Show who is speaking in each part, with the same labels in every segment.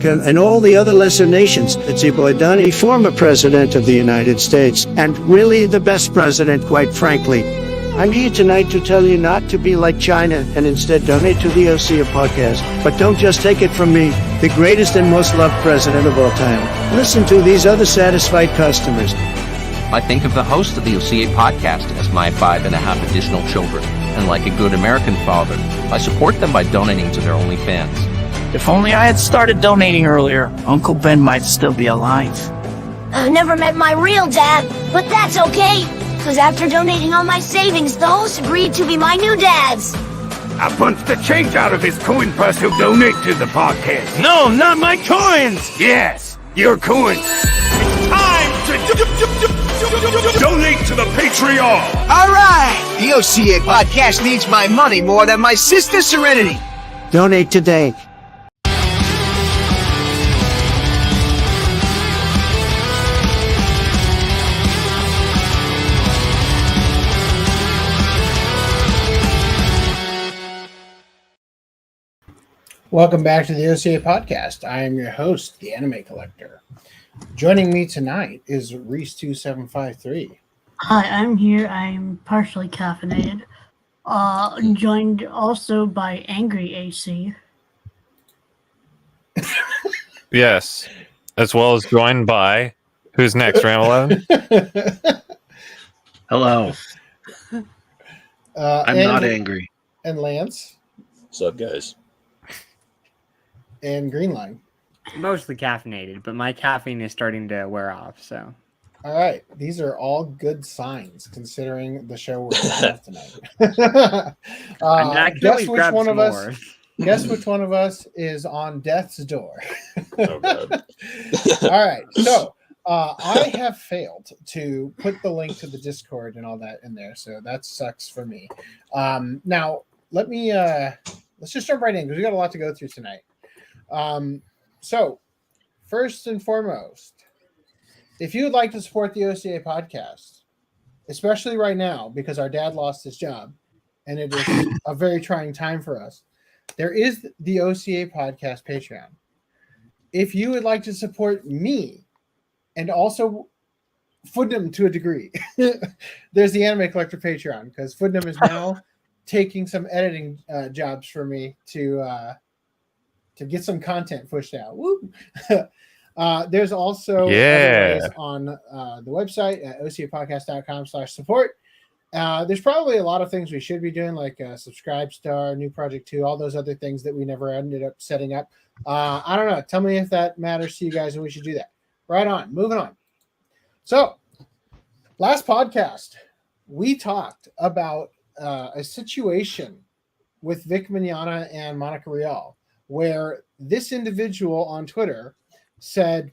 Speaker 1: and all the other lesser nations. It's your boy Donnie, former president of the United States, and really the best president, quite frankly. I'm here tonight to tell you not to be like China and instead donate to the OCA Podcast. But don't just take it from me, the greatest and most loved president of all time. Listen to these other satisfied customers.
Speaker 2: I think of the host of the OCA Podcast as my 5.5 additional children, and like a good American father, I support them by donating to their OnlyFans.
Speaker 3: If only I had started donating earlier, Uncle Ben might still be alive.
Speaker 4: I've never met my real dad, but that's okay. Because after donating all my savings, the host agreed to be my new dads.
Speaker 5: I punched the change out of his coin purse to donate to the podcast.
Speaker 6: No, not my coins!
Speaker 5: Yes, your coins.
Speaker 6: It's time to donate to the Patreon!
Speaker 7: All right! The OCA Podcast needs my money more than my sister Serenity.
Speaker 1: Donate today.
Speaker 8: Welcome back to the OCA Podcast. I am your host, the Anime Collector. Joining me tonight is Reese2753.
Speaker 9: Hi, I'm here. I'm partially caffeinated. Joined also by Angry AC.
Speaker 10: Yes, as well as joined by who's next, Ram 11?
Speaker 11: Hello. I'm not angry.
Speaker 8: And Lance.
Speaker 12: What's up, guys?
Speaker 8: And Greenline.
Speaker 13: Mostly caffeinated, but my caffeine is starting to wear off, so.
Speaker 8: All right. These are all good signs, considering the show we're going to have tonight. Guess which one of us is on death's door?
Speaker 12: Oh, God.
Speaker 8: All right. So, I have failed to put the link to the Discord and all that in there, so that sucks for me. Now, let's just jump right in, because we got a lot to go through tonight. So, first and foremost, if you would like to support the OCA Podcast, especially right now, because our dad lost his job, and it is a very trying time for us, there is the OCA Podcast Patreon. If you would like to support me, and also Foodnum to a degree, there's the Anime Collector Patreon, because Foodnum is now taking some editing jobs for me to get some content pushed out. Woo! There's also other ways on the website at ocapodcast.com/support. There's probably a lot of things we should be doing, like Subscribe Star, New Project 2, all those other things that we never ended up setting up. I don't know. Tell me if that matters to you guys and we should do that. Right on. Moving on. So, last podcast, we talked about a situation with Vic Mignogna and Monica Rial, where this individual on Twitter said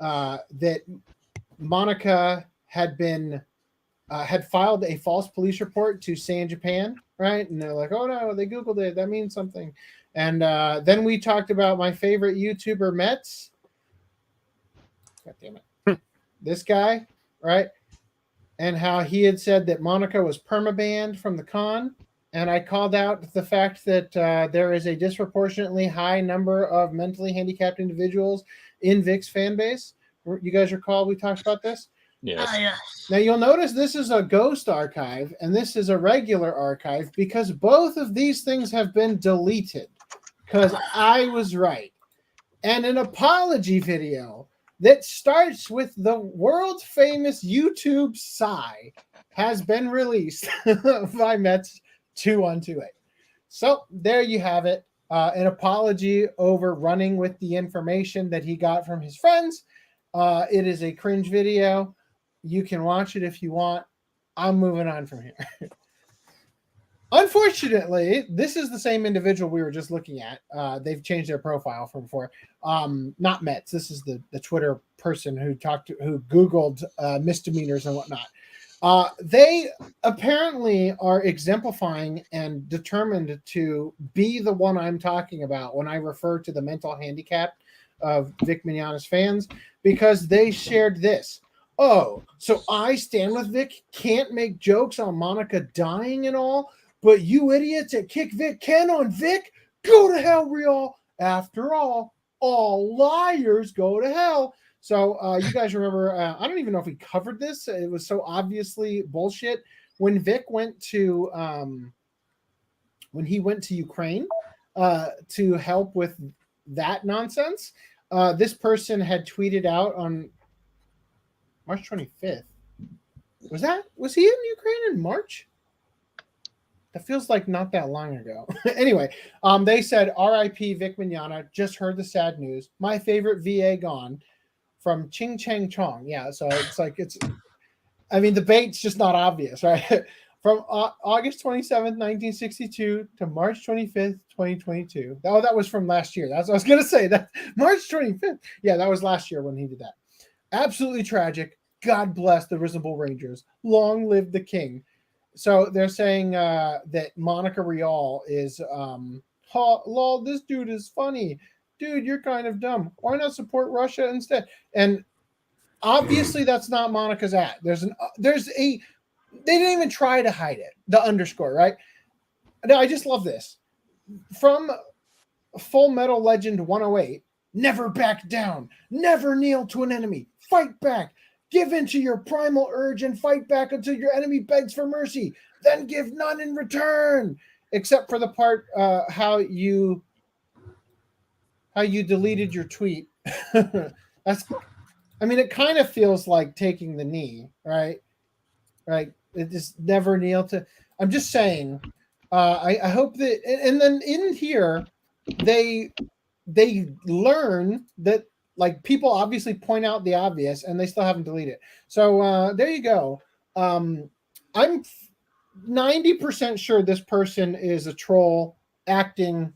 Speaker 8: that Monica had filed a false police report to Say in Japan, right? And they're like, oh no, they Googled it. That means something. And then we talked about my favorite YouTuber, Metz. God damn it. This guy, right? And how he had said that Monica was permabanned from the con. And I called out the fact that there is a disproportionately high number of mentally handicapped individuals in Vic's fan base. You guys recall we talked about this?
Speaker 12: Yes.
Speaker 9: Yeah.
Speaker 8: Now you'll notice this is a ghost archive and this is a regular archive because both of these things have been deleted because I was right. And an apology video that starts with the world famous YouTube sigh has been released by Metz 2128. So there you have it. An apology over running with the information that he got from his friends. It is a cringe video. You can watch it if you want. I'm moving on from here. Unfortunately, this is the same individual we were just looking at. They've changed their profile from before. Not Metz. This is the Twitter person who Googled misdemeanors and whatnot. They apparently are exemplifying and determined to be the one I'm talking about when I refer to the mental handicap of Vic Mignogna's fans, because they shared this. Oh, so I stand with Vic, can't make jokes on Monica dying and all, but you idiots at Kick Vic can on Vic? Go to hell, Real. After all, All liars go to hell. So you guys remember, I don't even know if we covered this. It was so obviously bullshit. When Vic went to, when he went to Ukraine to help with that nonsense, this person had tweeted out on March 25th. Was he in Ukraine in March? That feels like not that long ago. Anyway, they said, R.I.P. Vic Mignogna, just heard the sad news. My favorite VA gone. From Ching Chang Chong. Yeah, so it's like, I mean, the bait's just not obvious, right? From August 27th, 1962 to March 25th, 2022. Oh, that was from last year. That's what I was going to say. That March 25th. Yeah, that was last year when he did that. Absolutely tragic. God bless the Risible Rangers. Long live the king. So they're saying that Monica Rial is, lol, this dude is funny. Dude, you're kind of dumb. Why not support Russia instead? And obviously that's not Monica's at. They didn't even try to hide it. The underscore, right? Now, I just love this. From Full Metal Legend 108, never back down. Never kneel to an enemy. Fight back. Give in to your primal urge and fight back until your enemy begs for mercy. Then give none in return. Except for the part how you deleted your tweet. It kind of feels like taking the knee, right? Right. It just never kneel to. I'm just saying, I hope that, and then in here, they learn that, like, people obviously point out the obvious and they still haven't deleted it. So there you go. I'm 90% sure this person is a troll acting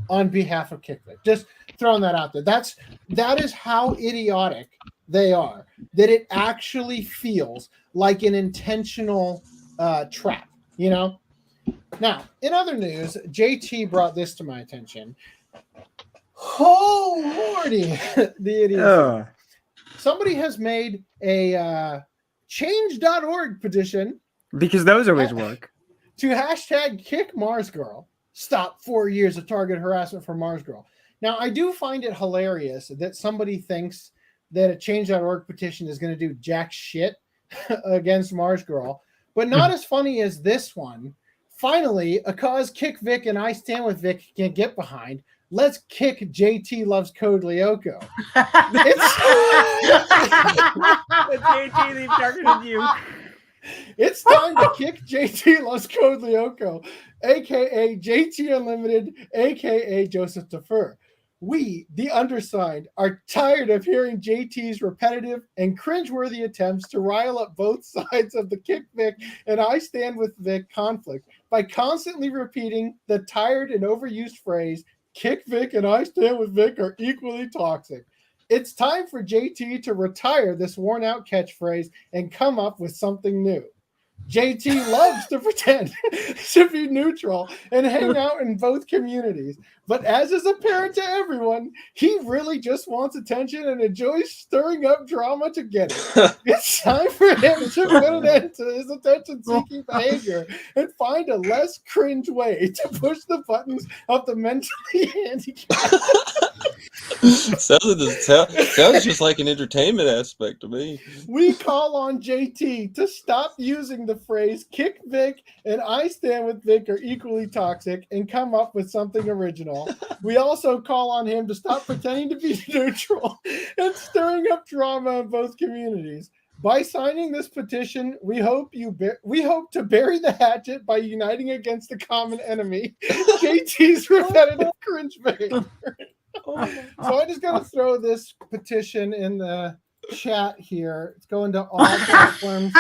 Speaker 8: on behalf of Kickback. Just throwing that out there. That is how idiotic they are. That it actually feels like an intentional trap, you know? Now, in other news, JT brought this to my attention. Oh, Lordy, the idiot. Somebody has made a change.org petition.
Speaker 13: Because those always work.
Speaker 8: To hashtag kick Mars Girl. Stop 4 years of target harassment for Mars Girl. Now, I do find it hilarious that somebody thinks that a change.org petition is going to do jack shit against Mars Girl, but not as funny as this one. Finally, a cause Kick Vic and I Stand With Vic can get behind. Let's kick JT Loves Code Lyoko.
Speaker 13: JT, they've targeted you.
Speaker 8: It's time to kick JT Loves Code Lyoko, a.k.a. JT Unlimited, a.k.a. Joseph Defer. We, the undersigned, are tired of hearing JT's repetitive and cringeworthy attempts to rile up both sides of the Kick Vic and I Stand With Vic conflict by constantly repeating the tired and overused phrase, Kick Vic and I Stand With Vic are equally toxic. It's time for JT to retire this worn-out catchphrase and come up with something new. JT loves to pretend to be neutral and hang out in both communities. But as is apparent to everyone, he really just wants attention and enjoys stirring up drama to get it. It's time for him to put an end to his attention-seeking behavior and find a less cringe way to push the buttons of the mentally handicapped.
Speaker 12: Sounds just like an entertainment aspect to me.
Speaker 8: We call on JT to stop using the phrase Kick Vic and I Stand With Vic are equally toxic and come up with something original. We also call on him to stop pretending to be neutral and stirring up drama in both communities. By signing this petition, we hope to bury the hatchet by uniting against the common enemy, JT's repetitive cringe behavior. So I'm just going to throw this petition in the chat here. It's going to all platforms.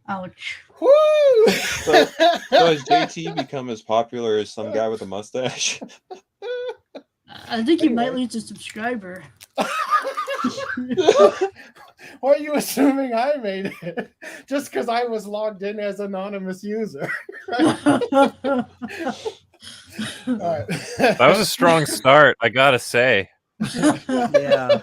Speaker 9: Ouch.
Speaker 8: Woo!
Speaker 12: So has JT become as popular as some guy with a mustache?
Speaker 9: I think you might lose a subscriber.
Speaker 8: Why are you assuming I made it? Just because I was logged in as anonymous user. Right? All right.
Speaker 10: That was a strong start, I gotta say.
Speaker 13: Yeah.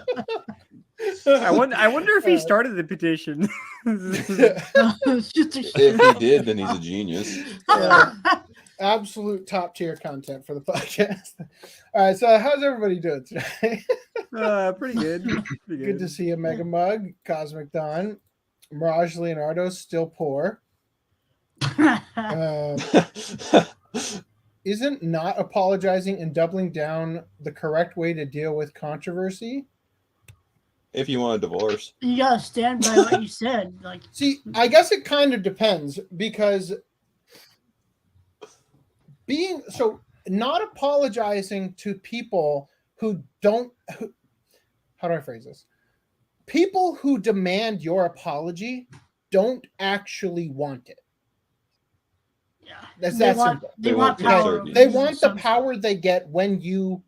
Speaker 13: I wonder if he started the petition.
Speaker 9: It's just a
Speaker 12: If he did, then he's a genius.
Speaker 8: Absolute top tier content for the podcast. All right, so how's everybody doing today?
Speaker 13: Pretty good.
Speaker 8: Good to see you, Mega Mug, Cosmic Dawn, Mirage Leonardo, still poor. Isn't not apologizing and doubling down the correct way to deal with controversy?
Speaker 12: If you want a divorce,
Speaker 9: you gotta stand by what you said. Like,
Speaker 8: see, I guess it kind of depends, because not apologizing to people who don't. How do I phrase this? People who demand your apology don't actually want it.
Speaker 9: yeah,
Speaker 8: That's that simple.
Speaker 9: They want power.
Speaker 8: They want the power they get when you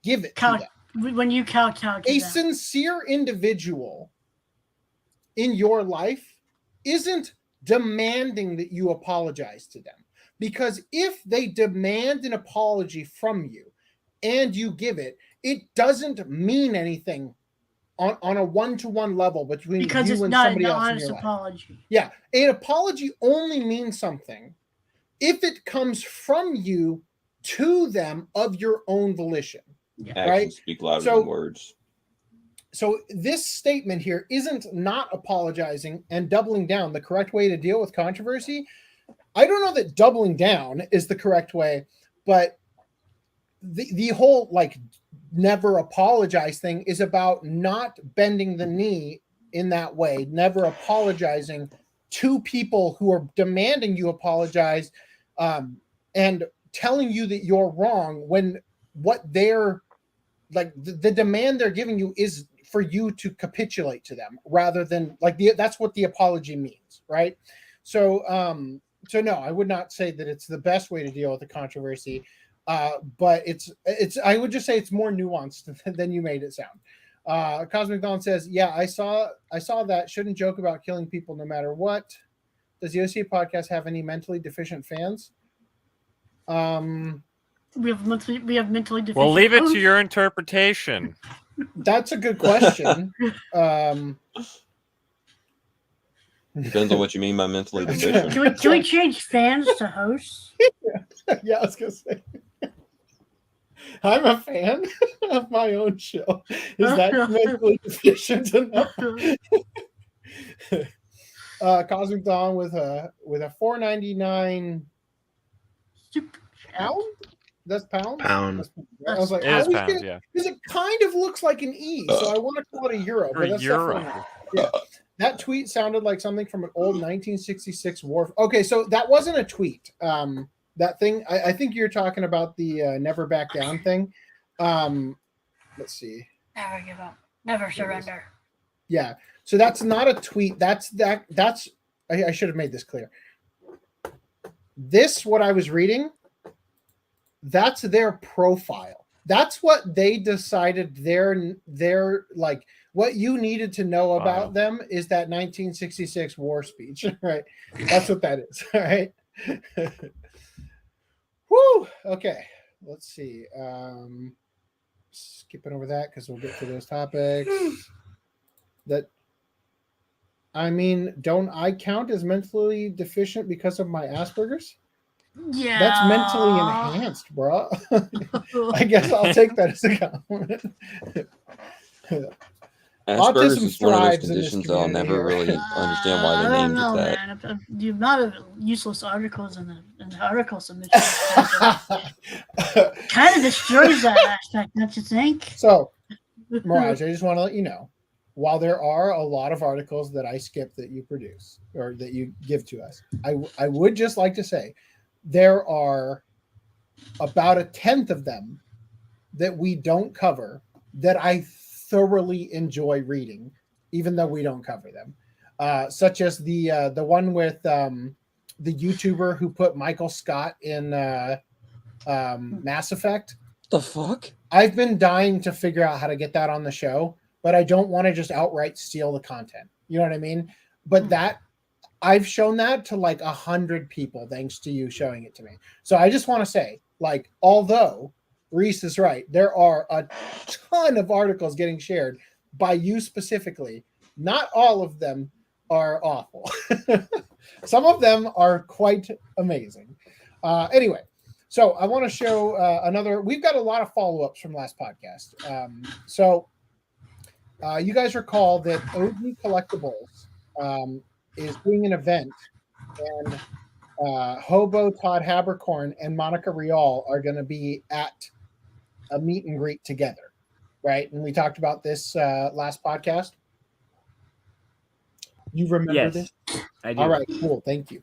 Speaker 8: give it to them.
Speaker 9: When you kowtow to
Speaker 8: A
Speaker 9: them.
Speaker 8: sincere individual in your life isn't demanding that you apologize to them. Because if they demand an apology from you and you give it, it doesn't mean anything on a one-to-one level between you and somebody else.
Speaker 9: Because it's not an honest apology.
Speaker 8: Yeah. An apology only means something if it comes from you to them of your own volition.
Speaker 9: Yeah.
Speaker 12: actions
Speaker 8: Right?
Speaker 12: speak louder
Speaker 8: So-
Speaker 12: than words.
Speaker 8: So this statement here isn't not apologizing and doubling down the correct way to deal with controversy. I don't know that doubling down is the correct way, but the whole like never apologize thing is about not bending the knee in that way, never apologizing to people who are demanding you apologize, and telling you that you're wrong when what they're like the demand they're giving you is for you to capitulate to them rather than like that's what the apology means, right? So no, I would not say that it's the best way to deal with the controversy, but it's I would just say it's more nuanced than you made it sound. Cosmic Dawn says, yeah, I saw that. Shouldn't joke about killing people no matter what. Does the OCA podcast have any mentally deficient fans?
Speaker 9: We have mentally deficient.
Speaker 10: We'll leave it to your interpretation.
Speaker 8: That's a good question.
Speaker 12: Depends on what you mean by mentally deficient.
Speaker 9: Can we change fans to hosts?
Speaker 8: Yeah, I was gonna say. I'm a fan of my own show. Is that mentally deficient enough? Cosmic Dawn with a $4.99 pound. That's pound.
Speaker 11: Pound.
Speaker 8: I was like,
Speaker 10: It is
Speaker 8: how
Speaker 10: pounds,
Speaker 8: can-
Speaker 10: yeah.
Speaker 8: because it kind of looks like an E, so I want to call it a euro.
Speaker 10: Or
Speaker 8: But that's
Speaker 10: euro.
Speaker 8: definitely not. Yeah. That tweet sounded like something from an old 1966 war. Okay, so that wasn't a tweet. That thing, I think you're talking about the never back down thing. Let's see.
Speaker 9: Never give up. Never surrender.
Speaker 8: Yeah. So that's not a tweet. That's I should have made this clear. This, what I was reading, that's their profile. That's what they decided their like what you needed to know about them is that 1966 war speech, right? That's what that is, all right? Woo! Okay, let's see. Skipping over that because we'll get to those topics. I mean, don't I count as mentally deficient because of my Asperger's?
Speaker 9: Yeah.
Speaker 8: That's mentally enhanced, bro. I guess I'll take that as a compliment.
Speaker 12: Asperger's
Speaker 8: Autism
Speaker 12: is one of those
Speaker 8: thrives in this
Speaker 12: conditions that I'll never
Speaker 8: community.
Speaker 12: really understand why
Speaker 9: I
Speaker 12: they
Speaker 9: don't
Speaker 12: named
Speaker 9: know,
Speaker 12: it that.
Speaker 9: man. The amount of useless articles in the article submissions kind of destroys that aspect, don't you think?
Speaker 8: So, Mirage, I just want to let you know, while there are a lot of articles that I skip that you produce or that you give to us, I would just like to say there are about 1/10 of them that we don't cover that I thoroughly enjoy reading, even though we don't cover them. Such as the one with the YouTuber who put Michael Scott in Mass Effect.
Speaker 12: The fuck?
Speaker 8: I've been dying to figure out how to get that on the show, but I don't want to just outright steal the content. You know what I mean? But that I've shown that to like 100 people thanks to you showing it to me. So I just want to say, like, although Reese is right, there are a ton of articles getting shared by you specifically. Not all of them are awful. Some of them are quite amazing. Anyway, so I want to show another. We've got a lot of follow-ups from last podcast. You guys recall that OG Collectables is doing an event, and Hobo, Todd Habercorn, and Monica Rial are going to be at a meet and greet together, right? And we talked about this last podcast. You remember this?
Speaker 13: I do.
Speaker 8: All right, cool. Thank you.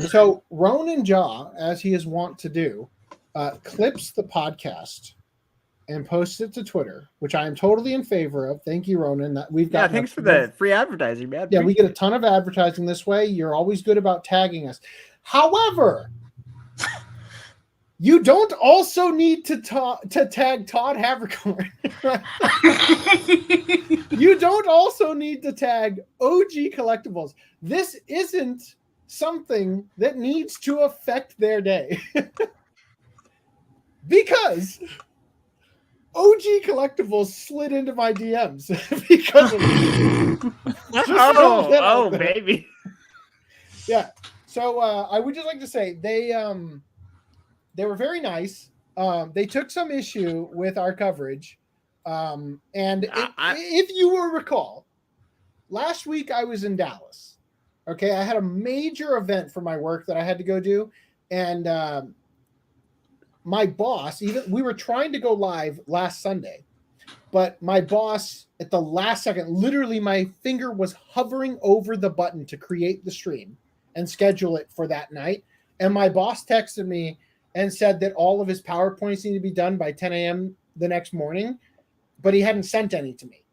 Speaker 8: So Ronan Jaw, as he is wont to do, clips the podcast and posts it to Twitter, which I am totally in favor of. Thank you, Ronan. That we've got.
Speaker 13: Thanks for the free advertising, man.
Speaker 8: Yeah, we get a ton of advertising this way. You're always good about tagging us. However, you don't also need to tag Todd Havercorn. You don't also need to tag OG Collectables. This isn't something that needs to affect their day. Because OG Collectables slid into my DMs because of
Speaker 13: baby.
Speaker 8: Yeah. So I would just like to say they were very nice. They took some issue with our coverage. If you will recall, last week I was in Dallas. Okay, I had a major event for my work that I had to go do, and my boss, we were trying to go live last Sunday, but my boss at the last second, literally my finger was hovering over the button to create the stream and schedule it for that night. And my boss texted me and said that all of his PowerPoints need to be done by 10 a.m. the next morning, but he hadn't sent any to me.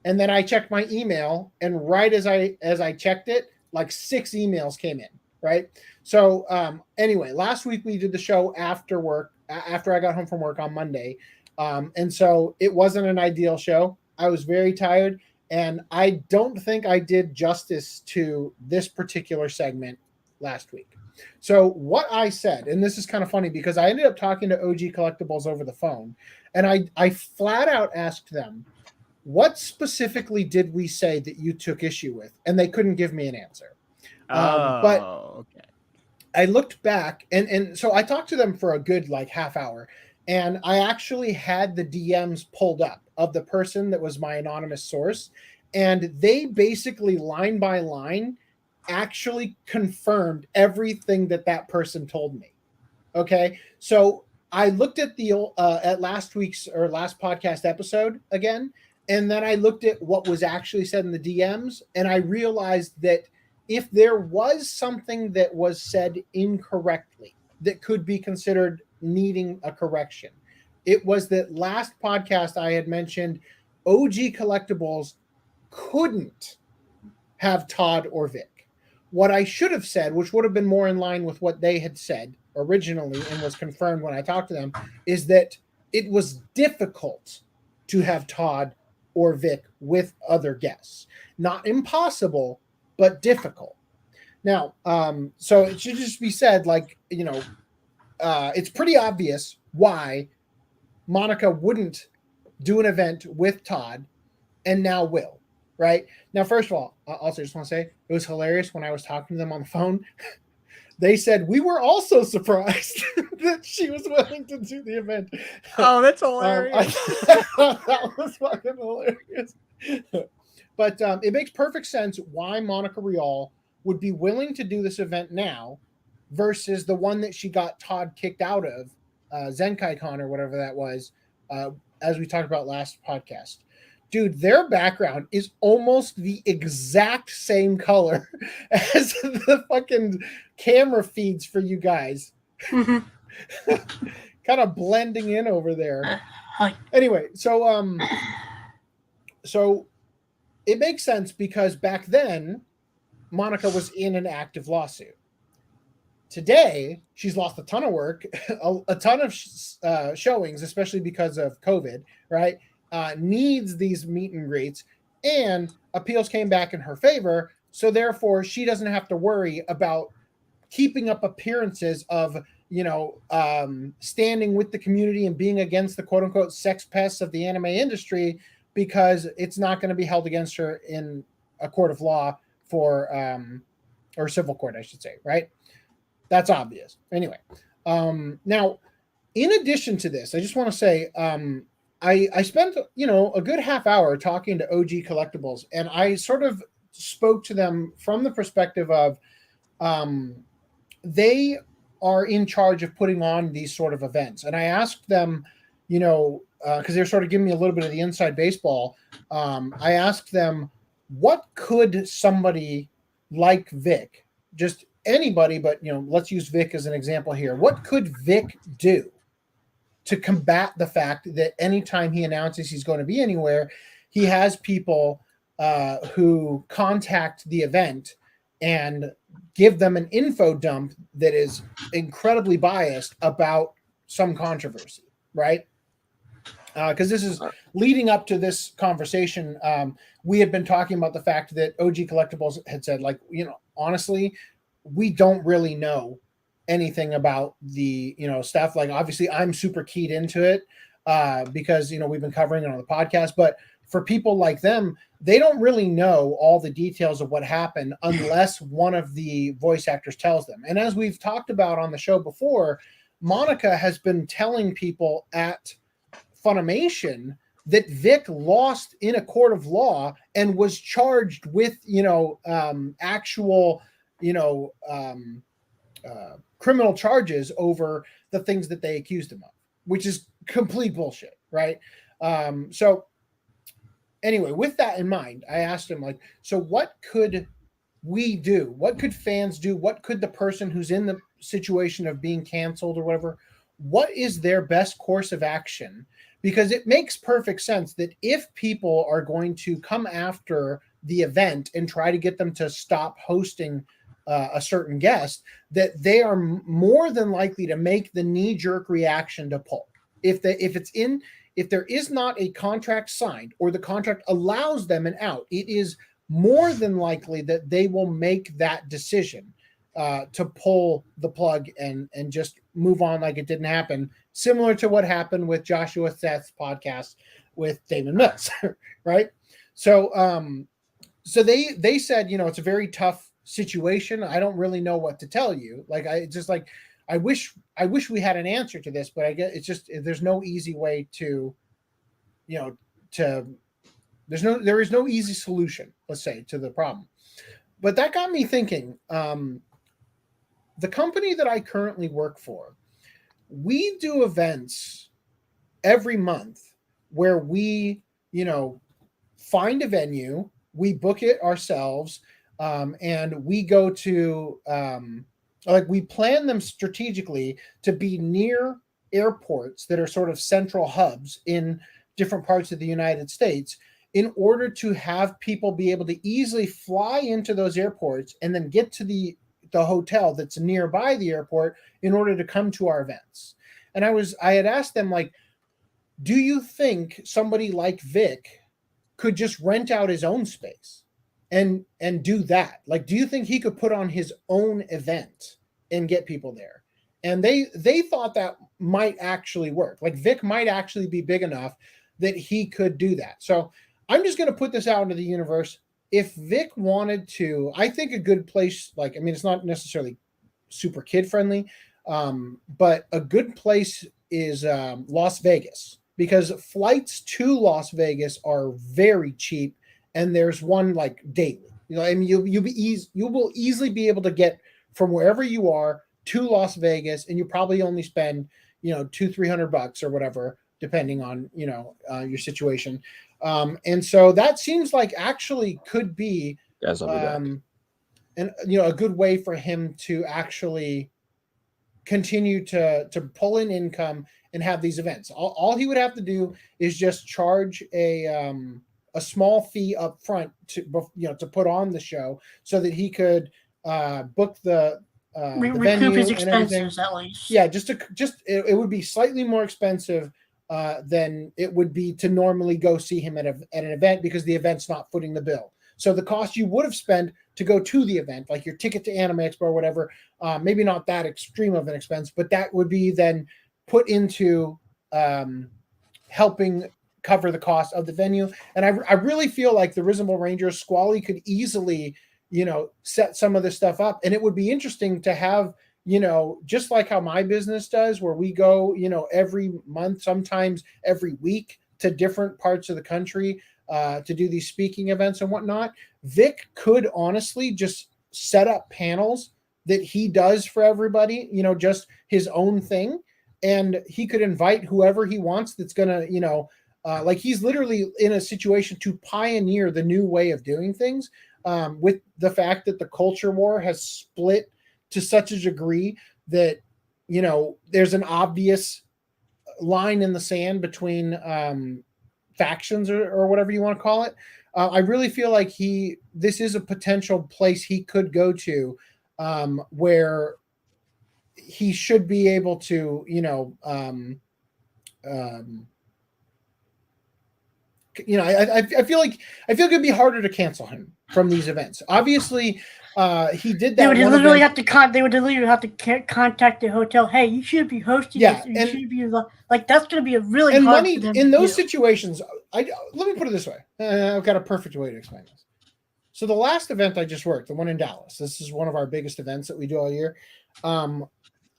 Speaker 8: And then I checked my email, and right as I checked it, like 6 emails came in, right? So anyway, last week we did the show after work, after I got home from work on Monday. And so it wasn't an ideal show. I was very tired, and I don't think I did justice to this particular segment last week. So what I said, and this is kind of funny because I ended up talking to OG Collectables over the phone, and I flat out asked them, what specifically did we say that you took issue with? And they couldn't give me an answer. But
Speaker 13: okay.
Speaker 8: I looked back, and so I talked to them for a good like half hour, and I actually had the DMs pulled up of the person that was my anonymous source, and they basically line by line actually confirmed everything that person told me. Okay, so I looked at the at last week's or last podcast episode again, and then I looked at what was actually said in the DMs, and I realized that if there was something that was said incorrectly that could be considered needing a correction, it was that last podcast I had mentioned OG Collectables couldn't have Todd or Vic. What I should have said, which would have been more in line with what they had said originally and was confirmed when I talked to them, is that it was difficult to have Todd or Vic with other guests. Not impossible, but difficult. Now, so it should just be said, like, it's pretty obvious why Monica wouldn't do an event with Todd and now will, right? Now, first of all, I also just want to say it was hilarious when I was talking to them on the phone. They said, we were also surprised that she was willing to do the event.
Speaker 13: Oh, that's hilarious.
Speaker 8: That was fucking hilarious. But it makes perfect sense why Monica Rial would be willing to do this event now versus the one that she got Todd kicked out of, ZenkaiCon or whatever that was, as we talked about last podcast. Dude, their background is almost the exact same color as the fucking camera feeds for you guys. Kind of blending in over there. Anyway, so it makes sense because back then Monica was in an active lawsuit. Today, she's lost a ton of work, a ton of showings, especially because of COVID, right? Needs these meet and greets, and appeals came back in her favor. So therefore, she doesn't have to worry about keeping up appearances of, standing with the community and being against the quote unquote sex pests of the anime industry because it's not going to be held against her in a court of law for or civil court, I should say, right? That's obvious. Anyway, now, in addition to this, I just want to say I spent, a good half hour talking to OG Collectables, and I sort of spoke to them from the perspective of they are in charge of putting on these sort of events. And I asked them, because they're sort of giving me a little bit of the inside baseball. I asked them, what could somebody like Vic, just anybody, but let's use Vic as an example here. What could Vic do to combat the fact that anytime he announces he's going to be anywhere, he has people who contact the event and give them an info dump that is incredibly biased about some controversy, right? Because this is leading up to this conversation. We had been talking about the fact that OG Collectables had said, honestly, we don't really know anything about the, stuff. Like, obviously, I'm super keyed into it because, we've been covering it on the podcast. But for people like them, they don't really know all the details of what happened unless one of the voice actors tells them. And as we've talked about on the show before, Monica has been telling people at Funimation that Vic lost in a court of law and was charged with, actual, criminal charges over the things that they accused him of, which is complete bullshit, right? So anyway, with that in mind, I asked him, so what could we do? What could fans do? What could the person who's in the situation of being canceled or whatever, what is their best course of action? Because it makes perfect sense that if people are going to come after the event and try to get them to stop hosting a certain guest, that they are more than likely to make the knee-jerk reaction to pull. If there is not a contract signed or the contract allows them an out, it is more than likely that they will make that decision to pull the plug and just move on like it didn't happen, similar to what happened with Joshua Seth's podcast with Damon Mills, right? So they said, it's a very tough situation. I don't really know what to tell you. I wish we had an answer to this, but I guess it's just, there's no easy way to, there is no easy solution, let's say, to the problem. But that got me thinking, the company that I currently work for, we do events every month where we, find a venue, we book it ourselves, and we go to, we plan them strategically to be near airports that are sort of central hubs in different parts of the United States, in order to have people be able to easily fly into those airports and then get to the hotel that's nearby the airport in order to come to our events. And I had asked them, do you think somebody like Vic could just rent out his own space and do that? Do you think he could put on his own event and get people there? And they thought that might actually work. Vic might actually be big enough that he could do that. So I'm just going to put this out into the universe. If Vic wanted to, I think a good place, it's not necessarily super kid friendly, but a good place is Las Vegas, because flights to Las Vegas are very cheap, and there's one daily. You will easily be able to get from wherever you are to Las Vegas, and you probably only spend $200-$300 or whatever, depending on your situation. And so that seems like actually could be and a good way for him to actually continue to pull in income and have these events. All he would have to do is just charge a small fee up front to put on the show, so that he could book the
Speaker 9: recoup his expenses at least.
Speaker 8: Yeah, it would be slightly more expensive than it would be to normally go see him at an event, because the event's not footing the bill. So the cost you would have spent to go to the event, like your ticket to Anime Expo or whatever, maybe not that extreme of an expense, but that would be then put into helping cover the cost of the venue. And I really feel like the Reasonable Rangers, Squally could easily, set some of this stuff up. And it would be interesting to have, just like how my business does, where we go, every month, sometimes every week to different parts of the country to do these speaking events and whatnot. Vic could honestly just set up panels that he does for everybody, just his own thing. And he could invite whoever he wants that's going to, like he's literally in a situation to pioneer the new way of doing things, with the fact that the culture war has split to such a degree that, there's an obvious line in the sand between factions or whatever you want to call it. I really feel like this is a potential place he could go to, where he should be able to, I feel like it'd be harder to cancel him from these events. Obviously, he did that.
Speaker 9: They would literally have to contact the hotel. Hey, you should be hosting this. You should be like that's going to be a really hard
Speaker 8: money
Speaker 9: for them
Speaker 8: in
Speaker 9: to
Speaker 8: those
Speaker 9: do.
Speaker 8: situations. Let me put it this way. I've got a perfect way to explain this. So the last event I just worked, the one in Dallas, this is one of our biggest events that we do all year.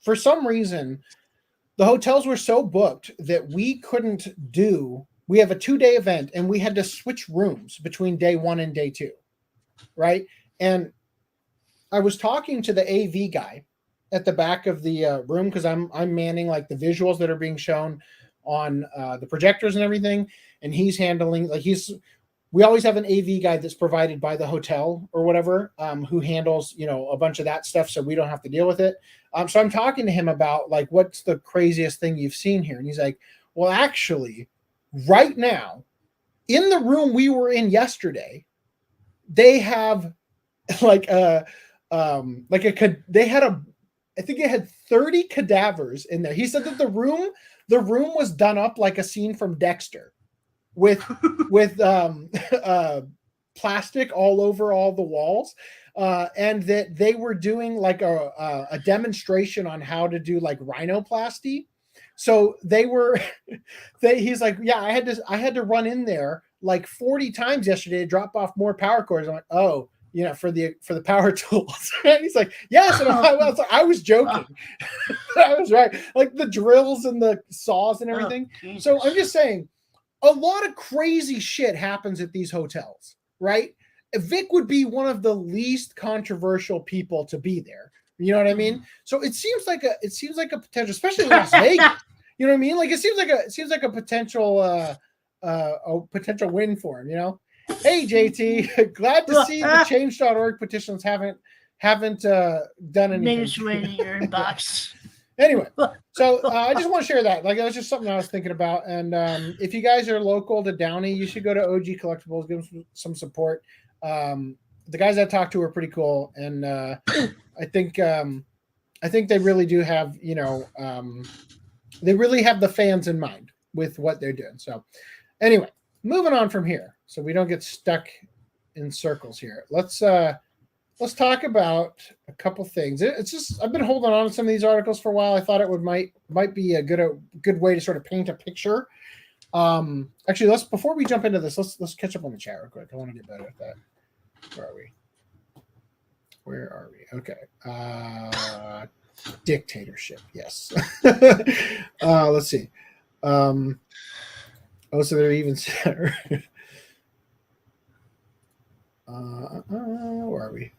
Speaker 8: For some reason, the hotels were so booked that we couldn't do. We have a 2-day event, and we had to switch rooms between day 1 and day 2, right? And I was talking to the AV guy at the back of the room because I'm manning like the visuals that are being shown on the projectors and everything, and he's handling we always have an AV guy that's provided by the hotel or whatever, who handles a bunch of that stuff, so we don't have to deal with it. So I'm talking to him about like what's the craziest thing you've seen here, and he's like, well, actually, right now, in the room we were in yesterday, they have I think it had 30 cadavers in there. He said that the room was done up like a scene from Dexter, with plastic all over all the walls, and that they were doing like a demonstration on how to do like rhinoplasty. So he's like, yeah, I had to run in there like 40 times yesterday to drop off more power cords. I'm like, oh, for the power tools. And he's like, yes. And I was joking. I was right. Like the drills and the saws and everything. So I'm just saying, a lot of crazy shit happens at these hotels, right? Vic would be one of the least controversial people to be there. You know what I mean? So it seems like a potential, especially in Las Vegas. You know what I mean? Like it seems like a potential potential win for him. Hey JT, glad to see the change.org petitions haven't done anything.
Speaker 9: Made its way to your inbox.
Speaker 8: Anyway, so I just want to share that. Like, that was just something I was thinking about. And if you guys are local to Downey, you should go to OG Collectables, give them some support. The guys I talked to are pretty cool, and I think they really do have, they really have the fans in mind with what they're doing. So, anyway, moving on from here, so we don't get stuck in circles here. Let's talk about a couple things. It's just I've been holding on to some of these articles for a while. I thought it might be a good way to sort of paint a picture. Actually, before we jump into this, let's catch up on the chat real quick. I want to get better at that. Where are we? Okay. Dictatorship. Yes. Let's see. So they're even. Where are we?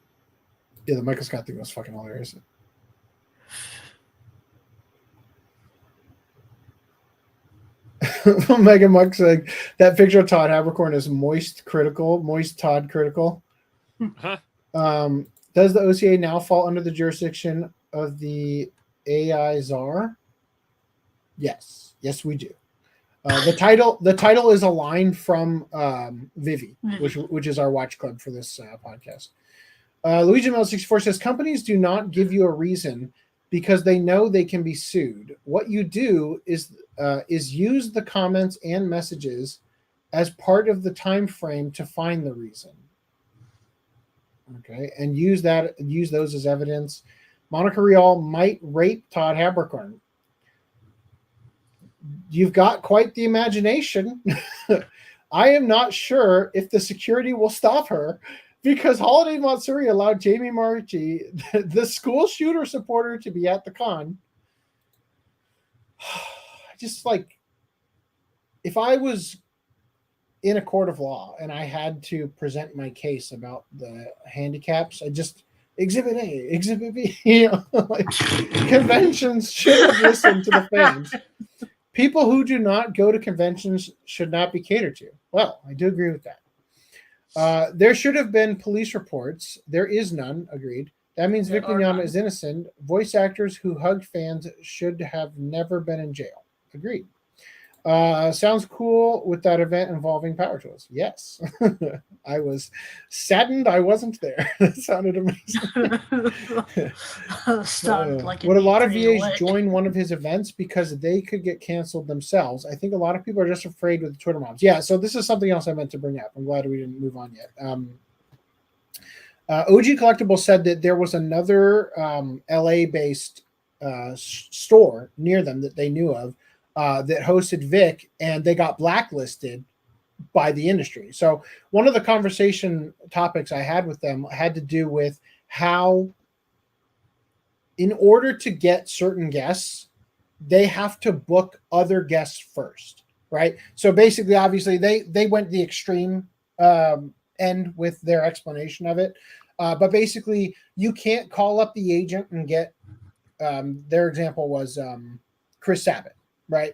Speaker 8: Yeah, the Michael Scott thing was fucking hilarious. Megan Muck said that picture of Todd Habercorn is moist Todd critical.
Speaker 10: Huh?
Speaker 8: Does the OCA now fall under the jurisdiction of the AI czar? Yes, we do. The title is a line from Vivy, which is our watch club for this podcast. Luigi Mel 64 says companies do not give you a reason because they know they can be sued. What you do is use the comments and messages as part of the time frame to find the reason. Okay, and use those as evidence. Monica Rial might rape Todd Habercorn. you've got quite the imagination. I am not sure if the security will stop her, because Holiday Matsuri allowed Jamie Marici, the school shooter supporter, to be at the con. Just like, if I was in a court of law and I had to present my case about the handicaps, I just exhibit A, exhibit B, like, conventions should have listened to the fans. People who do not go to conventions should not be catered to. Well, I do agree with that. There should have been police reports. There is none. Agreed. That means Vic Mignogna is innocent. Voice actors who hugged fans should have never been in jail. Agreed. Sounds cool with that event involving power tools. Yes. I was saddened I wasn't there. That sounded amazing. Would a lot of VAs join one of his events because they could get canceled themselves? I think a lot of people are just afraid with the Twitter mobs. Yeah, so this is something else I meant to bring up. I'm glad we didn't move on yet. OG Collectables said that there was another LA-based store near them that they knew of that hosted Vic, and they got blacklisted by the industry. So one of the conversation topics I had with them had to do with how, in order to get certain guests, they have to book other guests first, right? So basically, obviously, they went the extreme end with their explanation of it. But basically, you can't call up the agent and get, their example was Chris Sabat, right?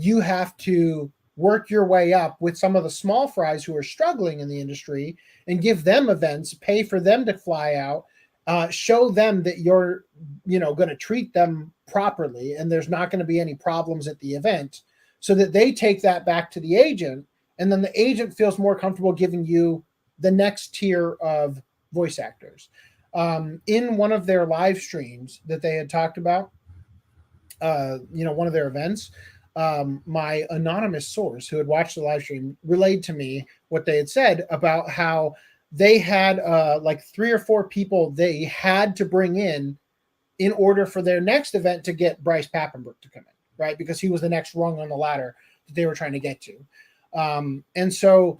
Speaker 8: You have to work your way up with some of the small fries who are struggling in the industry and give them events, pay for them to fly out, show them that you're, going to treat them properly and there's not going to be any problems at the event, so that they take that back to the agent, and then the agent feels more comfortable giving you the next tier of voice actors. In one of their live streams that they had talked about, one of their events, my anonymous source who had watched the live stream relayed to me what they had said about how they had like 3 or 4 people they had to bring in order for their next event to get Bryce Papenbrook to come in, right? Because he was the next rung on the ladder that they were trying to get to. And so,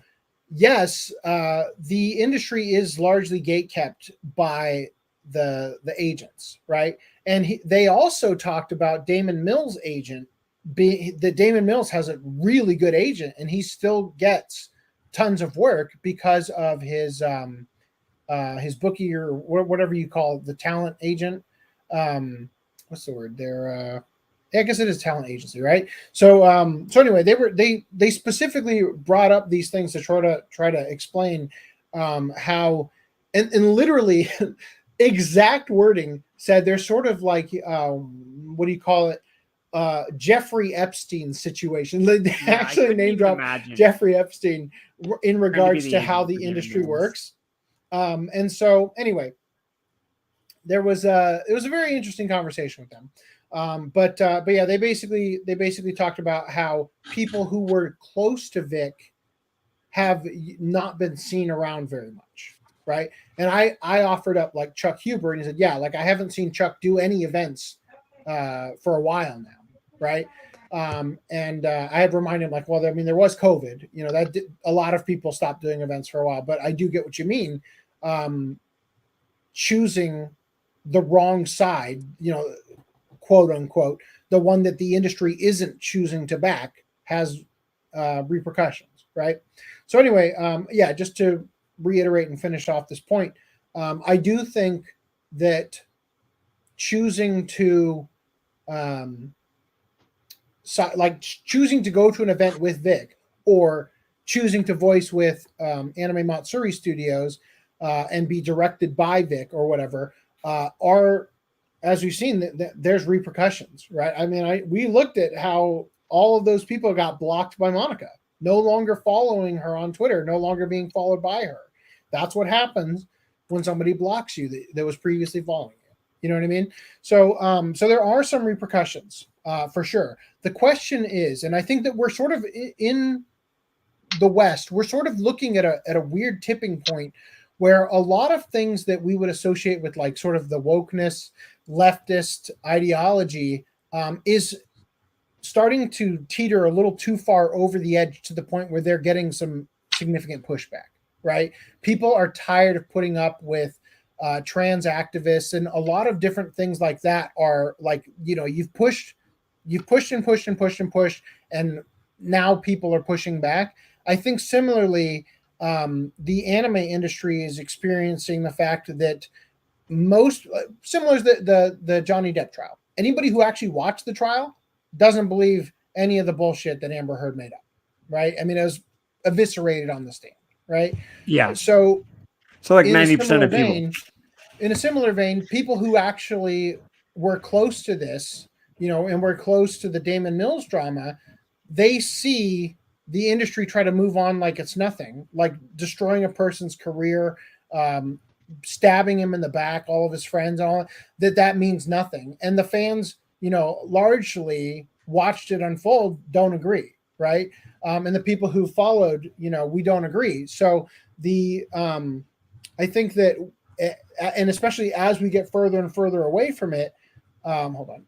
Speaker 8: yes, the industry is largely gatekept by the agents, right? And they also talked about Damon Mills' agent, that Damon Mills has a really good agent, and he still gets tons of work because of his bookie, or whatever you call the talent agent. What's the word there? I guess it is talent agency, right? So anyway, they specifically brought up these things to try to explain how, and literally exact wording said they're sort of like what do you call it? Jeffrey Epstein situation. They actually name drop Jeffrey Epstein in regards to how the industry works. And so anyway, it was a very interesting conversation with them. But yeah, they basically talked about how people who were close to Vic have not been seen around very much, right? And I offered up like Chuck Huber, and he said, yeah, like I haven't seen Chuck do any events for a while now, right? And I had reminded him like, well, I mean, there was COVID, a lot of people stopped doing events for a while, but I do get what you mean. Choosing the wrong side, quote unquote, the one that the industry isn't choosing to back has repercussions, right? So anyway, yeah, just to reiterate and finish off this point, I do think that choosing to choosing to go to an event with Vic, or choosing to voice with Anime Matsuri Studios and be directed by Vic or whatever, are, as we've seen, there's repercussions, right? I mean, we looked at how all of those people got blocked by Monica, no longer following her on Twitter, no longer being followed by her. That's what happens when somebody blocks you that was previously following you. You know what I mean? So, so there are some repercussions for sure. The question is, and I think that we're sort of in the West, we're sort of looking at a weird tipping point where a lot of things that we would associate with like sort of the wokeness, leftist ideology is starting to teeter a little too far over the edge to the point where they're getting some significant pushback, right? People are tired of putting up with trans activists, and a lot of different things like that are like, you've pushed and pushed and pushed and pushed, and now people are pushing back. I think similarly, the anime industry is experiencing the fact that similar to the Johnny Depp trial. Anybody who actually watched the trial doesn't believe any of the bullshit that Amber Heard made up, right? I mean, it was eviscerated on the stand, right?
Speaker 13: Yeah.
Speaker 8: So
Speaker 13: like 90% of people.
Speaker 8: In a similar vein, people who actually were close to this, and were close to the Damon Mills drama, they see the industry try to move on like it's nothing, like destroying a person's career, stabbing him in the back, all of his friends, all that means nothing. And the fans, largely watched it unfold, don't agree, right? And the people who followed, we don't agree. So I think that, and especially as we get further and further away from it, hold on,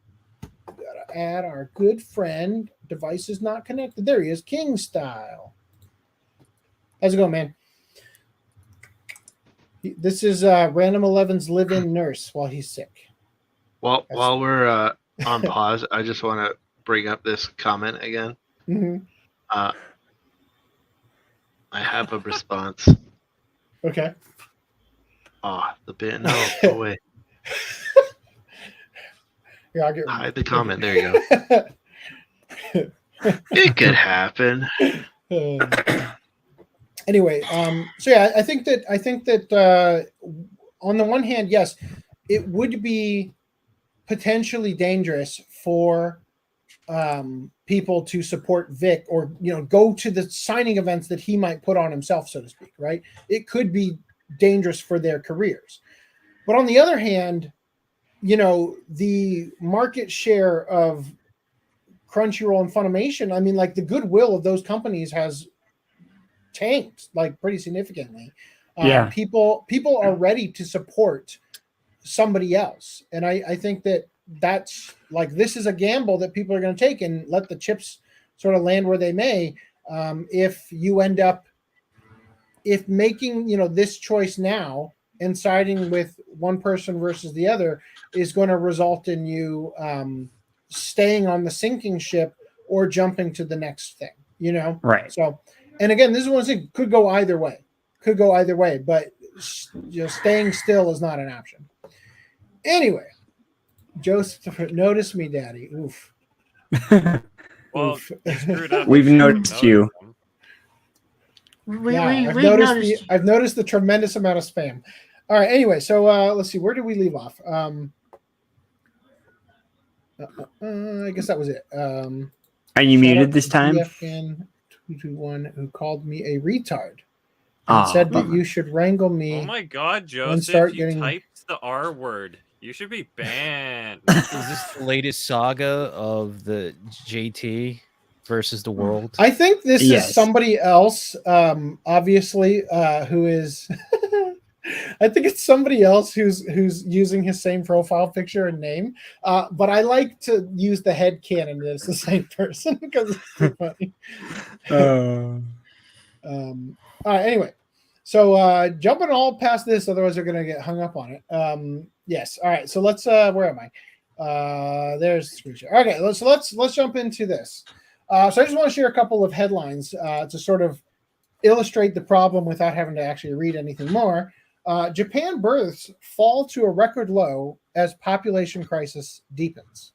Speaker 8: gotta add our good friend. Device is not connected. There he is, King Style. How's it going, man? This is Random 11's live-in nurse while he's sick.
Speaker 11: Well, while we're on pause, I just want to bring up this comment again.
Speaker 8: Mm-hmm.
Speaker 11: I have a response.
Speaker 8: Okay.
Speaker 11: Oh, the bit. No, go away.
Speaker 8: Yeah, I'll get
Speaker 11: hide the comment. There you go. It could happen.
Speaker 8: Anyway, so yeah, I think that on the one hand, yes, it would be potentially dangerous for people to support Vic, or go to the signing events that he might put on himself, so to speak, right? It could be dangerous for their careers. But on the other hand, the market share of Crunchyroll and Funimation, I mean, like, the goodwill of those companies has tanked like pretty significantly.
Speaker 13: Yeah.
Speaker 8: People are ready to support somebody else. And I think that's like, this is a gamble that people are going to take and let the chips sort of land where they may. If you end up, if making, this choice now and siding with one person versus the other is going to result in you staying on the sinking ship or jumping to the next thing,
Speaker 13: Right.
Speaker 8: So, and again, this is one thing, could go either way, but staying still is not an option. Anyway, Joseph, notice me, Daddy. Oof.
Speaker 10: Well,
Speaker 8: Oof.
Speaker 10: you screwed up.
Speaker 13: We've noticed you.
Speaker 8: I've noticed the tremendous amount of spam. All right. Anyway, so let's see. Where did we leave off? I guess that was it.
Speaker 13: Are you muted this time?
Speaker 8: DFN221, who called me a retard and said that you should wrangle me.
Speaker 10: Oh my God,
Speaker 8: and
Speaker 10: Joseph!
Speaker 8: start
Speaker 10: You
Speaker 8: getting...
Speaker 10: typed the R word. You should be banned.
Speaker 14: Is this the latest saga of the JT versus the world?
Speaker 8: I think this is somebody else, obviously, who is. I think it's somebody else who's using his same profile picture and name. But I like to use the headcanon that it's the same person because it's too funny. All right, anyway. So jumping all past this, otherwise they're gonna get hung up on it. Yes. All right. So let's where am I? There's the screenshot. Okay, so let's jump into this. So I just want to share a couple of headlines to sort of illustrate the problem without having to actually read anything more. Japan births fall to a record low as population crisis deepens.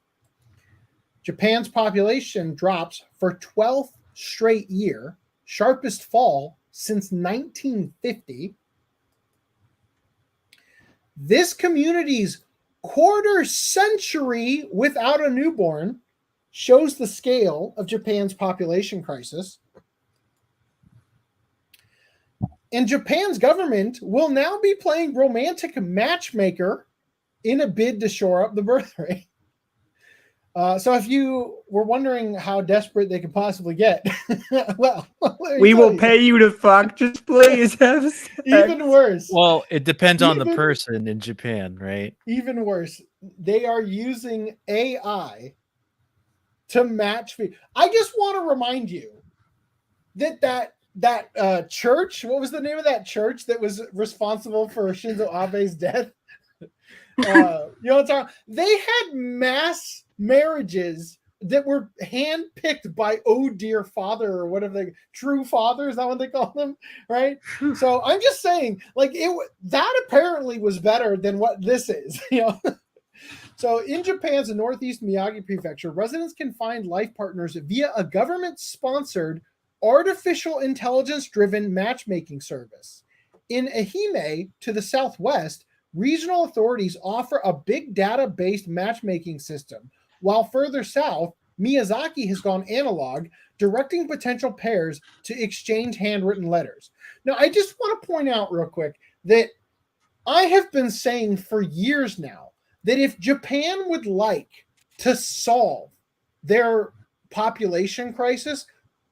Speaker 8: Japan's population drops for 12th straight year, sharpest fall since 1950. This community's quarter century without a newborn shows the scale of Japan's population crisis. And Japan's government will now be playing romantic matchmaker in a bid to shore up the birth rate. So if you were wondering how desperate they could possibly get, well,
Speaker 13: we will pay you to fuck. Just please have sex.
Speaker 8: Even worse.
Speaker 14: Well, it depends on the person in Japan, right?
Speaker 8: Even worse. They are using AI to match. I just want to remind you that church. What was the name of that church that was responsible for Shinzo Abe's death? You know what I'm talking? They had mass marriages that were handpicked by oh dear father, or whatever they true father, is that what they call them, right? So I'm just saying, like, that apparently was better than what this is, you know. So in Japan's northeast Miyagi prefecture, residents can find life partners via a government-sponsored artificial intelligence-driven matchmaking service. In Ehime, to the southwest, regional authorities offer a big data-based matchmaking system, while further south, Miyazaki has gone analog, directing potential pairs to exchange handwritten letters. Now, I just want to point out real quick that I have been saying for years now that if Japan would like to solve their population crisis,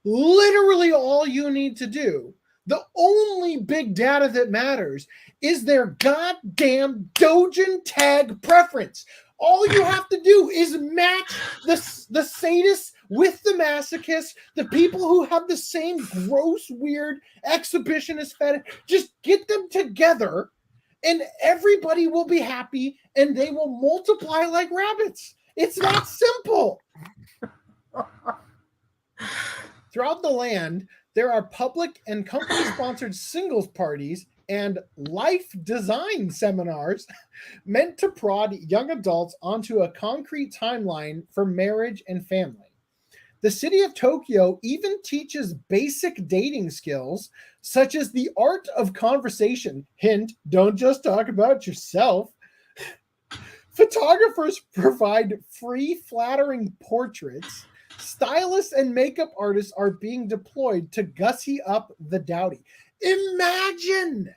Speaker 8: literally all you need to do, the only big data that matters, is their goddamn Dojin tag preference. All you have to do is match the sadists with the masochists, the people who have the same gross, weird exhibitionist fetish. Just get them together, and everybody will be happy, and they will multiply like rabbits. It's that simple. Throughout the land, there are public and company-sponsored singles parties and life design seminars meant to prod young adults onto a concrete timeline for marriage and family. The city of Tokyo even teaches basic dating skills, such as the art of conversation. Hint, don't just talk about yourself. Photographers provide free, flattering portraits. Stylists and makeup artists are being deployed to gussy up the dowdy. Imagine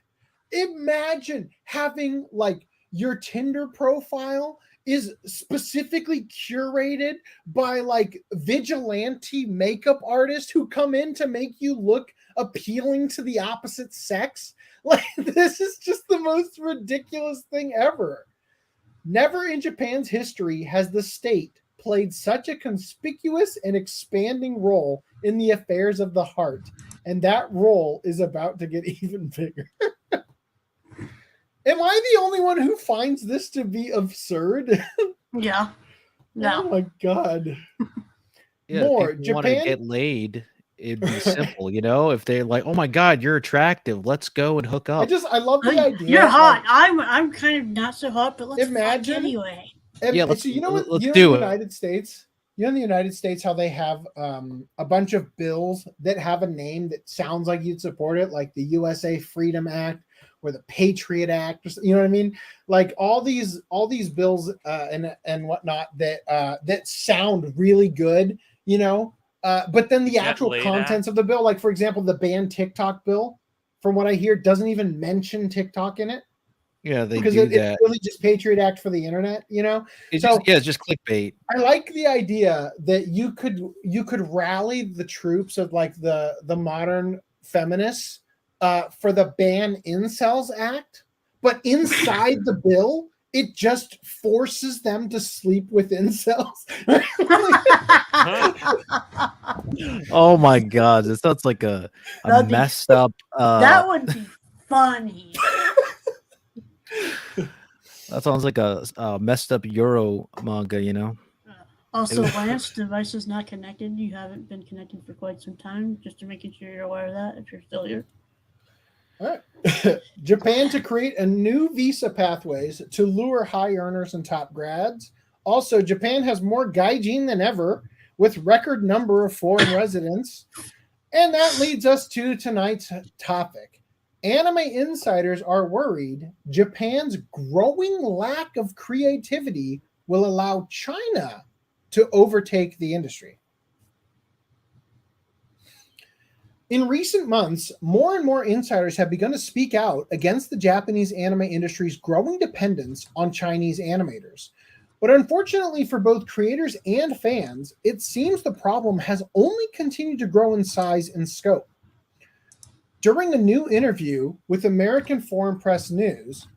Speaker 8: having, like, your Tinder profile is specifically curated by, like, vigilante makeup artists who come in to make you look appealing to the opposite sex. Like, this is just the most ridiculous thing ever. Never in Japan's history has the state played such a conspicuous and expanding role in the affairs of the heart, and that role is about to get even bigger. Am I the only one who finds this to be absurd?
Speaker 9: Yeah. No.
Speaker 8: Oh my god.
Speaker 14: Yeah,
Speaker 8: More
Speaker 14: if you want to get laid, it'd be simple, you know. If they're like, "Oh my god, you're attractive. Let's go and hook up."
Speaker 8: I love the idea.
Speaker 9: You're hot. I'm kind of not so hot, but let's
Speaker 8: imagine
Speaker 9: anyway.
Speaker 14: Yeah,
Speaker 8: so you know what?
Speaker 14: Let's
Speaker 8: you know
Speaker 14: do
Speaker 8: in the
Speaker 14: it.
Speaker 8: United States. You know, in the United States, how they have a bunch of bills that have a name that sounds like you'd support it, like the USA Freedom Act or the Patriot Act, or, you know what I mean? Like all these bills and whatnot that sound really good, you know. But then the actual contents of the bill, like for example, the ban TikTok bill, from what I hear, doesn't even mention TikTok in it.
Speaker 14: Yeah, they
Speaker 8: because
Speaker 14: do
Speaker 8: it's
Speaker 14: that.
Speaker 8: really just Patriot Act for the internet, you know.
Speaker 14: It's just clickbait.
Speaker 8: I like the idea that you could rally the troops of like the modern feminists for the Ban Incels Act, but inside the bill, it just forces them to sleep with incels.
Speaker 14: Oh my god, this sounds like a messed up.
Speaker 9: That would be funny.
Speaker 14: That sounds like a messed up Euro manga, you know.
Speaker 9: Also, Lance, device is not connected. You haven't been connected for quite some time. Just to making sure you're aware of that if you're still here.
Speaker 8: All right. Japan to create a new visa pathways to lure high earners and top grads. Also, Japan has more gaijin than ever, with record number of foreign residents. And that leads us to tonight's topic. Anime insiders are worried Japan's growing lack of creativity will allow China to overtake the industry. In recent months, more and more insiders have begun to speak out against the Japanese anime industry's growing dependence on Chinese animators. But unfortunately for both creators and fans, it seems the problem has only continued to grow in size and scope. During a new interview with American Foreign Press News,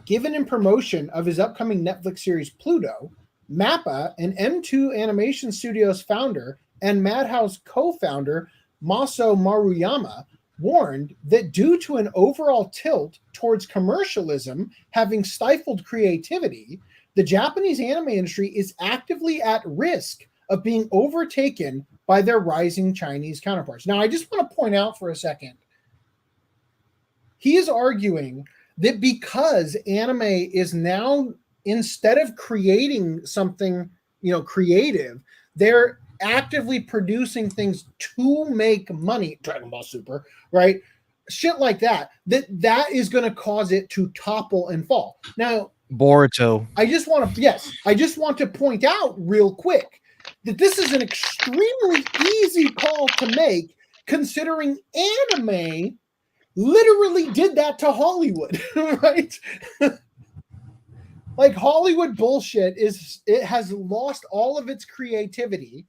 Speaker 8: given in promotion of his upcoming Netflix series Pluto, Mappa, an M2 Animation Studios founder and Madhouse co-founder Maso Maruyama, warned that due to an overall tilt towards commercialism having stifled creativity, the Japanese anime industry is actively at risk of being overtaken by their rising Chinese counterparts. Now, I just want to point out for a second, he is arguing that because anime is now, instead of creating something, creative, they're actively producing things to make money. Dragon Ball Super, right? Shit like that that is going to cause it to topple and fall. Now,
Speaker 14: Boruto.
Speaker 8: I just want to point out real quick that this is an extremely easy call to make, considering anime literally did that to Hollywood, right? Like, Hollywood bullshit has lost all of its creativity,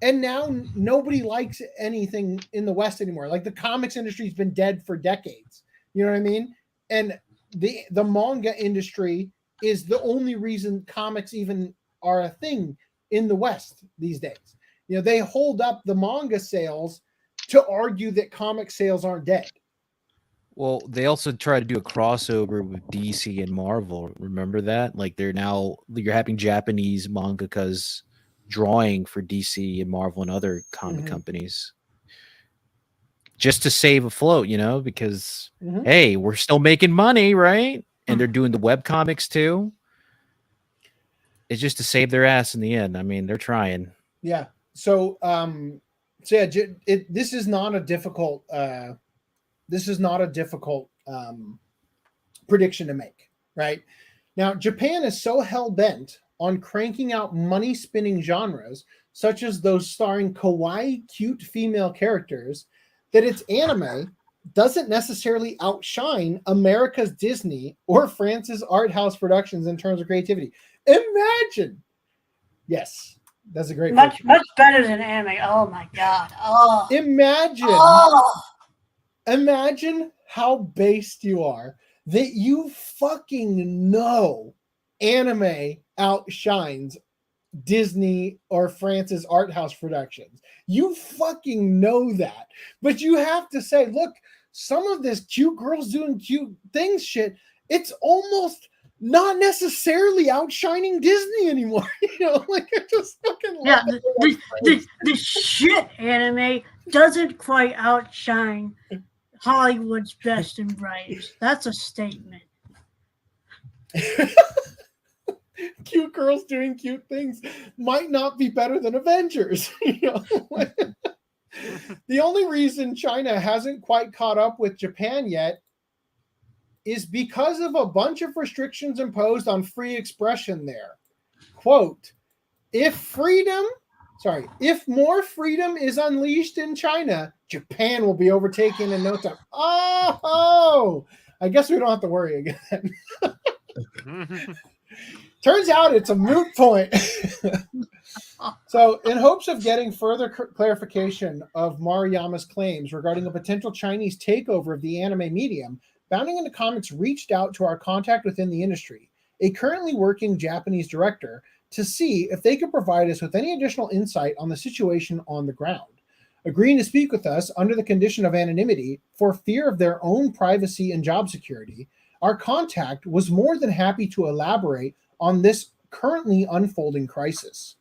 Speaker 8: and now nobody likes anything in the West anymore. Like, the comics industry's been dead for decades. You know what I mean? And the manga industry is the only reason comics even are a thing in the West these days. They hold up the manga sales to argue that comic sales aren't dead.
Speaker 14: Well, they also try to do a crossover with DC and Marvel. Remember that? Like, you're having Japanese mangakas drawing for DC and Marvel and other comic companies just to save afloat, because hey, we're still making money, right? And they're doing the web comics too. It's just to save their ass in the end. I mean, they're trying.
Speaker 8: Yeah. So, this is not a difficult. This is not a difficult prediction to make, right? Now, Japan is so hell-bent on cranking out money-spinning genres, such as those starring kawaii, cute female characters, that its anime doesn't necessarily outshine America's Disney or France's art house productions in terms of creativity. Imagine! Yes, that's a great
Speaker 9: much better than anime. Oh, my God. Oh.
Speaker 8: Imagine...
Speaker 9: Oh.
Speaker 8: Imagine how based you are that you fucking know anime outshines Disney or France's art house productions. You fucking know that. But you have to say, look, some of this cute girls doing cute things shit, it's almost not necessarily outshining Disney anymore. Like, I just fucking love
Speaker 9: the shit anime doesn't quite outshine Hollywood's best and brightest. That's a statement.
Speaker 8: Cute girls doing cute things might not be better than Avengers. The only reason China hasn't quite caught up with Japan yet is because of a bunch of restrictions imposed on free expression there. Quote, if more freedom is unleashed in China, Japan will be overtaken in no time. Oh, I guess we don't have to worry again. Turns out it's a moot point. So, in hopes of getting further clarification of Maruyama's claims regarding a potential Chinese takeover of the anime medium, Bounding Into Comics reached out to our contact within the industry, a currently working Japanese director, to see if they could provide us with any additional insight on the situation on the ground. Agreeing to speak with us under the condition of anonymity for fear of their own privacy and job security, our contact was more than happy to elaborate on this currently unfolding crisis.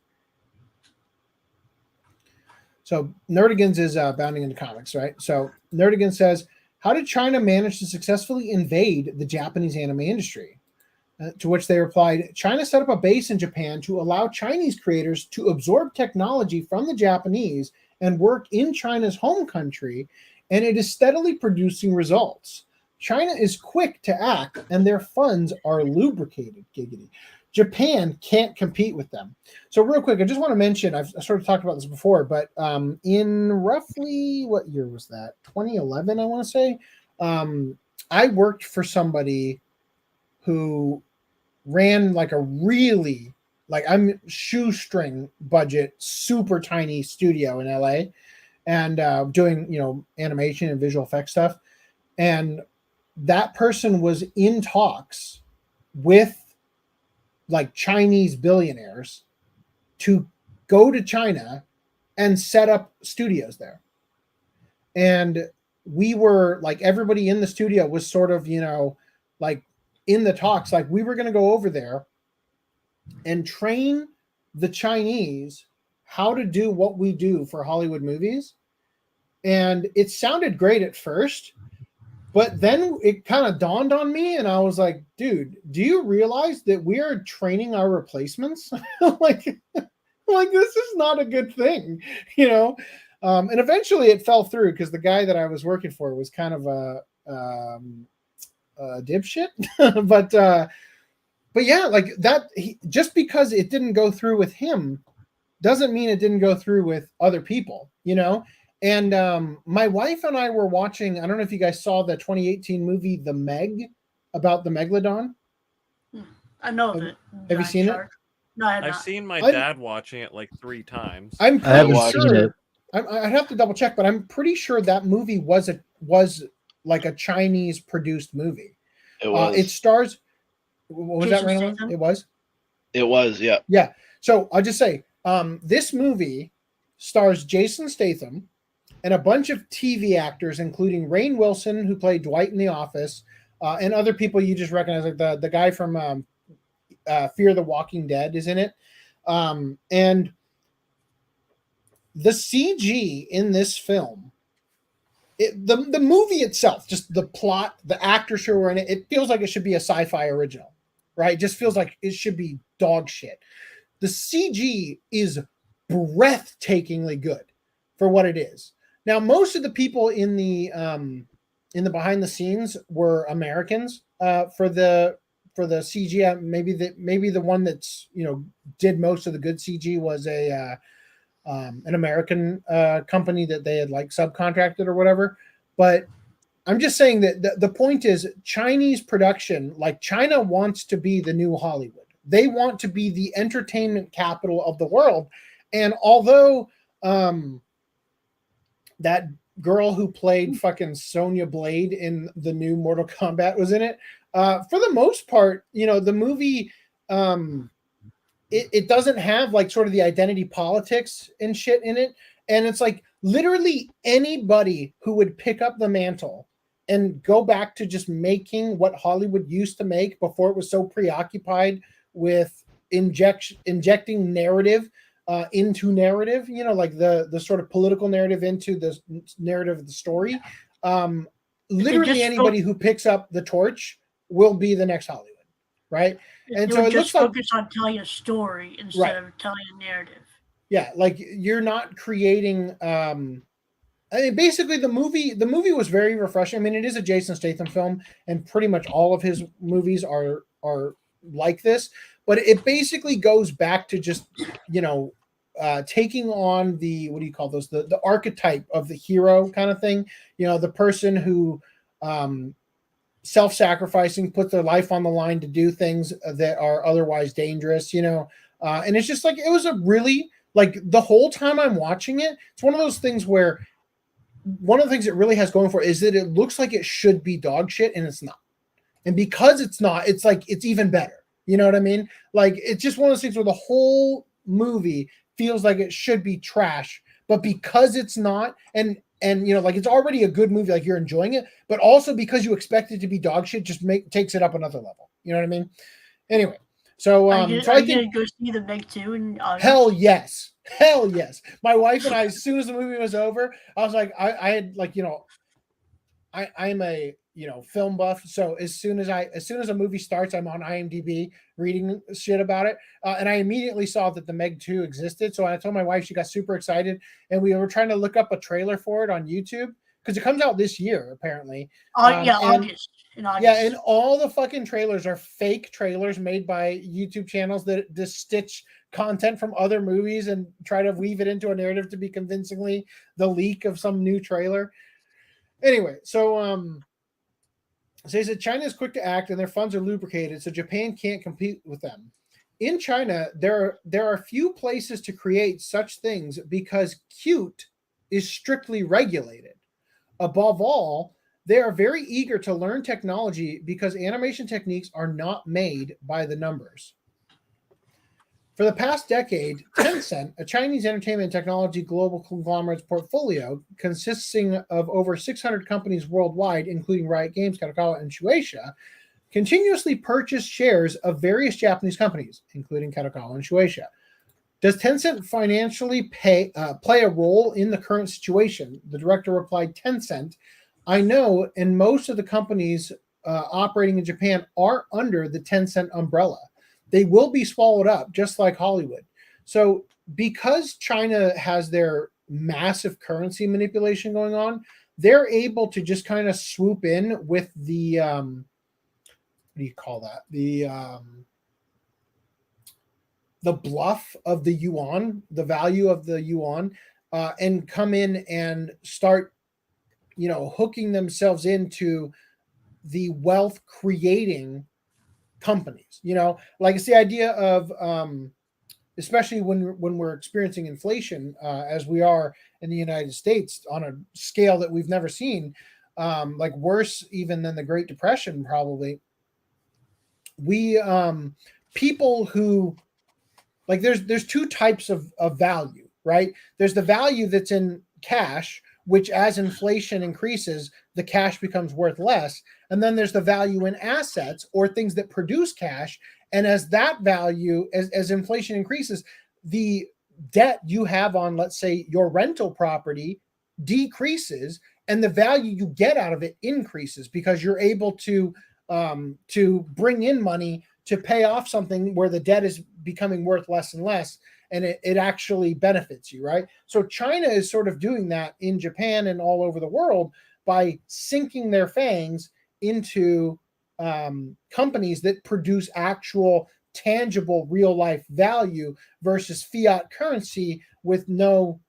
Speaker 8: So Nerdigans is Bounding Into Comics, right? So Nerdigan says, how did China manage to successfully invade the Japanese anime industry? To which they replied, China set up a base in Japan to allow Chinese creators to absorb technology from the Japanese and work in China's home country, and it is steadily producing results. China is quick to act, and their funds are lubricated. Giggity. Japan can't compete with them. So real quick, I just want to mention, I've sort of talked about this before, but in roughly, what year was that? 2011, I want to say. I worked for somebody who ran like a really, I'm shoestring budget, super tiny studio in LA, and doing, animation and visual effects stuff. And that person was in talks with like Chinese billionaires to go to China and set up studios there. And we were like, everybody in the studio was sort of, you know, like in the talks, like we were going to go over there and train the Chinese how to do what we do for Hollywood movies. And it sounded great at first, but then it kind of dawned on me and I was like, dude, do you realize that we are training our replacements? like this is not a good thing, you know? And eventually it fell through because the guy that I was working for was kind of a dipshit. but yeah, like that, just because it didn't go through with him doesn't mean it didn't go through with other people, you know? And my wife and I were watching, I don't know if you guys saw the 2018 movie, The Meg, about the Megalodon.
Speaker 9: I know of it.
Speaker 8: Have you seen it?
Speaker 9: No,
Speaker 15: I've seen my dad watching it like 3 times.
Speaker 8: I haven't seen it. I'd have to double check, but I'm pretty sure that movie was like a Chinese produced movie.
Speaker 16: It was.
Speaker 8: It stars. What was
Speaker 9: Jason
Speaker 8: that, Randall?
Speaker 9: Statham?
Speaker 8: It was.
Speaker 16: It was, yeah.
Speaker 8: Yeah. So I'll just say, this movie stars Jason Statham and a bunch of TV actors, including Rainn Wilson, who played Dwight in The Office, and other people you just recognize, like the guy from Fear the Walking Dead is in it, and the CG in this film, the movie itself, just the plot, the actors who are in it, it feels like it should be a sci-fi original, right? It just feels like it should be dog shit. The CG is breathtakingly good for what it is. Now, most of the people in the behind the scenes were Americans for the CG. Maybe the one that's, you know, did most of the good CG was an American company that they had like subcontracted or whatever. But I'm just saying that the point is Chinese production, like China wants to be the new Hollywood. They want to be the entertainment capital of the world. And although that girl who played fucking Sonya Blade in the new Mortal Kombat was in it, for the most part, you know, the movie, it doesn't have like sort of the identity politics and shit in it. And it's like literally anybody who would pick up the mantle and go back to just making what Hollywood used to make before it was so preoccupied with injecting narrative into narrative, you know, like the sort of political narrative into the narrative of the story. Literally anybody who picks up the torch will be the next Hollywood, right? And so it looks like
Speaker 9: focus on telling a story instead of telling a narrative.
Speaker 8: Yeah, like you're not creating. I mean, basically, the movie was very refreshing. I mean, it is a Jason Statham film, and pretty much all of his movies are like this. But it basically goes back to just, you know, taking on the, what do you call those? The archetype of the hero kind of thing. You know, the person who self-sacrificing, put their life on the line to do things that are otherwise dangerous, you know. And it's just like, it was a really, like, the whole time I'm watching it, it's one of those things where one of the things it really has going for it is that it looks like it should be dog shit, and it's not. And because it's not, it's like, it's even better. You know what I mean? Like, it's just one of those things where the whole movie feels like it should be trash, but because it's not, and you know, like, it's already a good movie, like you're enjoying it, but also because you expect it to be dog shit, just takes it up another level. You know what I mean? Anyway, so
Speaker 9: are you gonna go see The Meg 2 in August?
Speaker 8: Hell yes. My wife and I, as soon as the movie was over, I was like, I had, like, you know, I'm a, you know, film buff. So as soon as a movie starts, I'm on IMDb reading shit about it. And I immediately saw that The Meg 2 existed. So I told my wife, she got super excited, and we were trying to look up a trailer for it on YouTube because it comes out this year, apparently.
Speaker 9: August. In August.
Speaker 8: Yeah, and all the fucking trailers are fake trailers made by YouTube channels that just stitch content from other movies and try to weave it into a narrative to be convincingly the leak of some new trailer. Anyway, so they said China is quick to act and their funds are lubricated, so Japan can't compete with them. In China, there are few places to create such things because cute is strictly regulated. Above all, they are very eager to learn technology because animation techniques are not made by the numbers. For the past decade, Tencent, a Chinese entertainment and technology global conglomerate's portfolio consisting of over 600 companies worldwide, including Riot Games, Kadokawa, and Shueisha, continuously purchased shares of various Japanese companies, including Kadokawa and Shueisha. Does Tencent financially play a role in the current situation? The director replied, Tencent, I know, and most of the companies operating in Japan are under the Tencent umbrella. They will be swallowed up, just like Hollywood. So because China has their massive currency manipulation going on, they're able to just kind of swoop in with the, what do you call that? The bluff of the yuan, the value of the yuan, and come in and start, hooking themselves into the wealth creating companies. Like it's the idea of, especially when we're experiencing inflation, as we are in the United States on a scale that we've never seen, like worse even than the Great Depression, probably. We people who like there's two types of value, right? There's the value that's in cash, which as inflation increases, the cash becomes worth less. And then there's the value in assets or things that produce cash. And as that value, as inflation increases, the debt you have on, let's say, your rental property decreases, and the value you get out of it increases because you're able to bring in money to pay off something where the debt is becoming worth less and less, and it actually benefits you, right? So China is sort of doing that in Japan and all over the world by sinking their fangs into companies that produce actual, tangible, real-life value versus fiat currency with no,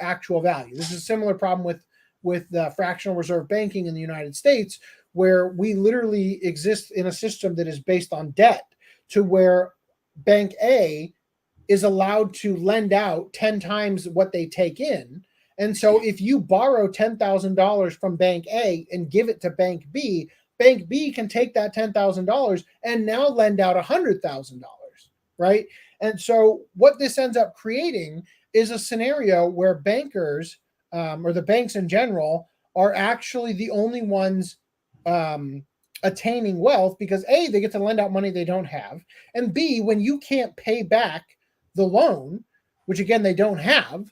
Speaker 8: actual value. This is a similar problem with fractional reserve banking in the United States, where we literally exist in a system that is based on debt, to where Bank A is allowed to lend out 10 times what they take in. And so if you borrow $10,000 from Bank A and give it to Bank B can take that $10,000 and now lend out $100,000, right? And so what this ends up creating is a scenario where bankers, or the banks in general, are actually the only ones attaining wealth because A, they get to lend out money they don't have, and B, when you can't pay back the loan, which again they don't have,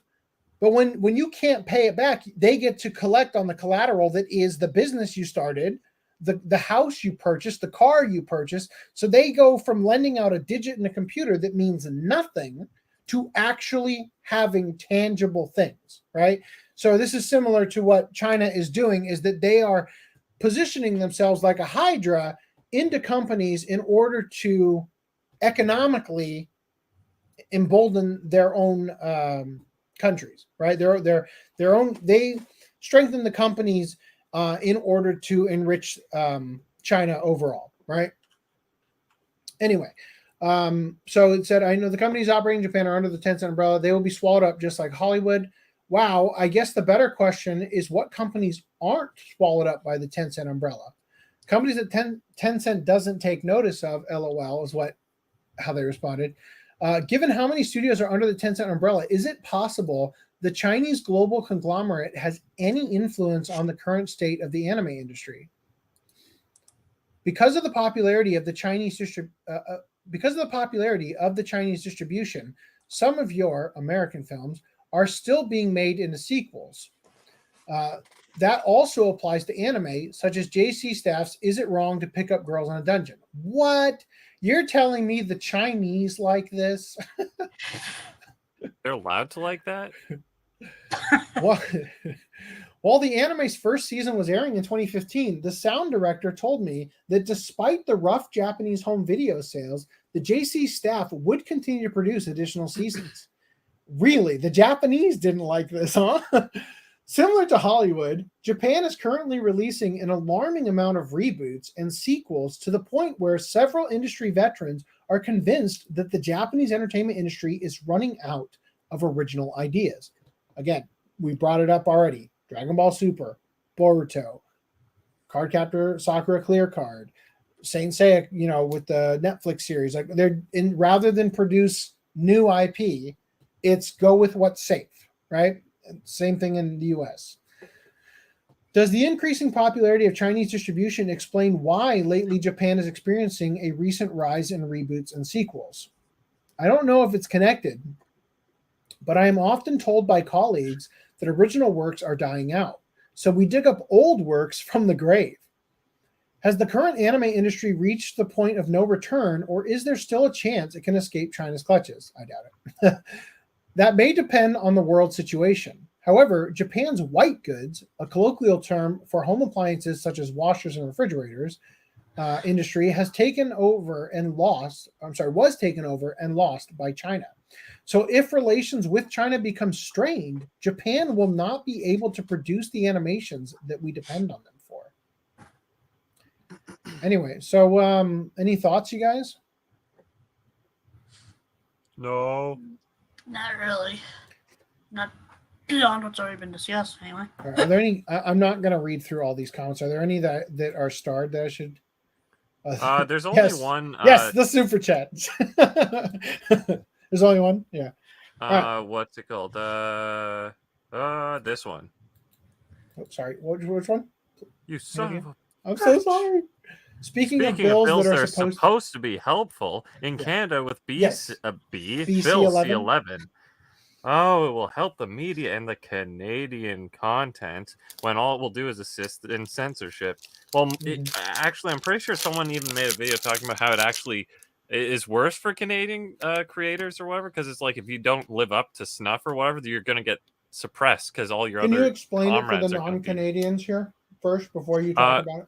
Speaker 8: but when you can't pay it back, they get to collect on the collateral that is the business you started, the house you purchased, the car you purchased. So they go from lending out a digit in a computer that means nothing to actually having tangible things, right? So this is similar to what China is doing, is that they are positioning themselves like a hydra into companies in order to economically embolden their own countries, right? Their own. They strengthen the companies in order to enrich China overall, right? Anyway, so it said, I know the companies operating in Japan are under the Tencent umbrella. They will be swallowed up just like Hollywood. Wow, I guess the better question is what companies aren't swallowed up by the Tencent umbrella? Companies that Tencent doesn't take notice of, LOL, is how they responded. Given how many studios are under the Tencent umbrella, is it possible the Chinese global conglomerate has any influence on the current state of the anime industry? Because of the popularity of the Chinese distribution, some of your American films are still being made into sequels. That also applies to anime, such as JC Staff's Is It Wrong to Pick Up Girls in a Dungeon? What? You're telling me the Chinese like this?
Speaker 15: They're allowed to like that?
Speaker 8: While the anime's first season was airing in 2015, the sound director told me that despite the rough Japanese home video sales, the JC staff would continue to produce additional seasons. Really? The Japanese didn't like this, huh? Similar to Hollywood, Japan is currently releasing an alarming amount of reboots and sequels to the point where several industry veterans are convinced that the Japanese entertainment industry is running out of original ideas. Again, we brought it up already. Dragon Ball Super, Boruto, Cardcaptor Sakura Clear Card, Saint Seiya, with the Netflix series. Like rather than produce new IP. It's go with what's safe, right? Same thing in the US. Does the increasing popularity of Chinese distribution explain why lately Japan is experiencing a recent rise in reboots and sequels? I don't know if it's connected, but I am often told by colleagues that original works are dying out. So we dig up old works from the grave. Has the current anime industry reached the point of no return, or is there still a chance it can escape China's clutches? I doubt it. That may depend on the world situation. However, Japan's white goods, a colloquial term for home appliances such as washers and refrigerators, industry was taken over and lost by China. So if relations with China become strained, Japan will not be able to produce the animations that we depend on them for. Anyway, so any thoughts, you guys?
Speaker 15: No.
Speaker 9: Not really. Not beyond what's already been discussed, anyway.
Speaker 8: Are there any? I'm not going to read through all these comments. Are there any that are starred that I should?
Speaker 15: There's only one.
Speaker 8: Yes, the super chat. There's only one. Yeah.
Speaker 15: What's it called? This one.
Speaker 8: Oh, sorry. Which one?
Speaker 15: You son of a...
Speaker 8: I'm so sorry. Speaking of bills that are
Speaker 15: supposed to be helpful in Canada with Bill C11. Oh, it will help the media and the Canadian content when all it will do is assist in censorship. Well, actually, I'm pretty sure someone even made a video talking about how it actually is worse for Canadian creators or whatever, because it's like if you don't live up to snuff or whatever, you're going to get suppressed because all your
Speaker 8: Can
Speaker 15: other
Speaker 8: you explain it for the
Speaker 15: comrades are gonna be-
Speaker 8: non-Canadians here first before you talk about it?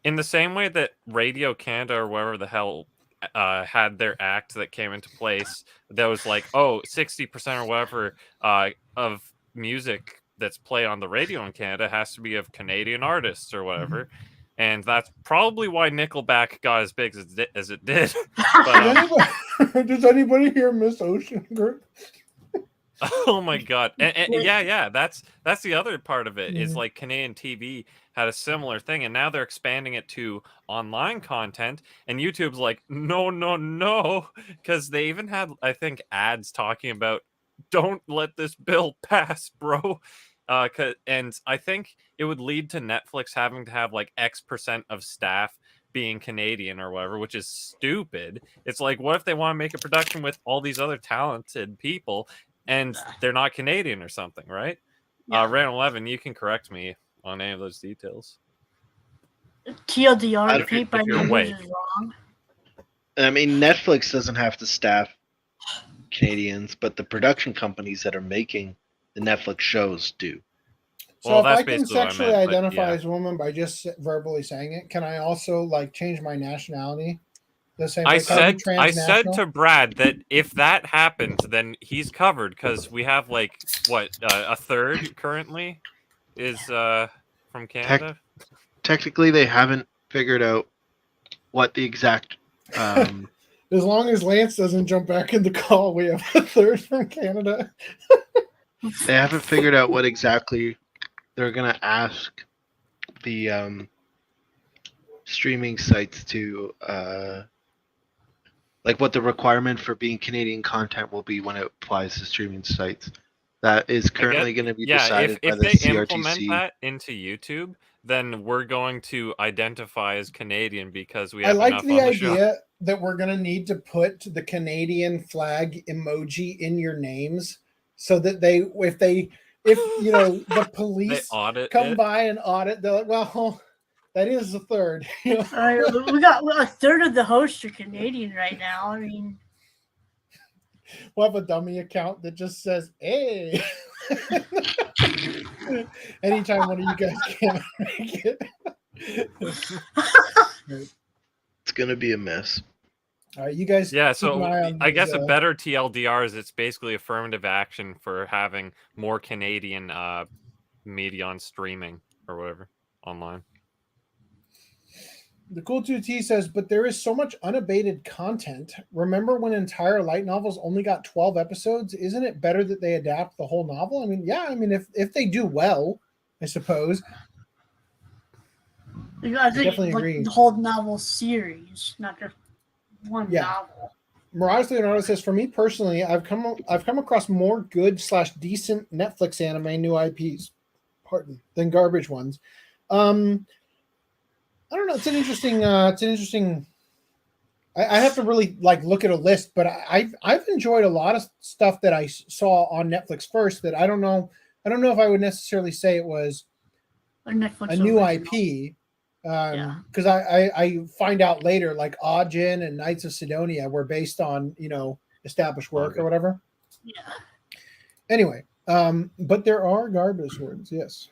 Speaker 15: In the same way that Radio Canada or whatever the hell had their act that came into place that was like, 60% or whatever of music that's played on the radio in Canada has to be of Canadian artists or whatever. And that's probably why Nickelback got as big as it did. But,
Speaker 8: does anybody hear Miss Ocean Group?
Speaker 15: oh my god. And yeah, that's the other part of it is like Canadian TV had a similar thing, and now they're expanding it to online content, and YouTube's like, no, because they even had, I think, ads talking about don't let this bill pass, bro. And I think it would lead to Netflix having to have like X% of staff being Canadian or whatever, which is stupid. It's like, what if they want to make a production with all these other talented people and they're not Canadian or something, right? Ran 11, you can correct me on any of those details.
Speaker 9: TLDR, repeat by your is wrong.
Speaker 16: I mean, Netflix doesn't have to staff Canadians, but the production companies that are making the Netflix shows do.
Speaker 8: So if I can sexually identify as a woman by just verbally saying it, can I also like change my nationality? The same
Speaker 15: I said to Brad that if that happens, then he's covered because we have like a third currently is from Canada.
Speaker 11: Technically, they haven't figured out what the exact.
Speaker 8: As long as Lance doesn't jump back in the call, we have a third from Canada.
Speaker 11: They haven't figured out what exactly they're gonna ask the streaming sites to like what the requirement for being Canadian content will be when it applies to streaming sites. That is currently going to be decided by the CRTC.
Speaker 15: If they implement that into YouTube, then we're going to identify as Canadian because we have enough on the show.
Speaker 8: idea that we're going to need to put the Canadian flag emoji in your names so that if you know the police come by and audit, they're like, well, that is a third. You know?
Speaker 9: We got a third of the hosts are Canadian right now. I mean,
Speaker 8: we'll have a dummy account that just says, hey. Anytime one of you guys can't make it.
Speaker 16: It's going to be a mess.
Speaker 8: All right, you guys.
Speaker 15: Yeah, so I guess a better TLDR is it's basically affirmative action for having more Canadian media on streaming or whatever online.
Speaker 8: The Cool 2T says, but there is so much unabated content. Remember when entire light novels only got 12 episodes? Isn't it better that they adapt the whole novel? I mean, yeah, I mean, if they do well, I suppose.
Speaker 9: I definitely agree. The whole novel series, not just one novel.
Speaker 8: Mirage Leonardo says, for me personally, I've come across more good / decent Netflix anime new IPs, than garbage ones. I don't know. It's an interesting. I have to really look at a list, but I've enjoyed a lot of stuff that I saw on Netflix first. That I don't know if I would necessarily say it was a new IP. Because I find out later, like Ajin and Knights of Sidonia were based on established work or whatever.
Speaker 9: Yeah.
Speaker 8: Anyway, but there are garbage words. Yes.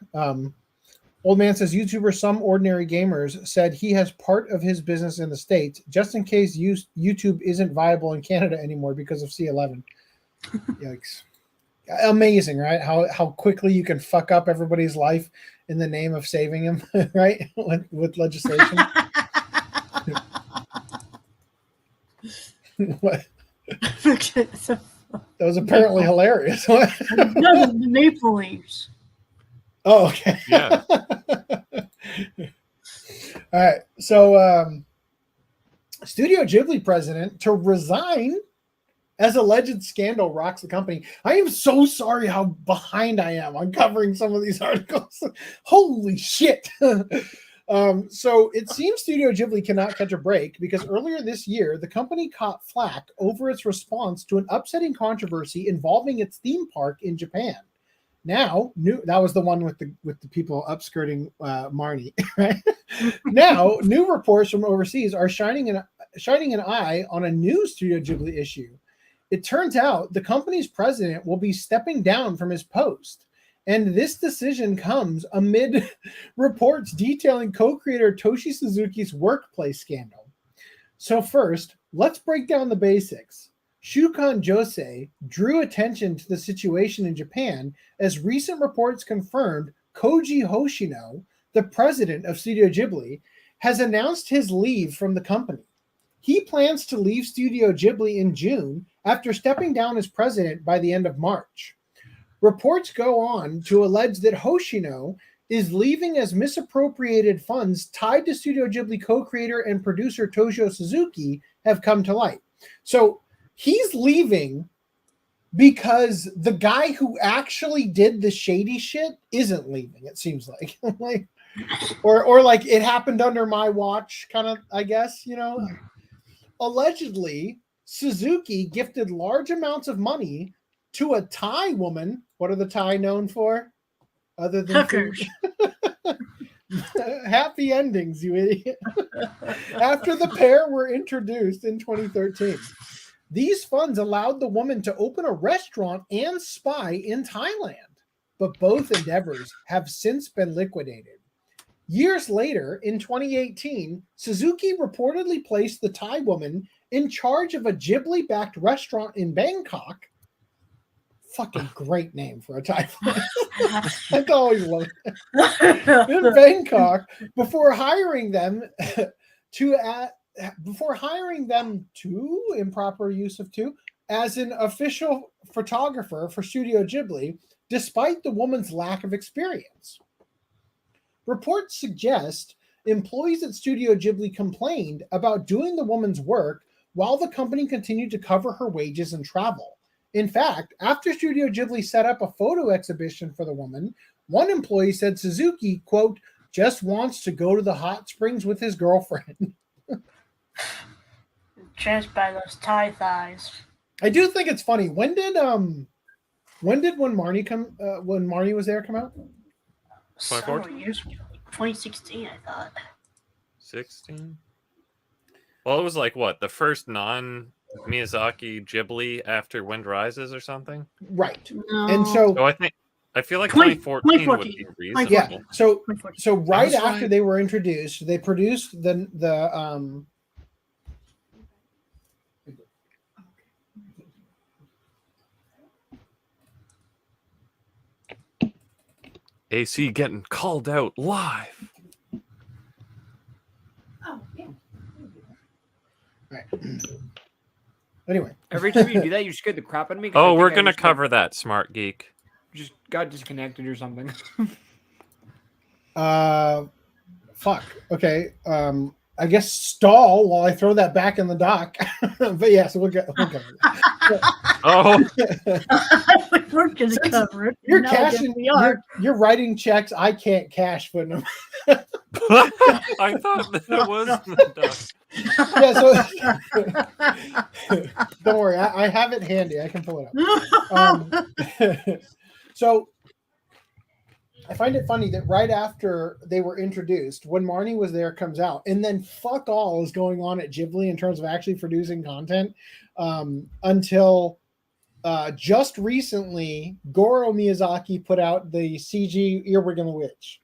Speaker 8: Old man says, YouTuber Some Ordinary Gamers said he has part of his business in the States just in case YouTube isn't viable in Canada anymore because of C11. Yikes. Amazing, right? How quickly you can fuck up everybody's life in the name of saving him, right? with legislation. What? That was apparently hilarious.
Speaker 9: No, the Maple Leafs.
Speaker 8: Oh, okay.
Speaker 15: Yeah.
Speaker 8: All right. So, Studio Ghibli president to resign as alleged scandal rocks the company. I am so sorry how behind I am on covering some of these articles. Holy shit. So it seems Studio Ghibli cannot catch a break because earlier this year, the company caught flack over its response to an upsetting controversy involving its theme park in Japan. Now, that was the one with the people upskirting Marnie, right? Now, new reports from overseas are shining an eye on a new Studio Ghibli issue. It turns out the company's president will be stepping down from his post, and this decision comes amid reports detailing co-creator Toshi Suzuki's workplace scandal. So first, let's break down the basics. Shukan Josei drew attention to the situation in Japan as recent reports confirmed Koji Hoshino, the president of Studio Ghibli, has announced his leave from the company. He plans to leave Studio Ghibli in June after stepping down as president by the end of March. Reports go on to allege that Hoshino is leaving as misappropriated funds tied to Studio Ghibli co-creator and producer Toshio Suzuki have come to light. So he's leaving because the guy who actually did the shady shit isn't leaving, it seems like. or like it happened under my watch, kind of, I guess, Allegedly, Suzuki gifted large amounts of money to a Thai woman. What are the Thai known for? Other than
Speaker 9: hookers.
Speaker 8: Happy endings, you idiot. After the pair were introduced in 2013. These funds allowed the woman to open a restaurant and spa in Thailand, but both endeavors have since been liquidated. Years later, in 2018, Suzuki reportedly placed the Thai woman in charge of a Ghibli-backed restaurant in Bangkok. Fucking great name for a Thai place. I've always loved it. In Bangkok, before hiring them improper use of to, as an official photographer for Studio Ghibli, despite the woman's lack of experience. Reports suggest employees at Studio Ghibli complained about doing the woman's work while the company continued to cover her wages and travel. In fact, after Studio Ghibli set up a photo exhibition for the woman, one employee said Suzuki, quote, just wants to go to the hot springs with his girlfriend.
Speaker 9: Just by those Thai thighs.
Speaker 8: I do think it's funny. When did when Marnie was there come out?
Speaker 9: Several years ago. 2016, I thought.
Speaker 15: 16? Well, it was like what? The first non-Miyazaki Ghibli after Wind Rises or something?
Speaker 8: Right.
Speaker 9: No.
Speaker 8: And so
Speaker 15: I feel like 2014 would be reasonable.
Speaker 8: Yeah. So right after they were introduced, they produced the
Speaker 15: AC getting called out live.
Speaker 9: Oh, yeah.
Speaker 8: Right. Anyway.
Speaker 17: Every time you do that, you scared the crap out of me.
Speaker 15: Oh, we're going to cover that, smart geek.
Speaker 17: Just got disconnected or something.
Speaker 8: Fuck. Okay. I I guess, stall while I throw that back in the dock. But yeah, so we'll get
Speaker 15: Oh,
Speaker 9: We're gonna cover it.
Speaker 8: You're
Speaker 9: No,
Speaker 8: cashing.
Speaker 9: we are.
Speaker 8: You're writing checks. I can't cash for them.
Speaker 15: I thought that it was the duck.
Speaker 8: Yeah, so don't worry, I have it handy. I can pull it up. So I find it funny that right after they were introduced, when Marnie was there, comes out, and then fuck all is going on at Ghibli in terms of actually producing content until just recently, Goro Miyazaki put out the CG Earwig and the Witch,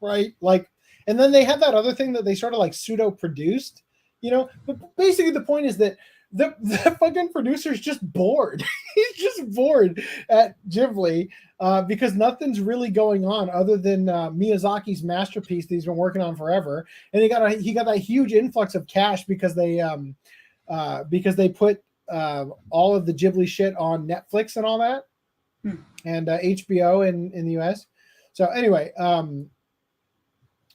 Speaker 8: right? Like, and then they had that other thing that they sort of like pseudo produced, you know. But basically, the point is that the fucking producer's just bored. He's just bored at Ghibli because nothing's really going on other than Miyazaki's masterpiece that he's been working on forever. And he got that huge influx of cash because they put all of the Ghibli shit on Netflix and all that, and HBO in the US. So anyway,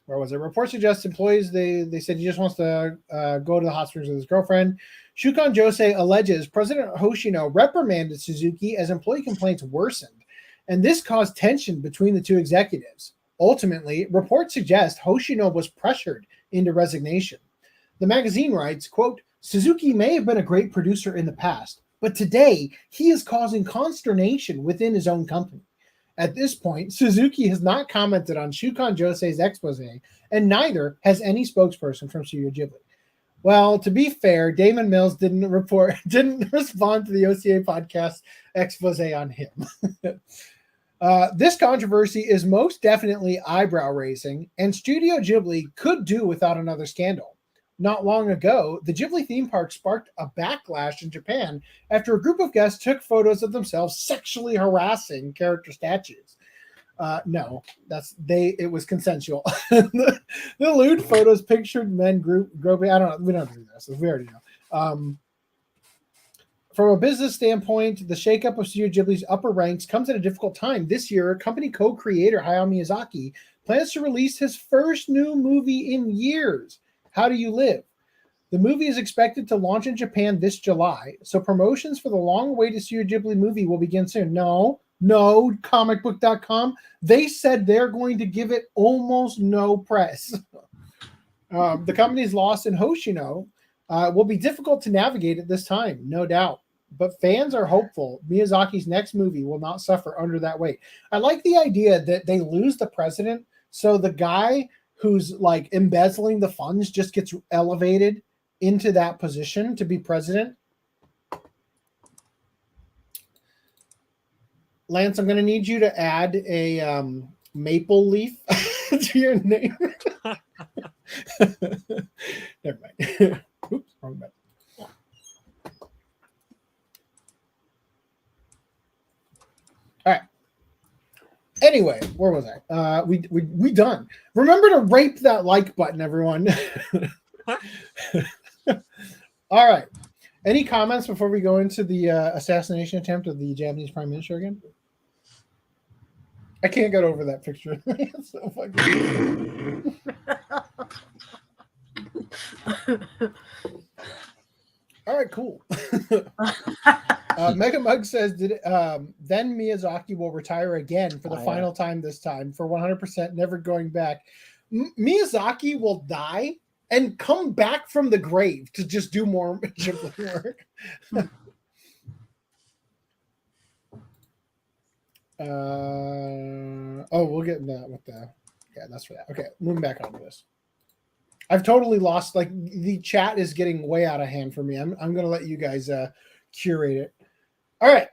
Speaker 8: where was it? Report suggests employees, they said he just wants to go to the hot springs with his girlfriend. Shukan Josei alleges President Hoshino reprimanded Suzuki as employee complaints worsened, and this caused tension between the two executives. Ultimately, reports suggest Hoshino was pressured into resignation. The magazine writes, quote, Suzuki may have been a great producer in the past, but today he is causing consternation within his own company. At this point, Suzuki has not commented on Shukan Josei's expose, and neither has any spokesperson from Studio Ghibli. Well, to be fair, Damon Mills didn't respond to the OCA podcast expose on him. This controversy is most definitely eyebrow-raising, and Studio Ghibli could do without another scandal. Not long ago, the Ghibli theme park sparked a backlash in Japan after a group of guests took photos of themselves sexually harassing character statues. No, it was consensual. The lewd photos pictured men groping. I don't know. We don't do this. We already know. From a business standpoint, the shakeup of Studio Ghibli's upper ranks comes at a difficult time. This year, company co-creator Hayao Miyazaki plans to release his first new movie in years. How Do You Live? The movie is expected to launch in Japan this July, so promotions for the long-awaited Studio Ghibli movie will begin soon. No, comicbook.com. They said they're going to give it almost no press. The company's loss in Hoshino will be difficult to navigate at this time, no doubt. But fans are hopeful Miyazaki's next movie will not suffer under that weight. I like the idea that they lose the president, so the guy who's like embezzling the funds just gets elevated into that position to be president. Lance, I'm going to need you to add a maple leaf to your name. Never mind. Oops, wrong button. All right. Anyway, where was I? We done. Remember to rape that like button, everyone. All right. Any comments before we go into the assassination attempt of the Japanese Prime Minister again? I can't get over that picture. It's so fucking. All right, cool. Mega Mug says, then Miyazaki will retire again for the final time this time for 100%, never going back. Miyazaki will die and come back from the grave to just do more Ghibli work. We'll get into that with the... Yeah, that's for that. Okay, moving back onto this. I've totally lost, like, the chat is getting way out of hand for me. I'm going to let you guys curate it. All right.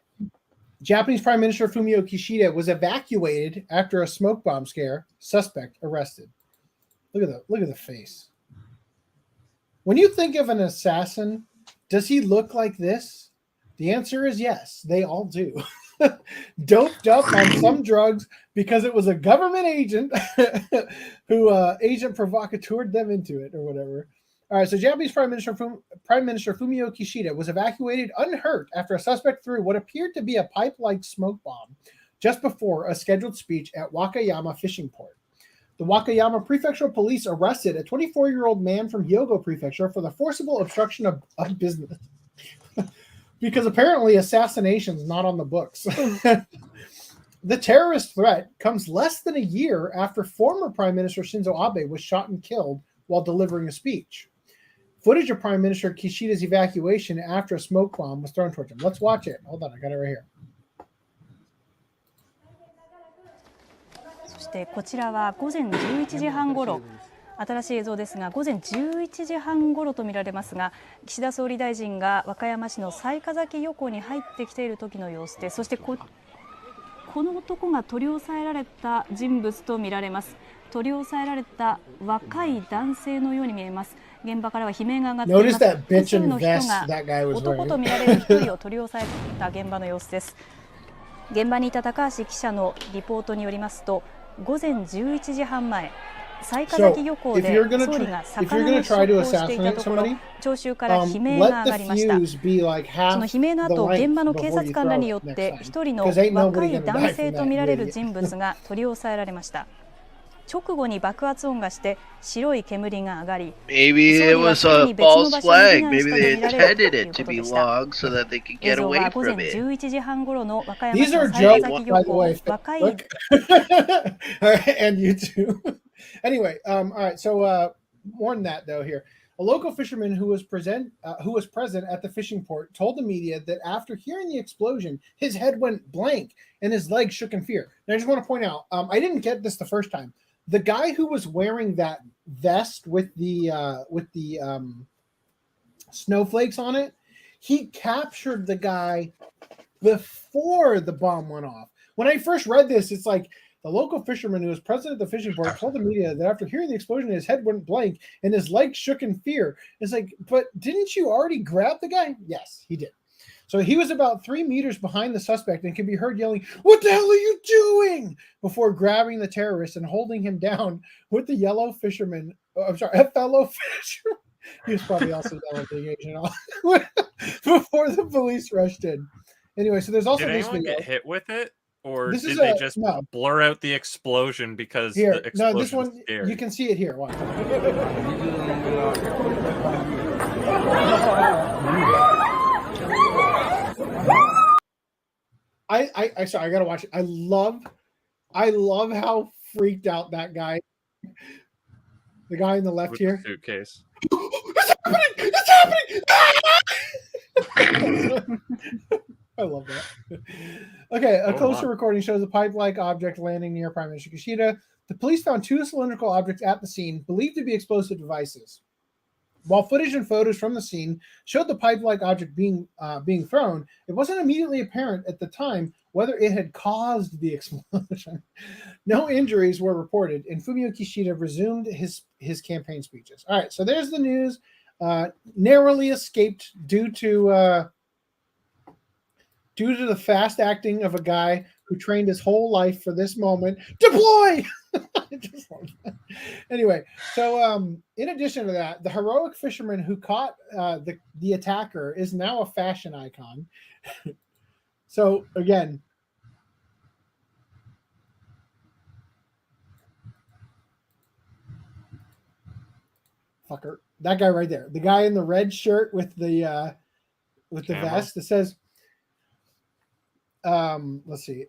Speaker 8: Japanese Prime Minister Fumio Kishida was evacuated after a smoke bomb scare. Suspect arrested. Look at the face. When you think of an assassin, does he look like this? The answer is yes. They all do. Doped up on some drugs because it was a government agent who agent provocateured them into it or whatever. All right, so Japanese Prime Minister Fumio Kishida was evacuated unhurt after a suspect threw what appeared to be a pipe-like smoke bomb just before a scheduled speech at Wakayama Fishing Port. The Wakayama Prefectural Police arrested a 24-year-old man from Hyogo Prefecture for the forcible obstruction of business. Because apparently assassination is not on the books. The terrorist threat comes less than a year after former Prime Minister Shinzo Abe was shot and killed while delivering a speech. Footage of Prime Minister Kishida's evacuation after a smoke bomb was thrown towards him. Let's watch it. Hold on, I got it right here.
Speaker 18: そしてこちらは午前11時半ごろ、新しい映像ですが午前11時半ごろと見られますが、岸田総理大臣が和歌山市の雑賀崎漁港に入ってきている時の様子で、そしてこの男が取り押さえられた人物と見られます。取り押さえられた若い男性のように見えます。現場からは悲鳴が上がっています。複数の人が男と見られる1人を取り押さえた現場の様子です。現場にいた高橋記者のリポートによりますと、午前11時半前、雑賀崎漁港で総理が魚の出港をしていたところ、聴衆から悲鳴が上がりました。その悲鳴の後、現場の警察官らによって一人の若い男性と見られる人物が取り押さえられました。直後に爆発音がして白い煙が上がり、
Speaker 16: Maybe it was a false flag. Maybe they intended it to be logged so that they could get away from it.
Speaker 8: These are jokes, by the way. And you too. Anyway, all right. So more than that, though. Here, a local fisherman who was present at the fishing port told the media that after hearing the explosion, his head went blank and his legs shook in fear. Now, I just want to point out, I didn't get this the first time. The guy who was wearing that vest with the snowflakes on it, he captured the guy before the bomb went off. When I first read this, it's like the local fisherman who was present at the fishing port told the media that after hearing the explosion, his head went blank and his legs shook in fear. It's like, but didn't you already grab the guy? Yes, he did. So he was about 3 meters behind the suspect and can be heard yelling, "What the hell are you doing?" before grabbing the terrorist and holding him down with the yellow fisherman. A fellow fisherman. He was probably also yellow being Asian before the police rushed in. Anyway, so there's also this video.
Speaker 15: Did anyone get hit with it? Or did they just blur out the explosion because the explosion
Speaker 8: no, this one,
Speaker 15: was scary?
Speaker 8: You can see it here. Watch. I gotta watch it. I love how freaked out that guy, the guy in the left
Speaker 15: with
Speaker 8: here.
Speaker 15: The suitcase.
Speaker 8: It's happening! I love that. Okay, a closer recording shows a pipe-like object landing near Prime Minister Kishida. The police found 2 cylindrical objects at the scene, believed to be explosive devices. While footage and photos from the scene showed the pipe-like object being thrown, it wasn't immediately apparent at the time whether it had caused the explosion. No injuries were reported, and Fumio Kishida resumed his campaign speeches. All right, so there's the news. Narrowly escaped due to the fast acting of a guy who trained his whole life for this moment. Deploy! Just love that. Anyway, so in addition to that, the heroic fisherman who caught the attacker is now a fashion icon. So again, fucker, that guy right there, the guy in the red shirt with the vest that says, let's see.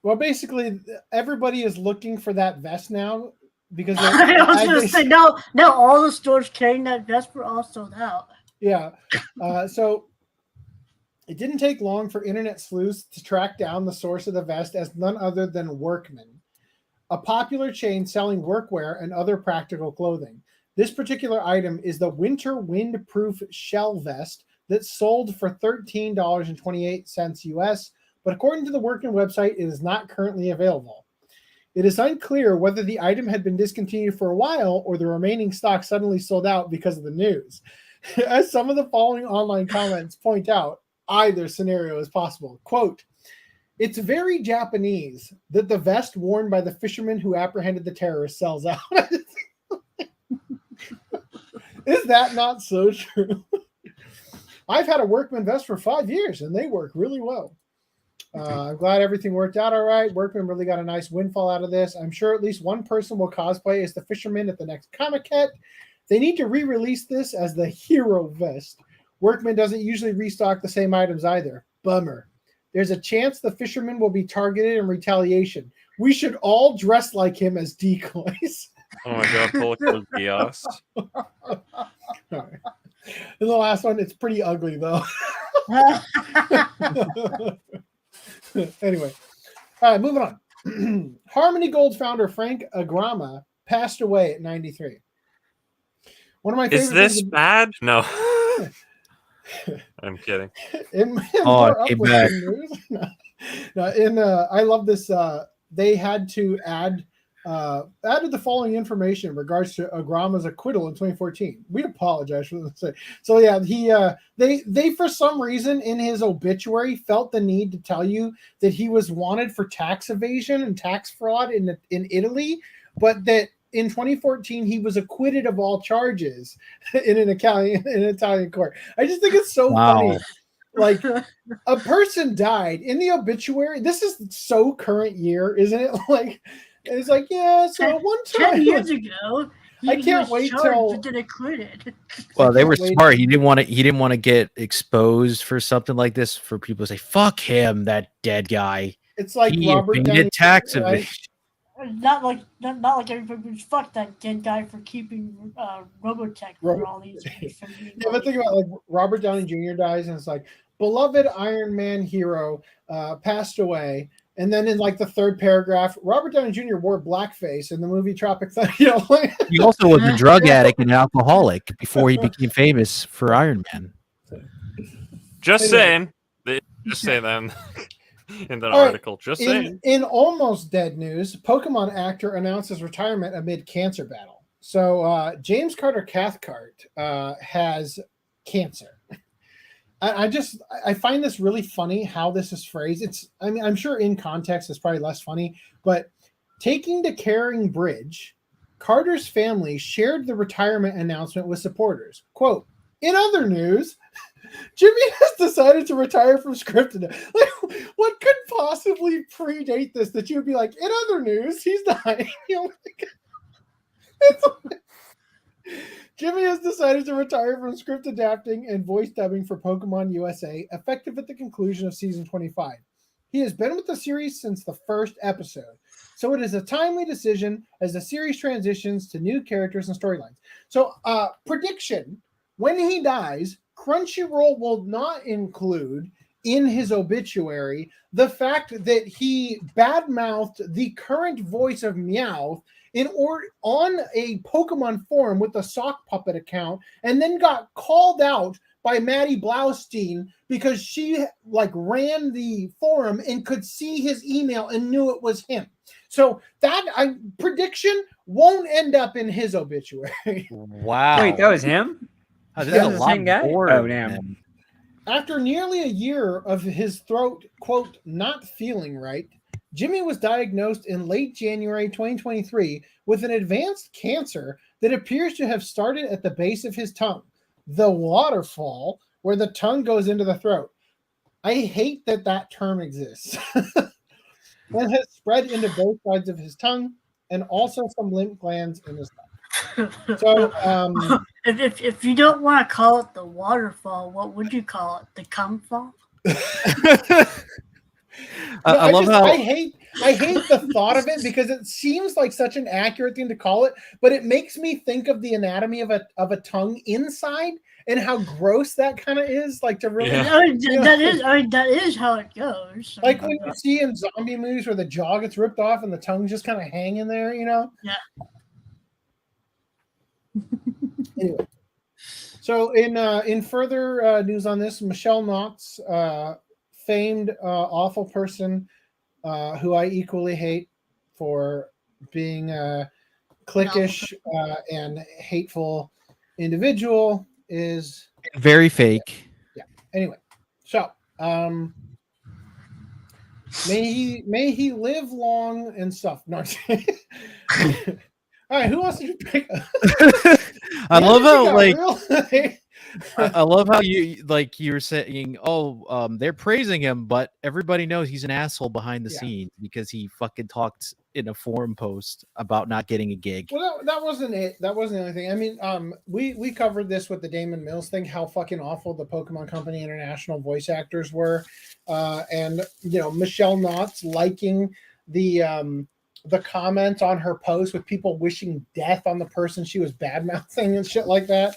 Speaker 8: Well, basically, everybody is looking for that vest now because
Speaker 9: I was going to say now all the stores carrying that vest were all sold out.
Speaker 8: Yeah, so it didn't take long for internet sleuths to track down the source of the vest as none other than Workman, a popular chain selling workwear and other practical clothing. This particular item is the winter wind-proof shell vest that sold for $13.28 US. But according to the Workman website, it is not currently available. It is unclear whether the item had been discontinued for a while or the remaining stock suddenly sold out because of the news. As some of the following online comments point out, either scenario is possible. Quote, "It's very Japanese that the vest worn by the fisherman who apprehended the terrorist sells out." Is that not so true? I've had a Workman vest for 5 years and they work really well. I'm glad everything worked out all right. Workman really got a nice windfall out of this. I'm sure at least one person will cosplay as the fisherman at the next Comic-Con. They need to re-release this as the hero vest. Workman doesn't usually restock the same items either. Bummer. There's a chance the fisherman will be targeted in retaliation. We should all dress like him as decoys.
Speaker 15: Oh my god, Polygon Pictures.
Speaker 8: Right. And the last one, it's pretty ugly though. Anyway, all right, moving on. Harmony Gold founder Frank Agrama passed away at 93. One of my favorite.
Speaker 15: Is this bad? No. I'm kidding.
Speaker 14: Came back.
Speaker 8: I love this. They had to added the following information in regards to Agrama's acquittal in 2014. We apologize for this. So yeah, they for some reason in his obituary felt the need to tell you that he was wanted for tax evasion and tax fraud in Italy, but that in 2014 he was acquitted of all charges in an Italian court. I just think it's so funny. Like, a person died in the obituary. This is so current year, isn't it? Like, it's like, yeah, so one time
Speaker 9: 10 years ago,
Speaker 8: I can't wait till
Speaker 9: get acquitted.
Speaker 14: Well, they were smart. He didn't want to get exposed for something like this, for people to say, "Fuck him, that dead guy."
Speaker 8: It's like Robert Downey
Speaker 14: tax
Speaker 8: Jr.,
Speaker 14: evasion.
Speaker 9: Not like everybody was fuck that dead guy for keeping Robotech for all these years.
Speaker 8: Yeah, but think about, like, Robert Downey Jr. dies, and it's like, beloved Iron Man hero passed away, and then in like the third paragraph, Robert Downey Jr. wore blackface in the movie Tropic Thunder. You know, like,
Speaker 14: He also was a drug addict and an alcoholic before he became famous for Iron Man.
Speaker 15: Just saying. Just say that in that article. Just saying.
Speaker 8: In almost dead news, Pokemon actor announces retirement amid cancer battle. So James Carter Cathcart has cancer. I find this really funny how this is phrased. I'm sure in context it's probably less funny, but taking to Caring Bridge, Carter's family shared the retirement announcement with supporters. Quote, in other news, Jimmy has decided to retire from scripted. Like, what could possibly predate this that you would be like, in other news, he's dying? You know, Jimmy has decided to retire from script adapting and voice dubbing for Pokemon USA, effective at the conclusion of season 25. He has been with the series since the first episode, so it is a timely decision as the series transitions to new characters and storylines. So, prediction, when he dies, Crunchyroll will not include in his obituary the fact that he badmouthed the current voice of Meowth on a Pokemon forum with a sock puppet account, and then got called out by Maddie Blaustein because she ran the forum and could see his email and knew it was him. So that prediction won't end up in his obituary.
Speaker 14: Wow.
Speaker 17: Wait, that was him?
Speaker 14: Oh,
Speaker 17: this is the same guy? Oh, damn.
Speaker 8: After nearly a year of his throat, quote, not feeling right, Jimmy was diagnosed in late January 2023 with an advanced cancer that appears to have started at the base of his tongue, the waterfall, where the tongue goes into the throat. I hate that term exists. It has spread into both sides of his tongue and also some lymph glands in his tongue. So,
Speaker 9: if you don't want to call it the waterfall, what would you call it? The cum fall?
Speaker 8: I hate the thought of it because it seems like such an accurate thing to call it, but it makes me think of the anatomy of a tongue inside and how gross that kind of is. Like, to really,
Speaker 9: that is how it goes.
Speaker 8: Like when you see in zombie movies where the jaw gets ripped off and the tongue's just kind of hanging there, you know?
Speaker 9: Yeah.
Speaker 8: Anyway, so in further news on this, Michelle Knox, famed awful person who I equally hate for being a cliquish and hateful individual, is
Speaker 14: very fake.
Speaker 8: Yeah. Anyway, so may he live long and stuff. No. All right, who else did you pick?
Speaker 14: I love how I love how you were saying, they're praising him, but everybody knows he's an asshole behind the scenes because he fucking talked in a forum post about not getting a gig.
Speaker 8: Well, that wasn't it. That wasn't the only thing. I mean, we covered this with the Damon Mills thing, how fucking awful the Pokemon Company International voice actors were, and Michelle Knotts liking the comment on her post with people wishing death on the person she was bad mouthing and shit like that.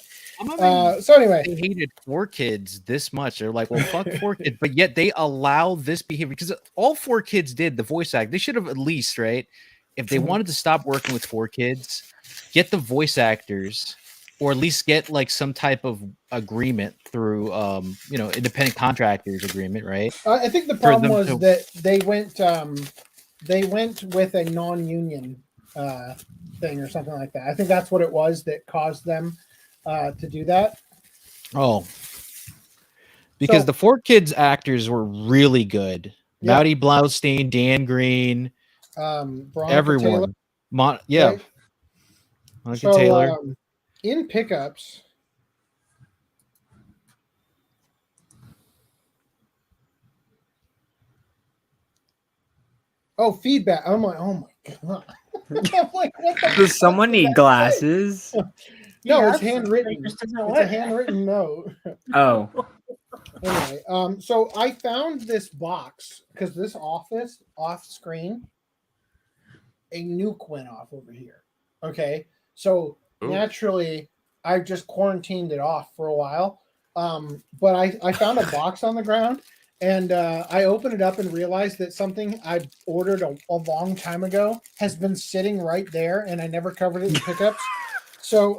Speaker 8: So anyway,
Speaker 14: they hated 4Kids this much. They're like, well, fuck 4Kids, but yet they allow this behavior because all 4Kids did the voice act. They should have at least, right? If they wanted to stop working with 4Kids, get the voice actors, or at least get like some type of agreement through, independent contractors agreement, right?
Speaker 8: I think the problem was that they went with a non-union thing or something like that. I think that's what it was that caused them to do that.
Speaker 14: Oh, because the 4Kids actors were really good.
Speaker 8: Yeah.
Speaker 14: Maudie Blaustein, Dan Green, everyone.
Speaker 8: Right?
Speaker 14: Monica Taylor.
Speaker 8: In pickups, feedback. I'm like, oh my god. I'm like, what the
Speaker 17: Does someone need glasses?
Speaker 8: No, it's handwritten. It's a handwritten note.
Speaker 17: Oh.
Speaker 8: Anyway, so I found this box because this office off screen, a nuke went off over here. Okay, so naturally I just quarantined it off for a while. But I found a box on the ground and I opened it up and realized that something I ordered a long time ago has been sitting right there and I never covered it in pickups. So,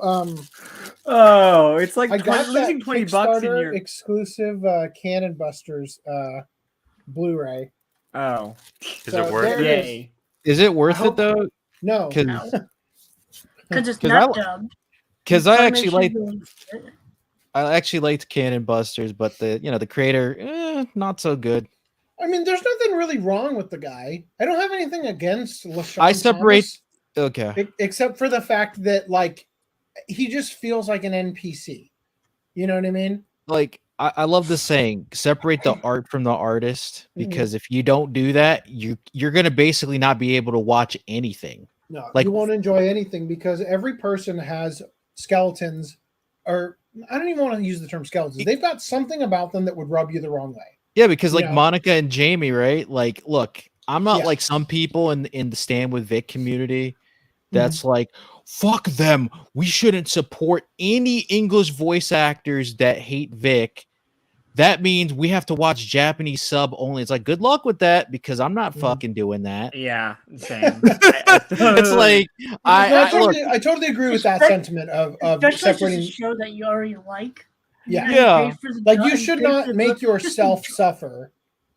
Speaker 17: it's like
Speaker 8: I got
Speaker 17: losing 20 bucks in your
Speaker 8: exclusive Cannon Busters Blu-ray.
Speaker 17: Oh,
Speaker 14: is it worth it? Is it worth it though?
Speaker 8: No,
Speaker 9: because it's not dubbed.
Speaker 14: Because I actually liked Cannon Busters, but the creator not so good.
Speaker 8: I mean, there's nothing really wrong with the guy. I don't have anything against LaShawn
Speaker 14: I separate.
Speaker 8: Thomas,
Speaker 14: Okay.
Speaker 8: Except for the fact that he just feels like an NPC. You know what I mean?
Speaker 14: Like I love the saying, separate the art from the artist, because if you don't do that, you're gonna basically not be able to watch anything.
Speaker 8: No, you won't enjoy anything because every person has skeletons, or I don't even want to use the term skeletons. They've got something about them that would rub you the wrong way.
Speaker 14: Yeah, because Monica and Jamie, right? Like, look, I'm not like some people in the Stand With Vic community that's like, fuck them. We shouldn't support any English voice actors that hate Vic. That means we have to watch Japanese sub only. It's like, good luck with that, because I'm not fucking doing that.
Speaker 17: Yeah, same.
Speaker 14: It's like
Speaker 8: I totally agree with that sentiment of separating
Speaker 9: a show that you already like.
Speaker 8: Yeah. Like, you should not make yourself suffer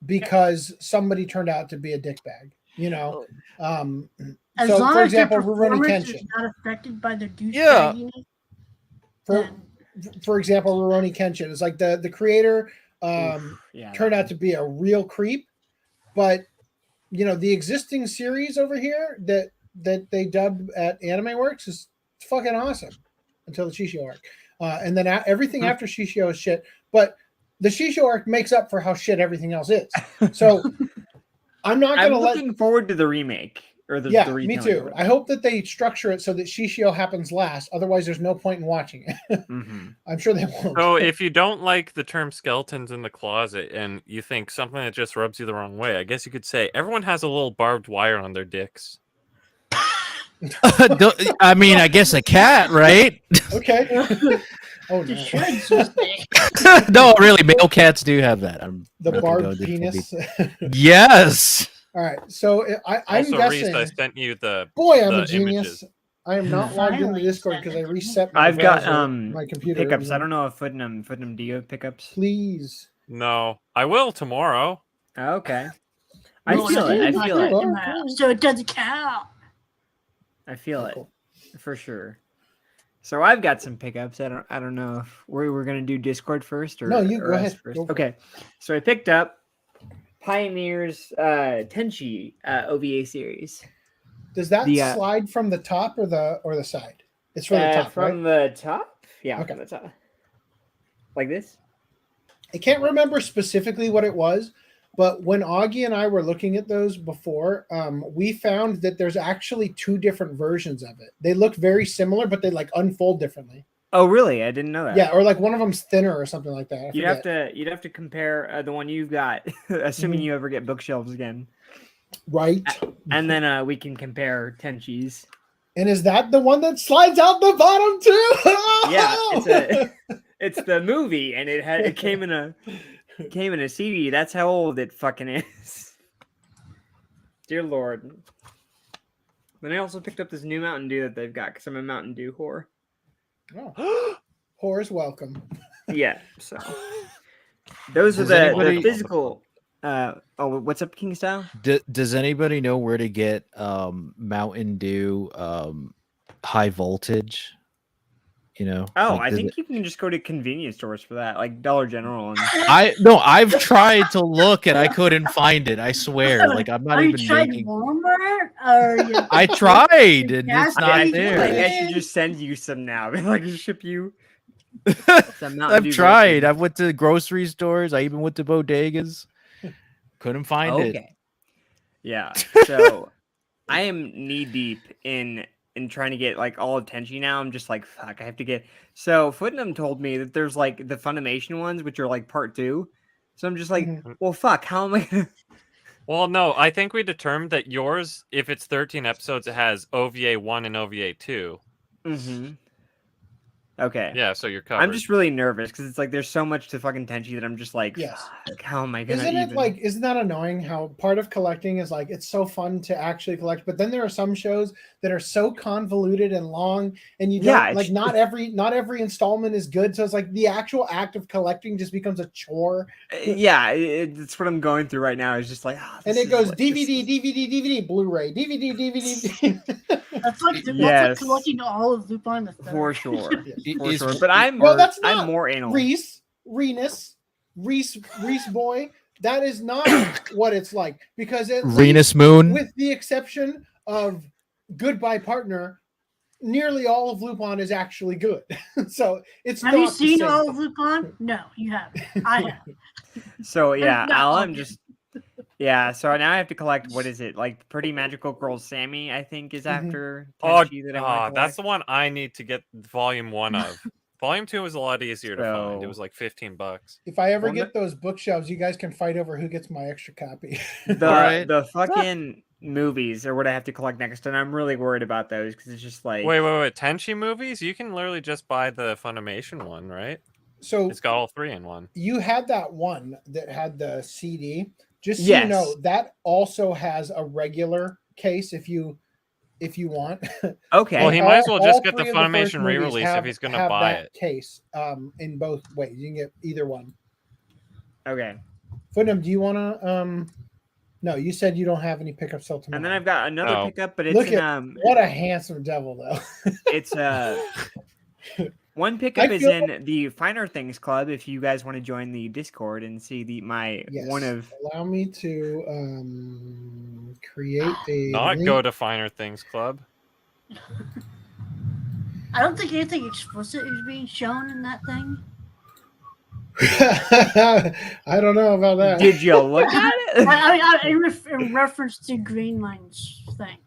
Speaker 8: because somebody turned out to be a dickbag.
Speaker 9: As
Speaker 8: so,
Speaker 9: long
Speaker 8: for
Speaker 9: as their
Speaker 8: example, Rurouni
Speaker 9: performance is
Speaker 8: Kenshin.
Speaker 9: not affected by their douchebagginess.
Speaker 8: For example, Rurouni Kenshin is like the creator turned out to be a real creep, but the existing series over here that they dubbed at Anime Works is fucking awesome until the Shishio arc, and then everything after Shishio is shit. But the Shishio arc makes up for how shit everything else is. So I'm looking
Speaker 17: forward to the remake. Or the
Speaker 8: me too. I hope that they structure it so that Shishio happens last. Otherwise, there's no point in watching it. I'm sure they won't.
Speaker 15: So if you don't like the term skeletons in the closet and you think something that just rubs you the wrong way, I guess you could say everyone has a little barbed wire on their dicks.
Speaker 14: I mean, I guess a cat, right?
Speaker 8: Okay. Oh
Speaker 14: no. No, really, male cats do have that.
Speaker 8: The barbed penis.
Speaker 14: Yes.
Speaker 8: All right, so I'm
Speaker 15: also,
Speaker 8: guessing.
Speaker 15: Reese, I sent you the
Speaker 8: I'm
Speaker 15: the
Speaker 8: a genius.
Speaker 15: images.
Speaker 8: I am not logged into Discord because I reset.
Speaker 17: I've got
Speaker 8: my computer
Speaker 17: pickups. I don't know if Footnum, do you have pickups?
Speaker 8: Please.
Speaker 15: No, I will tomorrow.
Speaker 17: Okay. I feel it.
Speaker 9: So it doesn't count.
Speaker 17: I feel it for sure. So I've got some pickups. I don't know if we're gonna do Discord first or
Speaker 8: no. You go ahead.
Speaker 17: First. Okay. So I picked up Pioneer's Tenchi OVA series.
Speaker 8: Does that slide from the top or the side? It's from the top.
Speaker 17: From
Speaker 8: right?
Speaker 17: the top? Yeah,
Speaker 8: okay.
Speaker 17: From the top. Like this?
Speaker 8: I can't remember specifically what it was, but when Augie and I were looking at those before, we found that there's actually 2 different versions of it. They look very similar, but they like unfold differently.
Speaker 17: Oh, really? I didn't know that.
Speaker 8: Yeah, or like one of them's thinner or something like that.
Speaker 17: You'd have to compare the one you've got, assuming you ever get bookshelves again.
Speaker 8: Right.
Speaker 17: And then we can compare Tenchi's.
Speaker 8: And is that the one that slides out the bottom too?
Speaker 17: Yeah, it's the movie, and it came in a CD. That's how old it fucking is. Dear Lord. Then I also picked up this new Mountain Dew that they've got because I'm a Mountain Dew whore.
Speaker 8: Oh. Whores welcome.
Speaker 17: Yeah, so those are the physical. What's up, King Style?
Speaker 14: Does anybody know where to get Mountain Dew high voltage? You know?
Speaker 17: Oh,
Speaker 14: like,
Speaker 17: I think you can just go to convenience stores for that, like Dollar General. And...
Speaker 14: I've tried to look and I couldn't find it. I swear, like I'm not even making.
Speaker 9: Walmart or
Speaker 14: I tried and it's not there.
Speaker 17: Like, I should just send you some now. Like ship you.
Speaker 14: I've tried. I went to grocery stores. I even went to bodegas. Couldn't find it.
Speaker 17: Yeah. So I am knee deep in trying to get like all of Tenchi now. I'm just like, fuck, I have to get. So Footnum told me that there's like the Funimation ones, which are like part 2. So I'm just like, well, fuck, how am I gonna...
Speaker 15: Well, no, I think we determined that yours, if it's 13 episodes, it has OVA 1 and OVA 2.
Speaker 17: Mm-hmm. Okay.
Speaker 15: Yeah, so you're covered.
Speaker 17: I'm just really nervous because it's like there's so much to fucking Tenchi that I'm just like, fuck, how am I gonna
Speaker 8: Isn't that annoying how part of collecting is like it's so fun to actually collect, but then there are some shows that are so convoluted and long and you don't like not every installment is good. So it's like the actual act of collecting just becomes a chore.
Speaker 17: Yeah, it's what I'm going through right now. It's just like
Speaker 8: and it goes DVD, Blu-ray, DVD.
Speaker 9: That's like collecting all of Lupin the Third.
Speaker 17: For sure. For sure. But I'm more anal.
Speaker 8: Reese boy. That is not what it's like because
Speaker 14: Renus Moon,
Speaker 8: with the exception of Goodbye Partner, nearly all of Lupin is actually good. So it's.
Speaker 9: Have you seen all of Lupin? No, you haven't. I have.
Speaker 17: So yeah, I'm just. Yeah, so now I have to collect. What is it like? Pretty Magical Girl Sammy, I think, is after.
Speaker 15: That's the one I need to get volume 1 of. Volume 2 was a lot easier to find. It was like $15.
Speaker 8: If I ever get those bookshelves, you guys can fight over who gets my extra copy.
Speaker 17: The fucking movies are what I have to collect next, and I'm really worried about those because it's just like.
Speaker 15: Wait! Tenchi movies? You can literally just buy the Funimation one, right?
Speaker 8: So
Speaker 15: it's got all 3 in one.
Speaker 8: You had that one that had the CD. Just so you know, that also has a regular case if you want.
Speaker 17: Okay.
Speaker 15: Well, he might as well just get the Funimation re-release if he's going to buy it.
Speaker 8: Case in both ways. You can get either one.
Speaker 17: Okay.
Speaker 8: Footnum, do you want to? No, you said you don't have any pickups till tomorrow.
Speaker 17: And then I've got another pickup, but it's
Speaker 8: what a handsome devil though.
Speaker 17: It's one pickup is in the Finer Things Club. If you guys want to join the Discord and see one of.
Speaker 8: Allow me to create a.
Speaker 15: Go to Finer Things Club.
Speaker 9: I don't think anything explicit is being shown in that thing.
Speaker 8: I don't know about that.
Speaker 17: Did you look at it?
Speaker 9: In reference to Greenland's thing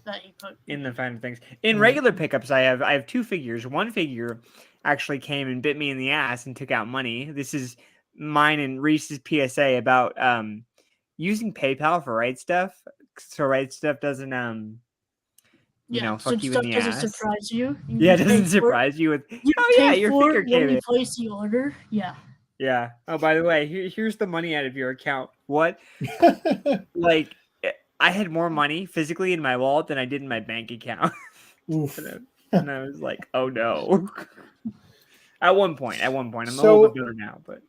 Speaker 9: that he put
Speaker 17: in the Finer Things. In regular pickups, I have 2 figures. One figure actually came and bit me in the ass and took out money. This is mine and Reese's PSA about using PayPal for Right Stuff, so Right Stuff doesn't fuck you in the ass.
Speaker 9: Doesn't surprise you.
Speaker 17: Yeah, it doesn't surprise you with. Your figure came in.
Speaker 9: You place the order. Yeah.
Speaker 17: Yeah. Oh, by the way, here's the money out of your account. What? Like, I had more money physically in my wallet than I did in my bank account. And I was like, oh no. At one point, I'm a little bit bitter now, but.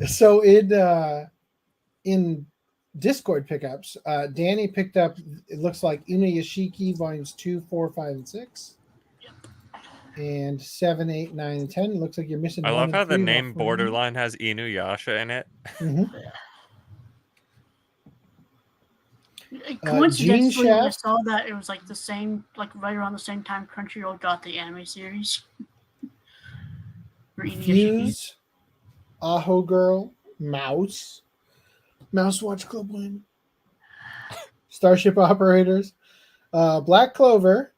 Speaker 8: So in Discord pickups, Danny picked up, it looks like Inuyashiki volumes 2, 4, 5, and 6. And 7, 8, 9, and 10. It looks like you're missing.
Speaker 15: I love how the name Borderline has Inuyasha in it.
Speaker 8: Mm-hmm.
Speaker 9: Coincidentally, when I saw that it was like the same, like right around the same time Crunchyroll got the anime series.
Speaker 8: Fuse, Aho Girl, Mouse Watch Club win, Starship Operators, Black Clover,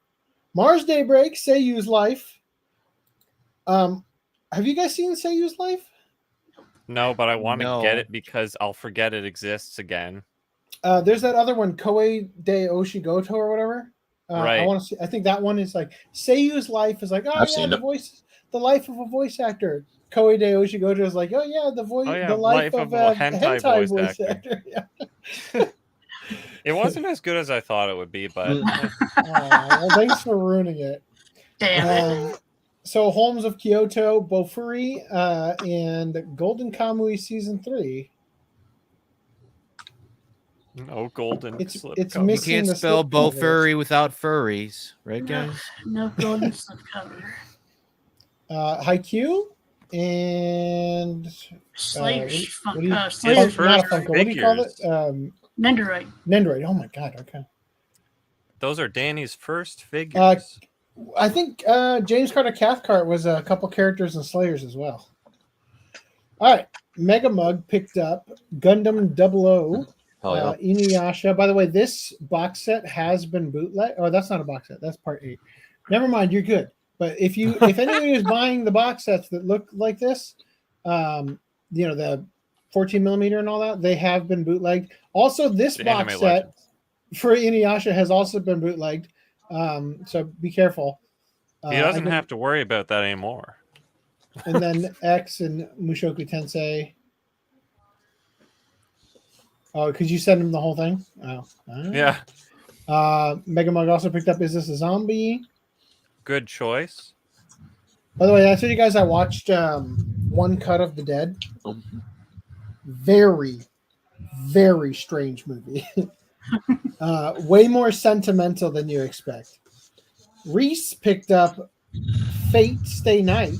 Speaker 8: Mars Daybreak, Seiyu's Life. Have you guys seen Seiyu's Life?
Speaker 15: No, but I want to get it because I'll forget it exists again.
Speaker 8: There's that other one, Koei de Oshigoto or whatever.
Speaker 15: Right.
Speaker 8: I want to see. I think that one is like Seiyu's Life is like, the life of a voice actor. Koei de Oshigoto is like, the life of a hentai voice actor. Yeah.
Speaker 15: It wasn't as good as I thought it would be, but
Speaker 8: well, thanks for ruining it.
Speaker 9: Damn it.
Speaker 8: So Holmes of Kyoto, Bofuri, and Golden Kamui Season 3.
Speaker 15: No golden.
Speaker 8: It's
Speaker 14: You can't spell Bofuri without furries, right, guys?
Speaker 9: No golden slipcover.
Speaker 8: Haikyuu and
Speaker 9: Slaves.
Speaker 8: not a
Speaker 9: Slaves.
Speaker 8: Funko. What do you call it?
Speaker 9: Nendoroid.
Speaker 8: Nendoroid. Oh my god. Okay.
Speaker 15: Those are Danny's first figures.
Speaker 8: I think James Carter Cathcart was a couple characters in Slayers as well. All right. Mega Mug picked up Gundam 00. Inuyasha. By the way, this box set has been bootleg. Oh, that's not a box set. That's part 8. Never mind. You're good. But if anybody is buying the box sets that look like this, the 14 millimeter and all that, they have been bootlegged. Also, this box set for Inuyasha has also been bootlegged. So be careful.
Speaker 15: He doesn't have to worry about that anymore.
Speaker 8: And then X and Mushoku Tensei. Oh, could you send him the whole thing? Oh,
Speaker 15: yeah.
Speaker 8: Mega Mug also picked up Is This a Zombie?
Speaker 15: Good choice.
Speaker 8: By the way, I told you guys I watched One Cut of the Dead. Very, very strange movie. Way more sentimental than you expect. Reese picked up Fate Stay Night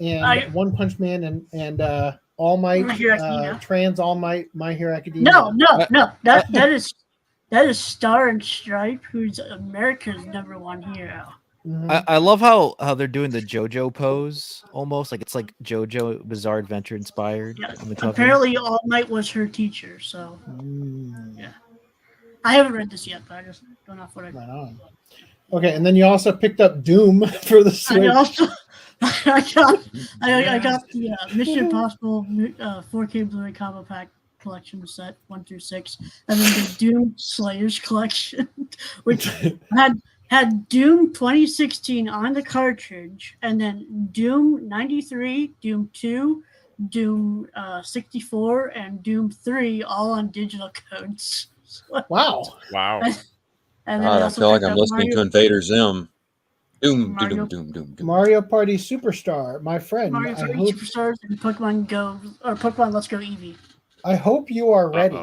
Speaker 8: and One Punch Man and All Might, Trans All Might, My Hero Academia.
Speaker 9: No. That is Star and Stripe, who's America's #1 hero.
Speaker 8: Mm-hmm.
Speaker 14: I love how they're doing the JoJo pose almost like it's like JoJo Bizarre Adventure inspired.
Speaker 9: Yeah.
Speaker 14: On the cover.
Speaker 9: Apparently, All Might was her teacher. So yeah, I haven't read this yet, but I just don't know what I.
Speaker 8: Right on. Okay, and then you also picked up Doom for the Switch.
Speaker 9: I got the Mission Impossible 4K Blu-ray combo pack collection set 1 through 6, and then the Doom Slayers collection, which had Doom 2016 on the cartridge, and then Doom 93, Doom 2, Doom 64, and Doom 3 all on digital codes.
Speaker 8: Wow.
Speaker 9: And then
Speaker 12: I feel like I'm listening to Invader Zim. Doom.
Speaker 8: Mario Party Superstar, my friend.
Speaker 9: Mario Party Superstars and Pokemon Go or Pokemon Let's Go Eevee.
Speaker 8: I hope you are ready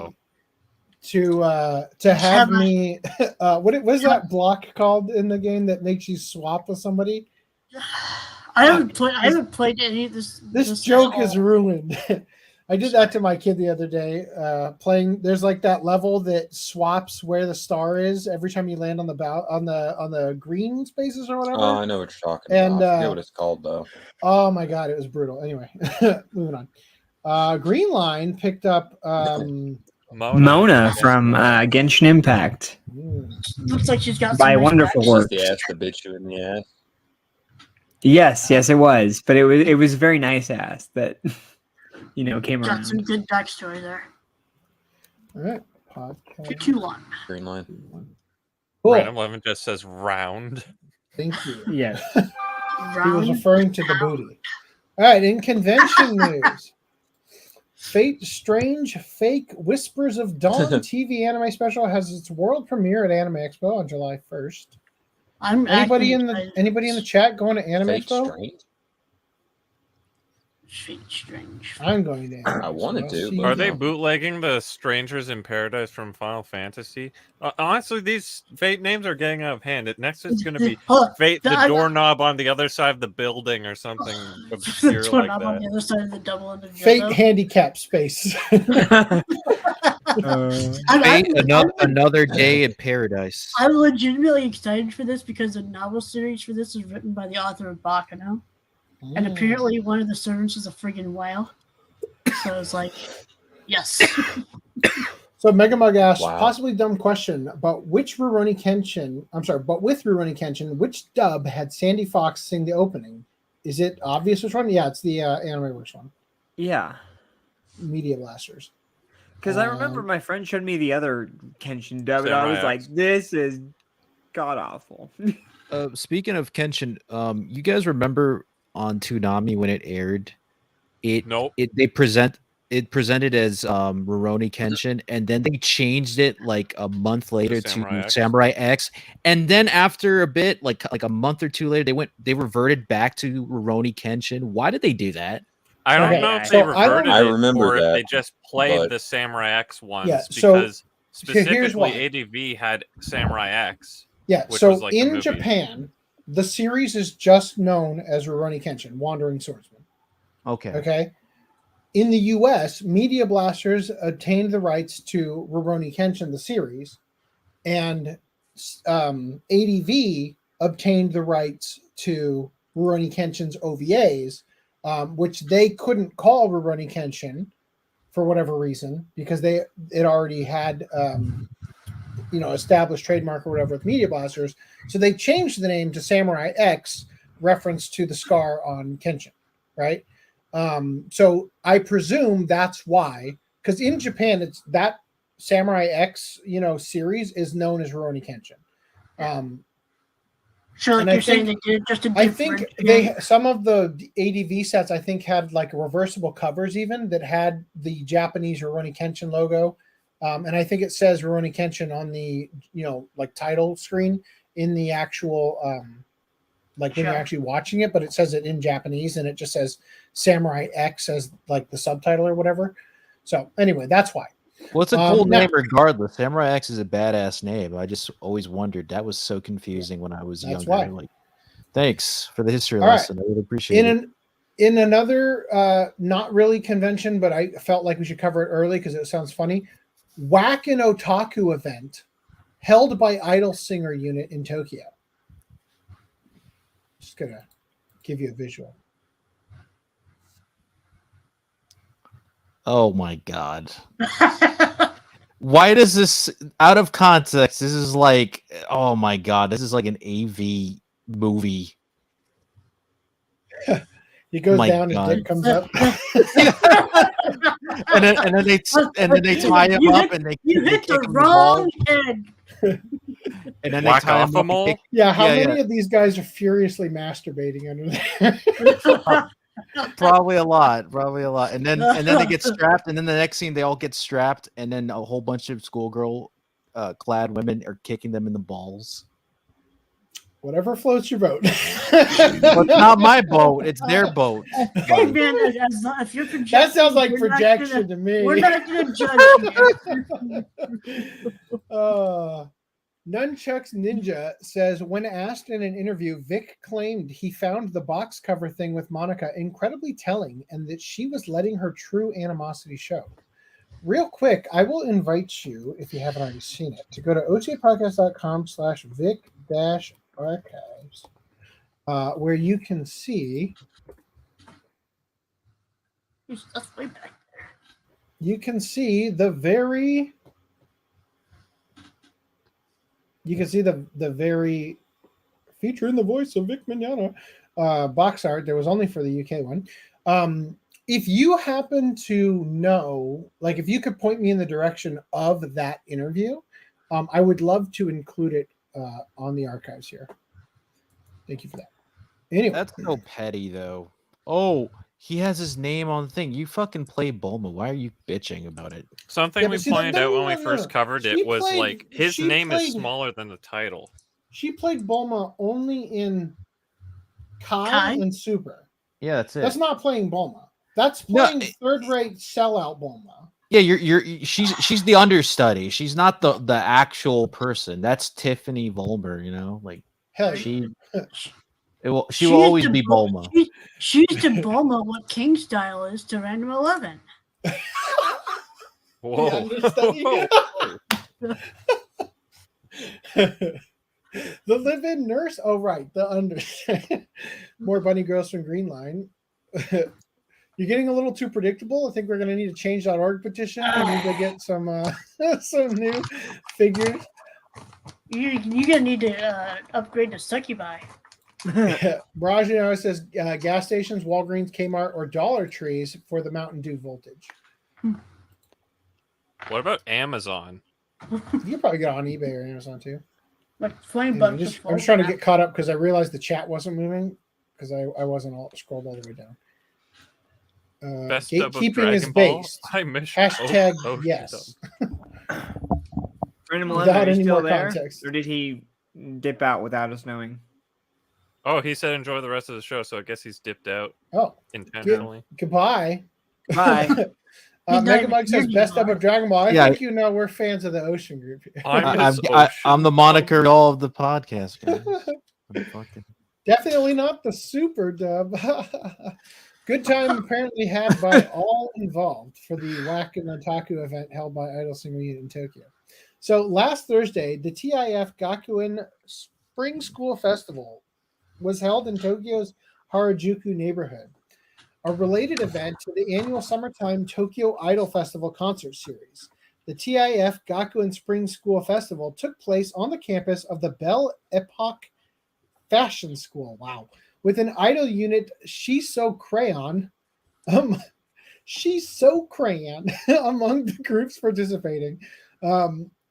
Speaker 8: to have me. What is that block called in the game that makes you swap with somebody?
Speaker 9: I haven't played any of this.
Speaker 8: This joke is ruined. I did that to my kid the other day. Playing, there's like that level that swaps where the star is every time you land on the green spaces or whatever.
Speaker 12: Oh, I know what you're talking about. I forget what it's called though.
Speaker 8: Oh my god, it was brutal. Anyway, moving on. Green Line picked up
Speaker 17: Mona from Genshin Impact.
Speaker 9: Looks like she's got
Speaker 17: by wonderful work.
Speaker 12: The ass that bit you in the ass.
Speaker 17: Yes, it was, but it was very nice ass that came around.
Speaker 9: Got some good backstory there.
Speaker 8: All right, podcast.
Speaker 9: 2-1.
Speaker 12: Green Line.
Speaker 8: Cool.
Speaker 15: Random 11 just says round.
Speaker 8: Thank you.
Speaker 17: Yes.
Speaker 8: He was referring to the booty. All right, in convention news. Fate Strange Fake Whispers of Dawn TV anime special has its world premiere at Anime Expo on July 1st. Anybody in the chat going to Anime Expo?
Speaker 12: Strange?
Speaker 9: Fate Strange.
Speaker 8: I'm going to.
Speaker 12: I wanted to. But
Speaker 15: Are they bootlegging the Strangers in Paradise from Final Fantasy? Honestly, these Fate names are getting out of hand. Next is going to be Fate, the doorknob on the other side of the building, or something obscure like that.
Speaker 9: On the other side of the double end of
Speaker 8: Fate handicap space.
Speaker 14: Another day in paradise.
Speaker 9: I'm legitimately excited for this because the novel series for this is written by the author of Bakano. And apparently one of the servants is a friggin' whale. So it's like, yes.
Speaker 8: So Megamug asked, possibly dumb question, but with Rurouni Kenshin, which dub had Sandy Fox sing the opening? Is it obvious which one? Yeah, it's the Anime Works one.
Speaker 17: Yeah.
Speaker 8: Media Blasters.
Speaker 17: Because I remember my friend showed me the other Kenshin dub, and I was like, this is god awful.
Speaker 14: Speaking of Kenshin, you guys remember on Toonami when it aired? It presented as Rurouni Kenshin, and then they changed it like a month later to Samurai X. And then after a bit, like a month or two later, they reverted back to Rurouni Kenshin. Why did they do that?
Speaker 15: I don't know if they reverted
Speaker 12: I
Speaker 15: it
Speaker 12: remember
Speaker 15: or if
Speaker 12: that,
Speaker 15: they just played
Speaker 12: but-
Speaker 15: the Samurai X ones
Speaker 8: Yeah, so
Speaker 15: because
Speaker 8: here's why.
Speaker 15: specifically ADV had Samurai X.
Speaker 8: Yeah,
Speaker 15: which
Speaker 8: so
Speaker 15: was like the
Speaker 8: in
Speaker 15: movie.
Speaker 8: Japan, the series is just known as Rurouni Kenshin, Wandering Swordsman.
Speaker 14: Okay.
Speaker 8: Okay. In the US, Media Blasters obtained the rights to Rurouni Kenshin, the series, and ADV obtained the rights to Rurouni Kenshin's OVAs, which they couldn't call Rurouni Kenshin for whatever reason, because it already had established trademark or whatever with Media Blasters. So they changed the name to Samurai X, reference to the scar on Kenshin, right? So I presume that's why, because in Japan, it's that Samurai X, series is known as Rurouni Kenshin.
Speaker 9: So like
Speaker 8: and
Speaker 9: you're saying they did just a
Speaker 8: I think some of the ADV sets I think had like reversible covers even that had the Japanese Rurouni Kenshin logo. And I think it says Rurouni Kenshin on the, like title screen in the actual, when you're actually watching it, but it says it in Japanese and it just says Samurai X as like the subtitle or whatever. So anyway, that's why.
Speaker 14: Well, it's a cool name regardless. Samurai X is a badass name. I just always wondered. That was so confusing when I was
Speaker 8: That's
Speaker 14: younger.
Speaker 8: why.
Speaker 14: Like, thanks for the history
Speaker 8: All right.
Speaker 14: lesson. I really appreciate it.
Speaker 8: In another, not really convention, but I felt like we should cover it early because it sounds funny. Whack-an-otaku event held by Idol Singer Unit in Tokyo. Just gonna give you a visual.
Speaker 14: Oh my god. Why does this, out of context, this is like, oh my god, this is like an AV movie.
Speaker 8: He goes
Speaker 14: My
Speaker 8: down
Speaker 14: God.
Speaker 8: and dick comes up.
Speaker 14: and then they tie him up and they
Speaker 9: hit
Speaker 14: kick
Speaker 9: the
Speaker 14: him
Speaker 9: wrong
Speaker 14: balls.
Speaker 9: head.
Speaker 14: And then they
Speaker 15: Whack
Speaker 14: tie
Speaker 15: off
Speaker 14: him
Speaker 15: a
Speaker 14: up and
Speaker 15: mole?
Speaker 14: kick-
Speaker 8: Yeah, how many of these guys are furiously masturbating under there?
Speaker 14: Probably a lot. And then they get strapped, and then the next scene they all get strapped, and then a whole bunch of schoolgirl clad women are kicking them in the balls.
Speaker 8: Whatever floats your boat.
Speaker 14: Well, it's not my boat, it's their boat.
Speaker 9: Hey man, if you're projecting,
Speaker 8: That sounds like
Speaker 9: we're not
Speaker 8: projection
Speaker 9: gonna-
Speaker 8: to me.
Speaker 9: We're not going to judge you.
Speaker 8: Nunchucks Ninja says, when asked in an interview, Vic claimed he found the box cover thing with Monica incredibly telling and that she was letting her true animosity show. Real quick, I will invite you, if you haven't already seen it, to go to ocapodcast.com/Vic-archives, where you can see
Speaker 9: That's way back.
Speaker 8: you can see the very featuring the voice of Vic Mignogna box art. There was only for the UK one. If you happen to know, like if you could point me in the direction of that interview, I would love to include it on the archives here. Thank you for that. Anyway,
Speaker 14: That's so petty though. Oh, he has his name on the thing. You fucking play Bulma. Why are you bitching about it?
Speaker 15: Something we pointed out when we first covered it was like his name is smaller than the title.
Speaker 8: She played Bulma only in Kai and Super.
Speaker 14: Yeah, that's it.
Speaker 8: That's not playing Bulma. That's playing third-rate sellout Bulma.
Speaker 14: Yeah, she's the understudy. She's not the actual person. That's Tiffany Vollmer, like
Speaker 8: Hell
Speaker 14: she will always be Bulma.
Speaker 9: She's to Bulma what King Style is to Random 11.
Speaker 15: Whoa.
Speaker 8: The live-in nurse. Oh, right. The understudy. more bunny girls from Green Line. You're getting a little too predictable. I think we're going to need to change that org petition. We need to get some new figures.
Speaker 9: You're gonna need to upgrade to Succubi.
Speaker 8: Brajano says gas stations, Walgreens, Kmart, or Dollar Trees for the Mountain Dew voltage.
Speaker 15: What about Amazon?
Speaker 8: You can probably get on eBay or Amazon too.
Speaker 9: Like $20
Speaker 8: I'm just trying to get caught up because I realized the chat wasn't moving because I wasn't scrolled all the way down.
Speaker 15: Best dub of
Speaker 8: Gatekeeping
Speaker 15: Dragon
Speaker 8: is
Speaker 15: Ball.
Speaker 8: based.
Speaker 15: I miss
Speaker 8: Hashtag
Speaker 15: oh,
Speaker 8: yes.
Speaker 17: Brandon
Speaker 8: Without
Speaker 17: Malone, are you
Speaker 8: any
Speaker 17: still
Speaker 8: more
Speaker 17: there?
Speaker 8: context.
Speaker 17: Or did he dip out without us knowing?
Speaker 15: Oh, he said enjoy the rest of the show, so I guess he's dipped out.
Speaker 8: Oh,
Speaker 15: intentionally.
Speaker 8: Goodbye.
Speaker 17: Bye.
Speaker 8: Mega Mike says best dub of Dragon Ball. I
Speaker 14: Yeah.
Speaker 8: think you know we're fans of the Ocean group.
Speaker 14: I'm the moniker all of the podcast, guys.
Speaker 8: Definitely not the super dub. Good time apparently had by all involved for the Whack-an-otaku event held by Idol Single Unit in Tokyo. So last Thursday, the TIF Gakuen Spring School Festival was held in Tokyo's Harajuku neighborhood, a related event to the annual summertime Tokyo Idol Festival concert series. The TIF Gakuen Spring School Festival took place on the campus of the Belle Epoque Fashion School. Wow. With an idol unit, She's So Crayon among the groups participating.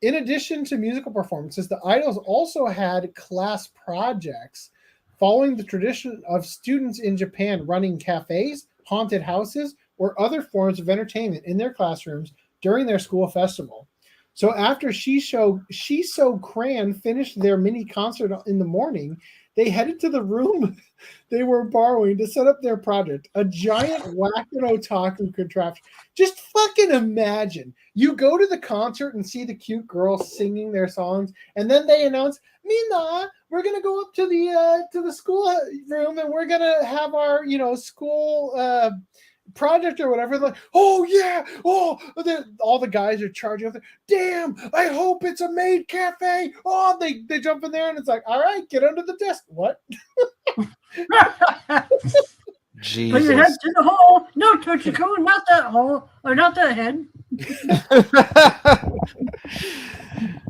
Speaker 8: In addition to musical performances, the idols also had class projects following the tradition of students in Japan running cafes, haunted houses, or other forms of entertainment in their classrooms during their school festival. So after She's So Crayon finished their mini concert in the morning, they headed to the room they were borrowing to set up their project, a giant Whack-an-otaku contraption. Just fucking imagine. You go to the concert and see the cute girls singing their songs, and then they announce, Mina, we're going to go up to the school room and we're going to have our, school project or whatever. Like, oh yeah, all the guys are charging up there. Damn, I hope it's a maid cafe. Oh, they jump in there and it's like, all right, get under the desk. What?
Speaker 14: Jesus.
Speaker 9: Put your head to the hole. No, Tochiko, not that hole or not that head.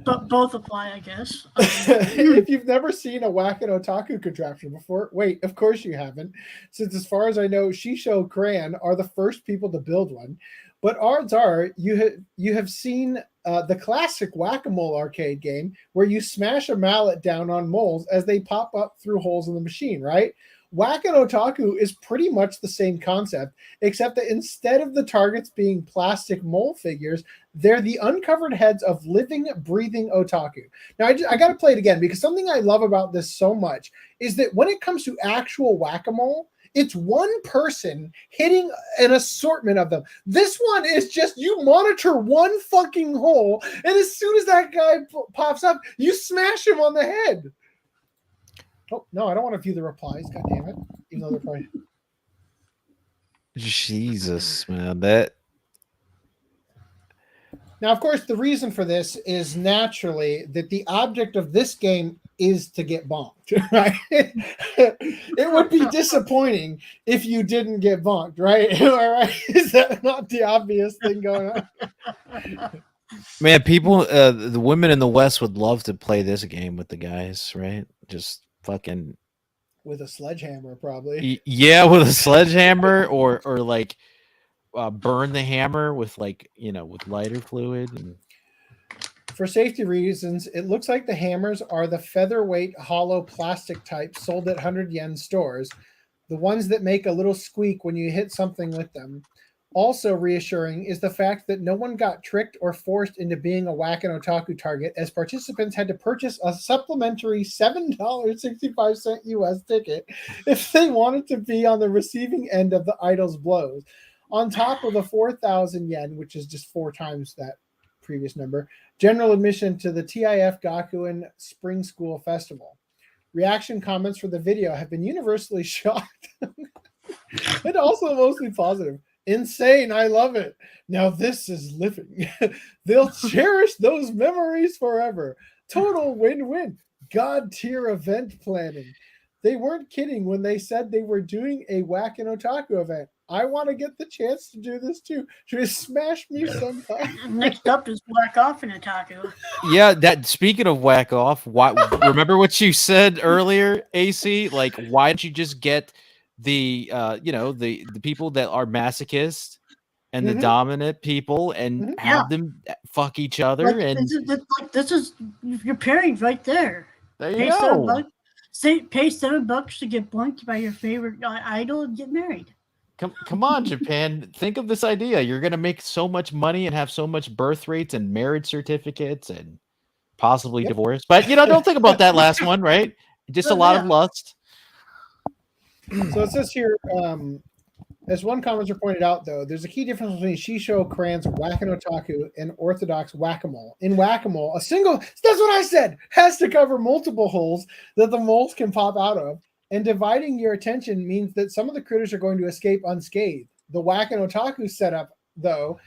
Speaker 9: But both apply, I guess.
Speaker 8: If you've never seen a Whack-an-otaku contraption before, wait, of course you haven't. Since as far as I know, Shisho Cran are the first people to build one. But odds are you have seen the classic Whack-a-Mole arcade game where you smash a mallet down on moles as they pop up through holes in the machine, right? Whack-an-otaku is pretty much the same concept, except that instead of the targets being plastic mole figures, they're the uncovered heads of living, breathing otaku. Now, I got to play it again because something I love about this so much is that when it comes to actual whack-a-mole, it's one person hitting an assortment of them. This one is just you monitor one fucking hole, and as soon as that guy pops up, you smash him on the head. Oh, no, I don't want to view the replies. God damn it. Even though they're probably...
Speaker 14: Jesus, man. That...
Speaker 8: Now, of course, the reason for this is naturally that the object of this game is to get bonked, right? It would be disappointing if you didn't get bonked, right? All right? Is that not the obvious thing going on?
Speaker 14: Man, people, the women in the West would love to play this game with the guys, right? Just fucking...
Speaker 8: With a sledgehammer, probably.
Speaker 14: Yeah, with a sledgehammer or like... burn the hammer with with lighter fluid. And...
Speaker 8: For safety reasons, it looks like the hammers are the featherweight hollow plastic type sold at 100 yen stores, the ones that make a little squeak when you hit something with them. Also reassuring is the fact that no one got tricked or forced into being a Whack-an-otaku target, as participants had to purchase a supplementary $7.65 US ticket if they wanted to be on the receiving end of the idol's blows. On top of the 4,000 yen, which is just 4 times that previous number, general admission to the TIF Gakuen Spring School Festival. Reaction comments for the video have been universally shocked and also mostly positive. Insane, I love it. Now this is living. They'll cherish those memories forever. Total win-win. God tier event planning. they weren't kidding when they said they were doing a Whack-an-otaku event. I want to get the chance to do this too. Just smash me sometime.
Speaker 9: Next up is Whack Off an Otaku.
Speaker 14: Yeah, that speaking of whack off, why remember what you said earlier, AC? Like, why don't you just get the the people that are masochists and the dominant people and have them fuck each other
Speaker 9: this is your pairing right there.
Speaker 14: There you go.
Speaker 9: Pay $7 to get bunked by your favorite idol and get married.
Speaker 14: Come on, Japan. Think of this idea. You're going to make so much money and have so much birth rates and marriage certificates and possibly divorce. But, don't think about that last one, right? Just a lot of lust.
Speaker 8: So it says here, as one commenter pointed out, though, there's a key difference between Shisho Kran's Whack-an-otaku and orthodox whack-a-mole. In whack-a-mole, that's what I said, has to cover multiple holes that the moles can pop out of. And dividing your attention means that some of the critters are going to escape unscathed. The Whack-an-otaku setup, though,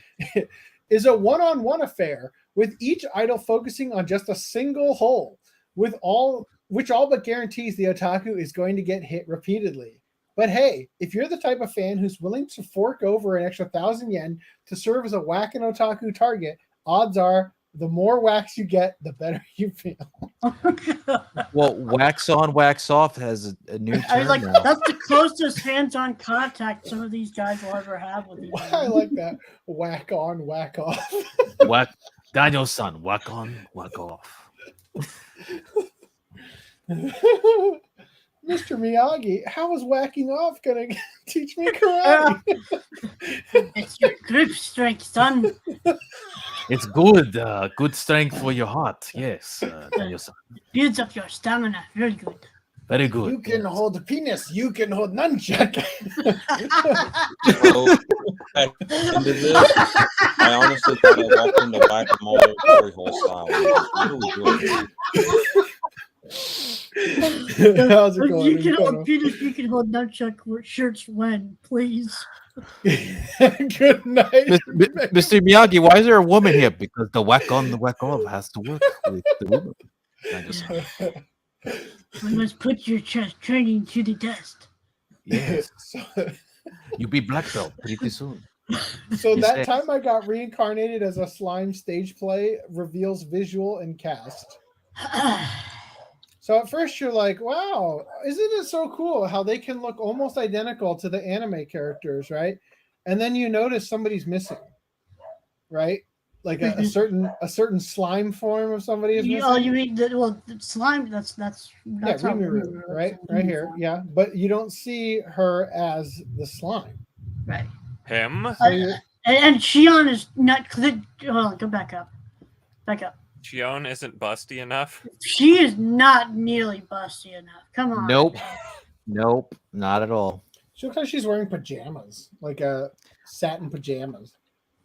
Speaker 8: is a one-on-one affair, with each idol focusing on just a single hole, which all but guarantees the otaku is going to get hit repeatedly. But hey, if you're the type of fan who's willing to fork over an extra 1,000 yen to serve as a Whack-an-otaku target, odds are the more wax you get, the better you feel.
Speaker 14: Well, wax on, wax off has a new term now.
Speaker 9: That's the closest hands-on contact some of these guys will ever have with each other.
Speaker 8: I like that. Whack on, whack off.
Speaker 14: Whack, Daniel-san, whack on, whack off.
Speaker 8: Mr. Miyagi, how is whacking off going to teach me karate?
Speaker 9: It's your grip strength, son.
Speaker 14: It's good. Good strength for your heart. Yes.
Speaker 9: Builds up your stamina. Very good.
Speaker 14: Very good.
Speaker 8: You can hold the penis. You can hold nunchuck.
Speaker 12: So, into this, I honestly thought I walked into whack-a-mole very whole style.
Speaker 8: How's it going?
Speaker 9: You can hold penis. You can hold nunchuck shirts when, please.
Speaker 8: Good night,
Speaker 14: Mr. Miyagi. Why is there a woman here? Because the whack on, the whack off has to work with the woman.
Speaker 9: We must put your training to the test.
Speaker 14: Yes. You'll be black belt pretty soon.
Speaker 8: So that time I got reincarnated as a slime stage play reveals visual and cast. So at first you're like, wow, isn't it so cool how they can look almost identical to the anime characters, right? And then you notice somebody's missing, right? Like a certain slime form of somebody is missing.
Speaker 9: Oh, you mean the slime? That's
Speaker 8: Rimiru, right? Right here, yeah. But you don't see her as the slime,
Speaker 9: right?
Speaker 15: Him
Speaker 9: and Shion is not. Hold on, go back up.
Speaker 15: Shion isn't busty enough.
Speaker 9: She is not nearly busty enough. Come on.
Speaker 14: Nope, not at all.
Speaker 8: She looks like she's wearing pajamas, like satin pajamas.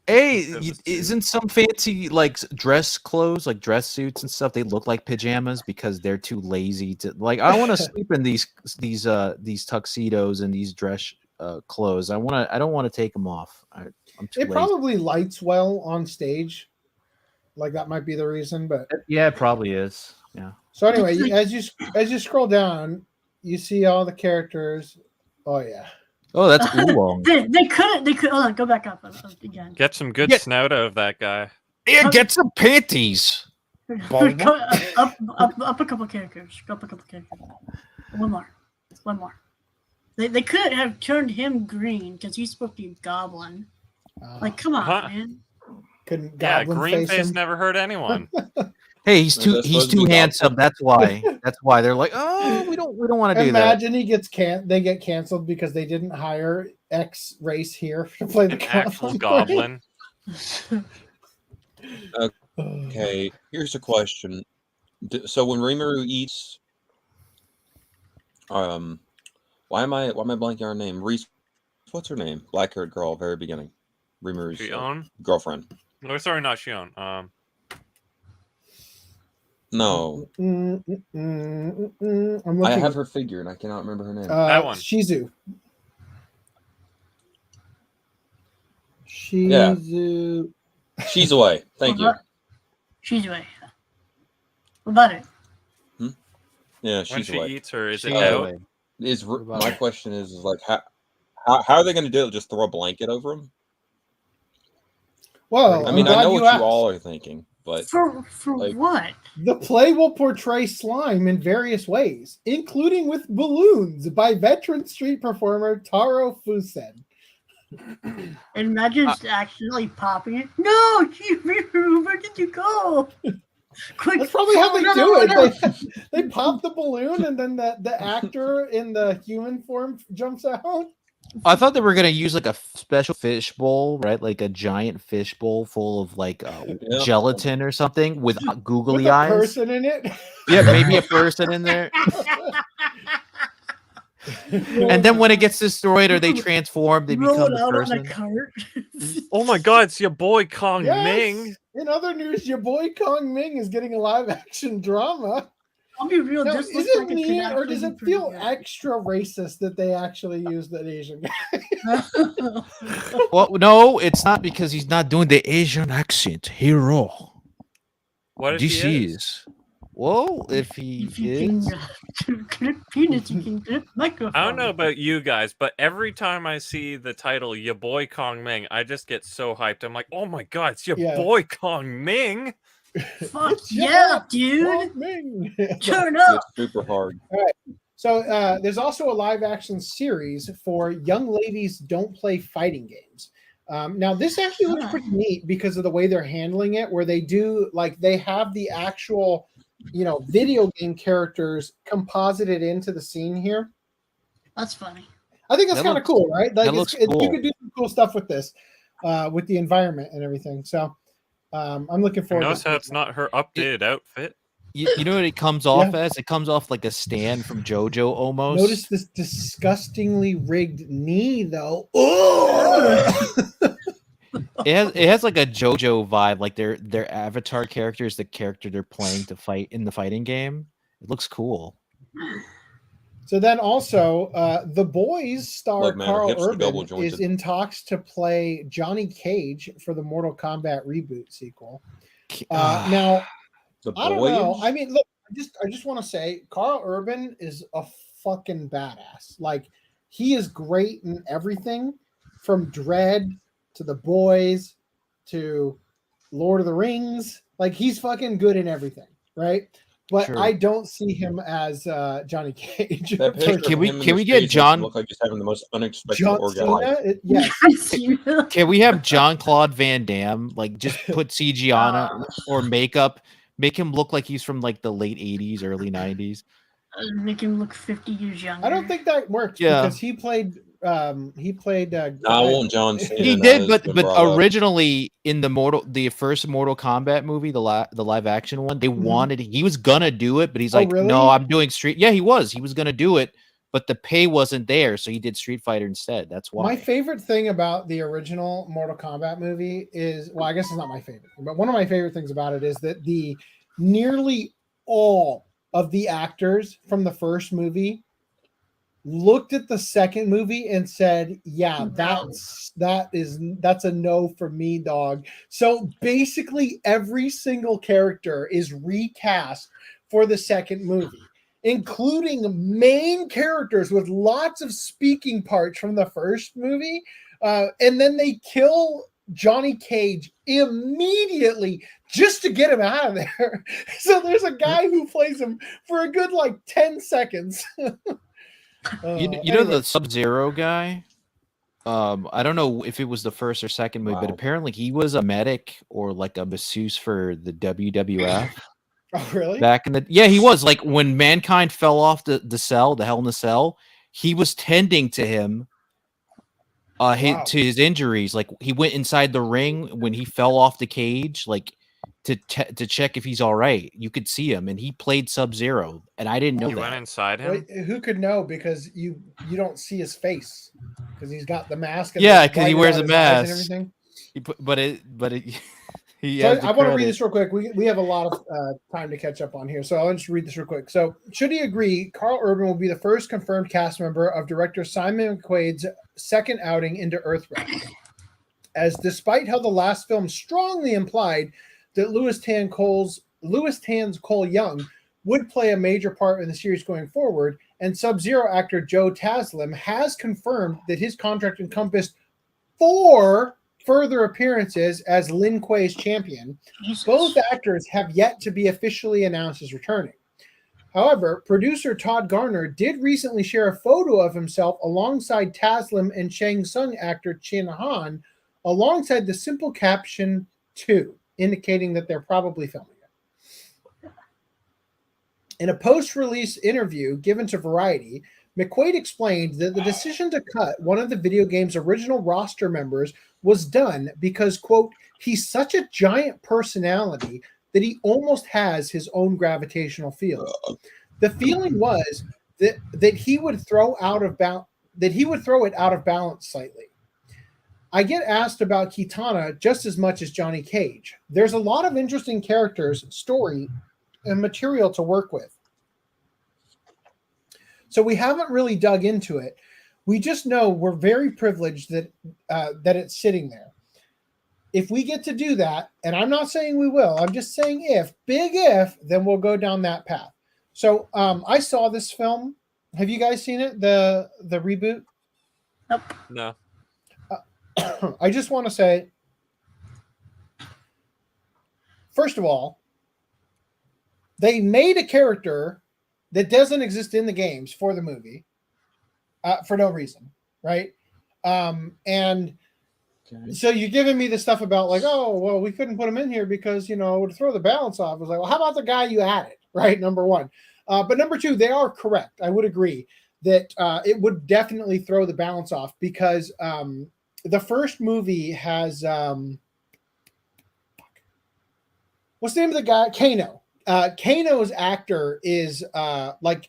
Speaker 14: Hey, isn't some fancy like dress clothes, like dress suits and stuff? They look like pajamas because they're too lazy to like. I want to sleep in these tuxedos and these dress clothes. I don't want to take them off. I'm too lazy.
Speaker 8: Probably lights well on stage. Like that might be the reason, but
Speaker 14: yeah, it probably is. Yeah.
Speaker 8: So anyway, as you scroll down, you see all the characters. Oh yeah.
Speaker 14: Oh, that's cool.
Speaker 9: They could. Hold on, go back up again.
Speaker 15: Get some good snout out of that guy.
Speaker 14: Yeah, get some panties.
Speaker 9: Up a couple characters. One more. They could have turned him green because he's supposed to be goblin. Like, come on, man.
Speaker 8: Couldn't
Speaker 15: green face never hurt anyone.
Speaker 14: Hey, he's too handsome. That's why. They're like, oh, we don't want to do that.
Speaker 8: Imagine they get canceled because they didn't hire X race here to play the
Speaker 15: actual goblin.
Speaker 12: Okay, here's a question. So when Rimiru eats, why am I blanking on her name? Reese, what's her name? Black-haired girl, very beginning. Rimuru's girlfriend.
Speaker 15: No, sorry, not Shion.
Speaker 12: No. I have her figure and I cannot remember her name.
Speaker 15: That one.
Speaker 8: Shizu.
Speaker 12: She's away. Thank you.
Speaker 9: She's away. What about it?
Speaker 12: Yeah,
Speaker 15: when
Speaker 12: she's
Speaker 15: she
Speaker 12: away.
Speaker 15: eats her? Is it
Speaker 14: She's
Speaker 15: out?
Speaker 14: away.
Speaker 12: My question is like how are they going to do it? Just throw a blanket over him?
Speaker 8: Well,
Speaker 12: I mean, I know what
Speaker 8: asked.
Speaker 12: you all are thinking, but
Speaker 9: For
Speaker 12: like,
Speaker 9: what?
Speaker 8: The play will portray slime in various ways, including with balloons by veteran street performer Taro Fusen.
Speaker 9: Imagine accidentally popping it. No, Rimiru, where did you go? Quick,
Speaker 8: That's probably how they do
Speaker 9: no.
Speaker 8: it. They pop the balloon, and then the actor in the human form jumps out.
Speaker 14: I thought they were gonna use like a special fish bowl, right? Like a giant fish bowl full of like gelatin or something with googly
Speaker 8: With a
Speaker 14: eyes.
Speaker 8: person in it.
Speaker 14: Yeah, maybe a person in there. And then when it gets destroyed or they transform, they become the person.
Speaker 9: On a cart.
Speaker 15: Oh my God! It's your boy Kongming.
Speaker 8: Yes. In other news, your boy Kongming is getting a live action drama.
Speaker 9: I'll be real.
Speaker 8: Now,
Speaker 9: This
Speaker 8: is
Speaker 9: looks
Speaker 8: it
Speaker 9: like
Speaker 8: neat,
Speaker 9: it
Speaker 8: or does it feel extra racist that they actually used an Asian guy?
Speaker 14: Well, no, it's not because he's not doing the Asian accent. Hero.
Speaker 15: What if
Speaker 14: This
Speaker 15: he
Speaker 14: is? Well, if he is.
Speaker 9: Clip penis, you can clip microphone.
Speaker 15: I don't know about you guys, but every time I see the title "Your Boy Kongming," I just get so hyped. I'm like, "Oh my God, it's your boy Kongming!"
Speaker 9: Fuck yeah, dude! Turn up.
Speaker 12: It's super hard.
Speaker 8: All right. So there's also a live action series for young ladies don't play fighting games. Now this actually looks pretty neat because of the way they're handling it, where they do like they have the actual, video game characters composited into the scene here.
Speaker 9: That's funny.
Speaker 8: I think that's kind of cool, right? Like
Speaker 14: looks
Speaker 8: you
Speaker 14: cool.
Speaker 8: could do some cool stuff with this, with the environment and everything. So I'm looking forward.
Speaker 15: Notice how it's not her updated outfit.
Speaker 14: You know what it comes off as? It comes off like a stand from JoJo almost.
Speaker 8: Notice this disgustingly rigged knee, though. Oh!
Speaker 14: It has like a JoJo vibe, like their avatar character is the character they're playing to fight in the fighting game. It looks cool.
Speaker 8: So then also, The Boys star
Speaker 12: Look, man,
Speaker 8: Carl
Speaker 12: hips are double
Speaker 8: Urban
Speaker 12: jointed.
Speaker 8: is in talks to play Johnny Cage for the Mortal Kombat reboot sequel. Now, I don't know. I mean, look, I just want to say Carl Urban is a fucking badass. Like, he is great in everything from Dread to The Boys to Lord of the Rings. Like, he's fucking good in everything, right? But
Speaker 14: Sure.
Speaker 8: I don't see him as Johnny Cage.
Speaker 12: That picture
Speaker 14: Can
Speaker 12: of
Speaker 14: we
Speaker 12: him in
Speaker 14: can
Speaker 12: the
Speaker 14: we get
Speaker 12: streets
Speaker 14: John?
Speaker 12: look like he's having the most unexpected
Speaker 8: John
Speaker 12: orgasm.
Speaker 8: Cena? Yes.
Speaker 14: Can we have Jean-Claude Van Damme like just put CG on it or makeup, make him look like he's from like the late 80s, early 90s?
Speaker 9: Make him look 50 years younger.
Speaker 8: I don't think that worked because he played.
Speaker 12: I want John Cena.
Speaker 14: He
Speaker 12: now
Speaker 14: did,
Speaker 12: that
Speaker 14: but
Speaker 12: it's been brought up.
Speaker 14: originally in the first Mortal Kombat movie, the live action one, they wanted he was gonna do it, but he's like,
Speaker 8: really?
Speaker 14: no, I'm doing Street. Yeah, he was gonna do it, but the pay wasn't there, so he did Street Fighter instead. That's why.
Speaker 8: My favorite thing about the original Mortal Kombat movie is, well, I guess it's not my favorite, but one of my favorite things about it is that the nearly all of the actors from the first movie looked at the second movie and said, yeah, that's a no for me, dog. So basically every single character is recast for the second movie, including main characters with lots of speaking parts from the first movie. And then they kill Johnny Cage immediately just to get him out of there. So there's a guy who plays him for a good 10 seconds.
Speaker 14: You know the Sub-Zero guy? I don't know if it was the first or second movie, but apparently he was a medic or like a masseuse for the WWF.
Speaker 8: Oh, really?
Speaker 14: Back in he was like when Mankind fell off the Hell in the Cell, he was tending to him to his injuries. Like he went inside the ring when he fell off the cage, like to check if he's all right. You could see him, and he played Sub-Zero, and I didn't know
Speaker 15: You went inside him?
Speaker 8: Wait, who could know? Because you don't see his face because he's got the mask. And
Speaker 14: because he wears a
Speaker 8: and
Speaker 14: mask.
Speaker 8: everything.
Speaker 14: I
Speaker 8: want to read this real quick. We have a lot of time to catch up on here, so I'll just read this real quick. So, should he agree, Carl Urban will be the first confirmed cast member of director Simon McQuaid's second outing into Earthrealm. As despite how the last film strongly implied that Louis Tan's Cole Young would play a major part in the series going forward, and Sub-Zero actor Joe Taslim has confirmed that his contract encompassed 4 further appearances as Lin Kuei's champion.
Speaker 9: Jesus.
Speaker 8: Both actors have yet to be officially announced as returning. However, producer Todd Garner did recently share a photo of himself alongside Taslim and Shang Tsung actor Chin Han, alongside the simple caption 2, indicating that they're probably filming it. In a post-release interview given to Variety, McQuaid explained that the decision to cut one of the video game's original roster members was done because, quote, he's such a giant personality that he almost has his own gravitational field. The feeling was that he would throw it out of balance slightly. I get asked about Kitana just as much as Johnny Cage. There's a lot of interesting characters, story, and material to work with. So we haven't really dug into it. We just know we're very privileged that it's sitting there. If we get to do that, and I'm not saying we will, I'm just saying if, big if, then we'll go down that path. So I saw this film. Have you guys seen it? The reboot?
Speaker 9: Nope.
Speaker 15: No.
Speaker 8: I just want to say, first of all, they made a character that doesn't exist in the games for the movie for no reason, right? And so you're giving me the stuff about like, oh, well, we couldn't put him in here because, you know, to throw the balance off. I was like, well, how about the guy you added, right? Number one. But number two, they are correct. I would agree that it would definitely throw the balance off because the first movie has what's the name of the guy? Kano. Kano's actor is like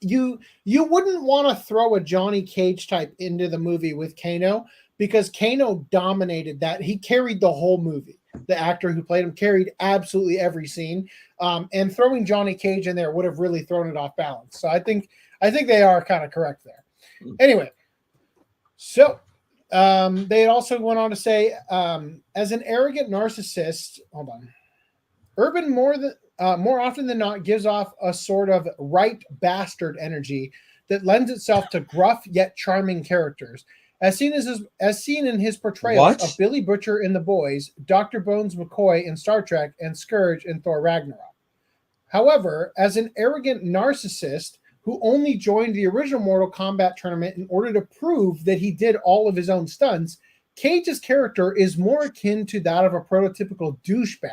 Speaker 8: you wouldn't want to throw a Johnny Cage type into the movie with Kano because Kano dominated that. He carried the whole movie. The actor who played him carried absolutely every scene. And throwing Johnny Cage in there would have really thrown it off balance. So I think they are kind of correct there. Anyway, so they also went on to say, as an arrogant narcissist, hold on, Urban more often than not gives off a sort of right bastard energy that lends itself to gruff yet charming characters. As seen in his portrayal of Billy Butcher in The Boys, Dr. Bones McCoy in Star Trek, and Scourge in Thor Ragnarok. However, as an arrogant narcissist who only joined the original Mortal Kombat tournament in order to prove that he did all of his own stunts, Cage's character is more akin to that of a prototypical douchebag.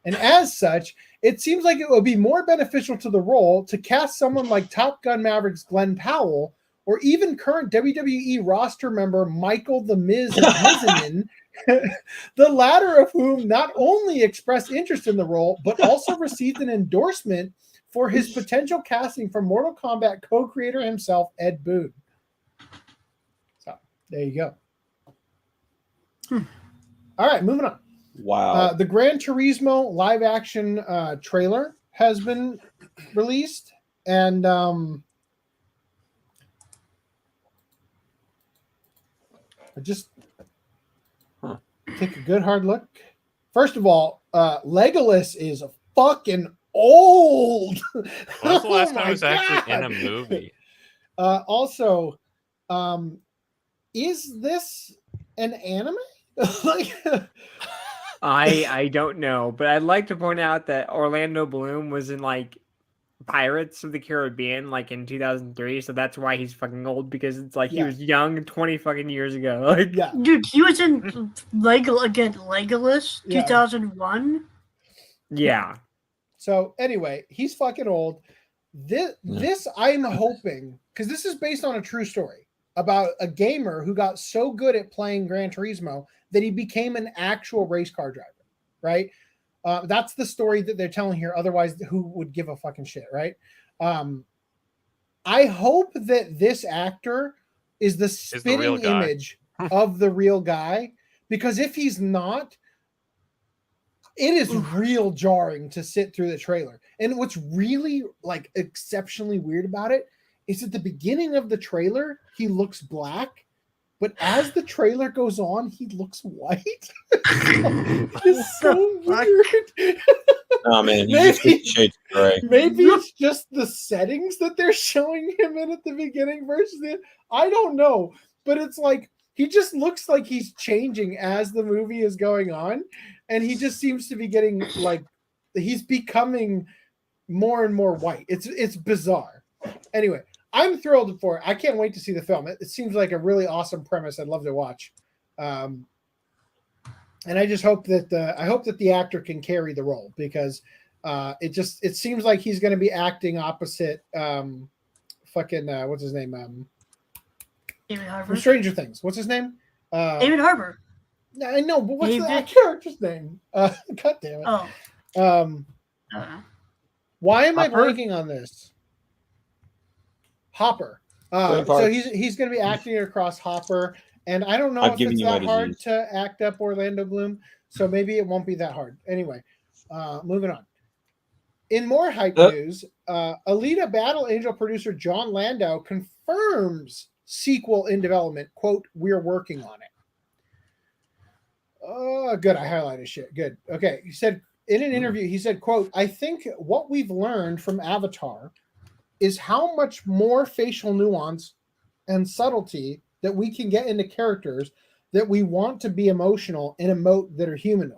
Speaker 8: And as such, it seems like it would be more beneficial to the role to cast someone like Top Gun Maverick's Glenn Powell, or even current WWE roster member Michael the Miz Mizanin, the latter of whom not only expressed interest in the role, but also received an endorsement for his potential casting from Mortal Kombat co-creator himself, Ed Boon. So, there you go. All right, moving on.
Speaker 12: Wow.
Speaker 8: The Gran Turismo live-action trailer has been released, and just take a good hard look. First of all, Legolas is fucking old.
Speaker 15: When was the last time he was actually in a movie?
Speaker 8: Also, is this an anime? Like,
Speaker 17: I don't know, but I'd like to point out that Orlando Bloom was in like Pirates of the Caribbean like in 2003, so that's why he's fucking old, because it's like he was young 20 fucking years ago. Like,
Speaker 9: dude, he was in Legolas 2001.
Speaker 17: Yeah.
Speaker 8: So anyway, he's fucking old. This I'm hoping, because this is based on a true story about a gamer who got so good at playing Gran Turismo that he became an actual race car driver, right? That's the story that they're telling here. Otherwise, who would give a fucking shit, right? I hope that this actor is the spitting image of the real guy, because if he's not, it is real jarring to sit through the trailer. And what's really like exceptionally weird about it is at the beginning of the trailer, he looks black. But as the trailer goes on, he looks white. It's so weird.
Speaker 12: Oh man, you just
Speaker 8: maybe,
Speaker 12: shades of gray.
Speaker 8: maybe it's just the settings that they're showing him in at the beginning versus the. I don't know, but it's like he just looks like he's changing as the movie is going on, and he just seems to be getting like he's becoming more and more white. It's bizarre. Anyway, I'm thrilled for it. I can't wait to see the film. It seems like a really awesome premise. I'd love to watch. And I just hope that the actor can carry the role, because it seems like he's going to be acting opposite what's his name,
Speaker 9: David Harbour.
Speaker 8: from Stranger Things. What's his name?
Speaker 9: David Harbour.
Speaker 8: I know, but what's that character's name? God damn it.
Speaker 9: Oh.
Speaker 8: Why am I
Speaker 9: Hopper?
Speaker 8: blanking on this? Hopper. So he's going to be acting across Hopper, and I don't know if it's that hard to act up Orlando Bloom, so maybe it won't be that hard. Anyway, moving on. In more hype news, Alita Battle Angel producer John Landau confirms sequel in development. Quote, "We're working on it." Oh, good. I highlighted shit. Good. Okay. He said in an interview, he said, quote, "I think what we've learned from Avatar is how much more facial nuance and subtlety that we can get into characters that we want to be emotional and emote that are humanoid.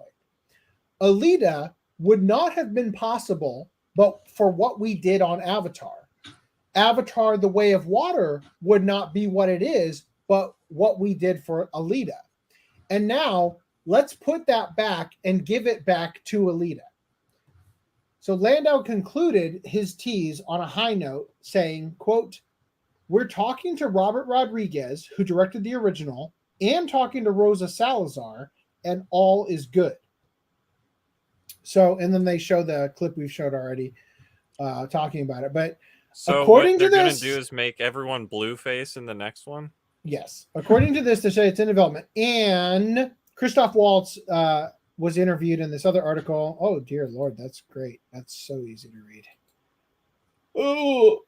Speaker 8: Alita would not have been possible but for what we did on Avatar. Avatar, The Way of Water would not be what it is, but what we did for Alita. And now let's put that back and give it back to Alita." So Landau concluded his tease on a high note, saying, quote, "We're talking to Robert Rodriguez, who directed the original, and talking to Rosa Salazar, and all is good." So, and then they show the clip we've showed already, talking about it. But
Speaker 15: so
Speaker 8: according
Speaker 15: what
Speaker 8: to
Speaker 15: they're
Speaker 8: this,
Speaker 15: going to do is make everyone blue face in the next one?
Speaker 8: yes. According to this, they say it's in development. And Christoph Waltz was interviewed in this other article. Oh, dear Lord, that's great. That's so easy to read. Oh.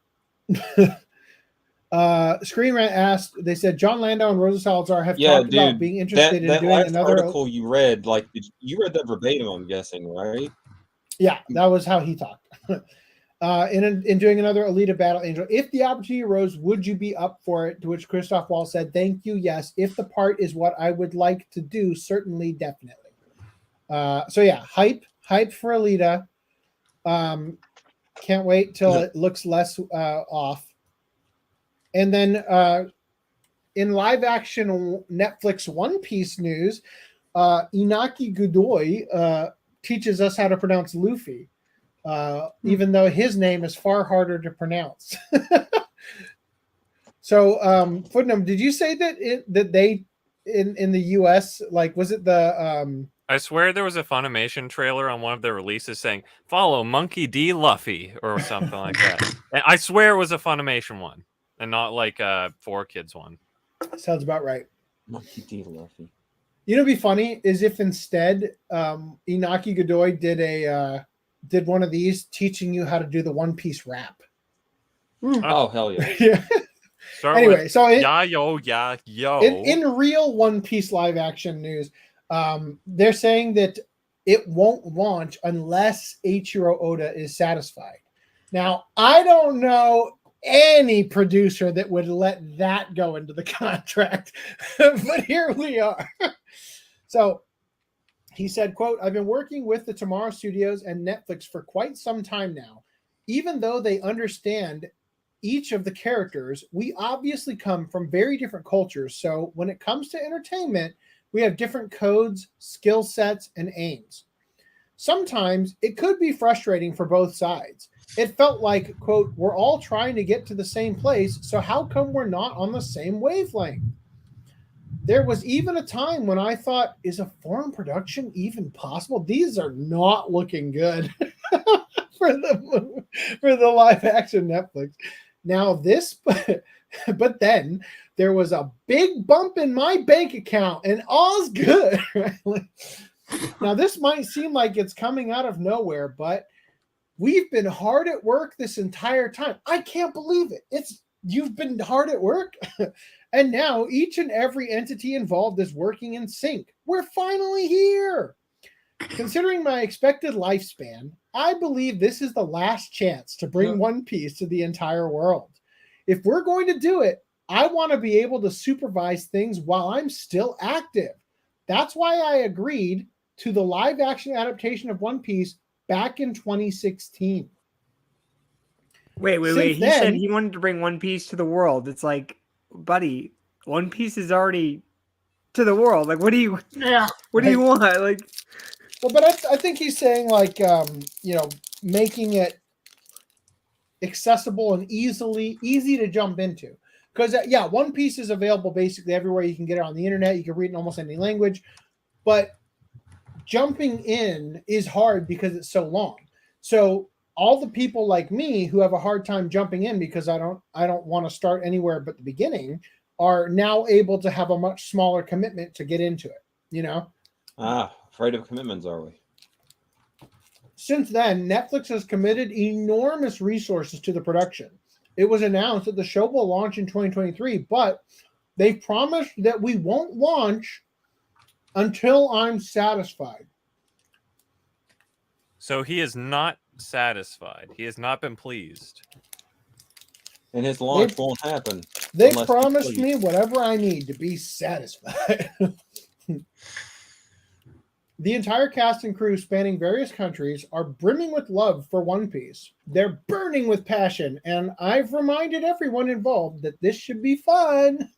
Speaker 8: Screen Rant asked, they said John Landau and Rosa Salazar have talked about being interested in
Speaker 12: that
Speaker 8: doing
Speaker 12: last
Speaker 8: another
Speaker 12: article you read, like you read that verbatim, I'm guessing, right?
Speaker 8: Yeah, that was how he talked. In doing another Alita Battle Angel. If the opportunity arose, would you be up for it? To which Christoph Waltz said, "Thank you, yes. If the part is what I would like to do, certainly, definitely." So yeah, hype for Alita. Can't wait till it looks less off. And then in live action Netflix One Piece news, Inaki Godoy teaches us how to pronounce Luffy, even though his name is far harder to pronounce. So, Footnote, did you say that they in the US, like, was it the
Speaker 15: I swear there was a Funimation trailer on one of their releases saying, "Follow Monkey D. Luffy," or something like that. And I swear it was a Funimation one and not like a 4Kids one.
Speaker 8: Sounds about right.
Speaker 12: Monkey D. Luffy.
Speaker 8: You know, what'd be funny is if instead Inaki Godoy did one of these teaching you how to do the One Piece rap.
Speaker 12: Oh, hell yeah.
Speaker 8: Yeah. Anyway, so in real One Piece live action news, they're saying that it won't launch unless Eiichiro Oda is satisfied. Now, I don't know any producer that would let that go into the contract, but here we are. So he said, quote, "I've been working with the Tomorrow Studios and Netflix for quite some time now. Even though they understand each of the characters, we obviously come from very different cultures. So when it comes to entertainment, we have different codes, skill sets, and aims. Sometimes it could be frustrating for both sides. It felt like, quote, we're all trying to get to the same place, so how come we're not on the same wavelength? There was even a time when I thought, is a foreign production even possible? These are not looking good for the live action Netflix. Now this, but then there was a big bump in my bank account and all's good. Right? Now this might seem like it's coming out of nowhere, but we've been hard at work this entire time. I can't believe it. You've been hard at work. And now each and every entity involved is working in sync. We're finally here. Considering my expected lifespan, I believe this is the last chance to bring One Piece to the entire world. If we're going to do it, I want to be able to supervise things while I'm still active. That's why I agreed to the live-action adaptation of One Piece back in 2016.
Speaker 17: Wait. He said he wanted to bring One Piece to the world. It's like, buddy, One Piece is already to the world. Like, what do you want? Like,
Speaker 8: well, but I think he's saying, like, making it accessible and easy to jump into. Because, One Piece is available basically everywhere. You can get it on the internet. You can read it in almost any language. But jumping in is hard because it's so long. So all the people like me who have a hard time jumping in because I don't want to start anywhere but the beginning are now able to have a much smaller commitment to get into it,
Speaker 12: Afraid of commitments, are we?
Speaker 8: Since then, Netflix has committed enormous resources to the production. It was announced that the show will launch in 2023, but they promised that we won't launch until I'm satisfied.
Speaker 15: So he is not satisfied. He has not been pleased.
Speaker 12: And his launch won't happen.
Speaker 8: They promised me whatever I need to be satisfied. The entire cast and crew spanning various countries are brimming with love for One Piece. They're burning with passion, and I've reminded everyone involved that this should be fun.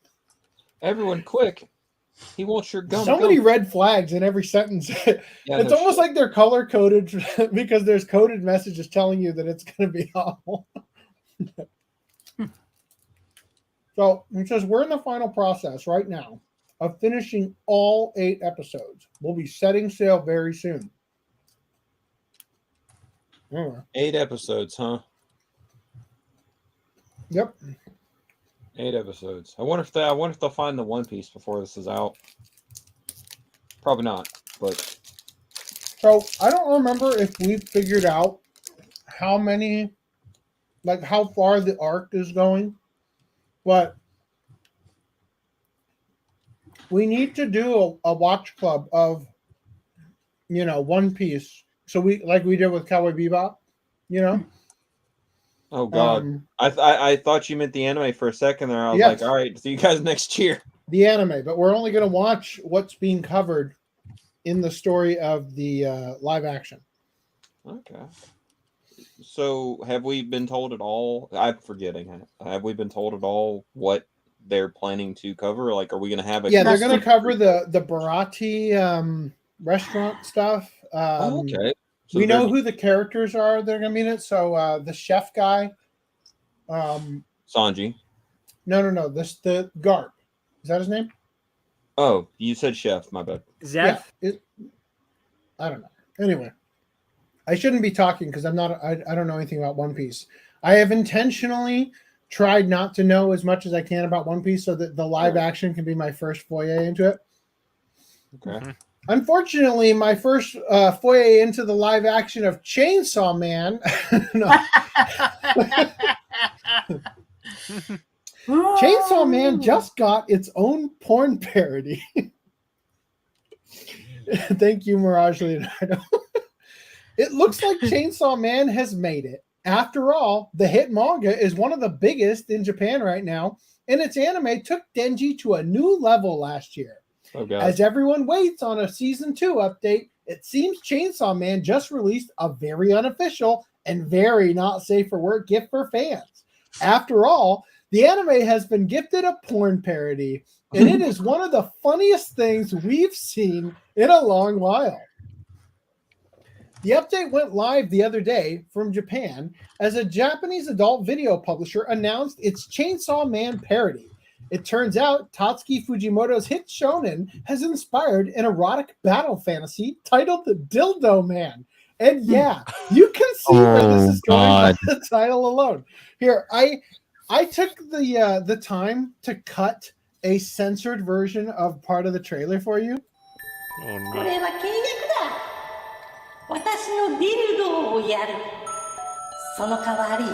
Speaker 12: Everyone, quick. He wants your gum.
Speaker 8: So many red flags in every sentence. It's almost like they're color-coded because there's coded messages telling you that it's going to be awful. So it says we're in the final process right now of finishing all 8 episodes. We'll be setting sail very soon.
Speaker 12: 8 episodes, huh?
Speaker 8: Yep.
Speaker 12: 8 episodes. I wonder if they'll find the One Piece before this is out. Probably not, but
Speaker 8: so I don't remember if we figured out how far the arc is going, but we need to do a watch club of One Piece. So we did with Cowboy Bebop,
Speaker 12: Oh God! I thought you meant the anime for a second there. I was like, all right, see you guys next year.
Speaker 8: The anime, but we're only going to watch what's being covered in the story of the live action.
Speaker 12: Okay. So have we been told at all? I'm forgetting. Have we been told at all what they're planning to cover? Like, are we going to have a?
Speaker 8: Yeah, they're going to cover the Bharati restaurant stuff.
Speaker 12: Okay. So
Speaker 8: we know who the characters are that are going to be in it. So the chef guy.
Speaker 12: Sanji.
Speaker 8: No. The Garp. Is that his name?
Speaker 12: Oh, you said chef. My bad.
Speaker 17: Zeph?
Speaker 8: Yeah, I don't know. Anyway, I shouldn't be talking because I don't know anything about One Piece. I have intentionally tried not to know as much as I can about One Piece so that the live action can be my first foyer into it.
Speaker 12: Okay.
Speaker 8: Unfortunately, my first foyer into the live action of Chainsaw Man. Chainsaw Man just got its own porn parody. Thank you, Mirage Leonardo. It looks like Chainsaw Man has made it. After all, the hit manga is one of the biggest in Japan right now, and its anime took Denji to a new level last year.
Speaker 12: Oh, God.
Speaker 8: As everyone waits on a season 2 update, it seems Chainsaw Man just released a very unofficial and very not safe for work gift for fans. After all, the anime has been gifted a porn parody, and it is one of the funniest things we've seen in a long while. The update went live the other day from Japan as a Japanese adult video publisher announced its Chainsaw Man parody. It turns out Tatsuki Fujimoto's hit shonen has inspired an erotic battle fantasy titled The Dildo Man. And yeah, you can see where this is going by the title alone. Here, I took the time to cut a censored version of part of the trailer for you.
Speaker 15: Oh, no.
Speaker 19: 私のディルドをやる。その代わり、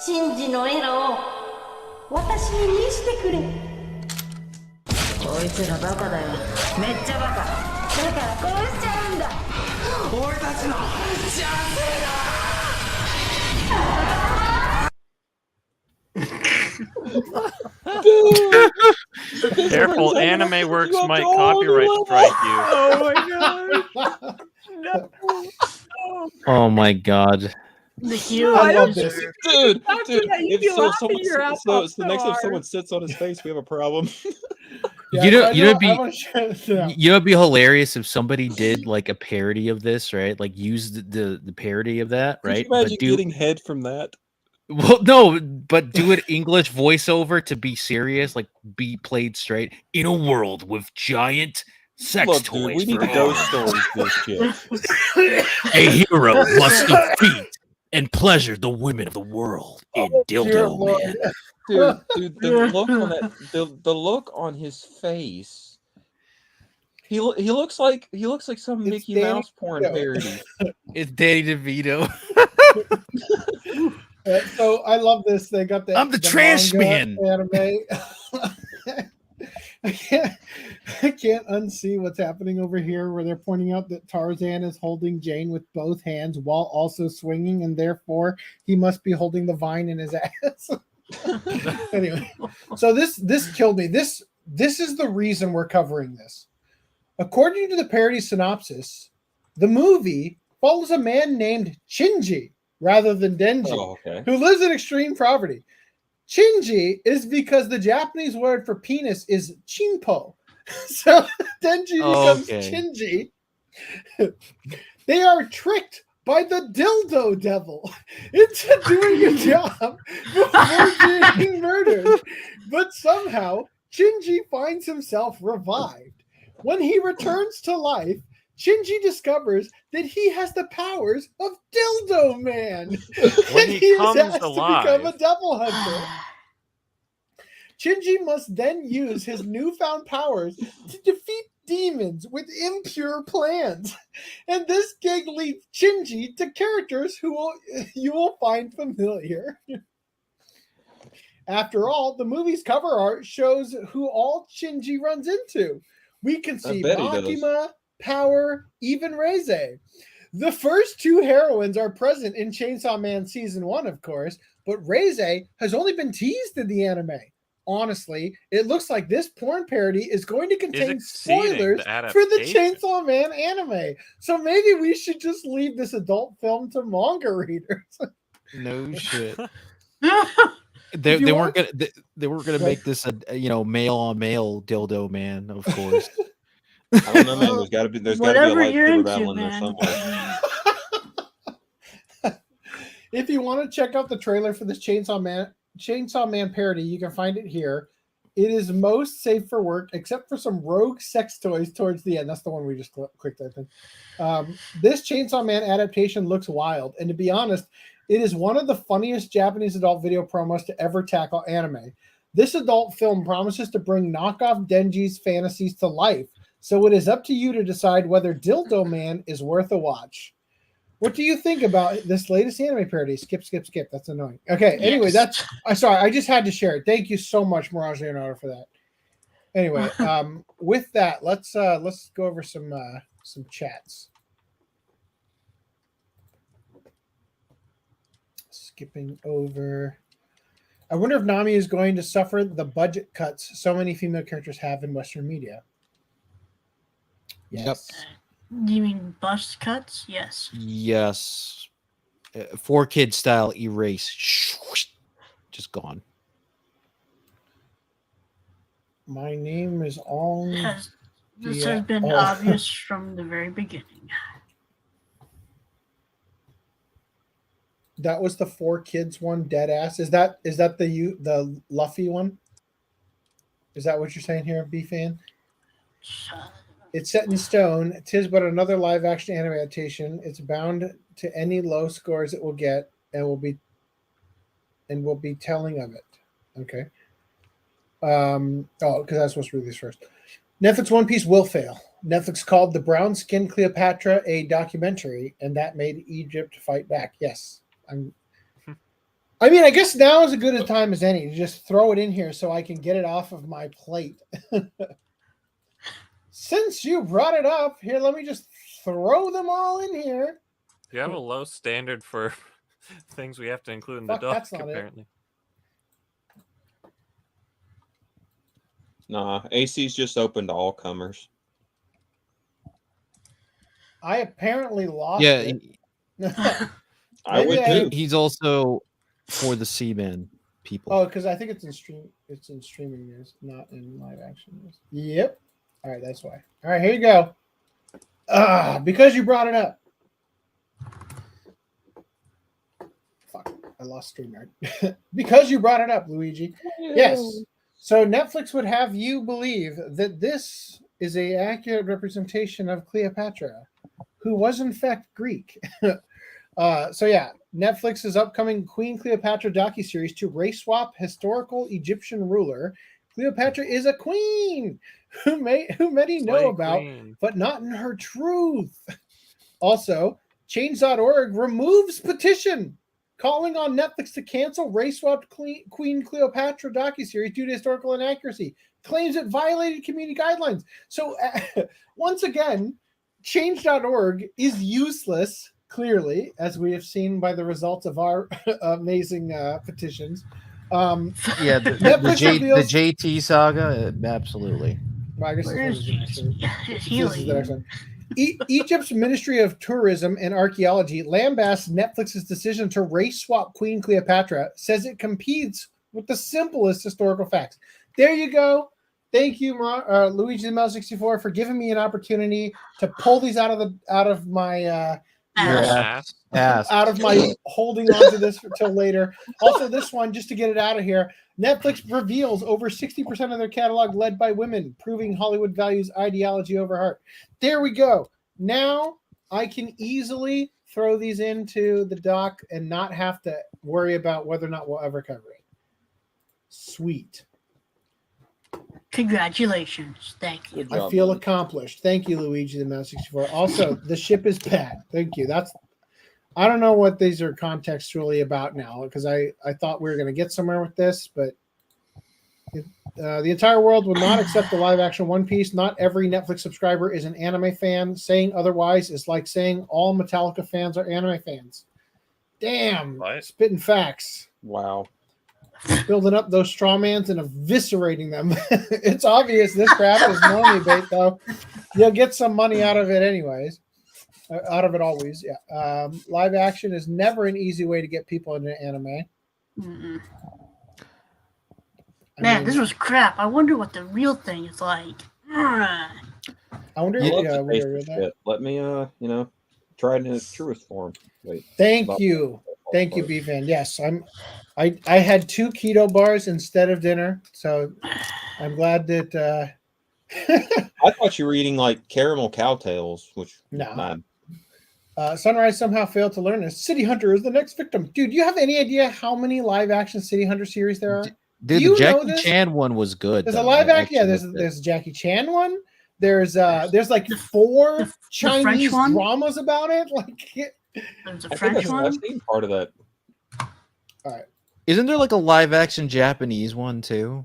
Speaker 19: シンジのエロを私に見せてくれ。こいつらバカだよ。めっちゃバカ。だから殺しちゃうんだ。
Speaker 15: Careful, Anime Works might copyright strike you.
Speaker 17: Oh my god! No.
Speaker 14: Oh my god.
Speaker 9: The hero.
Speaker 8: I love this.
Speaker 12: Dude,
Speaker 17: How can you
Speaker 12: if
Speaker 17: be
Speaker 12: so,
Speaker 17: laughing your ass
Speaker 12: so
Speaker 17: off so
Speaker 12: next time
Speaker 17: hard?
Speaker 12: someone sits on his face, we have a problem.
Speaker 8: Yeah,
Speaker 14: you know,
Speaker 8: I
Speaker 14: you know, it'd
Speaker 8: I
Speaker 14: be,
Speaker 8: wanna share this out.
Speaker 14: you know, it'd be hilarious if somebody did like a parody of this, right? Like use the parody of that, right?
Speaker 12: Could you imagine
Speaker 14: But do
Speaker 12: getting head from that?
Speaker 14: well, no, but do it English voiceover to be serious, like be played straight in a world with giant sex
Speaker 12: Look,
Speaker 14: toys.
Speaker 12: dude, we need
Speaker 14: for
Speaker 12: to ghost
Speaker 14: all.
Speaker 12: stories this shit.
Speaker 14: A hero must defeat and pleasure the women of the world in
Speaker 8: Dear
Speaker 14: dildo
Speaker 8: Lord.
Speaker 14: man.
Speaker 12: Dude, the look on that, the look on his face. He looks like some
Speaker 8: It's
Speaker 12: Mickey
Speaker 8: Danny
Speaker 12: Mouse porn
Speaker 8: DeVito.
Speaker 12: parody.
Speaker 14: It's Danny DeVito.
Speaker 8: So I love this. They got the
Speaker 14: I'm the trash
Speaker 8: manga
Speaker 14: man.
Speaker 8: Anime. I can't unsee what's happening over here, where they're pointing out that Tarzan is holding Jane with both hands while also swinging, and therefore he must be holding the vine in his ass. Anyway, so this killed me. This is the reason we're covering this. According to the parody synopsis, the movie follows a man named Shinji rather than Denji, who lives in extreme poverty. Shinji is because the Japanese word for penis is chinpo. So Denji becomes Shinji. They are tricked by the dildo devil into doing a job before being murdered. But somehow, Shinji finds himself revived. When he returns to life, Shinji discovers that he has the powers of Dildo Man.
Speaker 15: When
Speaker 8: and
Speaker 15: he
Speaker 8: is
Speaker 15: comes
Speaker 8: asked
Speaker 15: alive.
Speaker 8: to become a devil hunter. Shinji must then use his newfound powers to defeat demons with impure plans. And this gig leads Shinji to characters you will find familiar. After all, the movie's cover art shows who all Shinji runs into. We can see Makima, Power, even Reze. The first two heroines are present in Chainsaw Man Season 1, of course, but Reze has only been teased in the anime. Honestly, it looks like this porn parody is going to contain spoilers for the Chainsaw Man anime. So maybe we should just leave this adult film to manga readers.
Speaker 14: No shit. They weren't gonna make this a male on male dildo man, of course.
Speaker 12: I don't know, man. There's gotta be a lightsaber battle in there somewhere.
Speaker 8: If you want to check out the trailer for this Chainsaw Man parody, you can find it here. It is most safe for work, except for some rogue sex toys towards the end. That's the one we just clicked, I think. This Chainsaw Man adaptation looks wild, and to be honest, it is one of the funniest Japanese adult video promos to ever tackle anime. This adult film promises to bring knockoff Denji's fantasies to life, so it is up to you to decide whether Dildo Man is worth a watch. What do you think about this latest anime parody? Skip. That's annoying. Okay, anyway, sorry, I just had to share it. Thank you so much, Mirage Leonardo, for that. Anyway, with that, let's go over some chats. Skipping over. I wonder if Nami is going to suffer the budget cuts so many female characters have in Western media. Yes.
Speaker 9: You mean bust cuts? Yes.
Speaker 14: Yes. 4Kid style erase. Just gone.
Speaker 8: My name is all.
Speaker 9: This has been obvious from the very beginning.
Speaker 8: That was the 4Kids one, dead ass. Is that the Luffy one? Is that what you're saying here, B-Fan? It's set in stone. 'Tis but another live action anime adaptation. It's bound to any low scores it will get, and will be telling of it. Okay. Because that's supposed to release first. Netflix One Piece will fail. Netflix called The Brown Skin Cleopatra a documentary, and that made Egypt fight back. Yes. I guess now is as good a time as any to just throw it in here so I can get it off of my plate. Since you brought it up, here, let me just throw them all in here.
Speaker 15: You have a low standard for things we have to include in the doc,
Speaker 8: that's not
Speaker 15: apparently.
Speaker 12: Nah, AC's just open to all comers.
Speaker 8: I apparently lost
Speaker 14: Yeah,
Speaker 8: it.
Speaker 12: I would too.
Speaker 14: He's also for the C-Man people.
Speaker 8: Oh, because I think it's in streaming news, not in live action news. Yep. All right, that's why. All right, here you go. Because you brought it up. Fuck, I lost StreamYard. Because you brought it up, Luigi. Yes. So Netflix would have you believe that this is an accurate representation of Cleopatra, who was in fact Greek. So yeah, Netflix's upcoming Queen Cleopatra docuseries to race swap historical Egyptian ruler. Cleopatra is a queen who many know about, but not in her truth. Also, Change.org removes petition calling on Netflix to cancel race swapped Queen Cleopatra docuseries due to historical inaccuracy. Claims it violated community guidelines. So once again, Change.org is useless. Clearly, as we have seen by the results of our amazing petitions.
Speaker 14: Yeah, the JT saga, absolutely.
Speaker 8: Well, I guess this is the next one. Egypt's Ministry of Tourism and Archaeology lambasts Netflix's decision to race swap Queen Cleopatra, says it competes with the simplest historical facts. There you go. Thank you, Luigi the Mel 64, for giving me an opportunity to pull these out of my
Speaker 14: Ass.
Speaker 8: out of my holding on to this until later. Also, this one, just to get it out of here, Netflix reveals over 60% of their catalog led by women, proving Hollywood values ideology over art. There we go. Now I can easily throw these into the doc and not have to worry about whether or not we'll ever cover it. Sweet.
Speaker 9: Congratulations. Thank you.
Speaker 8: I feel accomplished. Thank you, Luigi the Mouse 64. Also, the ship is bad. Thank you. I don't know what these are contextually about now, because I thought we were going to get somewhere with this, but the entire world will not accept the live action One Piece. Not every Netflix subscriber is an anime fan. Saying otherwise is like saying all Metallica fans are anime fans. Damn. Spitting facts.
Speaker 12: Wow.
Speaker 8: Building up those straw mans and eviscerating them. It's obvious this crap is normie bait, though. You'll get some money out of it anyways. Out of it always, yeah. Live action is never an easy way to get people into anime.
Speaker 9: Mm-mm. Man, this was crap. I wonder what the real thing is like.
Speaker 8: I wonder.
Speaker 12: Let me, try it in its truest form. Wait.
Speaker 8: Thank you, B-Fan. Yes, I had 2 keto bars instead of dinner, so I'm glad that.
Speaker 12: I thought you were eating like caramel cowtails, which
Speaker 8: no. Sunrise somehow failed to learn this. City Hunter is the next victim. Dude, do you have any idea how many live action City Hunter series there are?
Speaker 14: Dude, the Jackie Chan one was good.
Speaker 8: There's a live action. Yeah, there's a Jackie Chan one. There's like 4 Chinese dramas about it. Like
Speaker 9: there's a French one.
Speaker 12: I've seen part of that.
Speaker 8: All right.
Speaker 14: Isn't there like a live action Japanese one too?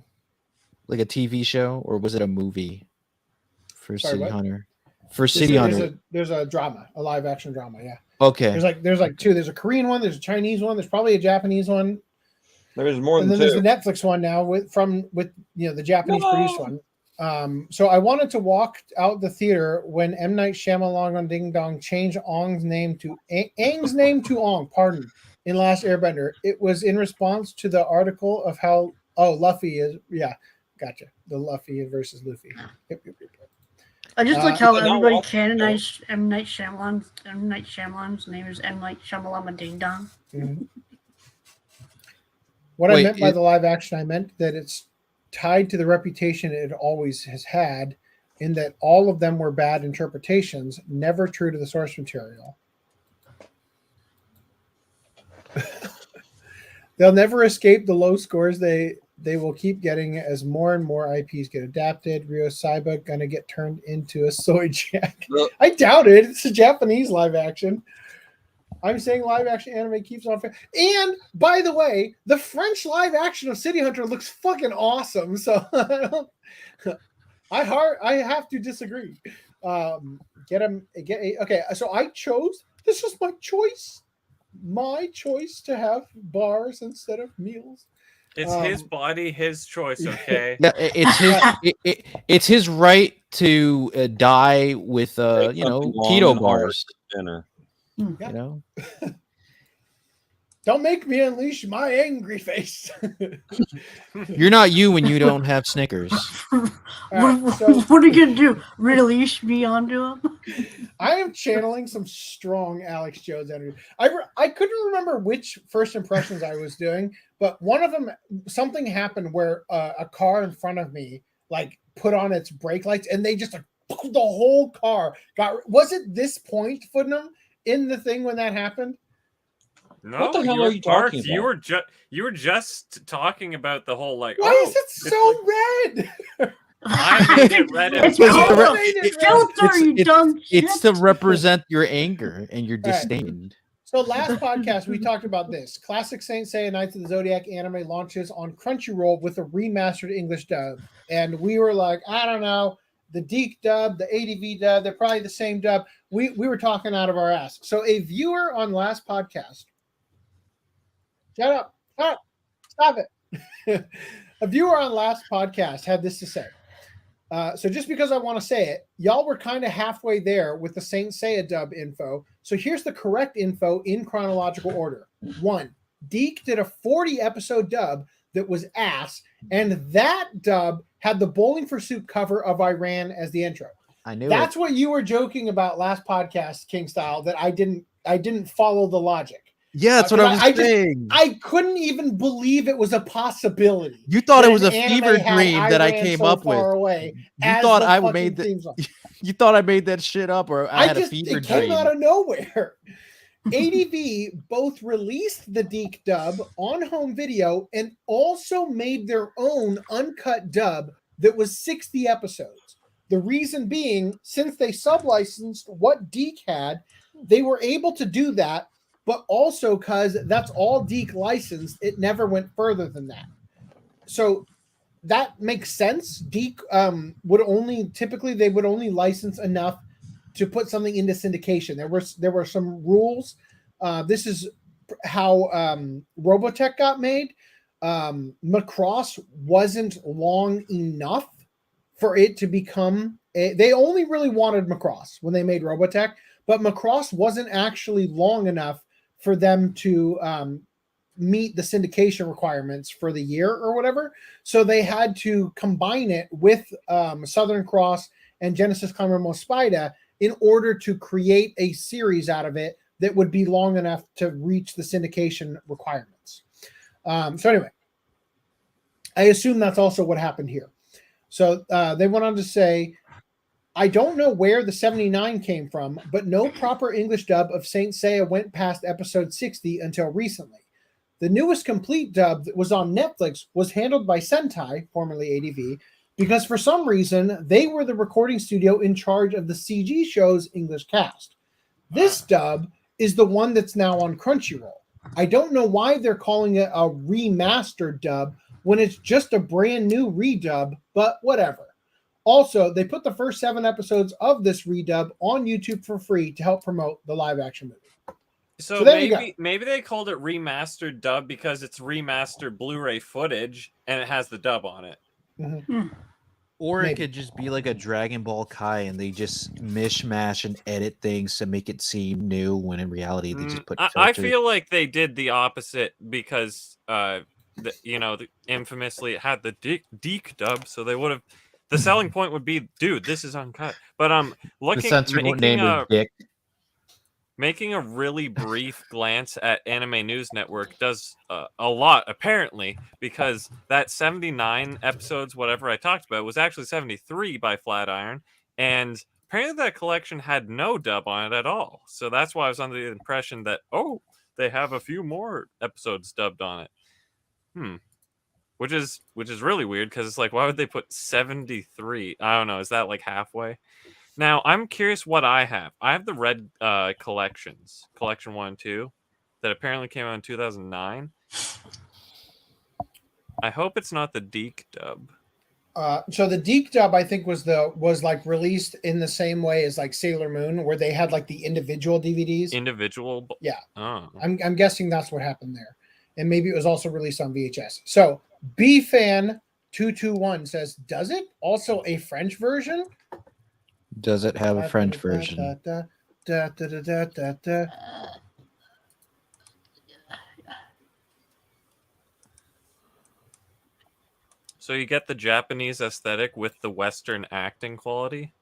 Speaker 14: Like a TV show, or was it a movie for City Hunter? For City Hunter.
Speaker 8: There's a drama, a live action drama, yeah.
Speaker 14: Okay.
Speaker 8: There's like 2. There's a Korean one, there's a Chinese one, there's probably a Japanese one.
Speaker 12: There's more than 2.
Speaker 8: And then there's the Netflix one now with the Japanese produced one. So I wanted to walk out the theater when M. Night Shyamalan on Ding Dong changed Aang's name to Ong, in Last Airbender. It was in response to the article of how Luffy is gotcha. The Luffy versus Luffy. Yep.
Speaker 9: I just like how everybody canonized M. Night Shyamalan. M. Night Shyamalan's name is M. Night Shyamalan Ding Dong.
Speaker 8: Mm-hmm. What I meant by the live action, I meant that it's tied to the reputation it always has had, in that all of them were bad interpretations, never true to the source material. They'll never escape the low scores they will keep getting as more and more IPs get adapted. Ryo Saiba gonna get turned into a soy jack. I doubt it. It's a Japanese live action. I'm saying live action anime keeps on. And by the way, the French live action of City Hunter looks fucking awesome. So I have to disagree. Okay, so I chose. This was my choice. My choice to have bars instead of meals.
Speaker 15: It's his body, his choice. Okay.
Speaker 14: Yeah, it's his right to die with keto bars.
Speaker 12: Dinner.
Speaker 14: You know.
Speaker 8: Don't make me unleash my angry face.
Speaker 14: You're not you when you don't have Snickers.
Speaker 9: What are you gonna do? Release me onto him?
Speaker 8: I am channeling some strong Alex Jones energy. I couldn't remember which first impressions I was doing, but one of them, something happened where a car in front of me like put on its brake lights, and they just the whole car got. Was it this point, Footnum, in the thing when that happened?
Speaker 15: No,
Speaker 12: What the hell are you talking about?
Speaker 15: You were just talking about the whole like.
Speaker 8: Why is it so red?
Speaker 15: I made it red.
Speaker 14: It's to represent your anger and your disdain.
Speaker 8: So last podcast we talked about this. Classic Saint Seiya Knights of the Zodiac anime launches on Crunchyroll with a remastered English dub, and we were like, I don't know, the Deke dub, the ADV dub, they're probably the same dub. We were talking out of our ass. So a viewer on last podcast. Shut up. Stop it. A viewer on last podcast had this to say. So just because I want to say it, y'all were kind of halfway there with the Saint Seiya dub info. So here's the correct info in chronological order. 1, Deke did a 40-episode dub that was ass, and that dub had the Bowling for Soup cover of Iran as the intro.
Speaker 14: I knew
Speaker 8: That's what you were joking about last podcast, King Style, that I didn't follow the logic.
Speaker 14: Yeah, that's what I was saying.
Speaker 8: I couldn't even believe it was a possibility.
Speaker 14: You thought it was a fever dream that I came up with. You thought I made that. You thought I made that shit up, or I had a fever dream.
Speaker 8: It came out of nowhere. ADV both released the Deke dub on home video and also made their own uncut dub that was 60 episodes. The reason being, since they sublicensed what Deke had, they were able to do that. But also because that's all Deke licensed, it never went further than that. So that makes sense. Deke would only license enough to put something into syndication. There were some rules. This is how Robotech got made. Macross wasn't long enough for it to become. They only really wanted Macross when they made Robotech, but Macross wasn't actually long enough for them to meet the syndication requirements for the year or whatever. So they had to combine it with Southern Cross and Genesis Climber Mospida in order to create a series out of it that would be long enough to reach the syndication requirements. So anyway, I assume that's also what happened here. So they went on to say, I don't know where the 79 came from, but no proper English dub of Saint Seiya went past episode 60 until recently. The newest complete dub that was on Netflix was handled by Sentai, formerly ADV, because for some reason, they were the recording studio in charge of the CG show's English cast. This dub is the one that's now on Crunchyroll. I don't know why they're calling it a remastered dub when it's just a brand new redub, but whatever. Also, they put the first 7 episodes of this redub on YouTube for free to help promote the live-action movie.
Speaker 15: So maybe they called it remastered dub because it's remastered Blu-ray footage and it has the dub on it.
Speaker 8: Mm-hmm.
Speaker 14: Or it could just be like a Dragon Ball Kai and they just mishmash and edit things to make it seem new when in reality they just put
Speaker 15: I feel like they did the opposite because infamously it had the Deke dub, so they would have. The selling point would be, dude, this is uncut. But making a really brief glance at Anime News Network does a lot, apparently, because that 79 episodes, whatever I talked about, was actually 73 by Flatiron, and apparently that collection had no dub on it at all. So that's why I was under the impression that, they have a few more episodes dubbed on it. Which is really weird because it's like, why would they put 73? I don't know. Is that like halfway? Now, I'm curious what I have. I have the red collections, collection 1 and 2, that apparently came out in 2009. I hope it's not the Deke dub.
Speaker 8: So the Deke dub, I think, was like released in the same way as like Sailor Moon, where they had like the individual DVDs.
Speaker 15: Individual.
Speaker 8: Yeah.
Speaker 15: Oh.
Speaker 8: I'm guessing that's what happened there, and maybe it was also released on VHS. So BFan221 says, "Does it also a French version?
Speaker 14: Does it have a French version?"
Speaker 15: So you get the Japanese aesthetic with the Western acting quality?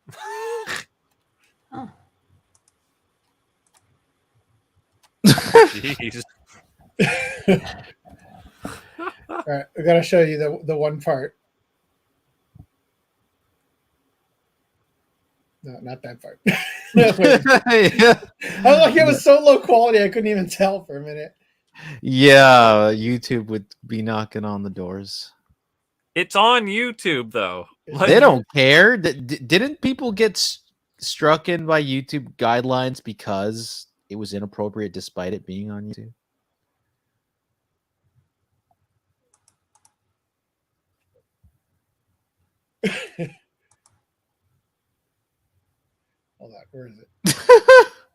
Speaker 9: Oh.
Speaker 15: Jeez.
Speaker 8: All right, I gotta show you the one part. No, not that part.
Speaker 14: Yeah.
Speaker 8: I was like, it was so low quality, I couldn't even tell for a minute.
Speaker 14: Yeah, YouTube would be knocking on the doors.
Speaker 15: It's on YouTube, though.
Speaker 14: They don't care. Didn't people get struck in by YouTube guidelines because it was inappropriate despite it being on YouTube?
Speaker 8: Hold on, where is it?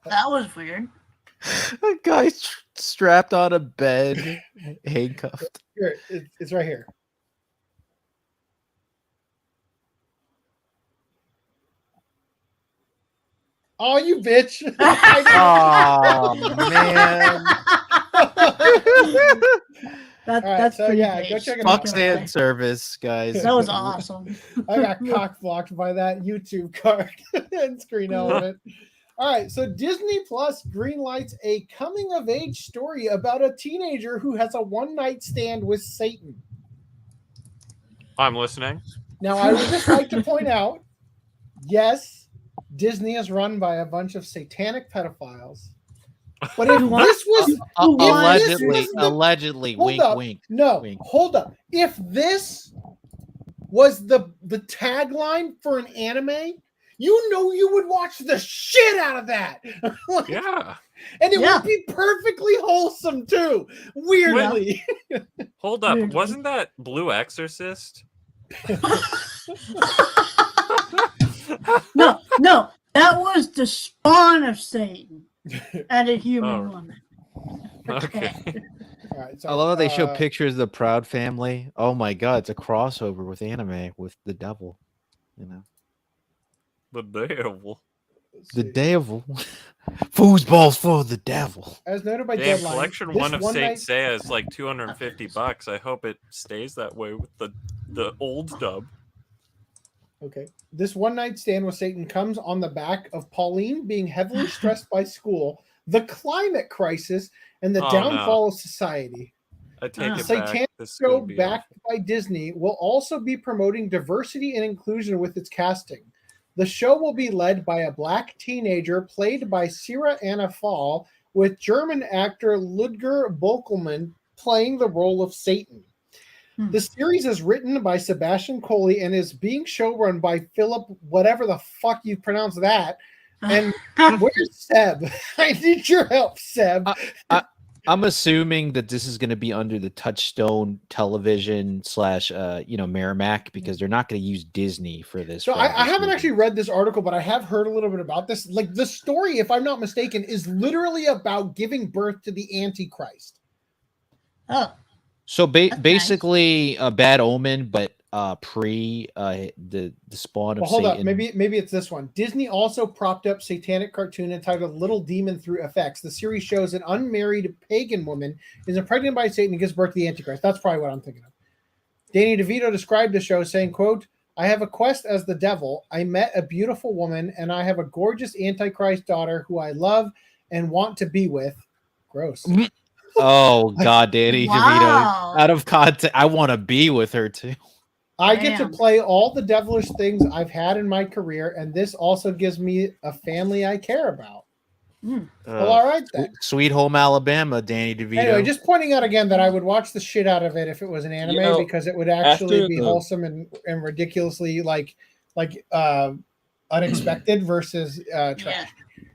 Speaker 9: That was weird.
Speaker 14: A guy strapped on a bed, handcuffed.
Speaker 8: Here, it's right here. Oh, you bitch!
Speaker 14: Oh man!
Speaker 9: That's
Speaker 8: so
Speaker 9: pretty
Speaker 8: yeah,
Speaker 9: great.
Speaker 8: go check it
Speaker 14: Fuck
Speaker 8: out.
Speaker 14: stand service, guys.
Speaker 9: That was awesome.
Speaker 8: I got cock blocked by that YouTube card and screen element. All right, so Disney Plus greenlights a coming-of-age story about a teenager who has a one-night stand with Satan.
Speaker 15: I'm listening.
Speaker 8: Now, I would just like to point out, yes, Disney is run by a bunch of satanic pedophiles. But if this was
Speaker 14: allegedly, wink, wink.
Speaker 8: No,
Speaker 14: wink.
Speaker 8: Hold up. If this was the tagline for an anime, you know you would watch the shit out of that.
Speaker 15: Yeah.
Speaker 8: And it would be perfectly wholesome too. Weirdly.
Speaker 15: Hold up. Wasn't that Blue Exorcist?
Speaker 9: No, that was the spawn of Satan and a human woman.
Speaker 15: Okay.
Speaker 8: All right, so,
Speaker 14: I love how they show pictures of the Proud Family. Oh my god, it's a crossover with anime with the devil. You know,
Speaker 15: The devil.
Speaker 14: the devil. Foosballs for the devil.
Speaker 8: As noted by
Speaker 15: Damn,
Speaker 8: Deadline,
Speaker 15: collection
Speaker 8: this
Speaker 15: one of Saint
Speaker 8: night-
Speaker 15: Seiya is like $250. I hope it stays that way with the old dub.
Speaker 8: Okay. This one night stand with Satan comes on the back of Pauline being heavily stressed by school, the climate crisis, and the downfall of society.
Speaker 15: I take it
Speaker 8: Satanic
Speaker 15: back. This is
Speaker 8: show
Speaker 15: gonna be
Speaker 8: backed by Disney will also be promoting diversity and inclusion with its casting. The show will be led by a black teenager played by Sarah Anna Fall, with German actor Ludger Bokelman playing the role of Satan. The series is written by Sebastian Coley and is being showrun by Philip, whatever the fuck you pronounce that. And where's Seb? I need your help, Seb.
Speaker 14: I'm assuming that this is going to be under the Touchstone Television / Merrimack, because they're not going to use Disney for this.
Speaker 8: So I haven't actually read this article, but I have heard a little bit about this. Like, the story, if I'm not mistaken, is literally about giving birth to the Antichrist.
Speaker 9: Oh.
Speaker 14: So basically, a Bad Omen, but pre the spawn of
Speaker 8: Hold
Speaker 14: Satan.
Speaker 8: up, maybe it's this one. Disney also propped up satanic cartoon entitled Little Demon Through Effects. The series shows an unmarried pagan woman is impregnated by Satan and gives birth to the Antichrist. That's probably what I'm thinking of. Danny DeVito described the show saying, quote, "I have a quest as the devil. I met a beautiful woman and I have a gorgeous Antichrist daughter who I love and want to be with." Gross.
Speaker 14: Oh God, Danny
Speaker 9: Wow.
Speaker 14: DeVito, out of context. I want to be with her too.
Speaker 8: I get to play all the devilish things I've had in my career, and this also gives me a family I care about. Well, all right then.
Speaker 14: Sweet Home Alabama, Danny DeVito.
Speaker 8: Anyway, just pointing out again that I would watch the shit out of it if it was an anime, because it would actually
Speaker 12: after
Speaker 8: be
Speaker 12: the-
Speaker 8: wholesome and ridiculously unexpected versus trash.